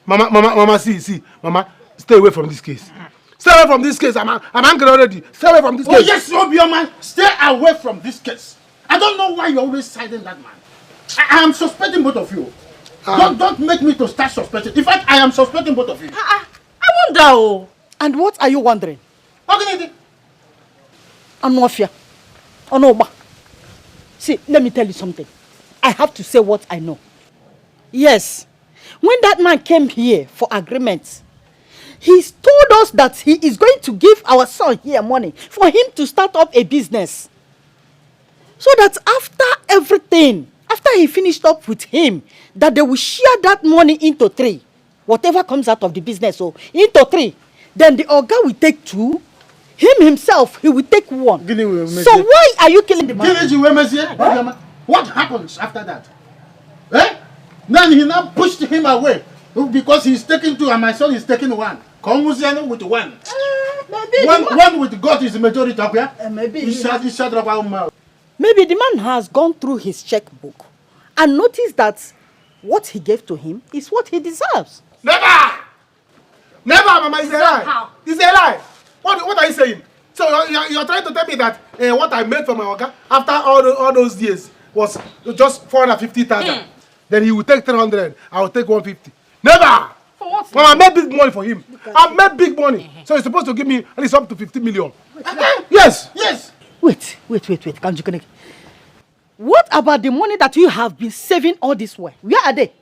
Mama, see, Mama, stay away from this case. Stay away from this case. I'm angry already. Stay away from this case. Oh yes, Obioma, stay away from this case. I don't know why you're always siding that man. I am suspecting both of you. Don't make me to start suspecting. In fact, I am suspecting both of you. I wonder. And what are you wondering? I'm not fear. Oh no, see, let me tell you something. I have to say what I know. Yes, when that man came here for agreements, He's told us that he is going to give our son here money for him to start up a business. So that after everything, after he finished up with him, that they will share that money into 3. Whatever comes out of the business, so into 3. Then the Oga will take 2. Him himself, he will take 1. So why are you killing the man? What happens after that? Eh? Then he now pushed him away because he's taking 2 and my son is taking 1. Come with 1. One with God is the majority up here. Maybe the man has gone through his checkbook and noticed that what he gave to him is what he deserves. Never, Mama, it's a lie. How? It's a lie. What are you saying? So you're trying to tell me that what I made for my Oga after all those years was just 450,000. Then he will take 300. I will take 150. Never. For what? Mama, I made big money for him. I made big money. So he's supposed to give me at least up to 50 million. Yes. Wait. Kanjukunik. What about the money that you have been saving all this while? Where are they?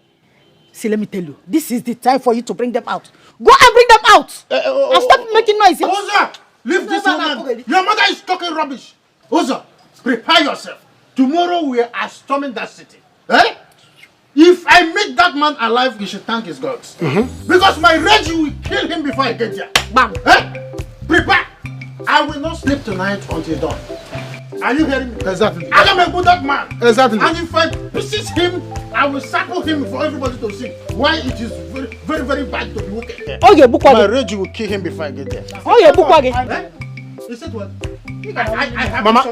See, let me tell you, this is the time for you to bring them out. Go and bring them out! And stop making noise. Oza, leave this woman. Your mother is talking rubbish. Oza, prepare yourself. Tomorrow we are storming that city. Eh? If I make that man alive, he should thank his gods. Because my rage will kill him before I get there. Bam! Eh? Prepare! I will not sleep tonight until dawn. Are you hearing me? Exactly. I am a good man. Exactly. And if I pieces him, I will sample him for everybody to see why it is very, very, very bad to be wicked. My rage will kill him before I get there. You said what?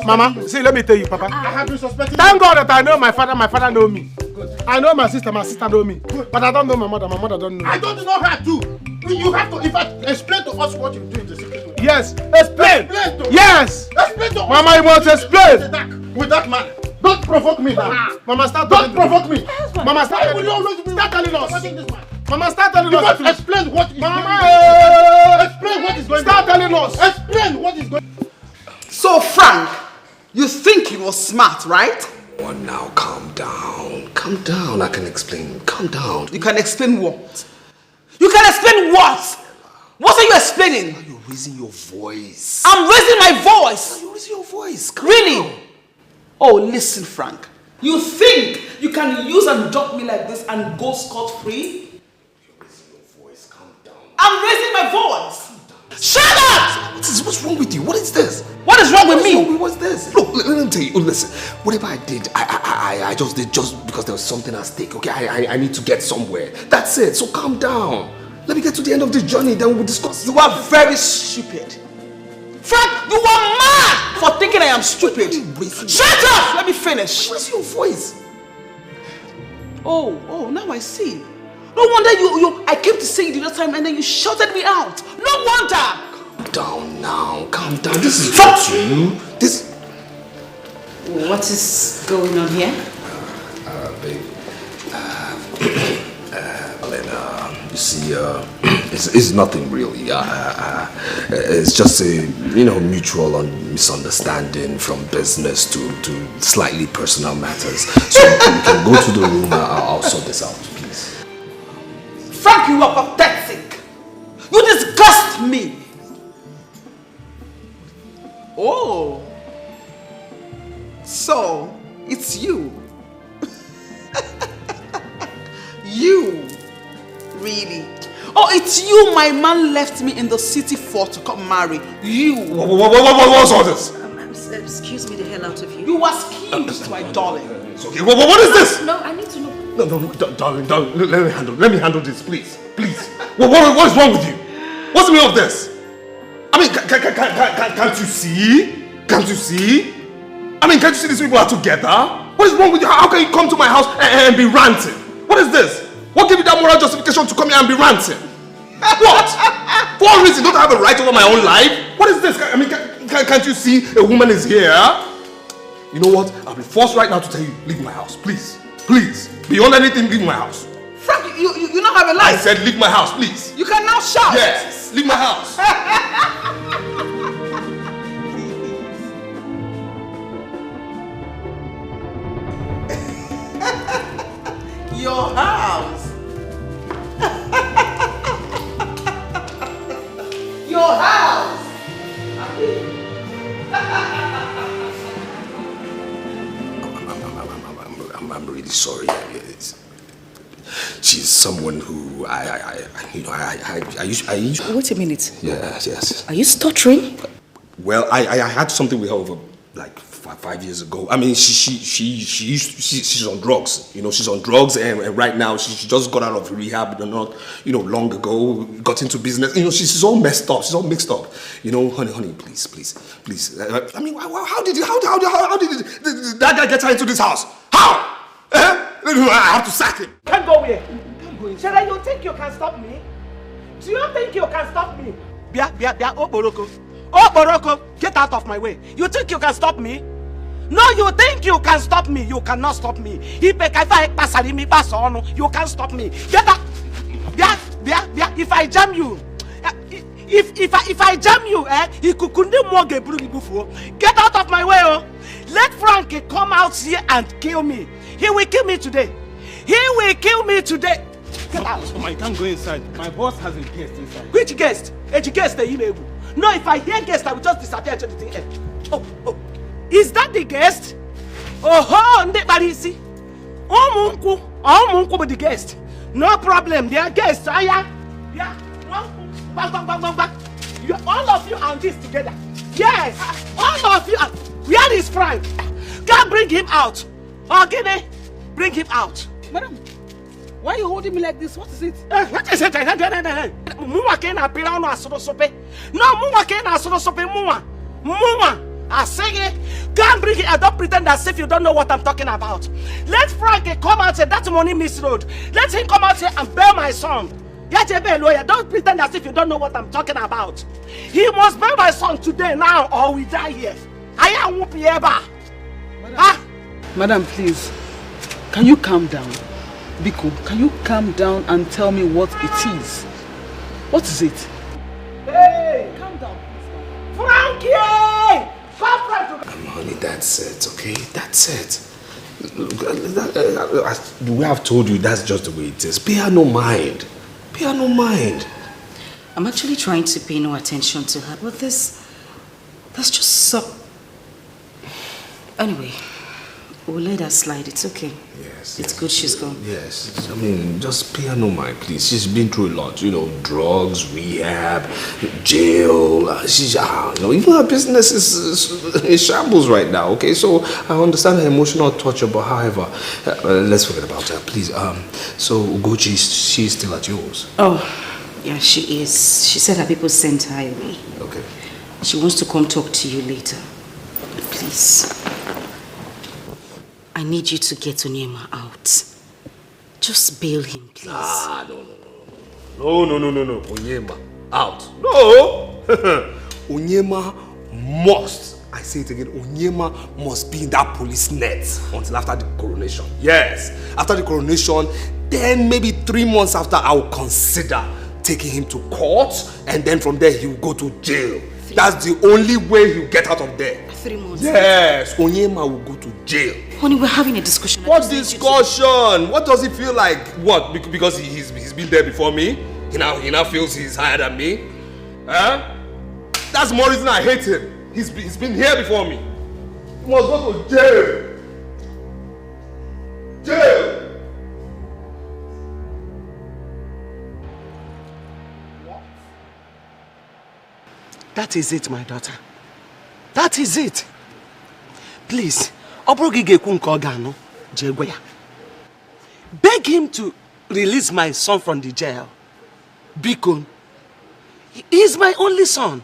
Mama, see, let me tell you, Papa. I have been suspecting. Thank God that I know my father know me. Good. I know my sister know me. Good. But I don't know my mother don't know me. I don't know her too. You have to, in fact, explain to us what you do in the secret way. Yes, explain. Yes. Explain to us. Mama, you must explain. With that man. Don't provoke me now. Mama, start. Don't provoke me. Mama, start. Why will you always be telling us? Mama, start telling us. You must explain what is Mama, explain what is going on. Start telling us. Explain what is going on. So, Frank, you think you were smart, right? Oh, now calm down. Calm down. I can explain. Calm down. You can explain what? You can explain what? What are you explaining? You're raising your voice. I'm raising my voice. You're raising your voice. Calm Really? down. Oh, listen, Frank. You think you can use and dump me like this and go scot-free? You're raising your voice. Calm down. I'm raising my voice. Shut up! What's wrong with you? What is this? What is wrong with me? What's this? Look, let me tell you. Listen, whatever I did, I just did just because there was something at stake. Okay, I need to get somewhere. That's it. So calm down. Let me get to the end of this journey, then we'll discuss. You are very stupid. Frank, you are mad for thinking I am stupid. Shut up! Let me finish. Where's your voice? Oh, now I see. No wonder I came to see you the other time and then you shouted me out. No wonder. Calm down now. Calm down. This is not you. This. What is going on here? Babe. You see, it's nothing really. It's just a mutual misunderstanding from business to slightly personal matters. So we can go to the room. I'll sort this out, please. Frank, you are pathetic. You disgust me. Oh, so it's you. You. Really? Oh, it's you my man left me in the city for to come marry. You. What's all this? Excuse me the hell out of you. You are excused, my darling. Okay, what is this? No, I need to know. No, darling, let me handle this, please. What is wrong with you? What's the meaning of this? I mean, can't you see? Can't you see? I mean, can't you see these people are together? What is wrong with you? How can you come to my house and be ranting? What is this? What gave you that moral justification to come here and be ranting? What? For what reason? Don't I have a right over my own life? What is this? I mean, can't you see a woman is here? You know what? I'll be forced right now to tell you, leave my house. Please. Please. Beyond anything, leave my house. Frank, you don't have a life. I said leave my house, please. You can now shout. Yes. Leave my house. Your house. really sorry. She's someone who I used. Wait a minute. Yes. Are you stuttering? Well, I had something with her over like 5 years ago. I mean, she's on drugs. She's on drugs, and right now she just got out of rehab. Not long ago, got into business. She's all messed up. She's all mixed up. Honey, please. I mean, how did that guy get her into this house? How? I have to sack him. Can't go here. Shall you think you can stop me? Do you think you can stop me? Bia, oh Boroko, get out of my way. You think you can stop me? No, you think you can stop me. You cannot stop me. You can't stop me. Get out. Bia, if I jam you, if I jam you, get out of my way, oh. Let Frank come out here and kill me. He will kill me today. Get out. Mama, you can't go inside. My boss has a guest inside. Which guest? Which guest are you able? No, if I hear guest, I will just disappear into the thing. Oh. Is that the guest? Oh, Ndebarisi. Munku with the guest. No problem, they are guests. Yeah. All of you are this together. Yes, all of you are. Where is Frank? Can't bring him out. Okay, bring him out. Madam, why are you holding me like this? What is it? What is it? I say it. Can't bring it. Don't pretend as if you don't know what I'm talking about. Let Frank come out here. That's money Miss Road. Let him come out here and bail my son. Don't pretend as if you don't know what I'm talking about. He must bail my son today now or we die here. I am whoopie ever. Madam, please, can you calm down? Biko, can you calm down and tell me what it is? What is it? Hey, calm down, please. Frankie! Come, Frankie! Honey, that's it, okay? That's it. The way I've told you, that's just the way it is. Pay her no mind. I'm actually trying to pay no attention to her, but that's just so... Anyway, we'll let her slide. It's okay. Yes. It's good she's gone. Yes. I mean, just pay her no mind, please. She's been through a lot. Drugs, rehab, jail. Even her business is in shambles right now, okay? So I understand her emotional torture, but however, let's forget about her, please. So Ugochi, she's still at yours? Oh, yeah, she is. She said her people sent her away. Okay. She wants to come talk to you later. Please. I need you to get Onyema out. Just bail him, please. No. Onyema, out. No! Onyema must, I say it again, Onyema must be in that police net until after the coronation. Yes, after the coronation, then maybe 3 months after, I will consider taking him to court, and then from there he will go to jail. That's the only way he'll get out of there. 3 months? Yes, Onyema will go to jail. Honey, we're having a discussion. What discussion? What does he feel like? What? Because he's been there before me? He now feels he's higher than me? Huh? That's more reason I hate him. He's been here before me. He must go to jail. Jail! That is it, my daughter. That is it. Please, beg him to release my son from the jail. Biko, he is my only son.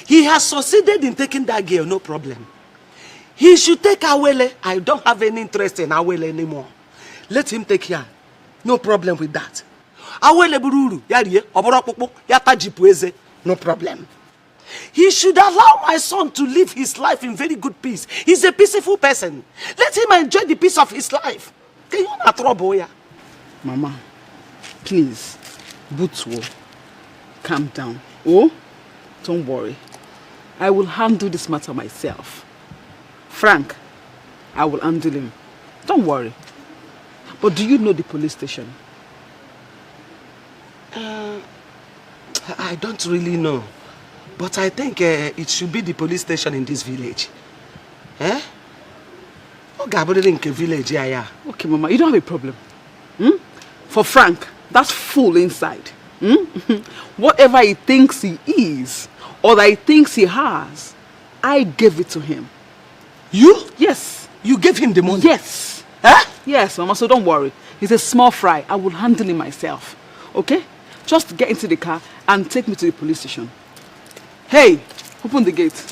He has succeeded in taking that girl, no problem. He should take Awele. I don't have any interest in Awele anymore. Let him take her. No problem with that. Awele bururu, yariye, oborokpokpo, yatajipueze. No problem. He should allow my son to live his life in very good peace. He's a peaceful person. Let him enjoy the peace of his life. Can you not trouble ya? Mama, please, Butwo, calm down. Oh, don't worry. I will handle this matter myself. Frank, I will handle him. Don't worry. But do you know the police station? I don't really know. But I think it should be the police station in this village. Eh? Okay, Mama, you don't have a problem. For Frank, that's full inside. Whatever he thinks he is, or that he thinks he has, I gave it to him. You? Yes. You gave him the money? Yes. Huh? Yes, Mama, so don't worry. He's a small fry. I will handle him myself. Okay? Just get into the car and take me to the police station. Hey, open the gate.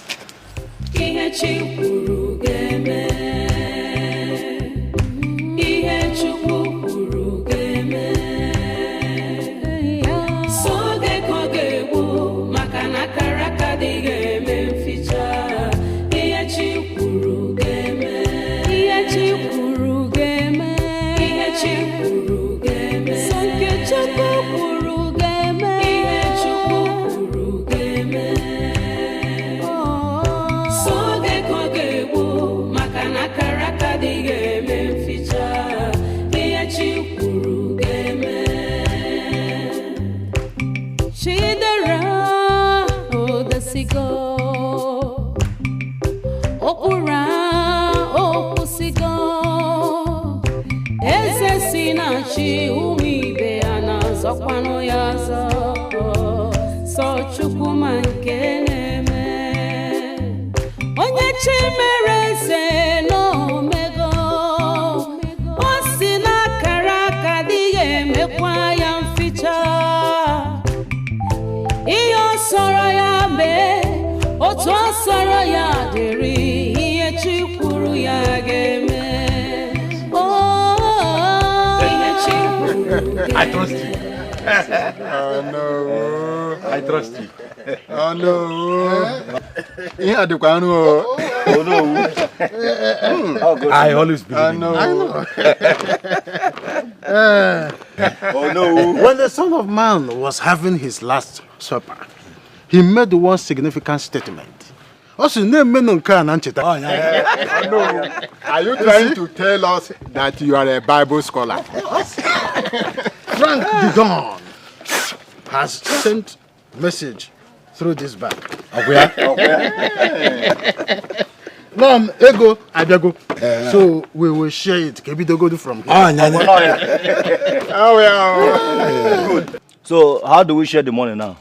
I trust you. Oh no. I trust you. Oh no. Oh no. I always believe in you. I know. Oh no. When the Son of Man was having his last supper, he made one significant statement. Also, name me no can ancheta. Oh yeah. Oh no. Are you trying to tell us that you are a Bible scholar? Frank the Don has sent message through this bag. Where? Mom, ego, abiago. So we will share it. Kebi dogo from here. Oh, yeah. Good. So how do we share the money now?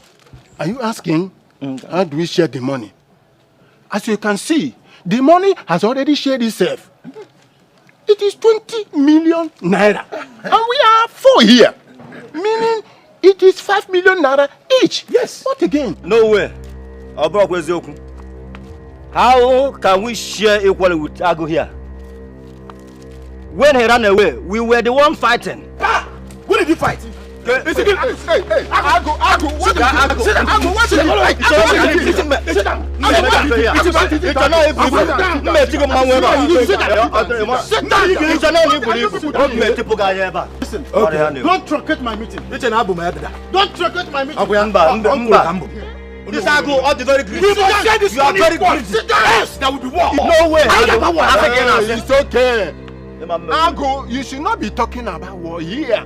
Are you asking how do we share the money? As you can see, the money has already shared itself. It is 20 million naira. And we are 4 here. Meaning it is 5 million naira each. Yes. What again? No way. How can we share equally with Ago here? When he ran away, we were the one fighting. Ah! What did you fight? Hey, Ago, what did you sit down? Ago, what did you fight? Sit down. Listen, don't truncate my meeting. Don't truncate my meeting. This Ago, all the very greedy. You are very greedy. Sit down. Yes, there will be war. No way. It's okay. Ago, you should not be talking about war here.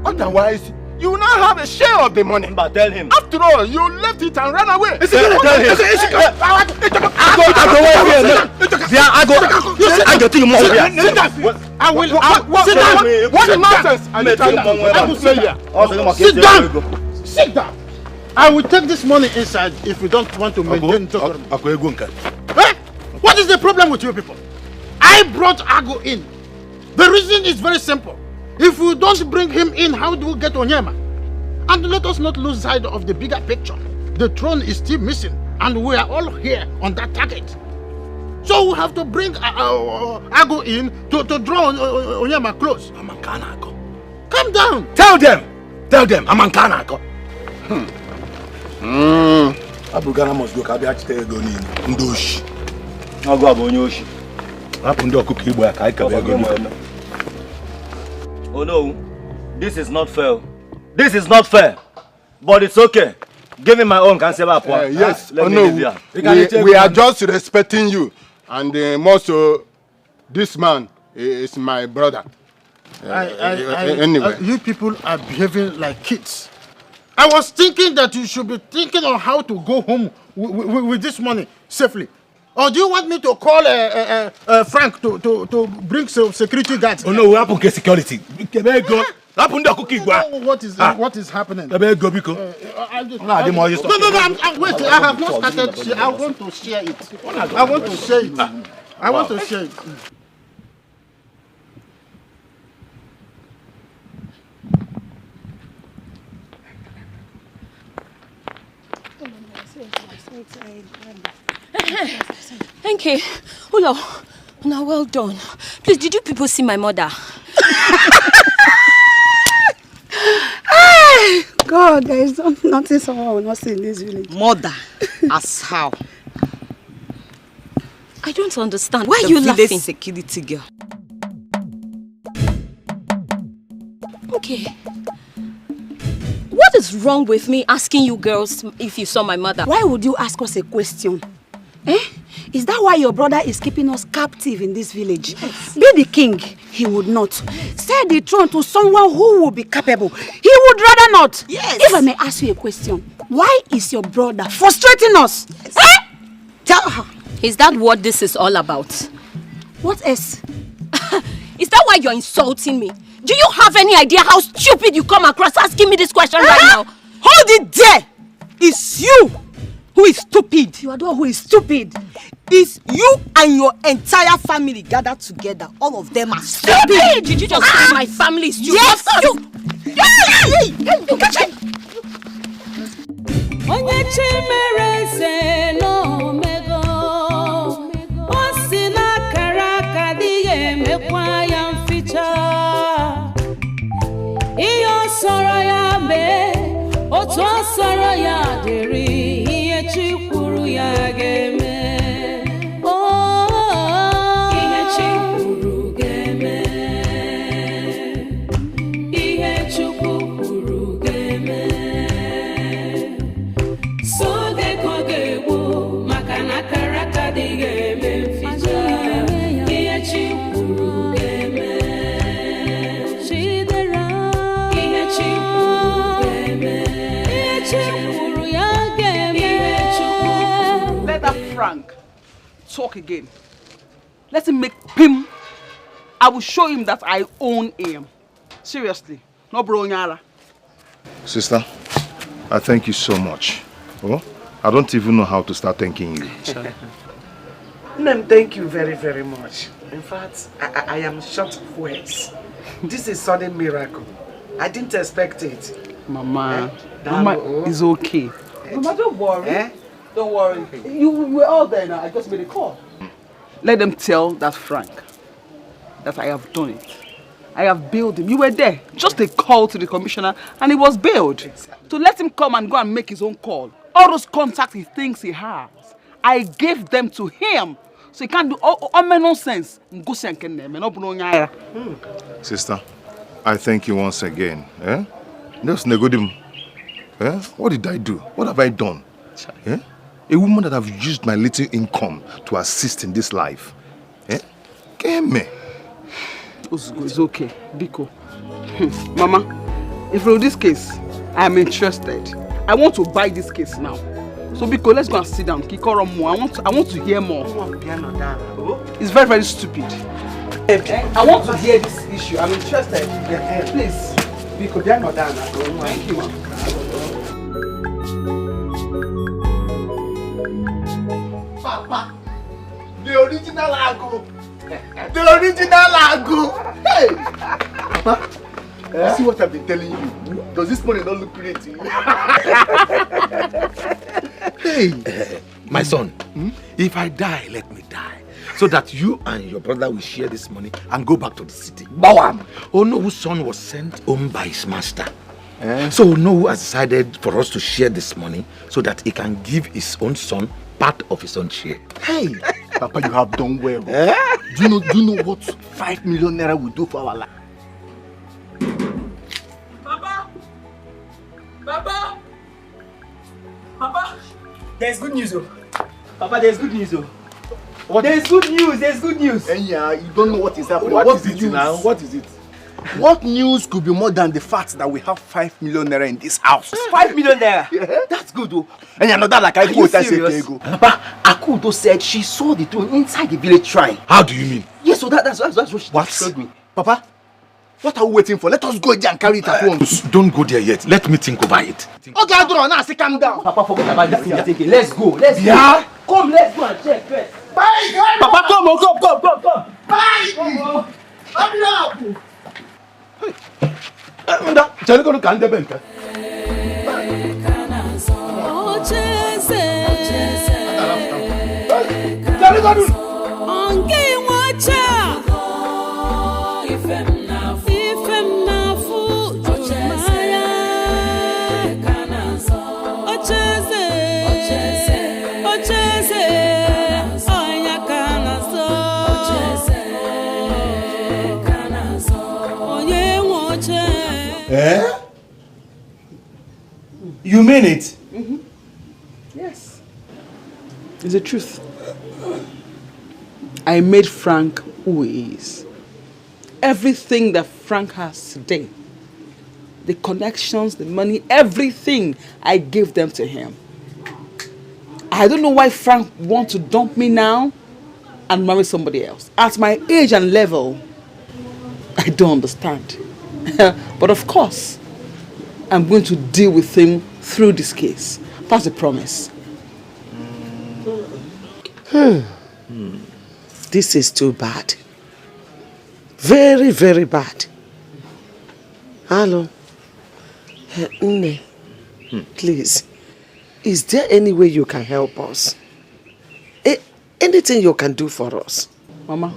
Otherwise, you will not have a share of the money. But tell him. After all, you left it and ran away. Tell him. What nonsense? Sit down. Sit down. I will take this money inside if you don't want to maintain talk. What is the problem with you people? I brought Ago in. The reason is very simple. If we don't bring him in, how do we get Onyema? And let us not lose sight of the bigger picture. The throne is still missing, and we are all here on that target. So we have to bring Ago in to draw Onyema close. Calm down. Tell them, Amankanako. Abugana must go. Kabi achite ego ni ndoshi. Ago abonyoshi. Hapo ndio kukibu ya kai kabi ego ni. Oh no, this is not fair. This is not fair. But it's okay. Give me my own cancel. Yes, oh no, we are just respecting you. And most this man is my brother. Anyway. You people are behaving like kids. I was thinking that you should be thinking on how to go home with this money safely. Or do you want me to call Frank to bring some security guards? Oh no, we have to get security. What is happening? No, wait, I have not started. I want to share it. I want to share it. I want to share it. Thank you. Ulo, now well done. Please, did you people see my mother? God, there is nothing someone will not see in this village. Mother, as how? I don't understand. Why are you laughing? Security girl. Okay. What is wrong with me asking you girls if you saw my mother? Why would you ask us a question? Eh? Is that why your brother is keeping us captive in this village? Yes. Be the king, he would not. Sell the throne to someone who will be capable. He would rather not. Yes. If I may ask you a question, why is your brother frustrating us? Yes. Eh? Tell her. Is that what this is all about? What else? Is that why you're insulting me? Do you have any idea how stupid you come across asking me this question right now? Hold it there! It's you who is stupid. You are the one who is stupid. It's you and your entire family gathered together. All of them are stupid. Did you just say my family is stupid? Yes, you. Frank, talk again. Let him make him. I will show him that I own him. Seriously, no bro nyara. Sister, I thank you so much. Oh, I don't even know how to start thanking you. Nem, thank you very, very much. In fact, I am short of words. This is sudden miracle. I didn't expect it. Mama, Mama is okay. Mama, don't worry. Don't worry. You were all there now. I just made a call. Let them tell that Frank that I have done it. I have bailed him. You were there. Just a call to the commissioner and he was bailed. Exactly. To let him come and go and make his own call. All those contacts he thinks he has, I gave them to him. So he can't do all nonsense. Sister, I thank you once again. Eh? What did I do? What have I done? Eh? A woman that have used my little income to assist in this life. Eh? It's okay, Biko. Mama, if for this case, I am interested. I want to buy this case now. So Biko, let's go and sit down. I want to hear more. It's very, very stupid. I want to hear this issue. I'm interested. Please. Biko, thank you, ma'am. Papa, the original Agu. The original Agu. Hey! Papa, see what I've been telling you? Does this money not look great to you? Hey, my son, if I die, let me die. So that you and your brother will share this money and go back to the city. Bawam! Ono's son was sent home by his master. So Ono has decided for us to share this money so that he can give his own son part of his own share. Hey, Papa, you have done well. Do you know what 5 million naira will do for our life? Papa, there's good news, oh. Papa, there's good news, oh. There's good news. And yeah, you don't know what is happening. What is it now? What is it? What news could be more than the fact that we have 5 million naira in this house? 5 million naira? Yeah. That's good though. And you're not that like I quote I say Papa, Akudo said she saw the throne inside the village shrine. How do you mean? Yes, so that's what she told me. Papa, what are we waiting for? Let us go there and carry it at once. Don't go there yet. Let me think over it. Okay, I don't know. Say calm down. Papa, forget about that thing you're thinking. Let's go. Let's Yeah? go. Come, let's go and check first. Bye, guys. Papa, come on, come. Bye. Come on. Hurry up. Tell you to can the bank. Eh? You mean it? Mm-hmm. Yes. It's the truth. I made Frank who he is. Everything that Frank has today, the connections, the money, everything, I gave them to him. I don't know why Frank wants to dump me now and marry somebody else. At my age and level, I don't understand. But of course, I'm going to deal with him through this case. That's a promise. This is too bad. Very, very bad. Hello. Nne, please, is there any way you can help us? Anything you can do for us? Mama,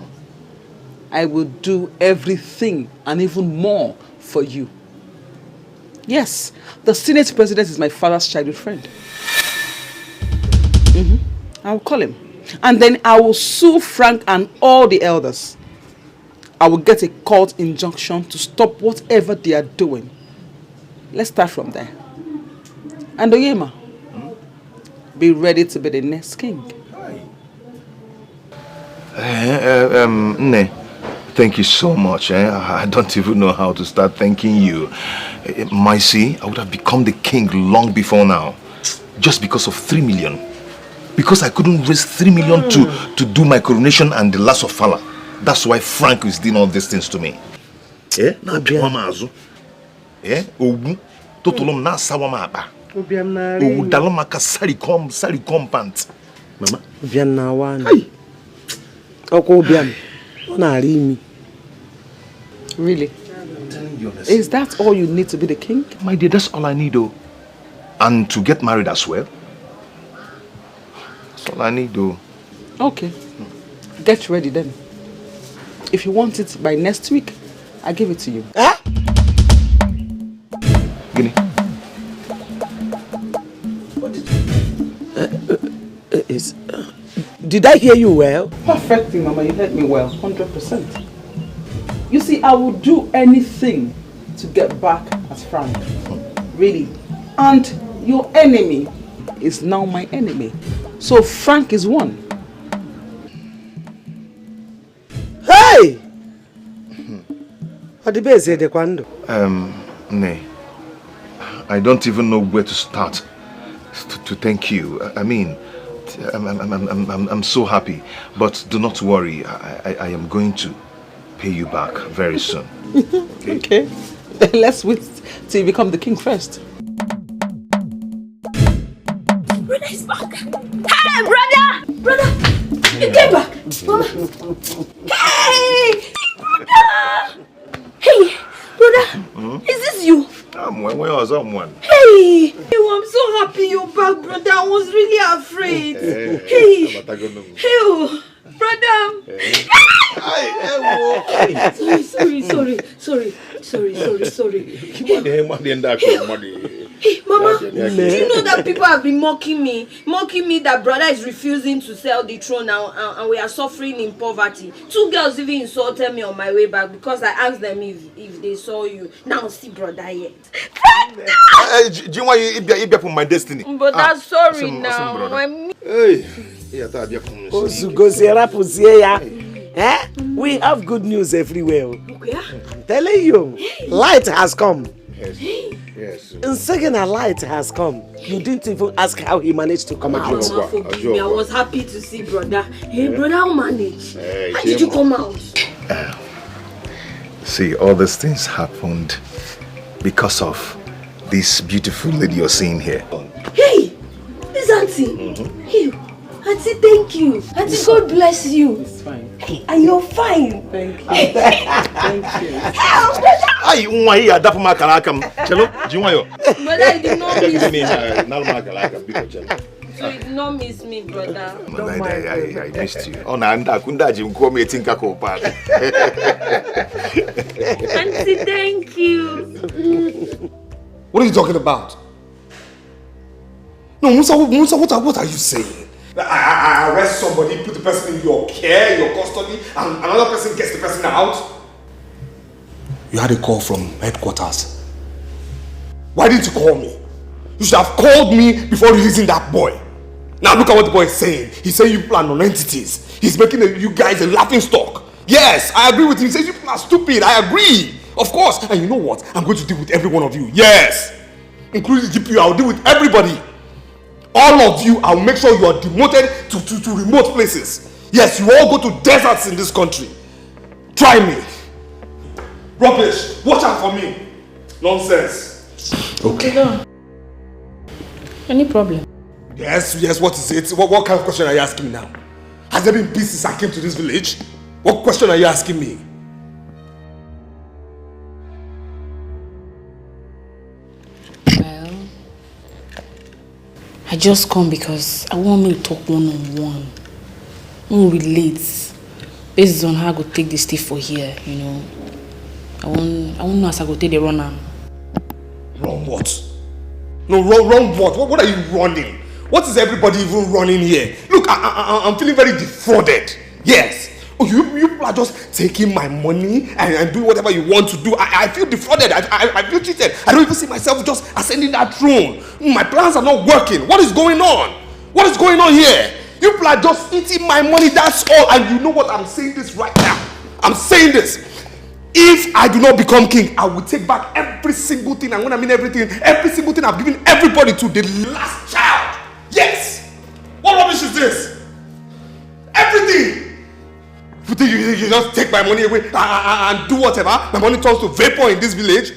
I will do everything and even more for you. Yes, the Senate President is my father's childhood friend. I will call him. And then I will sue Frank and all the elders. I will get a court injunction to stop whatever they are doing. Let's start from there. And Oyema, be ready to be the next king. Nne, thank you so much. I don't even know how to start thanking you. I would have become the king long before now. Just because of 3 million. Because I couldn't raise 3 million to do my coronation and the last of Fala. That's why Frank is doing all these things to me. Ogu, totolom na sawama aba. Ogu dalomaka sarikom pant. Mama, Obiam na one. Oko Obiam, onari me. Really? Is that all you need to be the king? My dear, that's all I need, though. And to get married as well. That's all I need, though. Okay. Get ready then. If you want it by next week, I'll give it to you. Huh? Guinea. What did you... did I hear you well? Perfect thing, Mama. You heard me well. 100%. You see, I will do anything to get back at Frank. Really. And your enemy is now my enemy. So Frank is one. Hey! Nay, I don't even know where to start to thank you. I mean, I'm so happy. But do not worry. I am going to pay you back very soon. Okay. Then let's wait till you become the king first. Brother is back. Hey, brother! Brother! You came back! Mama! Hey! Brother! Hey! Brother! Is this you? Where was someone? Hey! I'm so happy you're back, brother. I was really afraid. Hey! Hey! Brother! Sorry. Hey, Mama, do you know that people have been mocking me that brother is refusing to sell the throne now and we are suffering in poverty. 2 girls even insulted me on my way back because I asked them if they saw you. Now see brother yet. Do you want you from my destiny? But that's sorry now. Hey. Eh? We have good news everywhere. Okay. I'm telling you, light has come. Yes. Yes. And second, a light has come. You didn't even ask how he managed to come out. Forgive me. I was happy to see brother. Hey, brother, how manage? How did you come out? See, all these things happened because of this beautiful lady you're seeing here. Hey, this auntie. Hey, auntie, thank you. Auntie, God bless you. It's fine. Hey, and you're fine. Thank you. Thank you. Ai, uma aí, dá pra uma calaca. Chelo, de uma aí. But I did not miss you. Não uma calaca, bico chelo. So you did not miss me, brother. I missed you. Oh, Nanda, kundaji mkome tinka kopa. Auntie, thank you. What are you talking about? No, Musa, what are you saying? I arrest somebody, put the person in your care, your custody, and another person gets the person out? You had a call from headquarters. Why didn't you call me? You should have called me before releasing that boy. Now look at what the boy is saying. He's saying you plan on entities. He's making you guys a laughing stock. Yes, I agree with him. He says you people are stupid. I agree. Of course. And you know what? I'm going to deal with every one of you. Yes. Including the GPU, I'll deal with everybody. All of you, I'll make sure you are demoted to remote places. Yes, you all go to deserts in this country. Try me. Rubbish. Watch out for me. Nonsense. Okay. Any problem? Yes, what is it? What kind of question are you asking me now? Has there been peace since I came to this village? What question are you asking me? Well, I just come because I want me to talk one-on-one. We relate based on how I go take this thing for here, you know. I want know as I go take the run am. Run what? No, run what? What are you running? What is everybody even running here? Look, I'm feeling very defrauded. Yes. Oh, you people are just taking my money and doing whatever you want to do. I feel defrauded. I feel cheated. I don't even see myself just ascending that throne. My plans are not working. What is going on? What is going on here? You people are just eating my money, that's all. And you know what? I'm saying this right now. I'm saying this. If I do not become king, I will take back every single thing. And when I mean everything I've given everybody to the last child. Yes! What rubbish is this? Everything! You think you just take my money away and do whatever? My money turns to vapor in this village?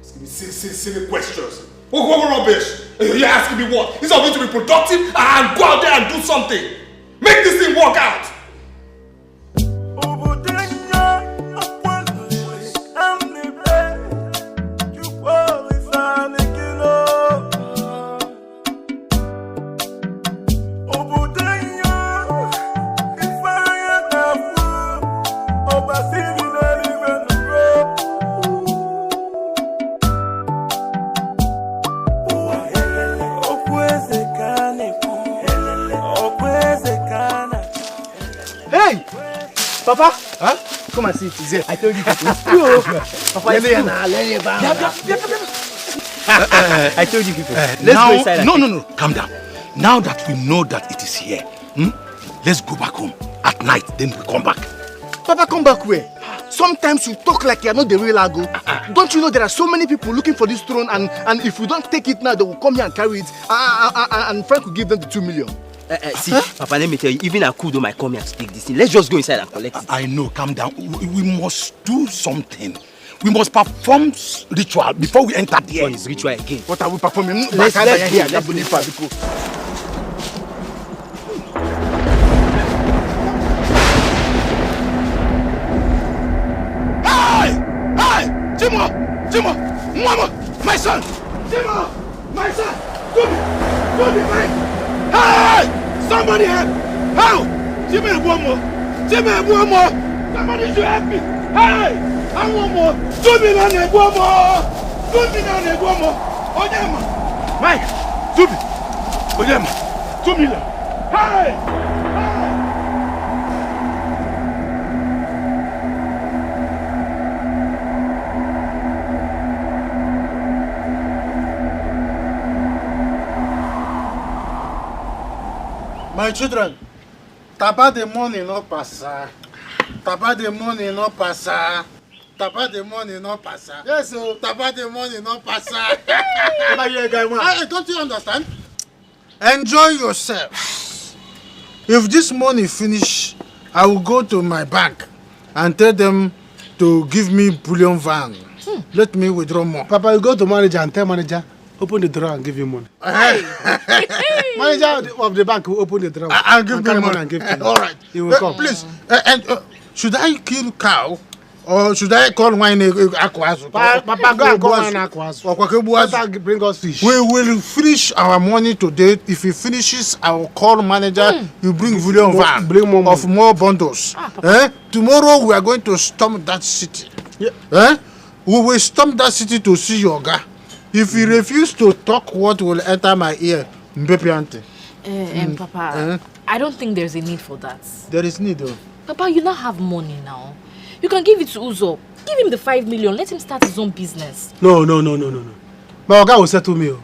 Asking me silly questions. What rubbish? You're asking me what? This is going to be productive and go out there and do something. Make this thing work out. Papa, huh? Come and see it. Is here. I told you people. Papa, I told you people. Let's go inside. No. Calm down. Now that we know that it is here, let's go back home. At night, then we come back. Papa, come back where? Sometimes you talk like you're not the real Ago. Don't you know there are so many people looking for this throne, and if we don't take it now, they will come here and carry it, and Frank will give them the 2 million. See, Papa, let me tell you, even Akudo might come here and speak this thing. Let's just go inside and collect it. I know, calm down. We must do something. We must perform ritual before we enter there. What is ritual again? What are we performing? Let's here. Let's go. Hey! Jimo! Mama! My son! Jimo! My son! Do me, Mike! Hey! Somebody help! How? Jimmy, one more! Somebody should help me! Hey! And one more! Do me now, one more! Onyema! Mike! Do me! Onyema! 2 million! Hey! My children, Tapa the money no passa. Tapa the money no passa. Tapa the money no passa. Yes, so tapa the money no passa. Don't you understand? Enjoy yourself. If this money finish, I will go to my bank and tell them to give me bullion van. Let me withdraw more. Papa, you go to manager and tell manager, open the drawer and give you money. Manager of the bank will open the drawer. I'll give you money and give to you. All right. He will come. Please, should I kill cow or should I call wine aquazu? Papa, go and call wine aquazu. Papa, bring us fish. We will finish our money today. If he finishes, I will call manager. You bring volume van of more bundles. Tomorrow we are going to storm that city. We will storm that city to see your guy. If he refuses to talk, what will enter my ear? Papa, I don't think there's a need for that. There is need though. Papa, you now have money now. You can give it to Uzo. Give him the 5 million. Let him start his own business. No. My guy will settle me.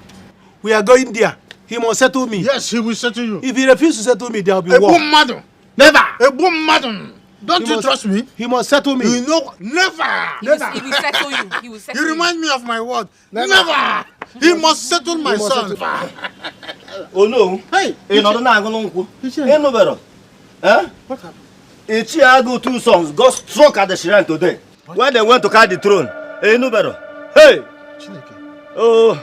We are going there. He must settle me. Yes, he will settle you. If he refuses to settle me, there will be war. Never. Don't you trust me? He must settle me. You know, never. He will settle you. He will settle you. Remind me of my word. Never. He must settle my son. Oh no. Hey. You know no better. Eh? What happened? Ichiago two sons got struck at the shrine today. When they went to carry the throne. You know better. Hey. Oh.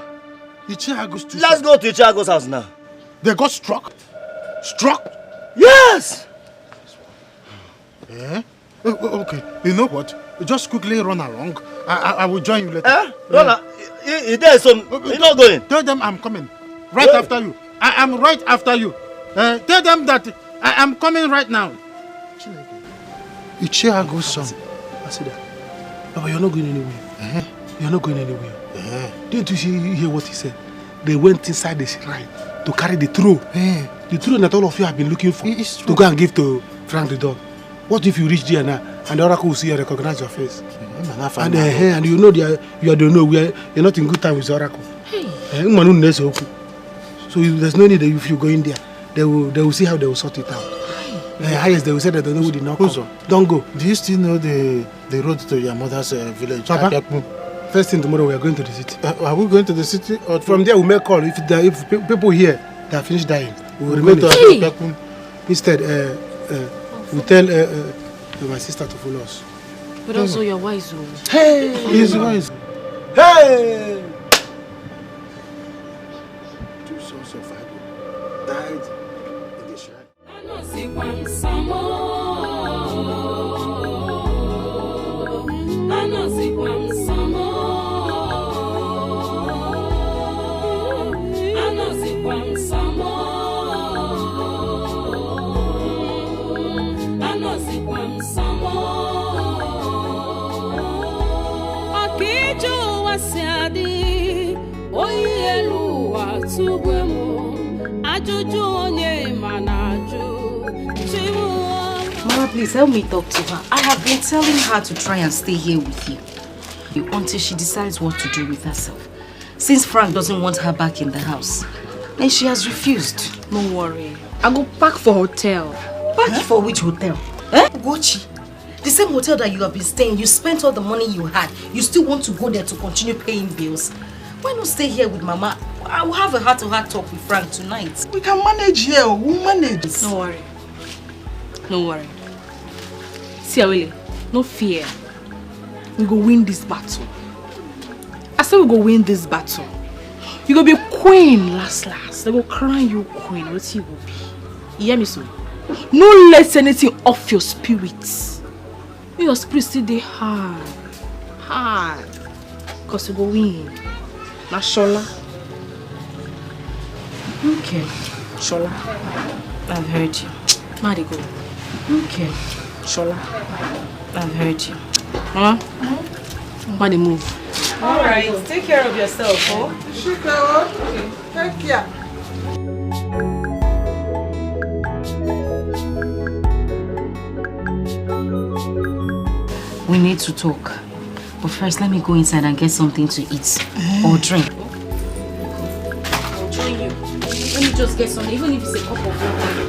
Ichiago's two Let's go to Ichiago's house now. They got struck? Struck? Yes. Okay. You know what? Just quickly run along. I will join you later. Run. There's some. You're not going. Tell them I'm coming. Right after you. I am right after you. Tell them that I am coming right now. Ichiago's son. I see that. Papa, you're not going anywhere. You're not going anywhere. Didn't you hear what he said? They went inside the shrine to carry the throne. The throne that all of you have been looking for. To go and give to Frank the dog. What if you reach there now and the oracle will see and recognize your face? And you know you are the no, you're not in good time with the oracle. So there's no need that if you go in there, they will see how they will sort it out. Highest they will say that they know who did not come. Don't go. Do you still know the road to your mother's village? Papa, first thing tomorrow we are going to the city. Are we going to the city? Or from there we make call. If people here they have finished dying, we will go to Instead, we tell my sister to follow us. But also you're wise. Hey! He's wise. Hey! Two sons of Adam died in the shrine. Mama, please help me talk to her. I have been telling her to try and stay here with you until she decides what to do with herself. Since Frank doesn't want her back in the house, and she has refused. Don't worry. I'll go pack for hotel. Pack for which hotel? Gochi. The same hotel that you have been staying, you spent all the money you had. You still want to go there to continue paying bills? Why not stay here with Mama? I will have a heart-to-heart talk with Frank tonight. We can manage here. We'll manage. Don't worry. Don't worry. See, Awele, no fear. We go win this battle. I said we go win this battle. You go be queen last. They go crown you queen. What you will be? You hear me, so? No let anything off your spirits. Your spirit still dey hard. Cause you go win. Na Shola. Okay. Shola. I've heard you. Marry go. Okay. Shola. I've heard you. Mama? Why they move? Alright, take care of yourself, oh? Okay. Take care. We need to talk. But first, let me go inside and get something to eat or drink. I'll join you. Let me just get something, even if it's a cup of water.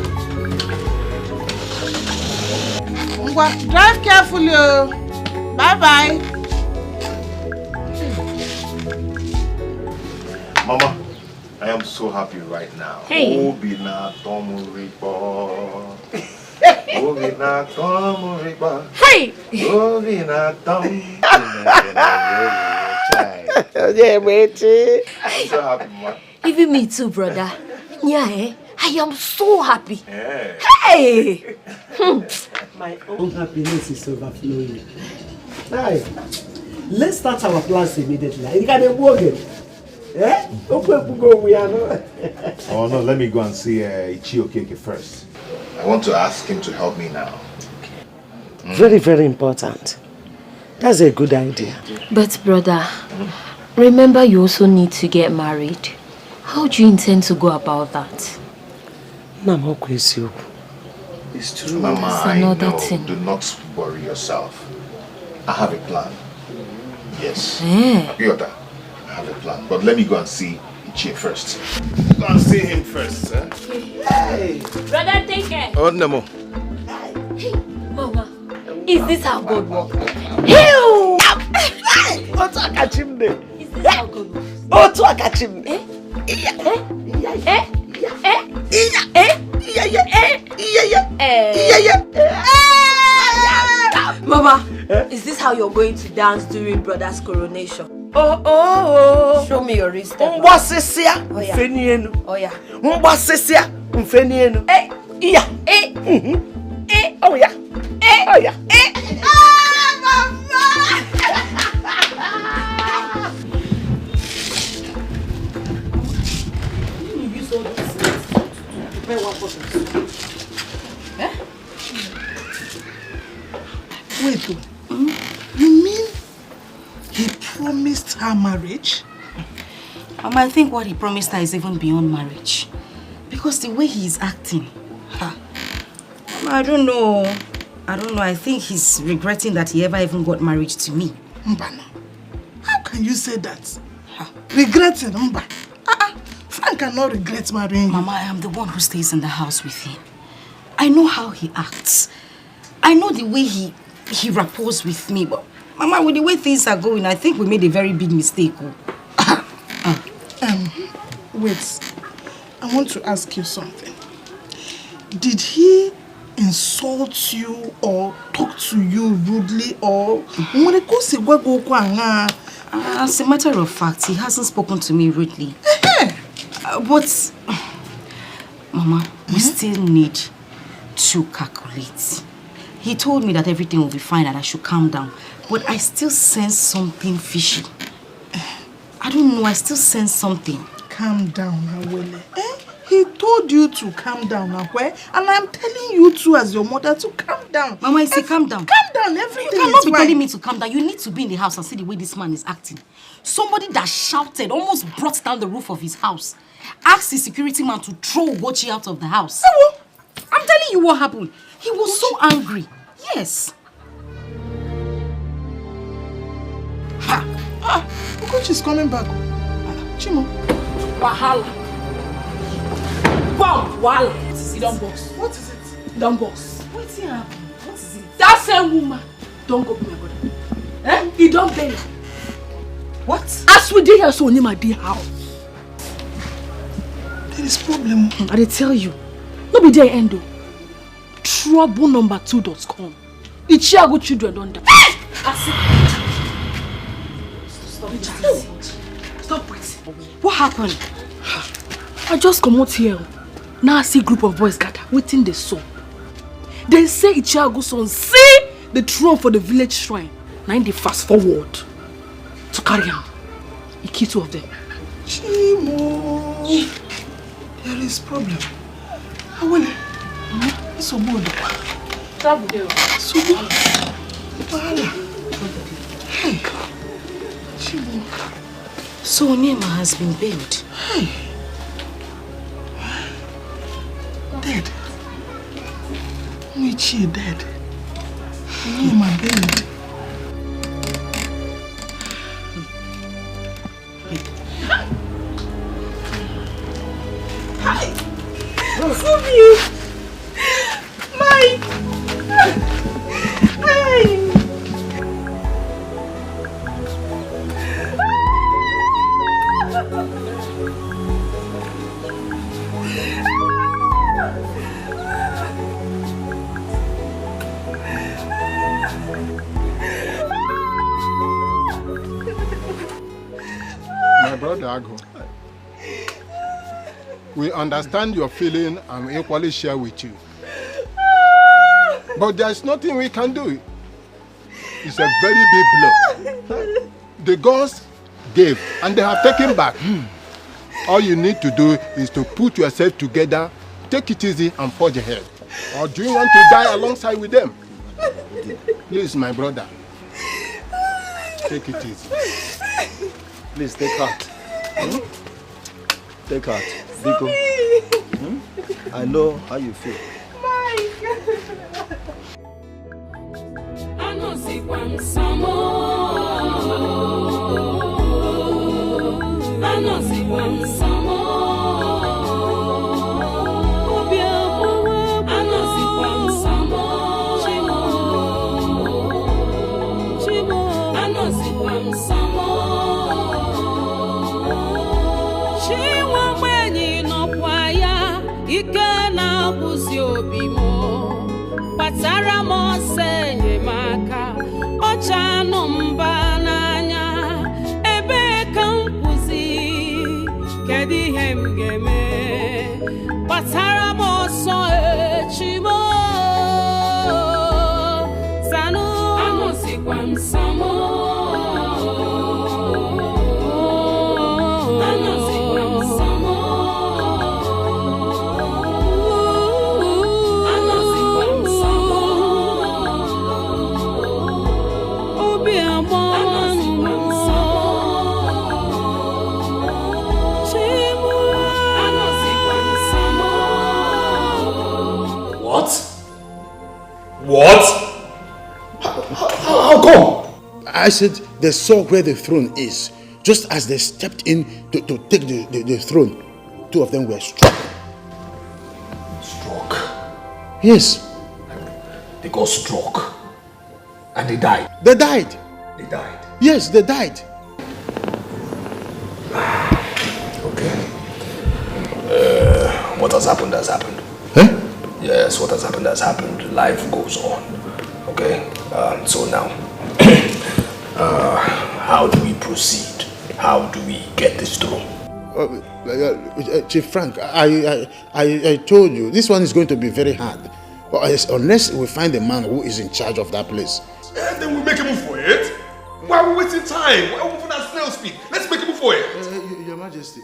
Drive carefully. Bye-bye. Mama, I am so happy right now. Hey. Obina Tomuriba. Obina Tomuriba. Hey! Obina Tom. Yeah, wait. I'm so happy, Mama. Even me too, brother. Yeah, eh? I am so happy. Yeah. Hey! My own happiness is overflowing. Now, let's start our plans immediately. You can work it. Eh? Oh no, let me go and see Ichio Keke first. I want to ask him to help me now. Very, very important. That's a good idea. But brother, remember you also need to get married. How do you intend to go about that? It's true, Mama. It's I another know. thing. Do not worry yourself. I have a plan. Yes. Abiota, I have a plan. But let me go and see Ichie first. Go and see him first. Hey! Brother, take care. Oh, Nemo. Hey, Mama, is this how God works? Ew! What's a catch him there? Is this how God works? Oh, to a catch him. Mama, is this how you're going to dance during brother's coronation? Oh. Show me your wrist. Mbasisia, yeah. mfenienu. Oh yeah. Mbasisia, mfenienu. Iya. Oh yeah. Oh yeah. Wait, you mean he promised her marriage? I think what he promised her is even beyond marriage. Because the way he is acting, I don't know. I think he's regretting that he ever even got married to me. Mbana, how can you say that? Regretting, Mba. Frank cannot regret marrying you. Mama, I am the one who stays in the house with him. I know how he acts. I know the way he rapports with me. But Mama, with the way things are going, I think we made a very big mistake. Wait. I want to ask you something. Did he insult you or talk to you rudely or as a matter of fact, he hasn't spoken to me rudely. But Mama, we still need to calculate. He told me that everything will be fine and I should calm down. But I still sense something fishy. I don't know, I still sense something. Calm down, Awele. He told you to calm down, Akwe, and I'm telling you too as your mother to calm down. Mama, I say calm down. Calm down, everything You cannot be fine. telling me to calm down. You need to be in the house and see the way this man is acting. Somebody that shouted, almost brought down the roof of his house. Asked the security man to throw Ugochi out of the house. I'm telling you what happened. He was so angry. Yes. Ugochi's coming back. Chimo. Wahala. Wow, wahala. You don't boss. What is it? You don't boss. What's here happen? What is it? That same woman don't go be my brother. He don't bail. What? As we did here, so only my dear house. There is problem. I did tell you. No be there end though. Trouble2.com. Ichiago children don't die. Stop it. What happened? I just come out here. Now I see a group of boys gather waiting the soul. They say Ichiago's son see the throne for the village shrine. Now they fast forward to carry him. He killed 2 of them. Chimo. There is problem. Awele. It's a board. Travel there. So what? Hey. Chimo. So Onyema has been bailed. Hey. Dead. Michi dead. Onyema bailed. Hi. So you. My. brother Ago. We understand your feeling and we equally share with you. But there's nothing we can do. It's a very big blow. The gods gave and they have taken back. All you need to do is to put yourself together, take it easy and forge ahead. Or do you want to die alongside with them? Please, my brother, take it easy. Please take heart. Take heart. Biko. I know how you feel. Patara mo senye maka ochano mbananya ebe kampuzi kedi hemgeme patara mo so echimo sanu amosi kwamsamo What? How come? I said they saw where the throne is. Just as they stepped in to take the throne, two of them were struck. Struck? Yes. They got struck. And they died? They died. They died? Yes, they died. Okay. What has happened has happened. Huh? Yes, what has happened has happened. Life goes on. Okay? So now, how do we proceed? How do we get this through? Chief Frank, I told you, this one is going to be very hard. Unless we find a man who is in charge of that place. And then we make a move for it. Why are we wasting time? Why are we moving at snail speed? Let's make a move for it. Your Majesty,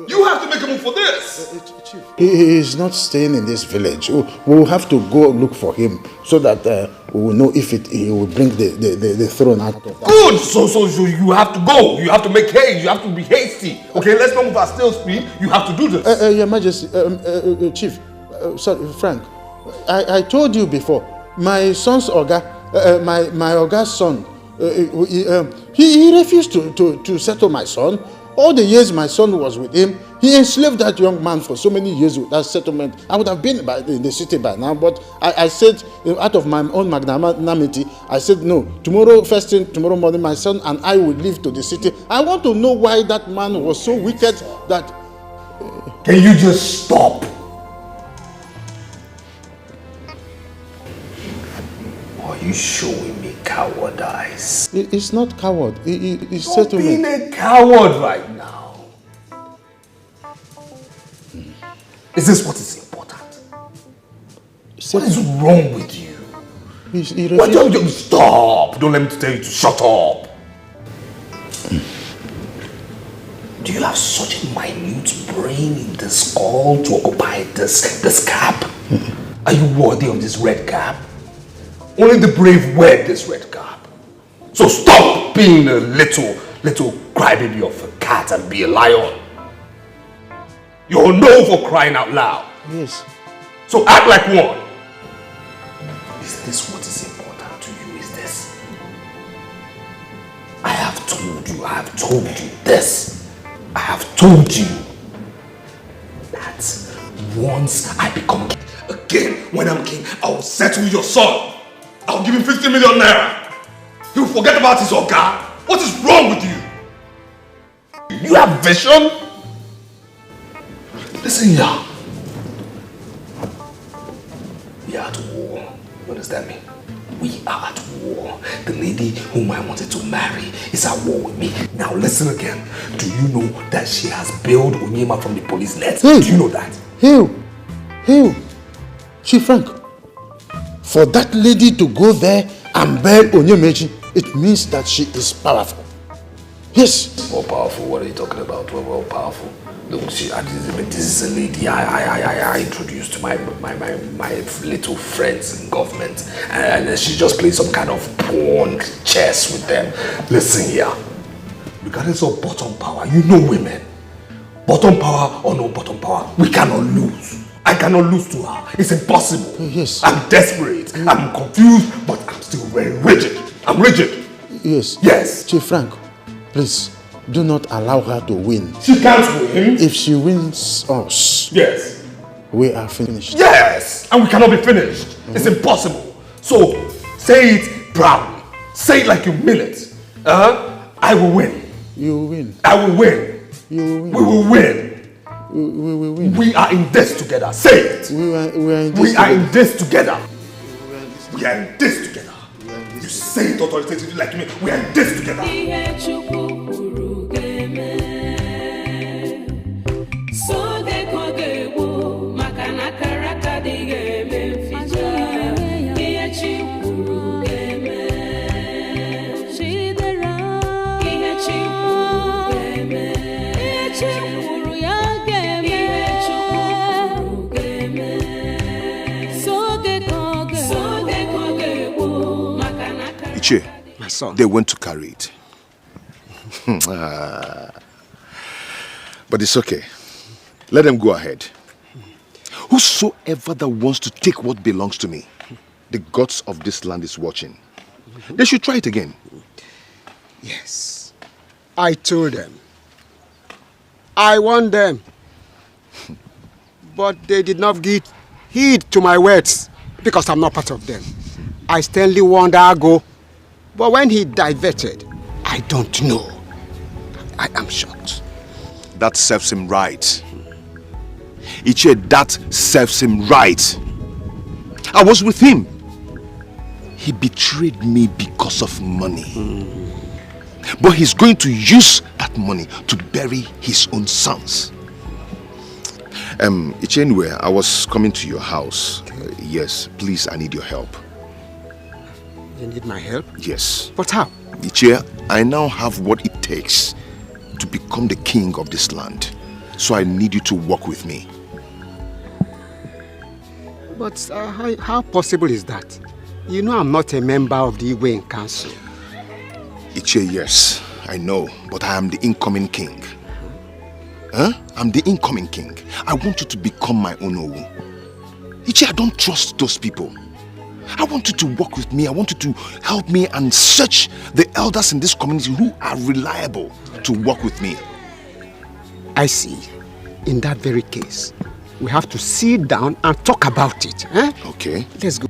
you have to make a move for this. Chief. He is not staying in this village. We will have to go look for him so that we will know if he will bring the throne out of that. Good. So you have to go. You have to make haste. You have to be hasty. Okay, let's not move at snail speed. You have to do this. Your Majesty, Chief, sorry, Frank. I told you before. My son's Oga, my Oga's son. He refused to settle my son. All the years my son was with him, he enslaved that young man for so many years with that settlement. I would have been in the city by now, but I said, out of my own magnanimity, I said, no, tomorrow morning, my son and I will leave to the city. I want to know why that man was so wicked that... Can you just stop? Are you showing me cowardice? It's not coward. It's Stop settlement. being a coward right now. Is this what is important? What is wrong with you? Why don't you stop? Don't let me tell you to shut up. Do you have such a minute brain in the skull to occupy this cap? Are you worthy of this red cap? Only the brave wear this red cap. So stop being a little crybaby of a cat and be a lion. You're known for crying out loud. Yes. So act like one. Is this what is important to you? Is this? I have told you this. I have told you that once I become king, again, when I'm king, I'll settle your son. I'll give him 50 million naira. He'll forget about his Oga. What is wrong with you? You have vision? Listen here. We are at war. You understand me? We are at war. The lady whom I wanted to marry is at war with me. Now listen again. Do you know that she has bailed Onyema from the police net? Hey. Do you know that? Hey, Chief Frank, for that lady to go there and bail Onyemechi, it means that she is powerful. Yes. More powerful? What are you talking about? Well, powerful. Look, this is a lady I introduced to my little friends in government, and she just plays some kind of pawn chess with them. Listen here, regardless of bottom power, you know women. Bottom power or no bottom power, we cannot lose. I cannot lose to her. It's impossible. Yes. I'm desperate. I'm confused, but I'm still very rigid. I'm rigid. Yes. Yes. Chief Frank, please do not allow her to win. She can't win. If she wins us, yes, we are finished. Yes, and we cannot be finished. It's impossible. So say it proudly. Say it like you mean it. I will win. You will win. I will win. You will win. We will win. We will win. We are in this together. Say it. We are in this together. We are in this together. You say it authoritatively like me. We are in this together. My son. They went to carry it. But it's okay. Let them go ahead. Whosoever that wants to take what belongs to me, the gods of this land is watching. They should try it again. Yes. I told them. I warned them. But they did not give heed to my words because I'm not part of them. I sternly warned Ago. But when he diverted, I don't know. I am shocked. That serves him right. Ichie, that serves him right. I was with him. He betrayed me because of money. But he's going to use that money to bury his own sons. Ichie, anyway, I was coming to your house. Yes, please, I need your help. You need my help? Yes. But how? Ichie, I now have what it takes to become the king of this land. So I need you to work with me. But how possible is that? You know I'm not a member of the Igwe Council. Ichie, yes, I know, but I am the incoming king. I'm the incoming king. I want you to become my own Owu. Ichie, I don't trust those people. I want you to work with me. I want you to help me and search the elders in this community who are reliable to work with me. I see. In that very case, we have to sit down and talk about it. Okay. Let's go.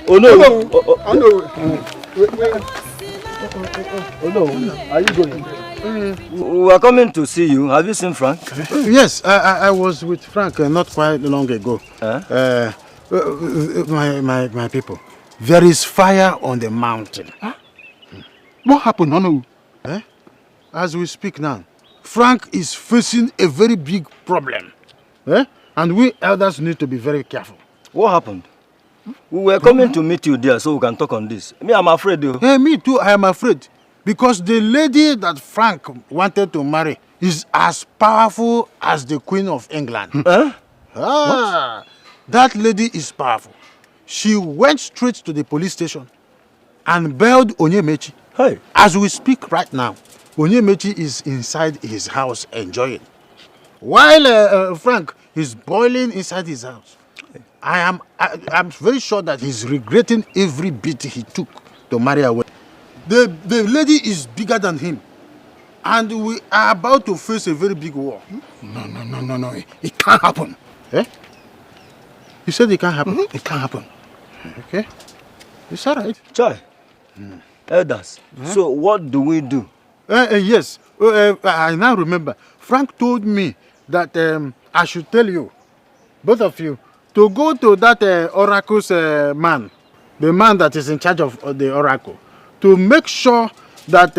Oh no! Oh no! Oh no! Are you going? We are coming to see you. Have you seen Frank? Yes, I was with Frank not quite long ago. My people, there is fire on the mountain. Huh? What happened? No. As we speak now, Frank is facing a very big problem. And we elders need to be very careful. What happened? We were coming to meet you there so we can talk on this. Me, I'm afraid though. Hey, me too, I am afraid. Because the lady that Frank wanted to marry is as powerful as the Queen of England. That lady is powerful. She went straight to the police station and bailed Onyemechi. Hey. As we speak right now, Onyemechi is inside his house enjoying. While Frank is boiling inside his house. I'm very sure that he's regretting every bit he took to marry away. The lady is bigger than him. and we are about to face a very big war. No. It can't happen. Eh? You said it can't happen? It can't happen. Okay. It's all right. Chai. Elders, so what do we do? Yes. I now remember. Frank told me that I should tell you, both of you, to go to that oracle's man, the man that is in charge of the oracle, to make sure that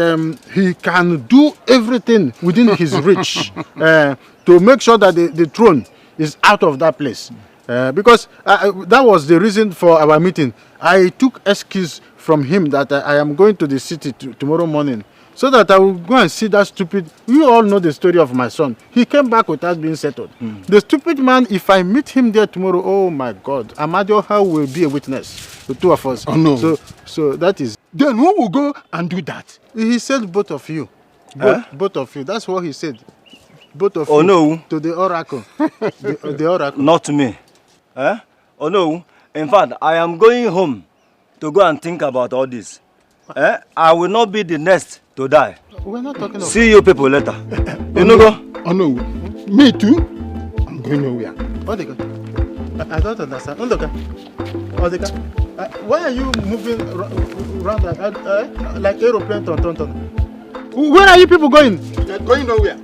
he can do everything within his reach to make sure that the throne is out of that place. Because that was the reason for our meeting. I took excuse from him that I am going to the city tomorrow morning so that I will go and see that stupid... You all know the story of my son. He came back without being settled. The stupid man, if I meet him there tomorrow, oh my God, Amadioha will be a witness, the two of us. Oh no. So that is... Then who will go and do that? He said both of you. Both of you. That's what he said. Both of you. Oh no. To the oracle. the oracle. Not me. Oh no. In fact, I am going home to go and think about all this. I will not be the next to die. We're not talking about... See you people later. You know go? Oh no. Me too? I'm going nowhere. I don't understand. Why are you moving around like aeroplane on Tonto? Where are you people going? They're going nowhere.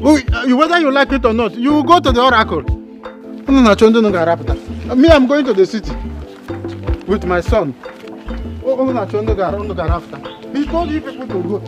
Whether you like it or not, you go to the oracle. Me, I'm going to the city with my son. He told you people to go.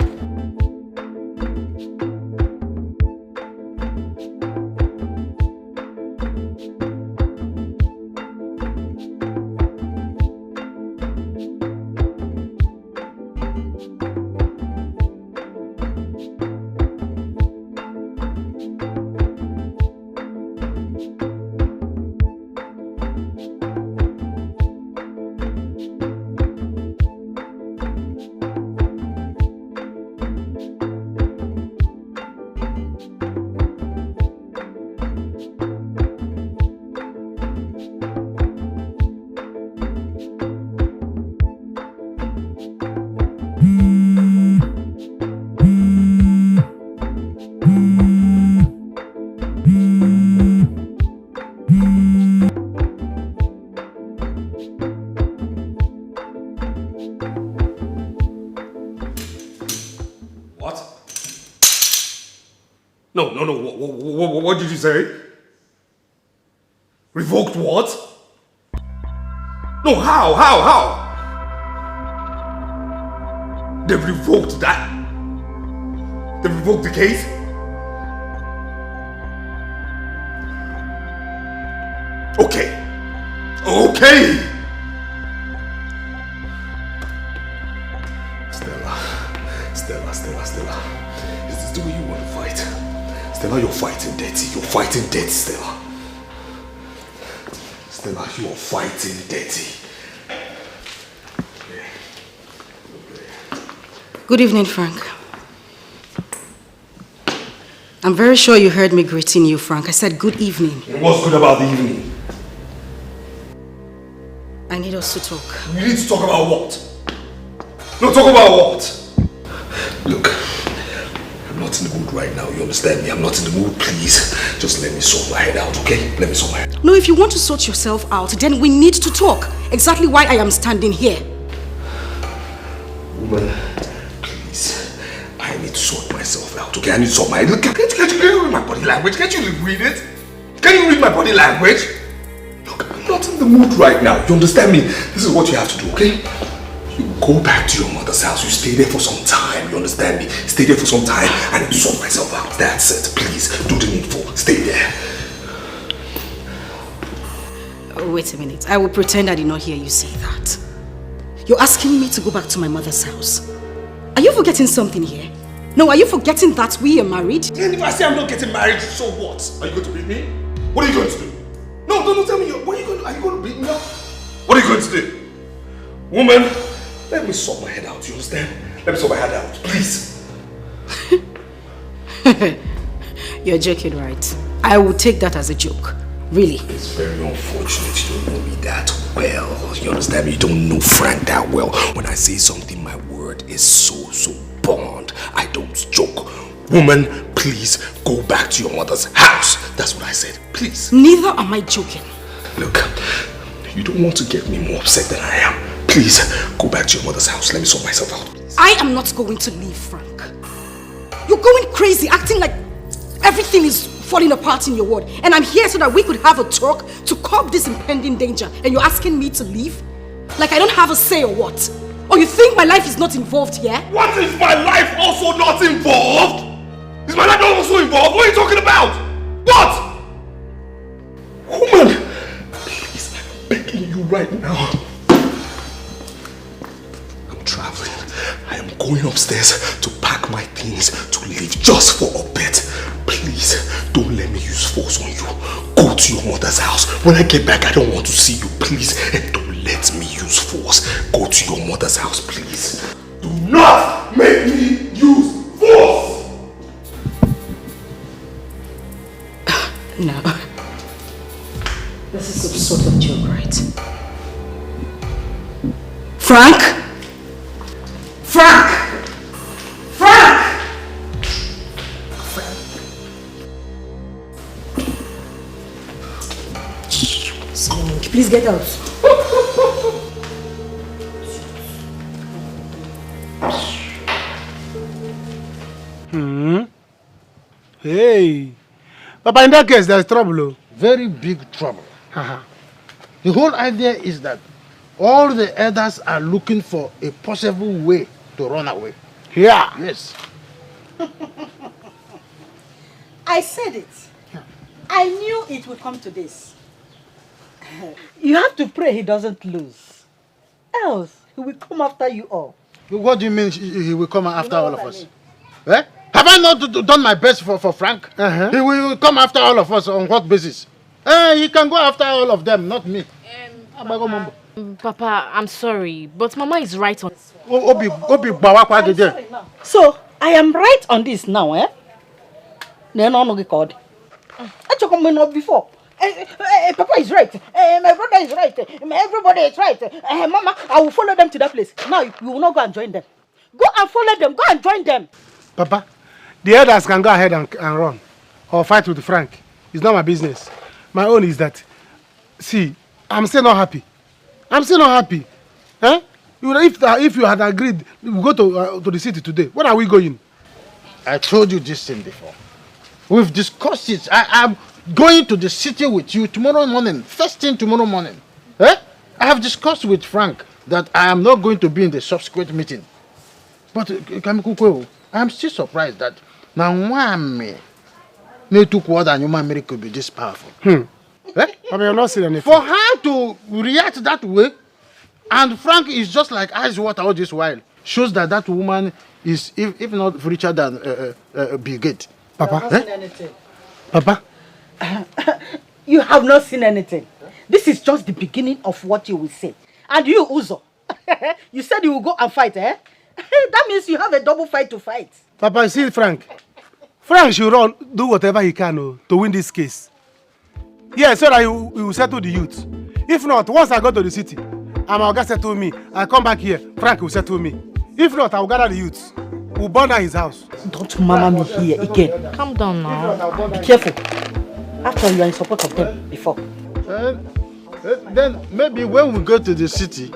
No. What did you say? Revoked what? No, how? They've revoked that? They've revoked the case? Okay. Stella. Is this the way you want to fight? Stella, you're fighting dirty. Stella. Stella, you are fighting dirty. Good evening, Frank. I'm very sure you heard me greeting you, Frank. I said good evening. What's good about the evening? I need us to talk. We need to talk about what? No, talk about what? Look, I'm not in the mood right now, you understand me? I'm not in the mood, please. Just let me sort my head out, okay? Let me sort my head out. No, if you want to sort yourself out, then we need to talk. Exactly why I am standing here. Woman, please. I need to sort myself out, okay? I need to sort my head. Look, can't you read my body language? Can't you read it? Can you read my body language? Look, I'm not in the mood right now, you understand me? This is what you have to do, okay? You go back to your mother's house. You stay there for some time. You understand me? Stay there for some time and sort myself out. That's it. Please, do the needful. Stay there. Oh, wait a minute. I will pretend I did not hear you say that. You're asking me to go back to my mother's house. Are you forgetting something here? No, are you forgetting that we are married? And if I say I'm not getting married, so what? Are you going to beat me? What are you going to do? No, don't tell me. What are you going to do? Are you going to beat me up? What are you going to do? Woman, let me sort my head out, you understand? Let me sort my head out, please. You're joking, right? I will take that as a joke. Really? It's very unfortunate you don't know me that well. You understand me? You don't know Frank that well. When I say something, my word is so bond. I don't joke. Woman, please go back to your mother's house. That's what I said. Please. Neither am I joking. Look, you don't want to get me more upset than I am. Please, go back to your mother's house. Let me sort myself out. I am not going to leave, Frank. You're going crazy, acting like everything is falling apart in your world. And I'm here so that we could have a talk to curb this impending danger. And you're asking me to leave? Like I don't have a say or what? Or you think my life is not involved here? What is my life also not involved? Is my life not also involved? What are you talking about? What? Woman, please, I'm begging you right now. I'm traveling. I am going upstairs to pack my things to leave just for a bit. Please, don't let me use force on you. Go to your mother's house. When I get back, I don't want to see you, please. And don't let me use force. Go to your mother's house, please. Do not make me use force! No. This is some sort of joke, right? Frank? Frank! Frank! Please get out. Hey. Papa, in that case, there's trouble. Very big trouble. The whole idea is that all the elders are looking for a possible way to run away. Yeah. Yes. I said it. I knew it would come to this. You have to pray he doesn't lose. Else, he will come after you all. What do you mean he will come after all of us? Eh? Have I not done my best for Frank? He will come after all of us on what basis? He can go after all of them, not me. Papa, I'm sorry, but Mama is right on this one. So, I am right on this now, eh? Before. Papa is right. My brother is right. Everybody is right. Mama, I will follow them to that place. Now, you will not go and join them. Go and follow them. Go and join them. Papa, the elders can go ahead and run or fight with Frank. It's not my business. My own is that, see, I'm still not happy. I'm still not happy. Eh? If you had agreed, we go to the city today. Where are we going? I told you this thing before. We've discussed it. I am going to the city with you tomorrow morning. First thing tomorrow morning. Eh? I have discussed with Frank that I am not going to be in the subsequent meeting. But I am still surprised that now why took word and human miracle could be this powerful. Eh? I mean, you're not saying anything. For her to react that way, and Frank is just like ice water all this while, shows that that woman is, if not richer than Bill Gates. Papa? You have not seen anything. Papa? You have not seen anything. This is just the beginning of what you will say. And you, Uzo, you said you will go and fight, eh? That means you have a double fight to fight. Papa, see Frank. Frank should do whatever he can to win this case. Yeah, so that he will settle the youth. If not, once I go to the city, and my Oga settle me, I come back here, Frank will settle me. If not, I will gather the youths. We'll burn down his house. Don't mama me here again. Calm down now. Be careful. After all, you are in support of them before. Then maybe when we go to the city,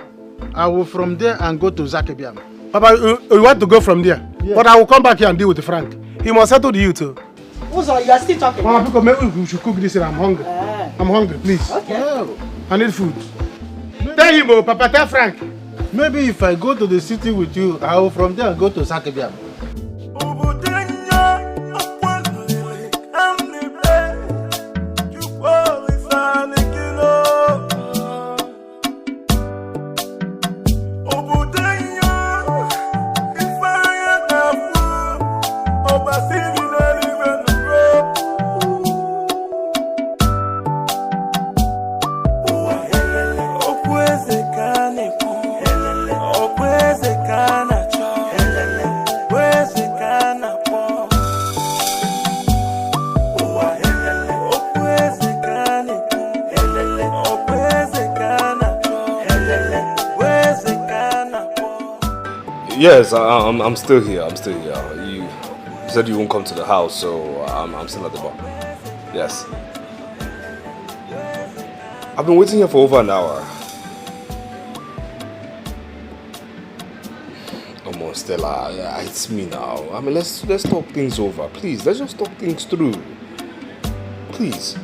I will from there and go to Zakebiam. Papa, you want to go from there? Yeah. But I will come back here and deal with Frank. He must settle the youth. Uzo, you are still talking. Mama, because maybe we should cook this and I'm hungry. I'm hungry, please. Okay. Oh. I need food. Tell him, Papa, tell Frank. Maybe if I go to the city with you, I will from there go to Zakebiam. Yes, I'm still here. I'm still here. You said you won't come to the house, so I'm still at the bar. Yes. I've been waiting here for over an hour. Come on, Stella. Yeah, it's me now. I mean, let's talk things over, please. Let's just talk things through, please.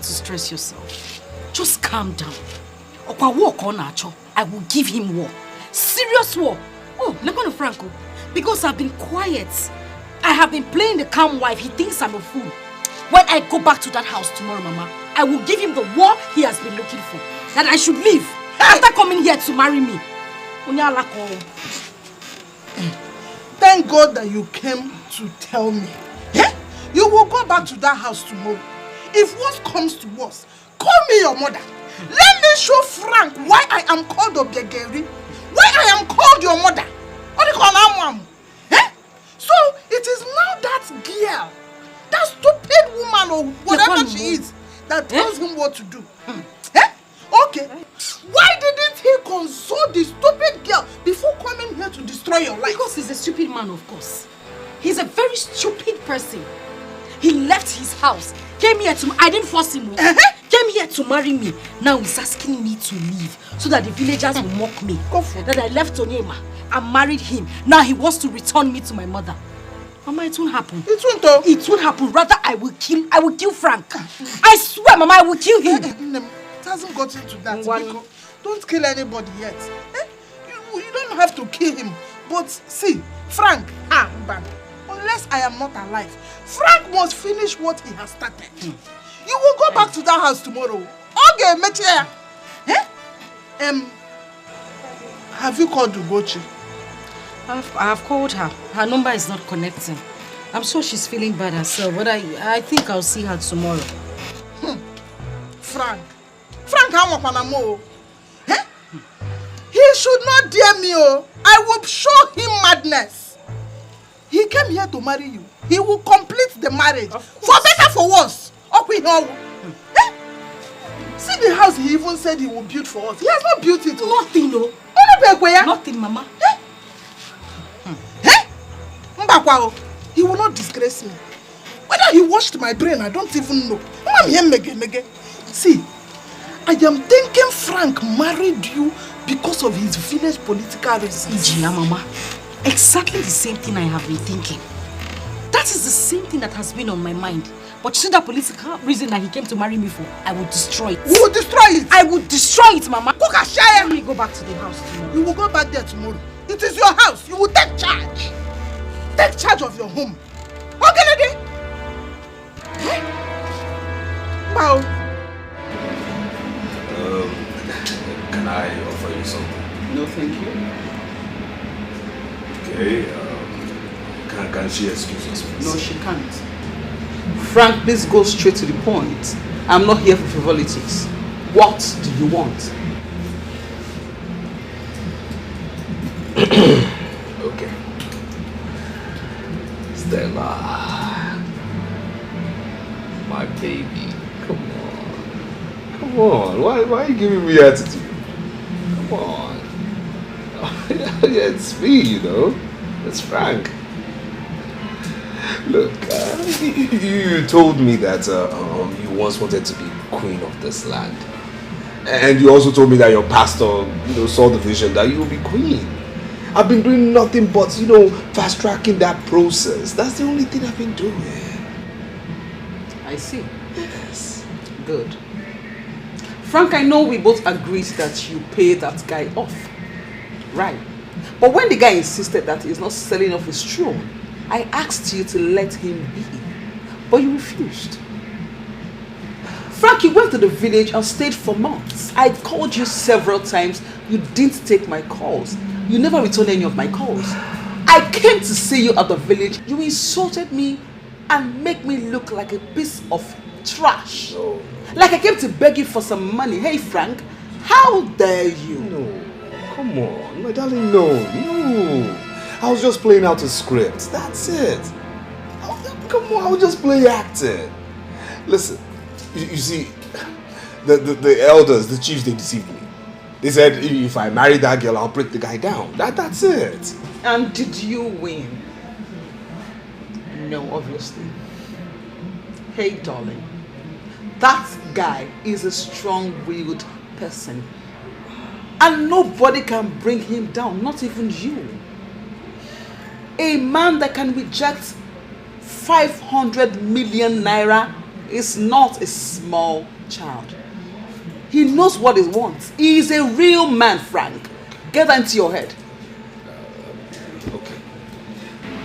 Stress yourself. Just calm down. Okwa walk on Acho. I will give him war. Serious war. Oh, look on Franco. Because I've been quiet. I have been playing the calm wife. He thinks I'm a fool. When I go back to that house tomorrow, Mama, I will give him the war he has been looking for. That I should leave after coming here to marry me. Thank God that you came to tell me. Yeah? You will go back to that house tomorrow. If worse comes to worse, call me your mother. Let me show Frank why I am called Obiageri, why I am called your mother. What do you call her, eh? So it is now that girl, that stupid woman or whatever she is, that tells him what to do. Eh? Okay. Why didn't he console the stupid girl before coming here to destroy your life? Because he's a stupid man, of course. He's a very stupid person. He left his house, came here to... I didn't force him. Came here to marry me. Now he's asking me to leave so that the villagers will mock me. That I left Onyema and married him. Now he wants to return me to my mother. Mama, it won't happen. It won't though. It won't happen. Rather, I will kill Frank. I swear, Mama, I will kill him. It hasn't gotten to that. Don't kill anybody yet. You don't have to kill him. But see, Frank, unless I am not alive, Frank must finish what he has started. You will go back to that house tomorrow. Okay, Metia. Have you called Ugochi? I have called her. Her number is not connecting. I'm sure she's feeling bad herself, but I think I'll see her tomorrow. Frank, I'm Panamo. He should not dare me. I will show him madness. He came here to marry you. He will complete the marriage. For better, for worse. See the house he even said he will build for us. He has not built it. Nothing, no. Nothing, Mama. He will not disgrace me. Whether he washed my brain, I don't even know. See, I am thinking Frank married you because of his village political reasons. Mama. Exactly the same thing I have been thinking. That is the same thing that has been on my mind. But you see that political reason that he came to marry me for, I will destroy it. You will destroy it? I will destroy it, Mama. Let me go back to the house tomorrow. You will go back there tomorrow. It is your house. You will take charge. Take charge of your home. Okay, lady? Wow. Can I offer you something? No, thank you. Okay, can she excuse us, please? No, she can't. Frank, please go straight to the point. I'm not here for frivolities. What do you want? Okay. Stella. My baby. Come on. Come on. Why are you giving me attitude? Come on. Yeah, it's me, you know. It's Frank. Look, you told me that you once wanted to be queen of this land. And you also told me that your pastor, saw the vision that you will be queen. I've been doing nothing but, you know, fast-tracking that process. That's the only thing I've been doing. I see. Yes. Good. Frank, I know we both agreed that you pay that guy off. Right. But when the guy insisted that he's not selling off his throne, I asked you to let him be. But you refused. Frank, you went to the village and stayed for months. I called you several times. You didn't take my calls. You never returned any of my calls. I came to see you at the village. You insulted me and make me look like a piece of trash. No. Like I came to beg you for some money. Hey Frank, how dare you? No, come on, my darling, no. I was just playing out a script, that's it. Come on, I was just play acting. Listen, you see, the elders, the chiefs, they deceived me. They said if I marry that girl, I'll break the guy down. That's it. And did you win? No, obviously. Hey, darling. That guy is a strong-willed person. And nobody can bring him down, not even you. A man that can reject 500 million naira is not a small child. He knows what he wants. He is a real man, Frank. Get that into your head. Okay.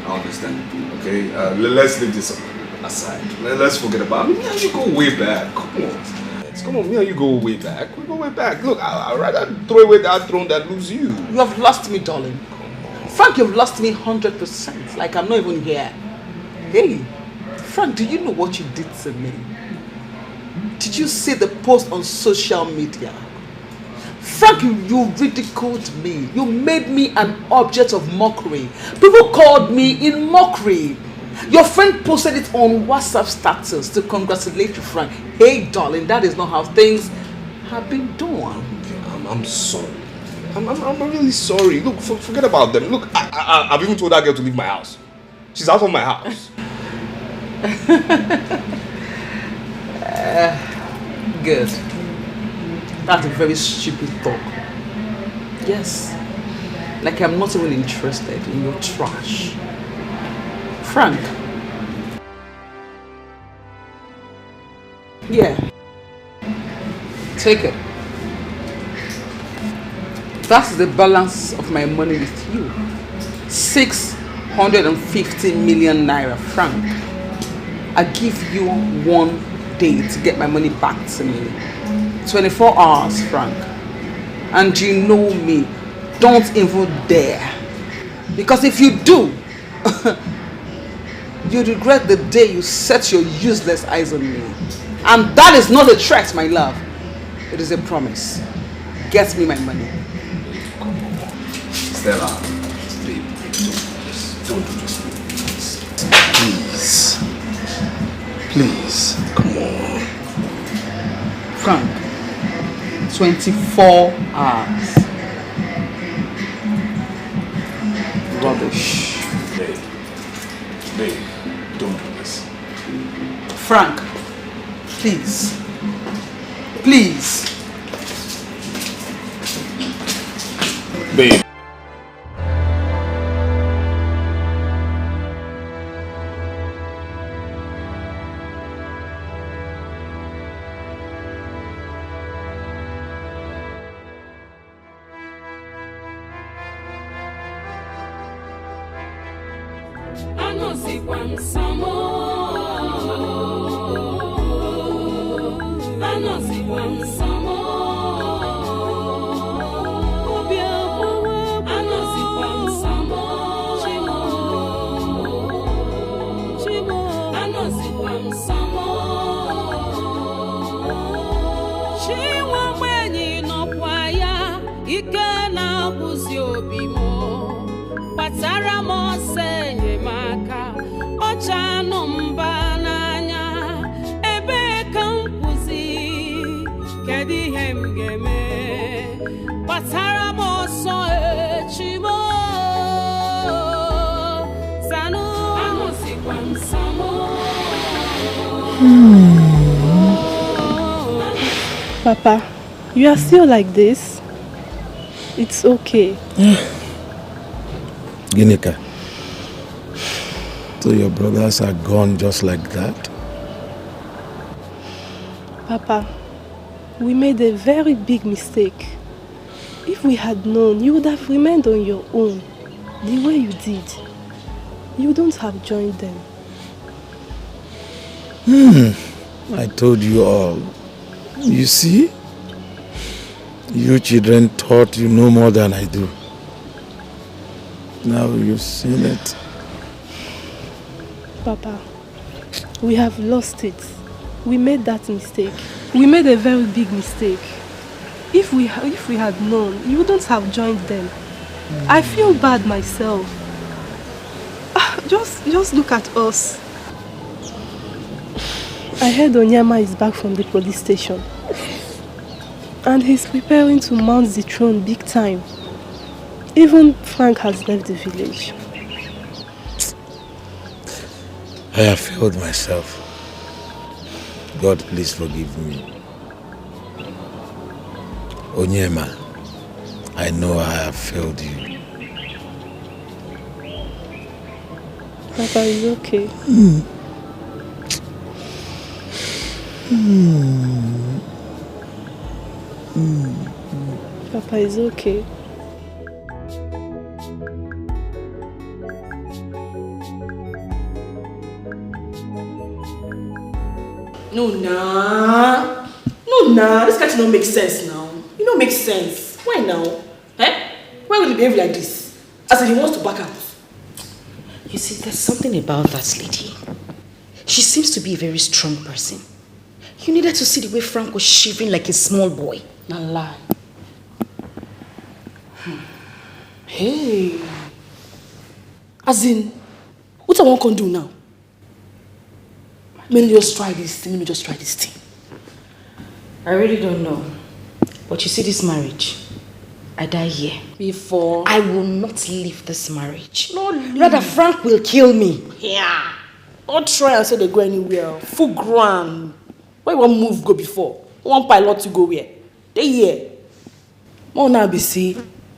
I understand. Okay, let's leave this aside. Let's forget about it. Me and you go way back. Come on. Come on, me and you go way back. We go way back. Look, I'd rather throw away that throne than lose you. You have lost me, darling. Frank, you've lost me 100%. Like I'm not even here. Hey, Frank, do you know what you did to me? Did you see the post on social media? Frank, you ridiculed me. You made me an object of mockery. People called me in mockery. Your friend posted it on WhatsApp status to congratulate you, Frank. Hey, darling, that is not how things have been done. I'm sorry. I'm really sorry. Look, forget about them. Look, I've even told that girl to leave my house. She's out of my house. Good. That's a very stupid talk. Yes. Like I'm not even interested in your trash. Frank. Yeah. Take it. That's the balance of my money with you. 650 million naira, Frank. I give you 1 day to get my money back to me. 24 hours, Frank. And you know me. Don't even dare. Because if you do, you regret the day you set your useless eyes on me. And that is not a threat, my love. It is a promise. Get me my money. Stella, babe, don't do this. Please. Please, come on. Frank, 24 hours. Rubbish. Babe, don't do this. Frank, please. Please. Babe. Papa, you are still like this. It's okay. Ginika, so your brothers are gone just like that? Papa, we made a very big mistake. If we had known, you would have remained on your own, the way you did. You wouldn't have joined them. I told you all. You see? You children thought you know more than I do. Now you've seen it. Papa, we have lost it. We made that mistake. We made a very big mistake. If we had known, you wouldn't have joined them. I feel bad myself. Just look at us. I heard Onyema is back from the police station. And he's preparing to mount the throne big time. Even Frank has left the village. I have failed myself. God, please forgive me. Onyema, I know I have failed you. Papa is okay. Papa is okay. No, this can't not make sense now. It don't make sense. Why now? Why will he behave like this? As if he wants to back out. You see, there's something about that lady. She seems to be a very strong person. You needed to see the way Frank was shivering like a small boy. Not lie. Hey. As in, what I want to do now? Let me just try this thing. I really don't know. But you see this marriage, I die here. Before? I will not leave this marriage. No, leave. Rather, Frank will kill me. Yeah. Don't try and say they go anywhere. Full ground. Where one move go before? One pilot to go where? They here. More now be see.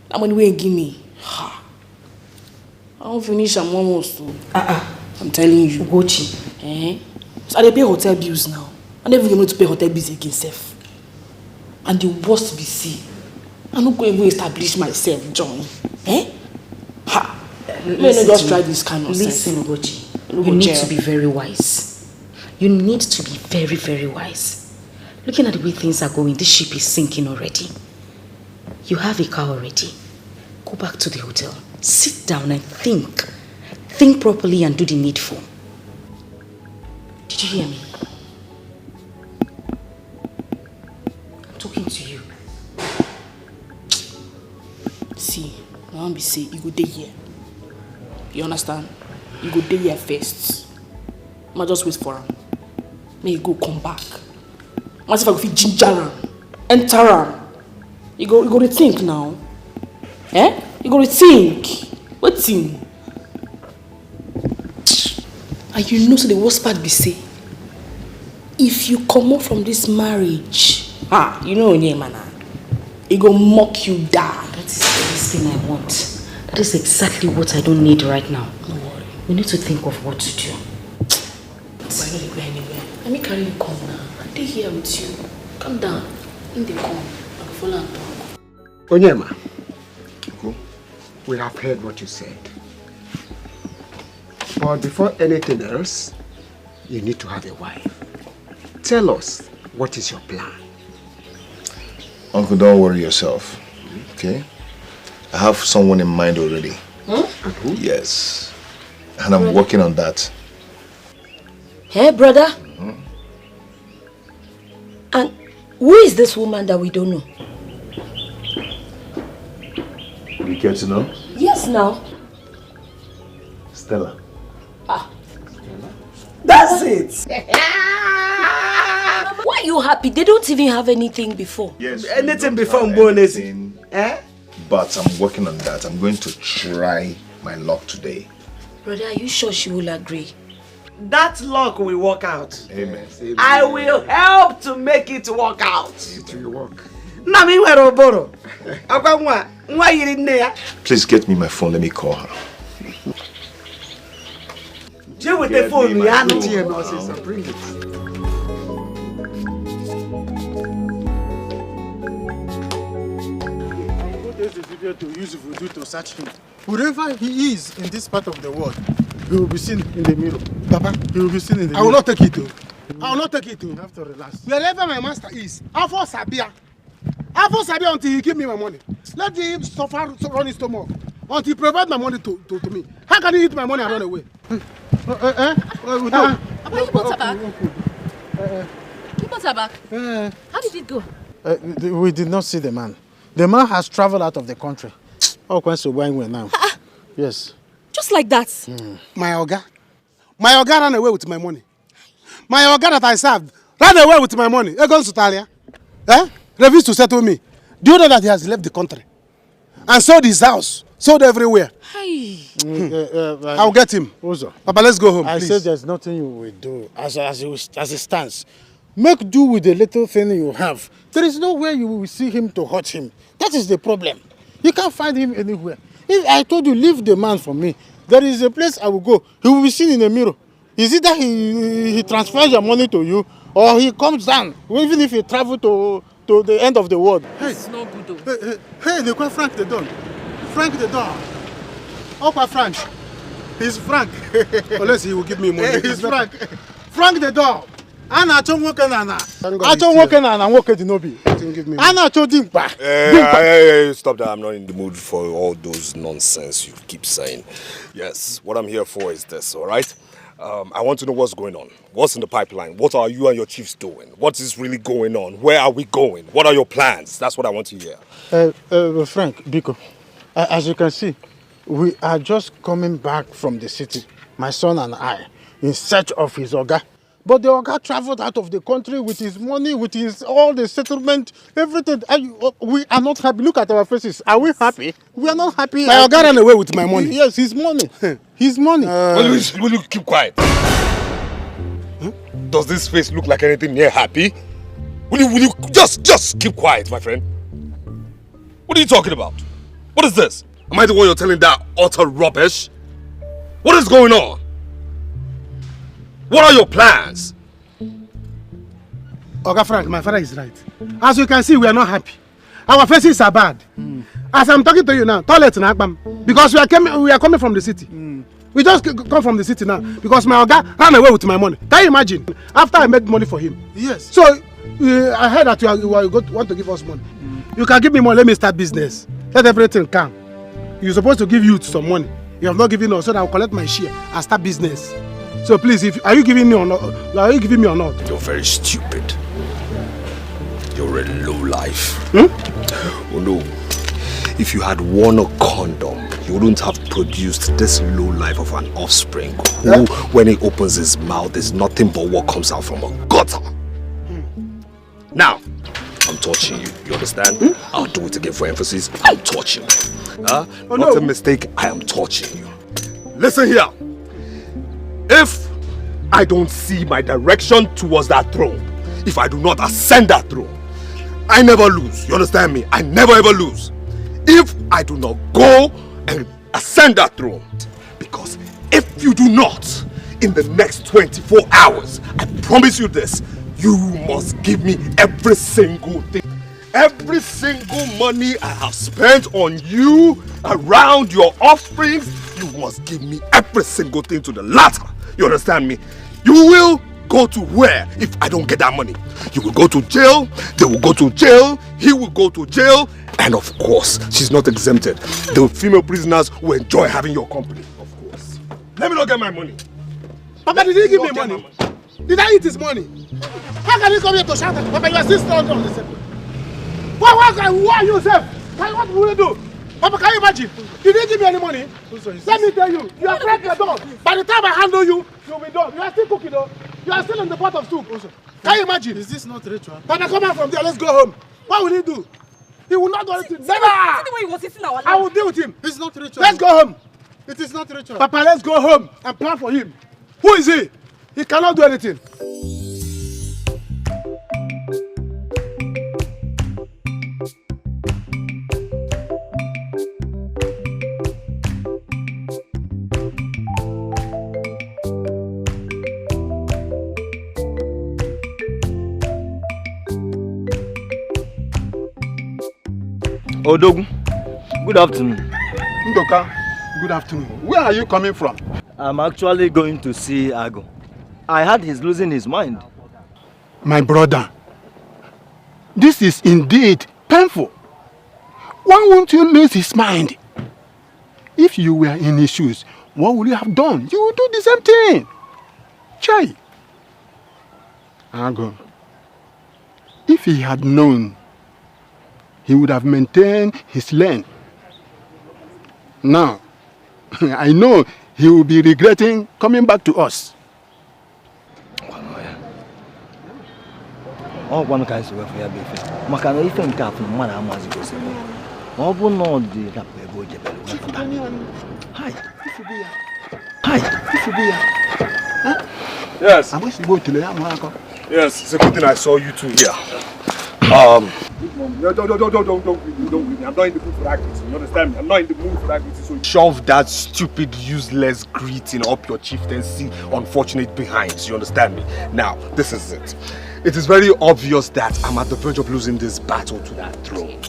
That money we ain't give me. I don't finish am almost. I'm telling you. Ugochi. So I dey pay hotel bills now. I never even to pay hotel bills again, sef. And the worst be see. I no go even establish myself, John. May not just try this kind of Listen, Ugochi. You need to be very wise. You need to be very, very wise. Looking at the way things are going, this ship is sinking already. You have a car already. Go back to the hotel. Sit down and think. Think properly and do the needful. Did you hear me? I'm talking to you. See, I want to say, you go there here. You understand? You go there here first. I just wait for him. May you go come back. What if I go fit ginger him? Enter him. You go to think now. You go to think. What thing? And you know, so the worst part be say, if you come out from this marriage, you know Onyema, he go mock you down. That is the best thing I want. That is exactly what I don't need right now. Don't worry. We need to think of what to do. Why not go anywhere? Let me carry you come now. Stay here with you. Come down. In the come. I can follow and talk. Onyema, we have heard what you said. But before anything else, you need to have a wife. Tell us, what is your plan? Uncle, don't worry yourself, okay? I have someone in mind already. Yes. And I'm working on that. Hey, brother. And who is this woman that we don't know? You care to know? Yes, now. Stella. That's it. Why are you happy? They don't even have anything before. Yes. Anything before bonus. But I'm working on that. I'm going to try my luck today. Brother, are you sure she will agree? That luck will work out. Amen. I will help to make it work out. It will work. Please get me my phone. Let me call her. Jay with the phone, we are not here, no, sister. Bring it. What is the video to use voodoo to search him? Wherever he is in this part of the world, he will be seen in the mirror. Papa, he will be seen in the mirror. I will not take it too. I will not take it too. You have to relax. Wherever my master is, I for Sabia. I for Sabia until he give me my money. Let him suffer run his stomach until he provide my money to me. How can he eat my money and run away? Papa, you brought her back? You brought her back? How did it go? We did not see the man. The man has traveled out of the country. Oh, now. Yes. Just like that? My Oga ran away with my money. My Oga that I served ran away with my money. He goes to Italia. Refused to settle me. Do you know that he has left the country? And sold his house. Sold everywhere. Hey. I'll get him. Ozo. Papa, let's go home, I please. said there's nothing you will do as it stands. Make do with the little thing you have. There is nowhere you will see him to hurt him. That is the problem. You can't find him anywhere. If I told you, leave the man for me, there is a place I will go. He will be seen in a mirror. Is it that he transfers your money to you, or he comes down, even if he travel to the end of the world? Hey, it's not good though. Hey, they call Frank the Don. Frank the Don. Opa Frank. He's Frank. Unless he will give me money. He's Frank. Frank the Don. Ana achọ nwoke na ana. Achọ nwoke na ana nwoke dị n'obi. Ana achọ dimkpa. Hey, stop that. I'm not in the mood for all those nonsense you keep saying. Yes, what I'm here for is this, all right? I want to know what's going on. What's in the pipeline? What are you and your chiefs doing? What is really going on? Where are we going? What are your plans? That's what I want to hear. Frank, Biko, as you can see, we are just coming back from the city, my son and I, in search of his Oga. But the Oga traveled out of the country with his money, with all the settlement, everything. We are not happy. Look at our faces. Are we happy? We are not happy. My Oga ran away with my money. Yes, his money. His money. Will you keep quiet? Does this face look like anything near happy? Will you just keep quiet, my friend? What are you talking about? What is this? Am I the one you're telling that utter rubbish? What is going on? What are your plans? Oga Frank, my father is right. As you can see, we are not happy. Our faces are bad. As I'm talking to you now, toilet in Akbam. Because we are coming from the city. We just come from the city now. Because my Oga ran away with my money. Can you imagine? After I made money for him. Yes. So, I heard that you want to give us money. You can give me money, let me start business. Let everything come. You're supposed to give youth some money. You have not given us, so that I'll collect my share and start business. So please, are you giving me or not? Are you giving me or not? You're very stupid. You're a lowlife. Oh no. If you had worn a condom, you wouldn't have produced this lowlife of an offspring who, when he opens his mouth, is nothing but what comes out from a gutter. Now, I'm touching you. You understand? I'll do it again for emphasis. I'm touching you. Not a mistake. I am touching you. Listen here. If I don't see my direction towards that throne, if I do not ascend that throne, I never lose. You understand me? I never ever lose. If I do not go and ascend that throne, because if you do not, in the next 24 hours, I promise you this, you must give me every single thing. Every single money I have spent on you, around your offsprings, you must give me every single thing to the latter. You understand me? You will go to where if I don't get that money? You will go to jail, they will go to jail, he will go to jail, and of course, she's not exempted. The female prisoners will enjoy having your company, of course. Let me not get my money. Papa, did he give me money? Did I eat his money? How can you come here to shout at Papa? You are still strong on the same. Why yourself? What will you do? Papa, can you imagine? Did he give me any money? Let me tell you, you are cracked your door. By the time I handle you, you'll be done. You are still cooking though. You are still in the pot of soup. Can you imagine? Is this not ritual? Papa, come out from there. Let's go home. What will he do? He will not do anything. Never! See the way he was sitting our I will deal with him. It's not ritual. Let's go home. It is not ritual. Papa, let's go home and plan for him. Who is he? He cannot do anything. Odogu, good afternoon. Ndoka, good afternoon. Where are you coming from? I'm actually going to see Ago. I heard he's losing his mind. My brother, this is indeed painful. Why won't you lose his mind? If you were in his shoes, what would you have done? You would do the same thing. Chai. Ago, if he had known, he would have maintained his lane. Now, I know he will be regretting coming back to us. Oh, one guy is away for your baby. Makana, if I'm careful, man, I'm as you go. Oh, but no, the Hi. Hi. Yes. I wish you go to the America. Yes, it's a good thing I saw you two here. Don't. I'm not in the mood for acting. You understand me? I'm not in the mood for acting. So shove that stupid, useless greeting up your chieftaincy unfortunate behinds. You understand me? Now, this is it. It is very obvious that I'm at the verge of losing this battle to that throne.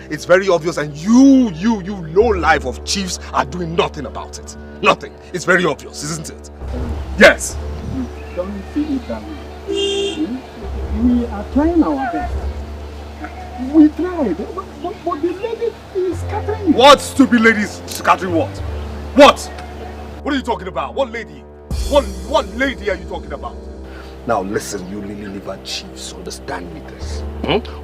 It's very obvious, and you low life of chiefs are doing nothing about it. Nothing. It's very obvious, isn't it? Yes. Don't feel it that way. We are trying our best. We tried, but the lady is scattering. What stupid lady is scattering what? What? What are you talking about? What lady? What lady are you talking about? Now listen, you Lily Liver chiefs, understand me this.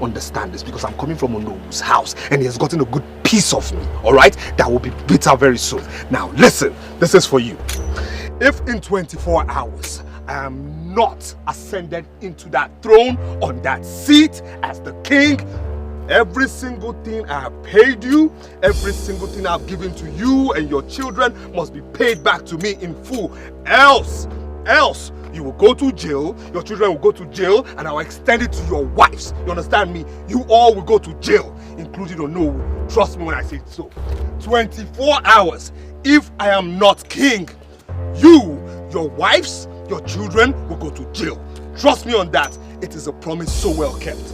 Understand this, because I'm coming from Onobu's house and he has gotten a good piece of me, alright? That will be bitter very soon. Now listen, this is for you. If in 24 hours I am not ascended into that throne, on that seat as the king, every single thing I have paid you, every single thing I have given to you and your children must be paid back to me in full. Else, you will go to jail, your children will go to jail, and I will extend it to your wives. You understand me? You all will go to jail, including Onowu. Trust me when I say it so. 24 hours. If I am not king, you, your wives, your children will go to jail. Trust me on that. It is a promise so well kept.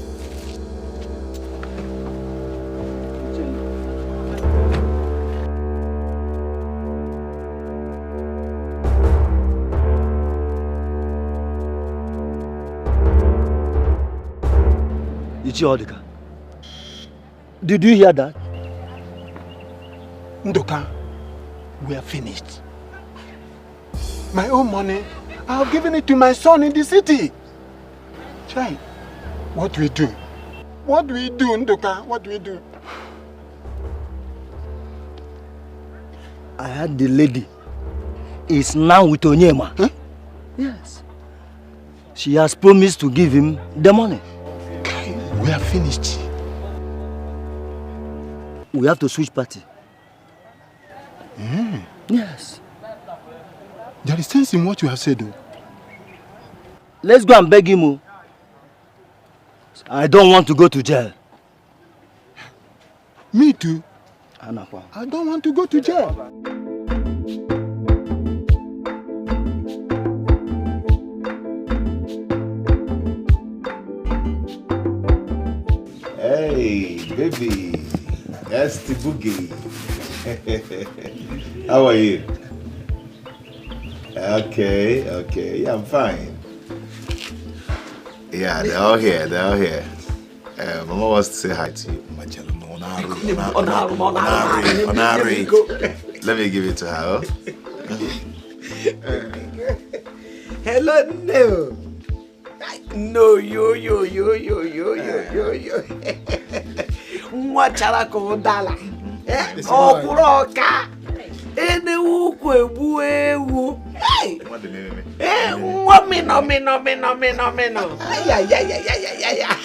Odika, did you hear that? Ndoka, we are finished. My own money, I have given it to my son in the city. Chai, what do we do? What do we do, Ndoka? What do we do? I heard the lady is now with Onyema. Huh? Yes. She has promised to give him the money. We are finished. We have to switch party. Yes. There is sense in what you have said, though. Let's go and beg him. I don't want to go to jail. Me too. I don't want to go to jail. Hey, baby. That's the boogie. How are you? Okay. Yeah, I'm fine. Yeah, they're all here. Mama wants to say hi to you. Onari. Let me give it to her. Hello, no. No, yo. Mwachala ko dala. Okuroka. Ene ukwu ebu ewu. Mino. Yeah.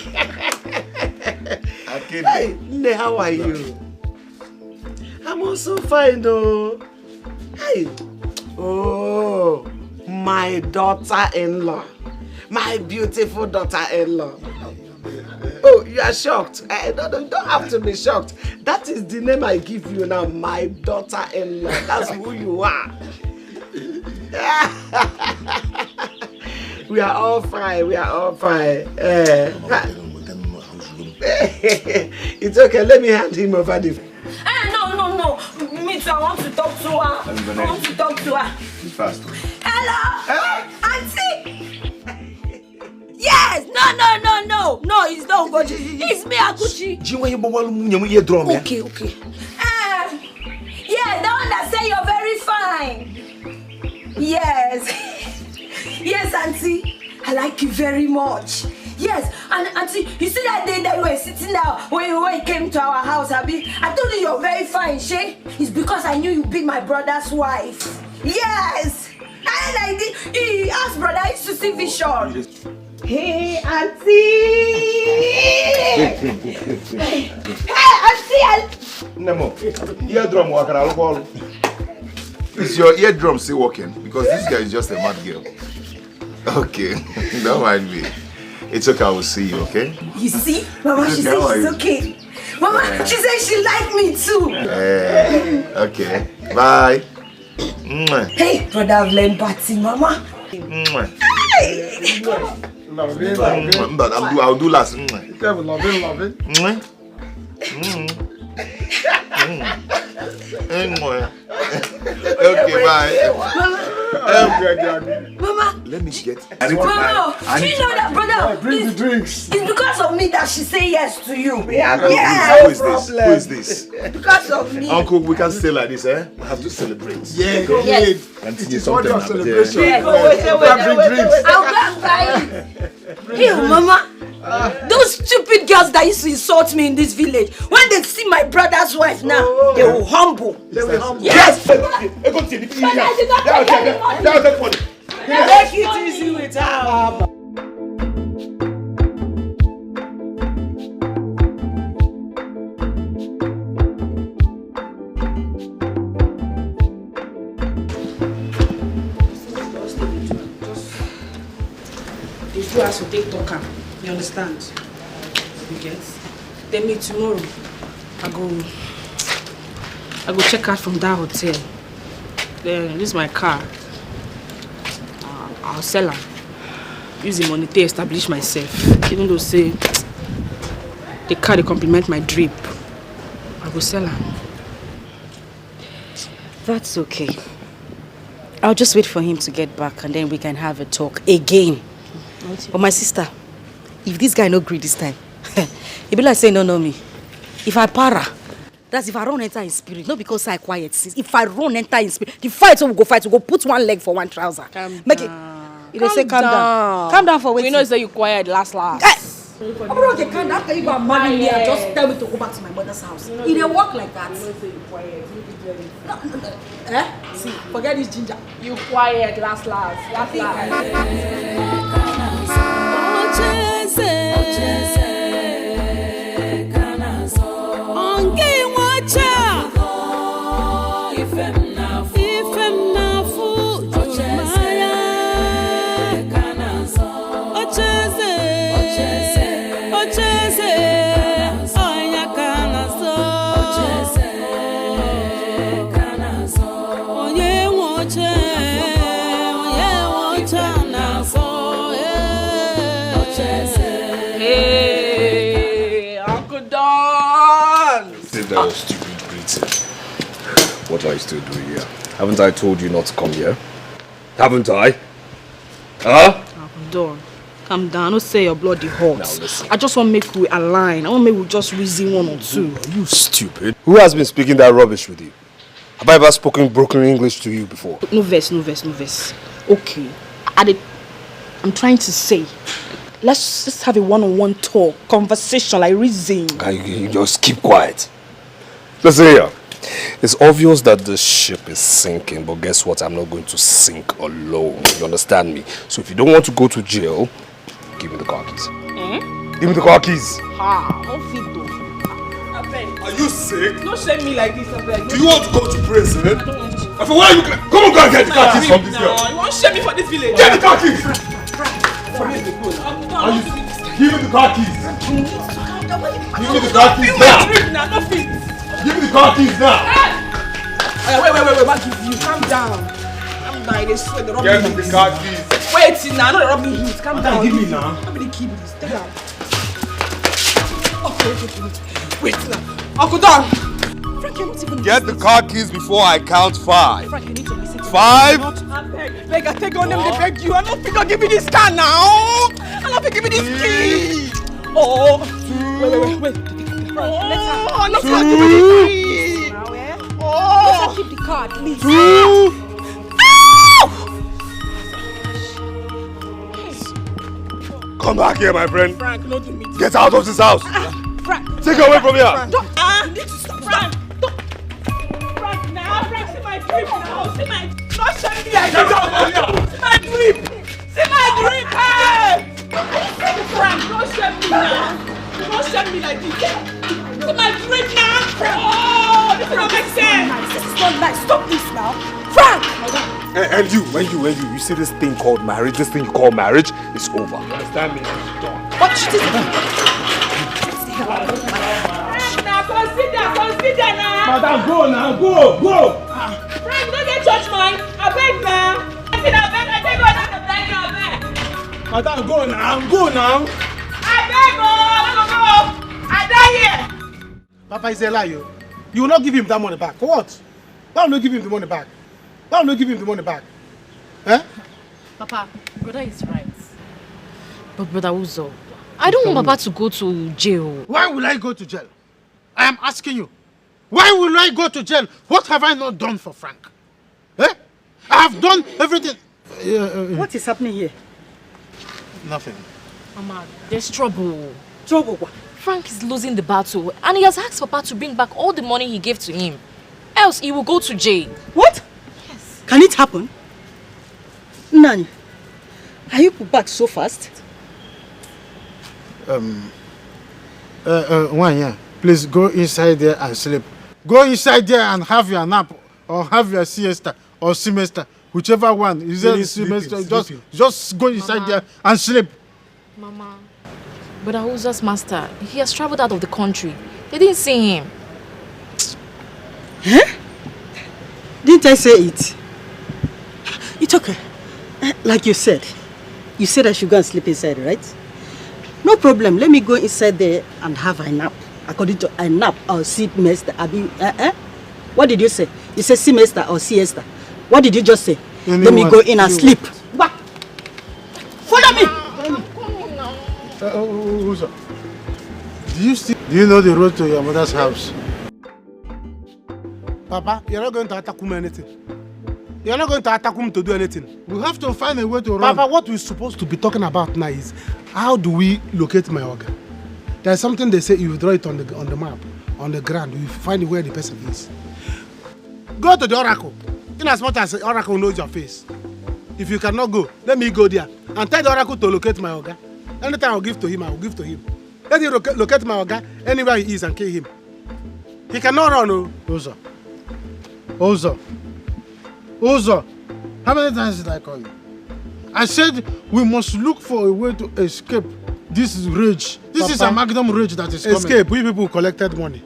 Hey, Ne, how are you? I'm also fine, though. Hey. Oh, my daughter-in-law. My beautiful daughter-in-law. Oh, you are shocked. You don't have to be shocked. That is the name I give you now, my daughter-in-law. That's who you are. We are all fine. It's okay, let me hand him over the... No. Me too, I want to talk to her. I want to talk to her. It's fast. Hello? Auntie? Yes! No, it's not Ugochi. It's me, Akuchi. Okay. Yeah, the one that say you're very fine. Yes, Auntie. I like you very much. Yes, and Auntie, you see that day that we were sitting down when you came to our house, Abi? I told you you're very fine, Shay. It's because I knew you'd be my brother's wife. Yes! And I did. He asked brother, I used to see vision. Hey, Auntie! Hey, Auntie! Nemo, eardrum working. Is your eardrum still working? Because this guy is just a mad girl. Okay, don't mind me. It's okay, I will see you, okay? You see? Mama, she said she's okay. Mama, she said she liked me too. Okay, bye. Hey, brother, I've learned party, Mama. Hey! I'll do last. Love it. Okay, bye. Mama, let me get. Mama, do you know that, brother? Bring the drinks. It's because of me that she say yes to you. Who is this? Because of me. Uncle, we can't stay like this, eh? We have to celebrate. Yeah, yes. Continue something now. Celebration. Wait. I'll go and buy it. Hey, Mama. Those stupid girls that used to insult me in this village, when they see my brother's wife now, they will humble. Yes. Take it easy with her. They do as we take talk. You understand? You get? Then me tomorrow. I go check out from that hotel. Then this is my car. I'll sell her. Use the money to establish myself. Even though say the car they complement my drip. I go sell her. That's okay. I'll just wait for him to get back and then we can have a talk again. But my sister, if this guy no agree this time, he be like say no me. If I para, that's if I run enter in spirit, not because I quiet. If I run enter in spirit, the fight we go put one leg for one trouser. Make it. You say calm down. Calm down for waiting. We know say you quiet last. I'm not okay, calm down. After you go and marry me and just tell me to go back to my mother's house. It didn't work like that. No. See, forget this ginger. You quiet last. That stupid greeting. What are you still doing here? Haven't I told you not to come here? Haven't I? Huh? Calm down. Don't say your bloody hot. Now listen. I just want to make we align. I want to make we just reason one or two. Are you stupid? Who has been speaking that rubbish with you? Have I ever spoken broken English to you before? No verse. Okay. I'm trying to say, let's just have a one-on-one talk, conversation, like reason. You just keep quiet. Listen here. It's obvious that the ship is sinking, but guess what? I'm not going to sink alone. You understand me? So if you don't want to go to jail, give me the car keys. Give me the car keys. Are you sick? Don't shame me like this. Do you want to go to prison? I don't want to. Where are you going? Come on, go and get the car keys from this girl. You want to shame me for this village? Get the car keys! Give me the car keys. Give me the car keys now. Give me the car keys now. Wait, what give you? Calm down. They swear they rob me. Get the car keys. Wait, now, not rob me heat. Calm down. Give me now. Nobody keep this. Take out. Wait now. Uncle Don. Frank, you're not even Get the car keys before I count 5. Frank, you need to listen to 5. Beg, I take on them, they beg you. I don't think I'll give you this car now. I don't think I'll give you this key. Oh. Wait. Let's have give you the key. Now, eh? Oh. Let's keep the car at least. Come back here, my friend. Frank, not to meet. Get out of this house. Frank. Take her away from here. Frank, you need to stop. Frank. Frank, now. Frank, see my drip now. See my... Not shut me like this. See my drip. See my drip. Hey. Frank, don't shut me now. Don't shut me like this. See my drip now. Oh, this don't make sense. This is not nice. Stop this now. Frank. And you see this thing called marriage, this thing you call marriage, is over. You understand me? It's done. What shit is it? Now consider now. Madam, go now, go. Frank, don't get church mine. I beg now. I take on the beg. Madam, go now. I beg, go. I die here. Papa is a liar. You will not give him that money back. For what? Why will you give him the money back? Eh? Papa, brother is right. But Brother Uzo, I don't want Papa to go to jail. Why will I go to jail? I am asking you. Why will I go to jail? What have I not done for Frank? Eh? I have done everything. What is happening here? Nothing. Mama, there's trouble. Trouble what? Frank is losing the battle and he has asked Papa to bring back all the money he gave to him. Else he will go to jail. What? Yes. Can it happen? Nani, are you put back so fast? Wanya, please go inside there and sleep. Go inside there and have your nap or have your siesta or semester, whichever one. Is there semester? Just go inside there and sleep. Mama, Brother Uzo's master, he has traveled out of the country. They didn't see him. Huh? Didn't I say it? It's okay. Like you said I should go and sleep inside, right? No problem. Let me go inside there and have a nap. According to a nap or semester. What did you say? You said semester or siesta. What did you just say? Let me go in and sleep. What? Follow me! Do you know the road to your mother's house? Papa, you're not going to attack him anything. You're not going to attack him to do anything. We have to find a way to run. Papa, what we're supposed to be talking about now is how do we locate my organ? There's something they say you draw it on the map, on the ground, you find where the person is. Go to the oracle. In as much as the oracle knows your face. If you cannot go, let me go there and tell the oracle to locate my organ. Anytime I'll give to him, I will give to him. Let him locate my organ anywhere he is and kill him. He cannot run, no. Ozo, how many times did I call you? I said we must look for a way to escape this rage. This is a magnum rage that is coming. Escape, we people collected money.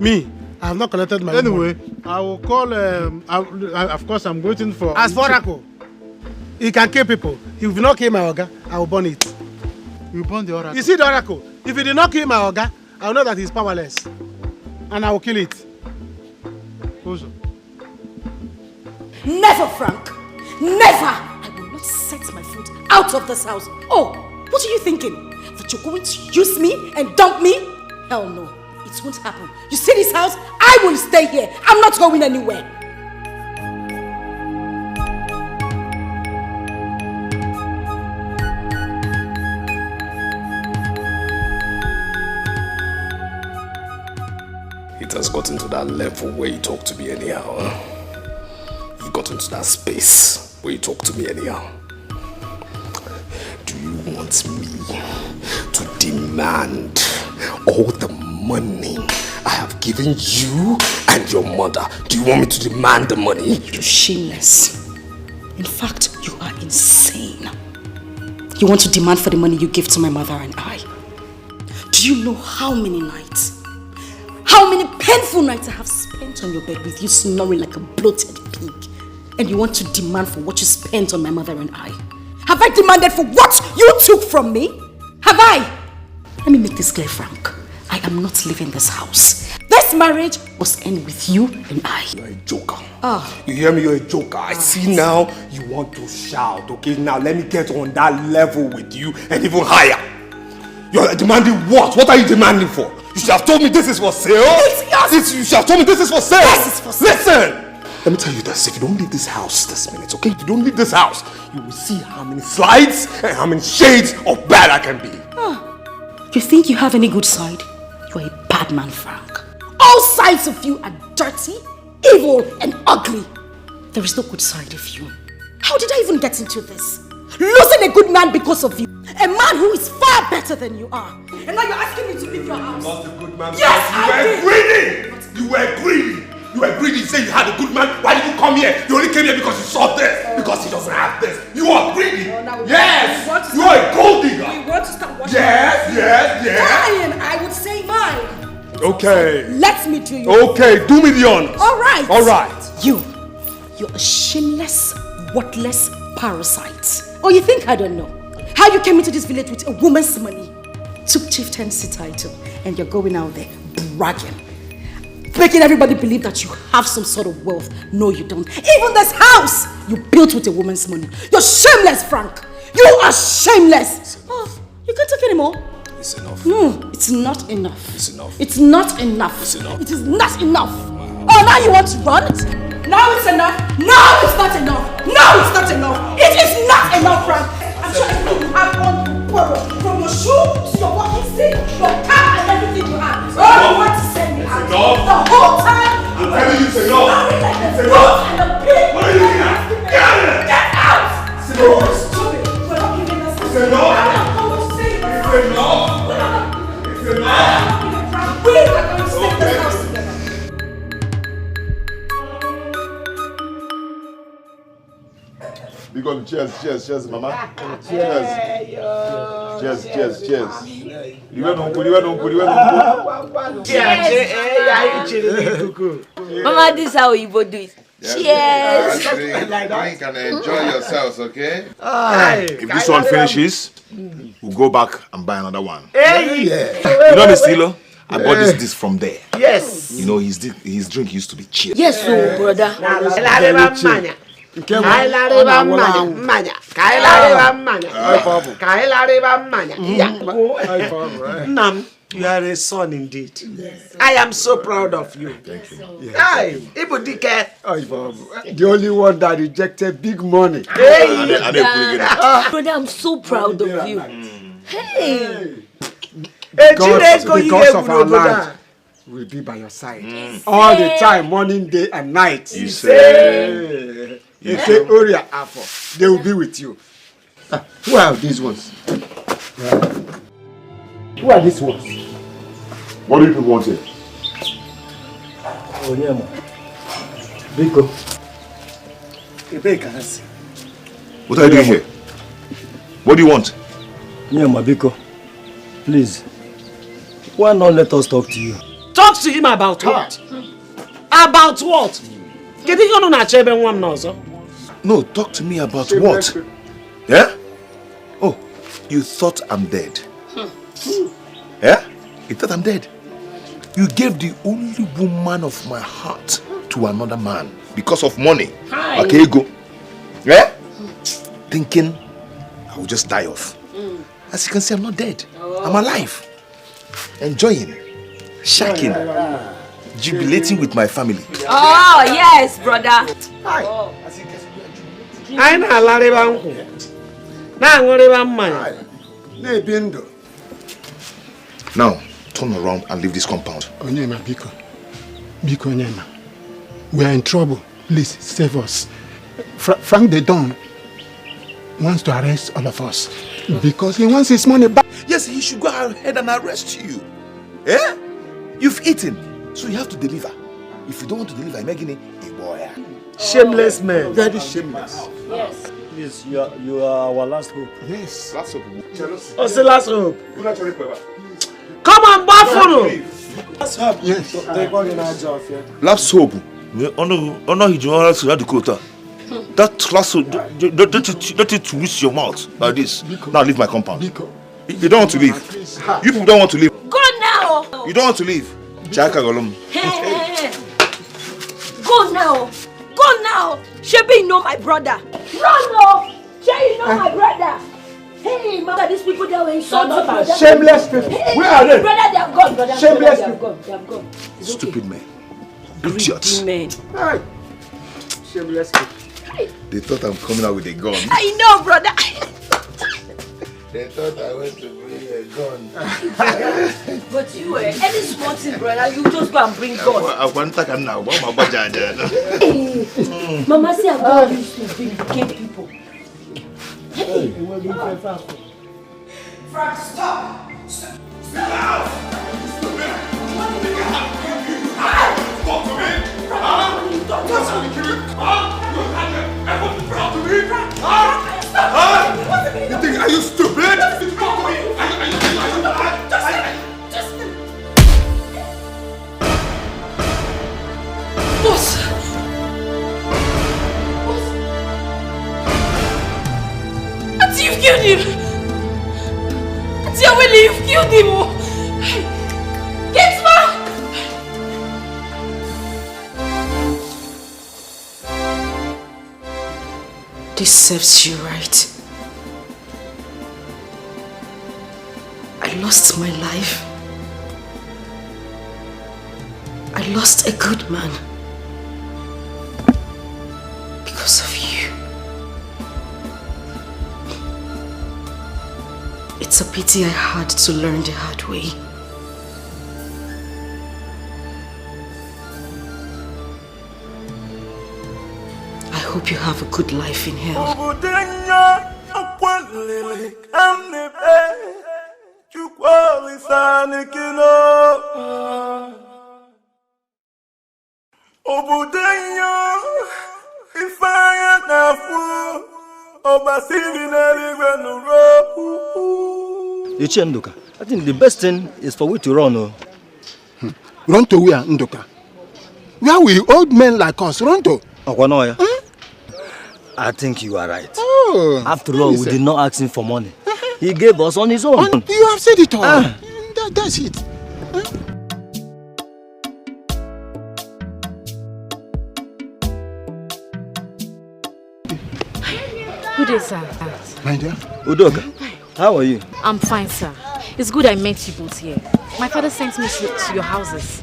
Me, I have not collected my money. Anyway, I will call, of course I'm waiting for... As for Oracle, he can kill people. If you not kill my Oga, I will burn it. You burn the Oracle? You see the Oracle? If he did not kill my Oga, I will know that he's powerless. And I will kill it. Ozo. Never, Frank. Never. I will not set my foot out of this house. Oh, what are you thinking? That you're going to use me and dump me? Hell no. It won't happen. You see this house? I will stay here. I'm not going anywhere. It has gotten to that level where you talk to me anyhow, huh? You've gotten to that space where you talk to me anyhow. Do you want me to demand all the money I have given you and your mother? Do you want me to demand the money? You're shameless. In fact, you are insane. You want to demand for the money you give to my mother and I. Do you know how many nights, how many painful nights I have spent on your bed with you snoring like a bloated pig? And you want to demand for what you spent on my mother and I? Have I demanded for what you took from me? Have I? Let me make this clear, Frank. I I am not leaving this house. This marriage must end with you and I. You're a joker. You hear me? You're a joker. I see now you want to shout. Okay, now let me get on that level with you and even higher. You're demanding what? What are you demanding for? You should have told me this is for sale. You should have told me this is for sale. This is for sale. Listen. Let me tell you this, if you don't leave this house this minute, okay? If you don't leave this house, you will see how many slides and how many shades of bad I can be. You think you have any good side? You are a bad man, Frank. All sides of you are dirty, evil, and ugly. There is no good side of you. How did I even get into this? Losing a good man because of you. A man who is far better than you are. And now you're asking me to leave your house. Not a good man. Yes, you were greedy. You were greedy. You were greedy. You said you had a good man. Why did you come here? You only came here because you saw this. Because he doesn't have this. You are greedy. Yes. You are a gold digger. We want to start watching. Yes. Fine, I would say mine. Okay. Let me do you. Okay, do me the honors. All right. All right. You're a shameless, worthless parasite. Oh, you think I don't know? How you came into this village with a woman's money, took chieftaincy title, and you're going out there bragging, making everybody believe that you have some sort of wealth. No, you don't. Even this house you built with a woman's money. You're shameless, Frank. You are shameless. Oh, you can't talk anymore. It's enough. No, it's not enough. It's enough. It's not enough. It's enough. It is not enough. Oh, now you want to run? Now it's enough. No, it's not enough. No, it's not enough. It is not enough, Frank. I'm sure everything you have on borrow. From your shoe to your walking stick, your car and everything you have. Oh, you want to send me out. The whole time. I'm telling you it's enough. Like a goat and a pig. What are you doing now? Get out. It's enough. Stupid. We're not giving us this. It's enough. I don't know what to say. It's enough. It's enough. We are going to stay in this house together. We got cheers, mama. Cheers. You went on. Mama, this is how you do it. Cheers. Drink and enjoy yourselves, okay? If this one finishes, we'll go back and buy another one. Hey. You know, Miss Tilo? I bought this from there. Yes. You know, his drink used to be cheap. Yes, so brother. Nam, you are a son indeed. Yes. I am so proud of you. Thank you. Yes. Dikeh. The only one that rejected big money. Hey. Brother, I'm so proud of you. Hey. Because of our land, we'll be by your side. All the time, morning, day, and night. You say Oria Afo, they will be with you. Who are these ones? Who are these ones? what do you people want here? Onyema. Biko. What are you doing here? What do you want? Onyema, Biko. Please. Why not let us talk to you? Talk to him about what? About what? No, talk to me about what? Yeah? Oh, you thought I'm dead. Yeah? You thought I'm dead. You gave the only woman of my heart to another man because of money. Okay, go. Yeah? Thinking I will just die off. As you can see, I'm not dead. I'm alive. Enjoying, shaking, jubilating with my family. Oh, yes, brother. Now, turn around and leave this compound. Onyema, Biko. Biko, Onyema. We are in trouble. Please, save us. Frank the Don wants to arrest all of us because he wants his money back. Yes, he should go ahead and arrest you. Eh? You've eaten, so you have to deliver. If you don't want to deliver, I'm making it a boy. Shameless man. Very shameless. Yes. Please, you are our last hope. Yes. Last hope. What's the last hope? Come on, Buffalo! Last hope. Yes. Last hope. That last hope, don't it twist your mouth like this. Now leave my compound. You don't want to leave. You people don't want to leave. Go now. You don't want to leave? Chaka Golum. Hey. Go now. Go now. Shebi, you know my brother. Run now. Shebi, you know my brother. Hey, mama, these people they were insulting brother. Shameless people. Hey, Where are they? Brother, they have gone. Brother, Shameless they have gone. They have gone. It's Stupid okay. men. Idiots. Men. Hey. Shameless people. They thought I'm coming out with a gun. I know, brother. They thought I went to bring a gun. But you, any small thing, brother, you just go and bring gun. I want to now. Hey, Mama say I'm going to vindicate people. Hey, Frank, stop! Stop out! Talk to me! You think, are you stupid? Talk to me! Boss! Auntie, you've killed him! Auntie Awele, you've killed him! Get back! This serves you right. I lost my life. I lost a good man. Because of you. It's a pity I had to learn the hard way. I hope you have a good life in hell. Nduka, I think the best thing is for we to run. Run to where, Nduka? Where we old men like us run to? I think you are right. Oh, after all, we did not ask him for money. He gave us on his own. You have said it all. That's it. Good day, sir. My dear. Udoka, how are you? I'm fine, sir. It's good I met you both here. My father sent me to your houses.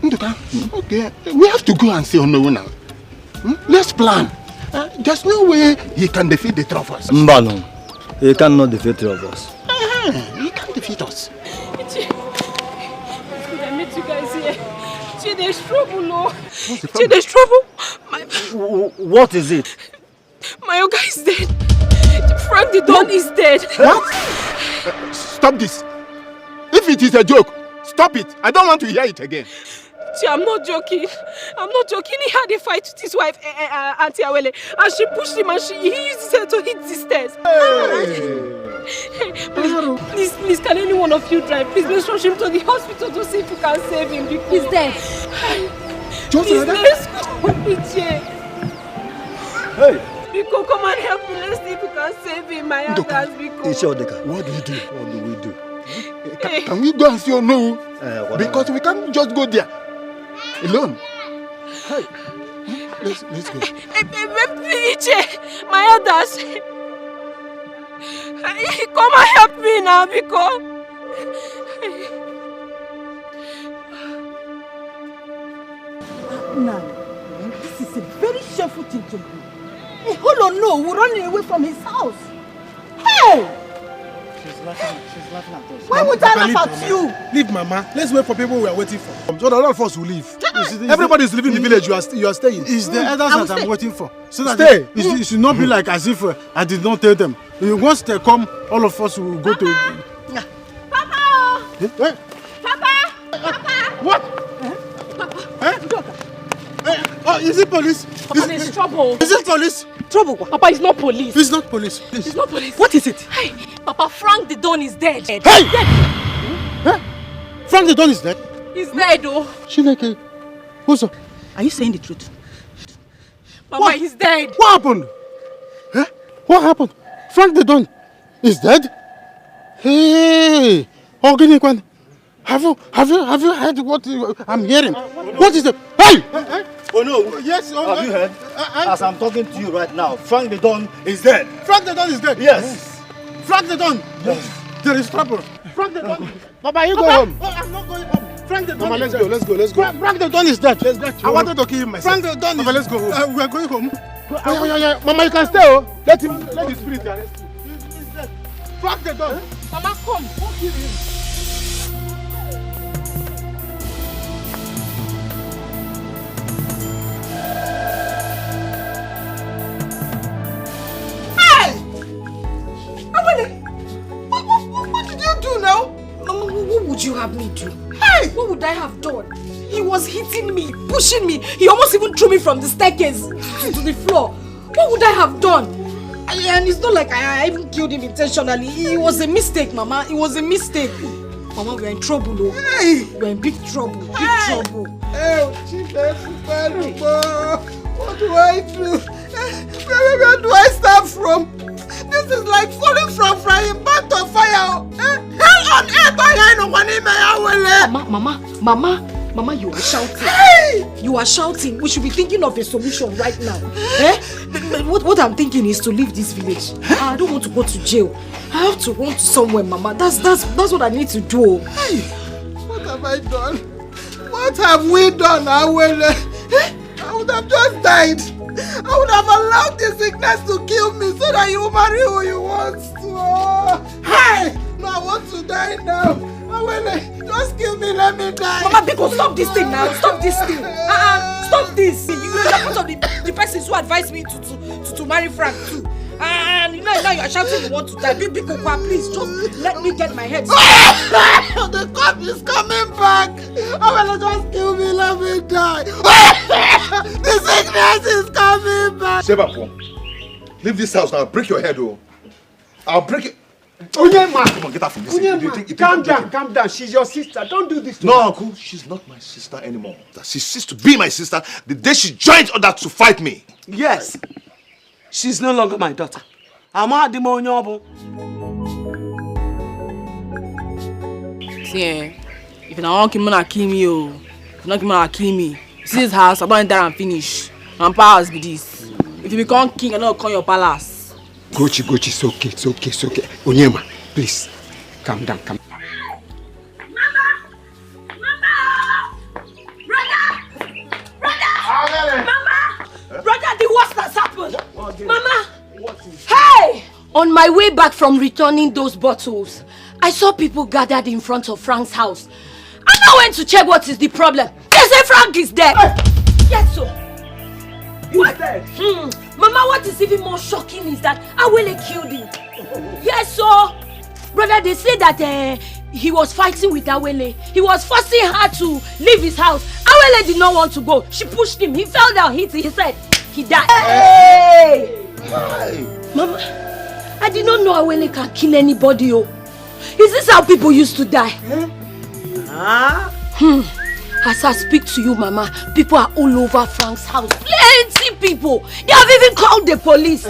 Nduka, okay. We have to go and see Ono now. Let's plan. There's no way he can defeat the three of us. Mbano, he cannot defeat three of us. He can't defeat us. It's good I met you guys here. There's trouble, no. There's trouble. What is it? My Oga is dead. Frank the Don is dead. What? Stop this. If it is a joke, stop it. I don't want to hear it again. I'm not joking. I'm not joking. He had a fight with his wife, Auntie Awele, and she pushed him and he used his head to hit the stairs. Please, can any one of you drive? Please, let's rush him to the hospital to see if we can save him. He's dead. Please, let's go. Hey! Biko, come and help me. Let's see if we can save him. My elders, Biko. What do we do? Can we go and see Ono? Because we can't just go there alone. Hey, let's go. My elders. Come and help me now, Biko. Now, this is a very shameful thing to do. Hold on, no, we're running away from his house. Hey! She's laughing at us. Why would I laugh at you? Leave, Mama. Let's wait for people we are waiting for. So that all of us will leave. Everybody is leaving the village. You are staying. It's the elders that I'm waiting for. So that it should not be like as if I did not tell them. Once they come, all of us will go to... Papa! Papa! What? Oh, is it police? Papa, there's trouble. Is it police? Trouble? Papa, it's not police. It's not police. Please. It's not police. What is it? Hey, Papa, Frank the Don is dead. Hey! Huh? Frank the Don is dead? He's dead, oh. Chineke. Who's up? Are you saying the truth? Papa, he's dead. What happened? Huh? What happened? Frank the Don is dead? Hey! Organic one. Have you heard what I'm hearing? What is the... Hey! Oh no! Yes, have you heard? As I'm talking to you right now, Frank the Don is dead. Frank the Don is dead? Yes. Frank the Don? Yes. There is trouble. Frank the Don. Papa, you go home. I'm not going home. Frank the Don. Mama, let's go. Frank the Don is dead. I wanted to kill him myself. Frank the Don is... Mama, let's go home. We are going home. Yeah. Mama, you can stay. Oh. Let the spirit arrest you. He's dead. Frank the Don. Mama, come. Don't kill him. What did you do now? Mama, what would you have me do? Hey! What would I have done? He was hitting me, pushing me. He almost even threw me from the staircase to the floor. What would I have done? And it's not like I even killed him intentionally. It was a mistake, Mama. It was a mistake. Mama, we're in trouble, though. Hey! We're in big trouble. Big trouble. Oh, what do I do? Where do I start from? This is like falling from frying pan to fire. Hell on earth, I know one in Mama, you are shouting. Hey! You are shouting. We should be thinking of a solution right now. What I'm thinking is to leave this village. I don't want to go to jail. I have to run to somewhere, Mama. That's what I need to do. Hey! What have I done? What have we done, Awele? I would have just died. I would have allowed the sickness to kill me so that you marry who you want to. Oh. Hey! No, I want to die now. Awele, just kill me, let me die. Mama, because stop this thing now. Stop this thing. Stop this. You're part of the persons who advised me to marry Frank too. And now you're shouting you want to die. Big Kokwa, please, just let me get my head. The cop is coming back. Awele, just kill me, let me die. The sickness is coming back. Sebapo, leave this house now. Break your head, oh. I'll break it. Onyema! Come on, get out from this. Calm down. She's your sister. Don't do this to her. No, Uncle, she's not my sister anymore. She ceased to be my sister the day she joined others to fight me. Yes. She's no longer my daughter. Ama Dimonyobo. See, if you don't want to kill me, if you don't want to kill me, see this house, I don't enter and finish. And palace be this. If you become king, I don't call your palace. Gochi, it's okay. Onyema, please, calm down. Brother, the worst has happened. Mama, Hey! On my way back from returning those bottles, I saw people gathered in front of Frank's house. And I went to check what is the problem. They say Frank is dead. Yes, sir. He's dead? Mama, what is even more shocking is that Awele killed him. Yes, sir. Brother, they say that he was fighting with Awele. He was forcing her to leave his house. Awele did not want to go. She pushed him. He fell down, hit his head. He died. Hey! Mama, I did not know Awele can kill anybody. Oh. Is this how people used to die? As I speak to you, Mama, people are all over Frank's house. Plenty people. They have even called the police.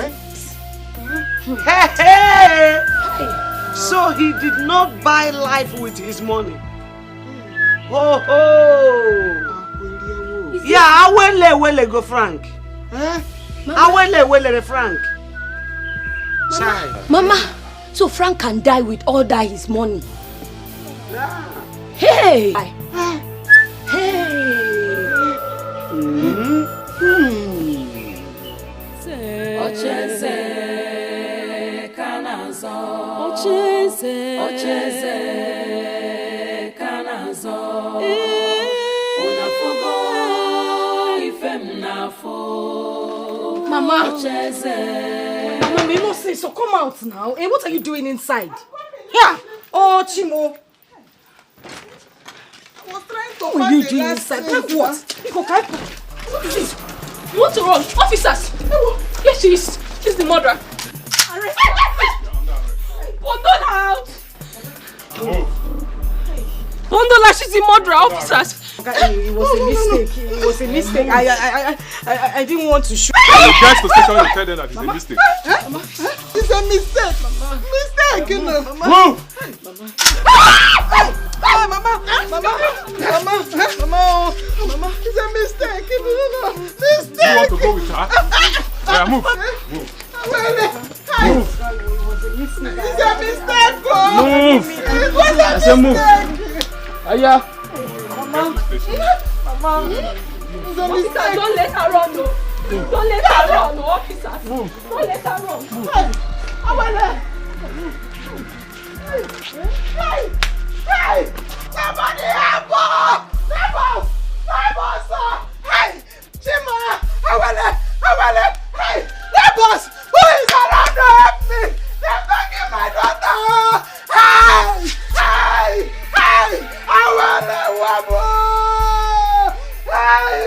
Hey! So he did not buy life with his money. Oh. Yeah, Awele go Frank. Awele Frank. Mama, so Frank can die with all that his money. Hey! Ocheze kanazo unafugo ifem nafo. Mama, Mama, you must say so. Come out now. Hey, what are you doing inside? Yeah. Oh, Chimo. What are you doing inside? Like what? What is this? You want to run? Officers! Yes, she is. She's the murderer. Arrest her. Oh, not out. Wonderla, she's a murderer, officers. It was a mistake. It was a mistake. I didn't want to shoot. You guys to station and tell them that it's a mistake. It's a mistake, Mama. Mistake, you know. Move! Mama, it's a mistake. Mistake. You want to go with her? Yeah, move. Move. Move. It's a mistake, Move. It was a I said move. mistake. Aya. Mama. It's a mistake. Don't let her run, no. Don't let her run, no, officers. Don't let her run. Hey! Somebody help us! Help us, sir! Hey! Chima! Awele! Hey! Help us! Who is around to help me? They're taking my daughter! Hey! Awele, wabo! Hey!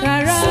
Kara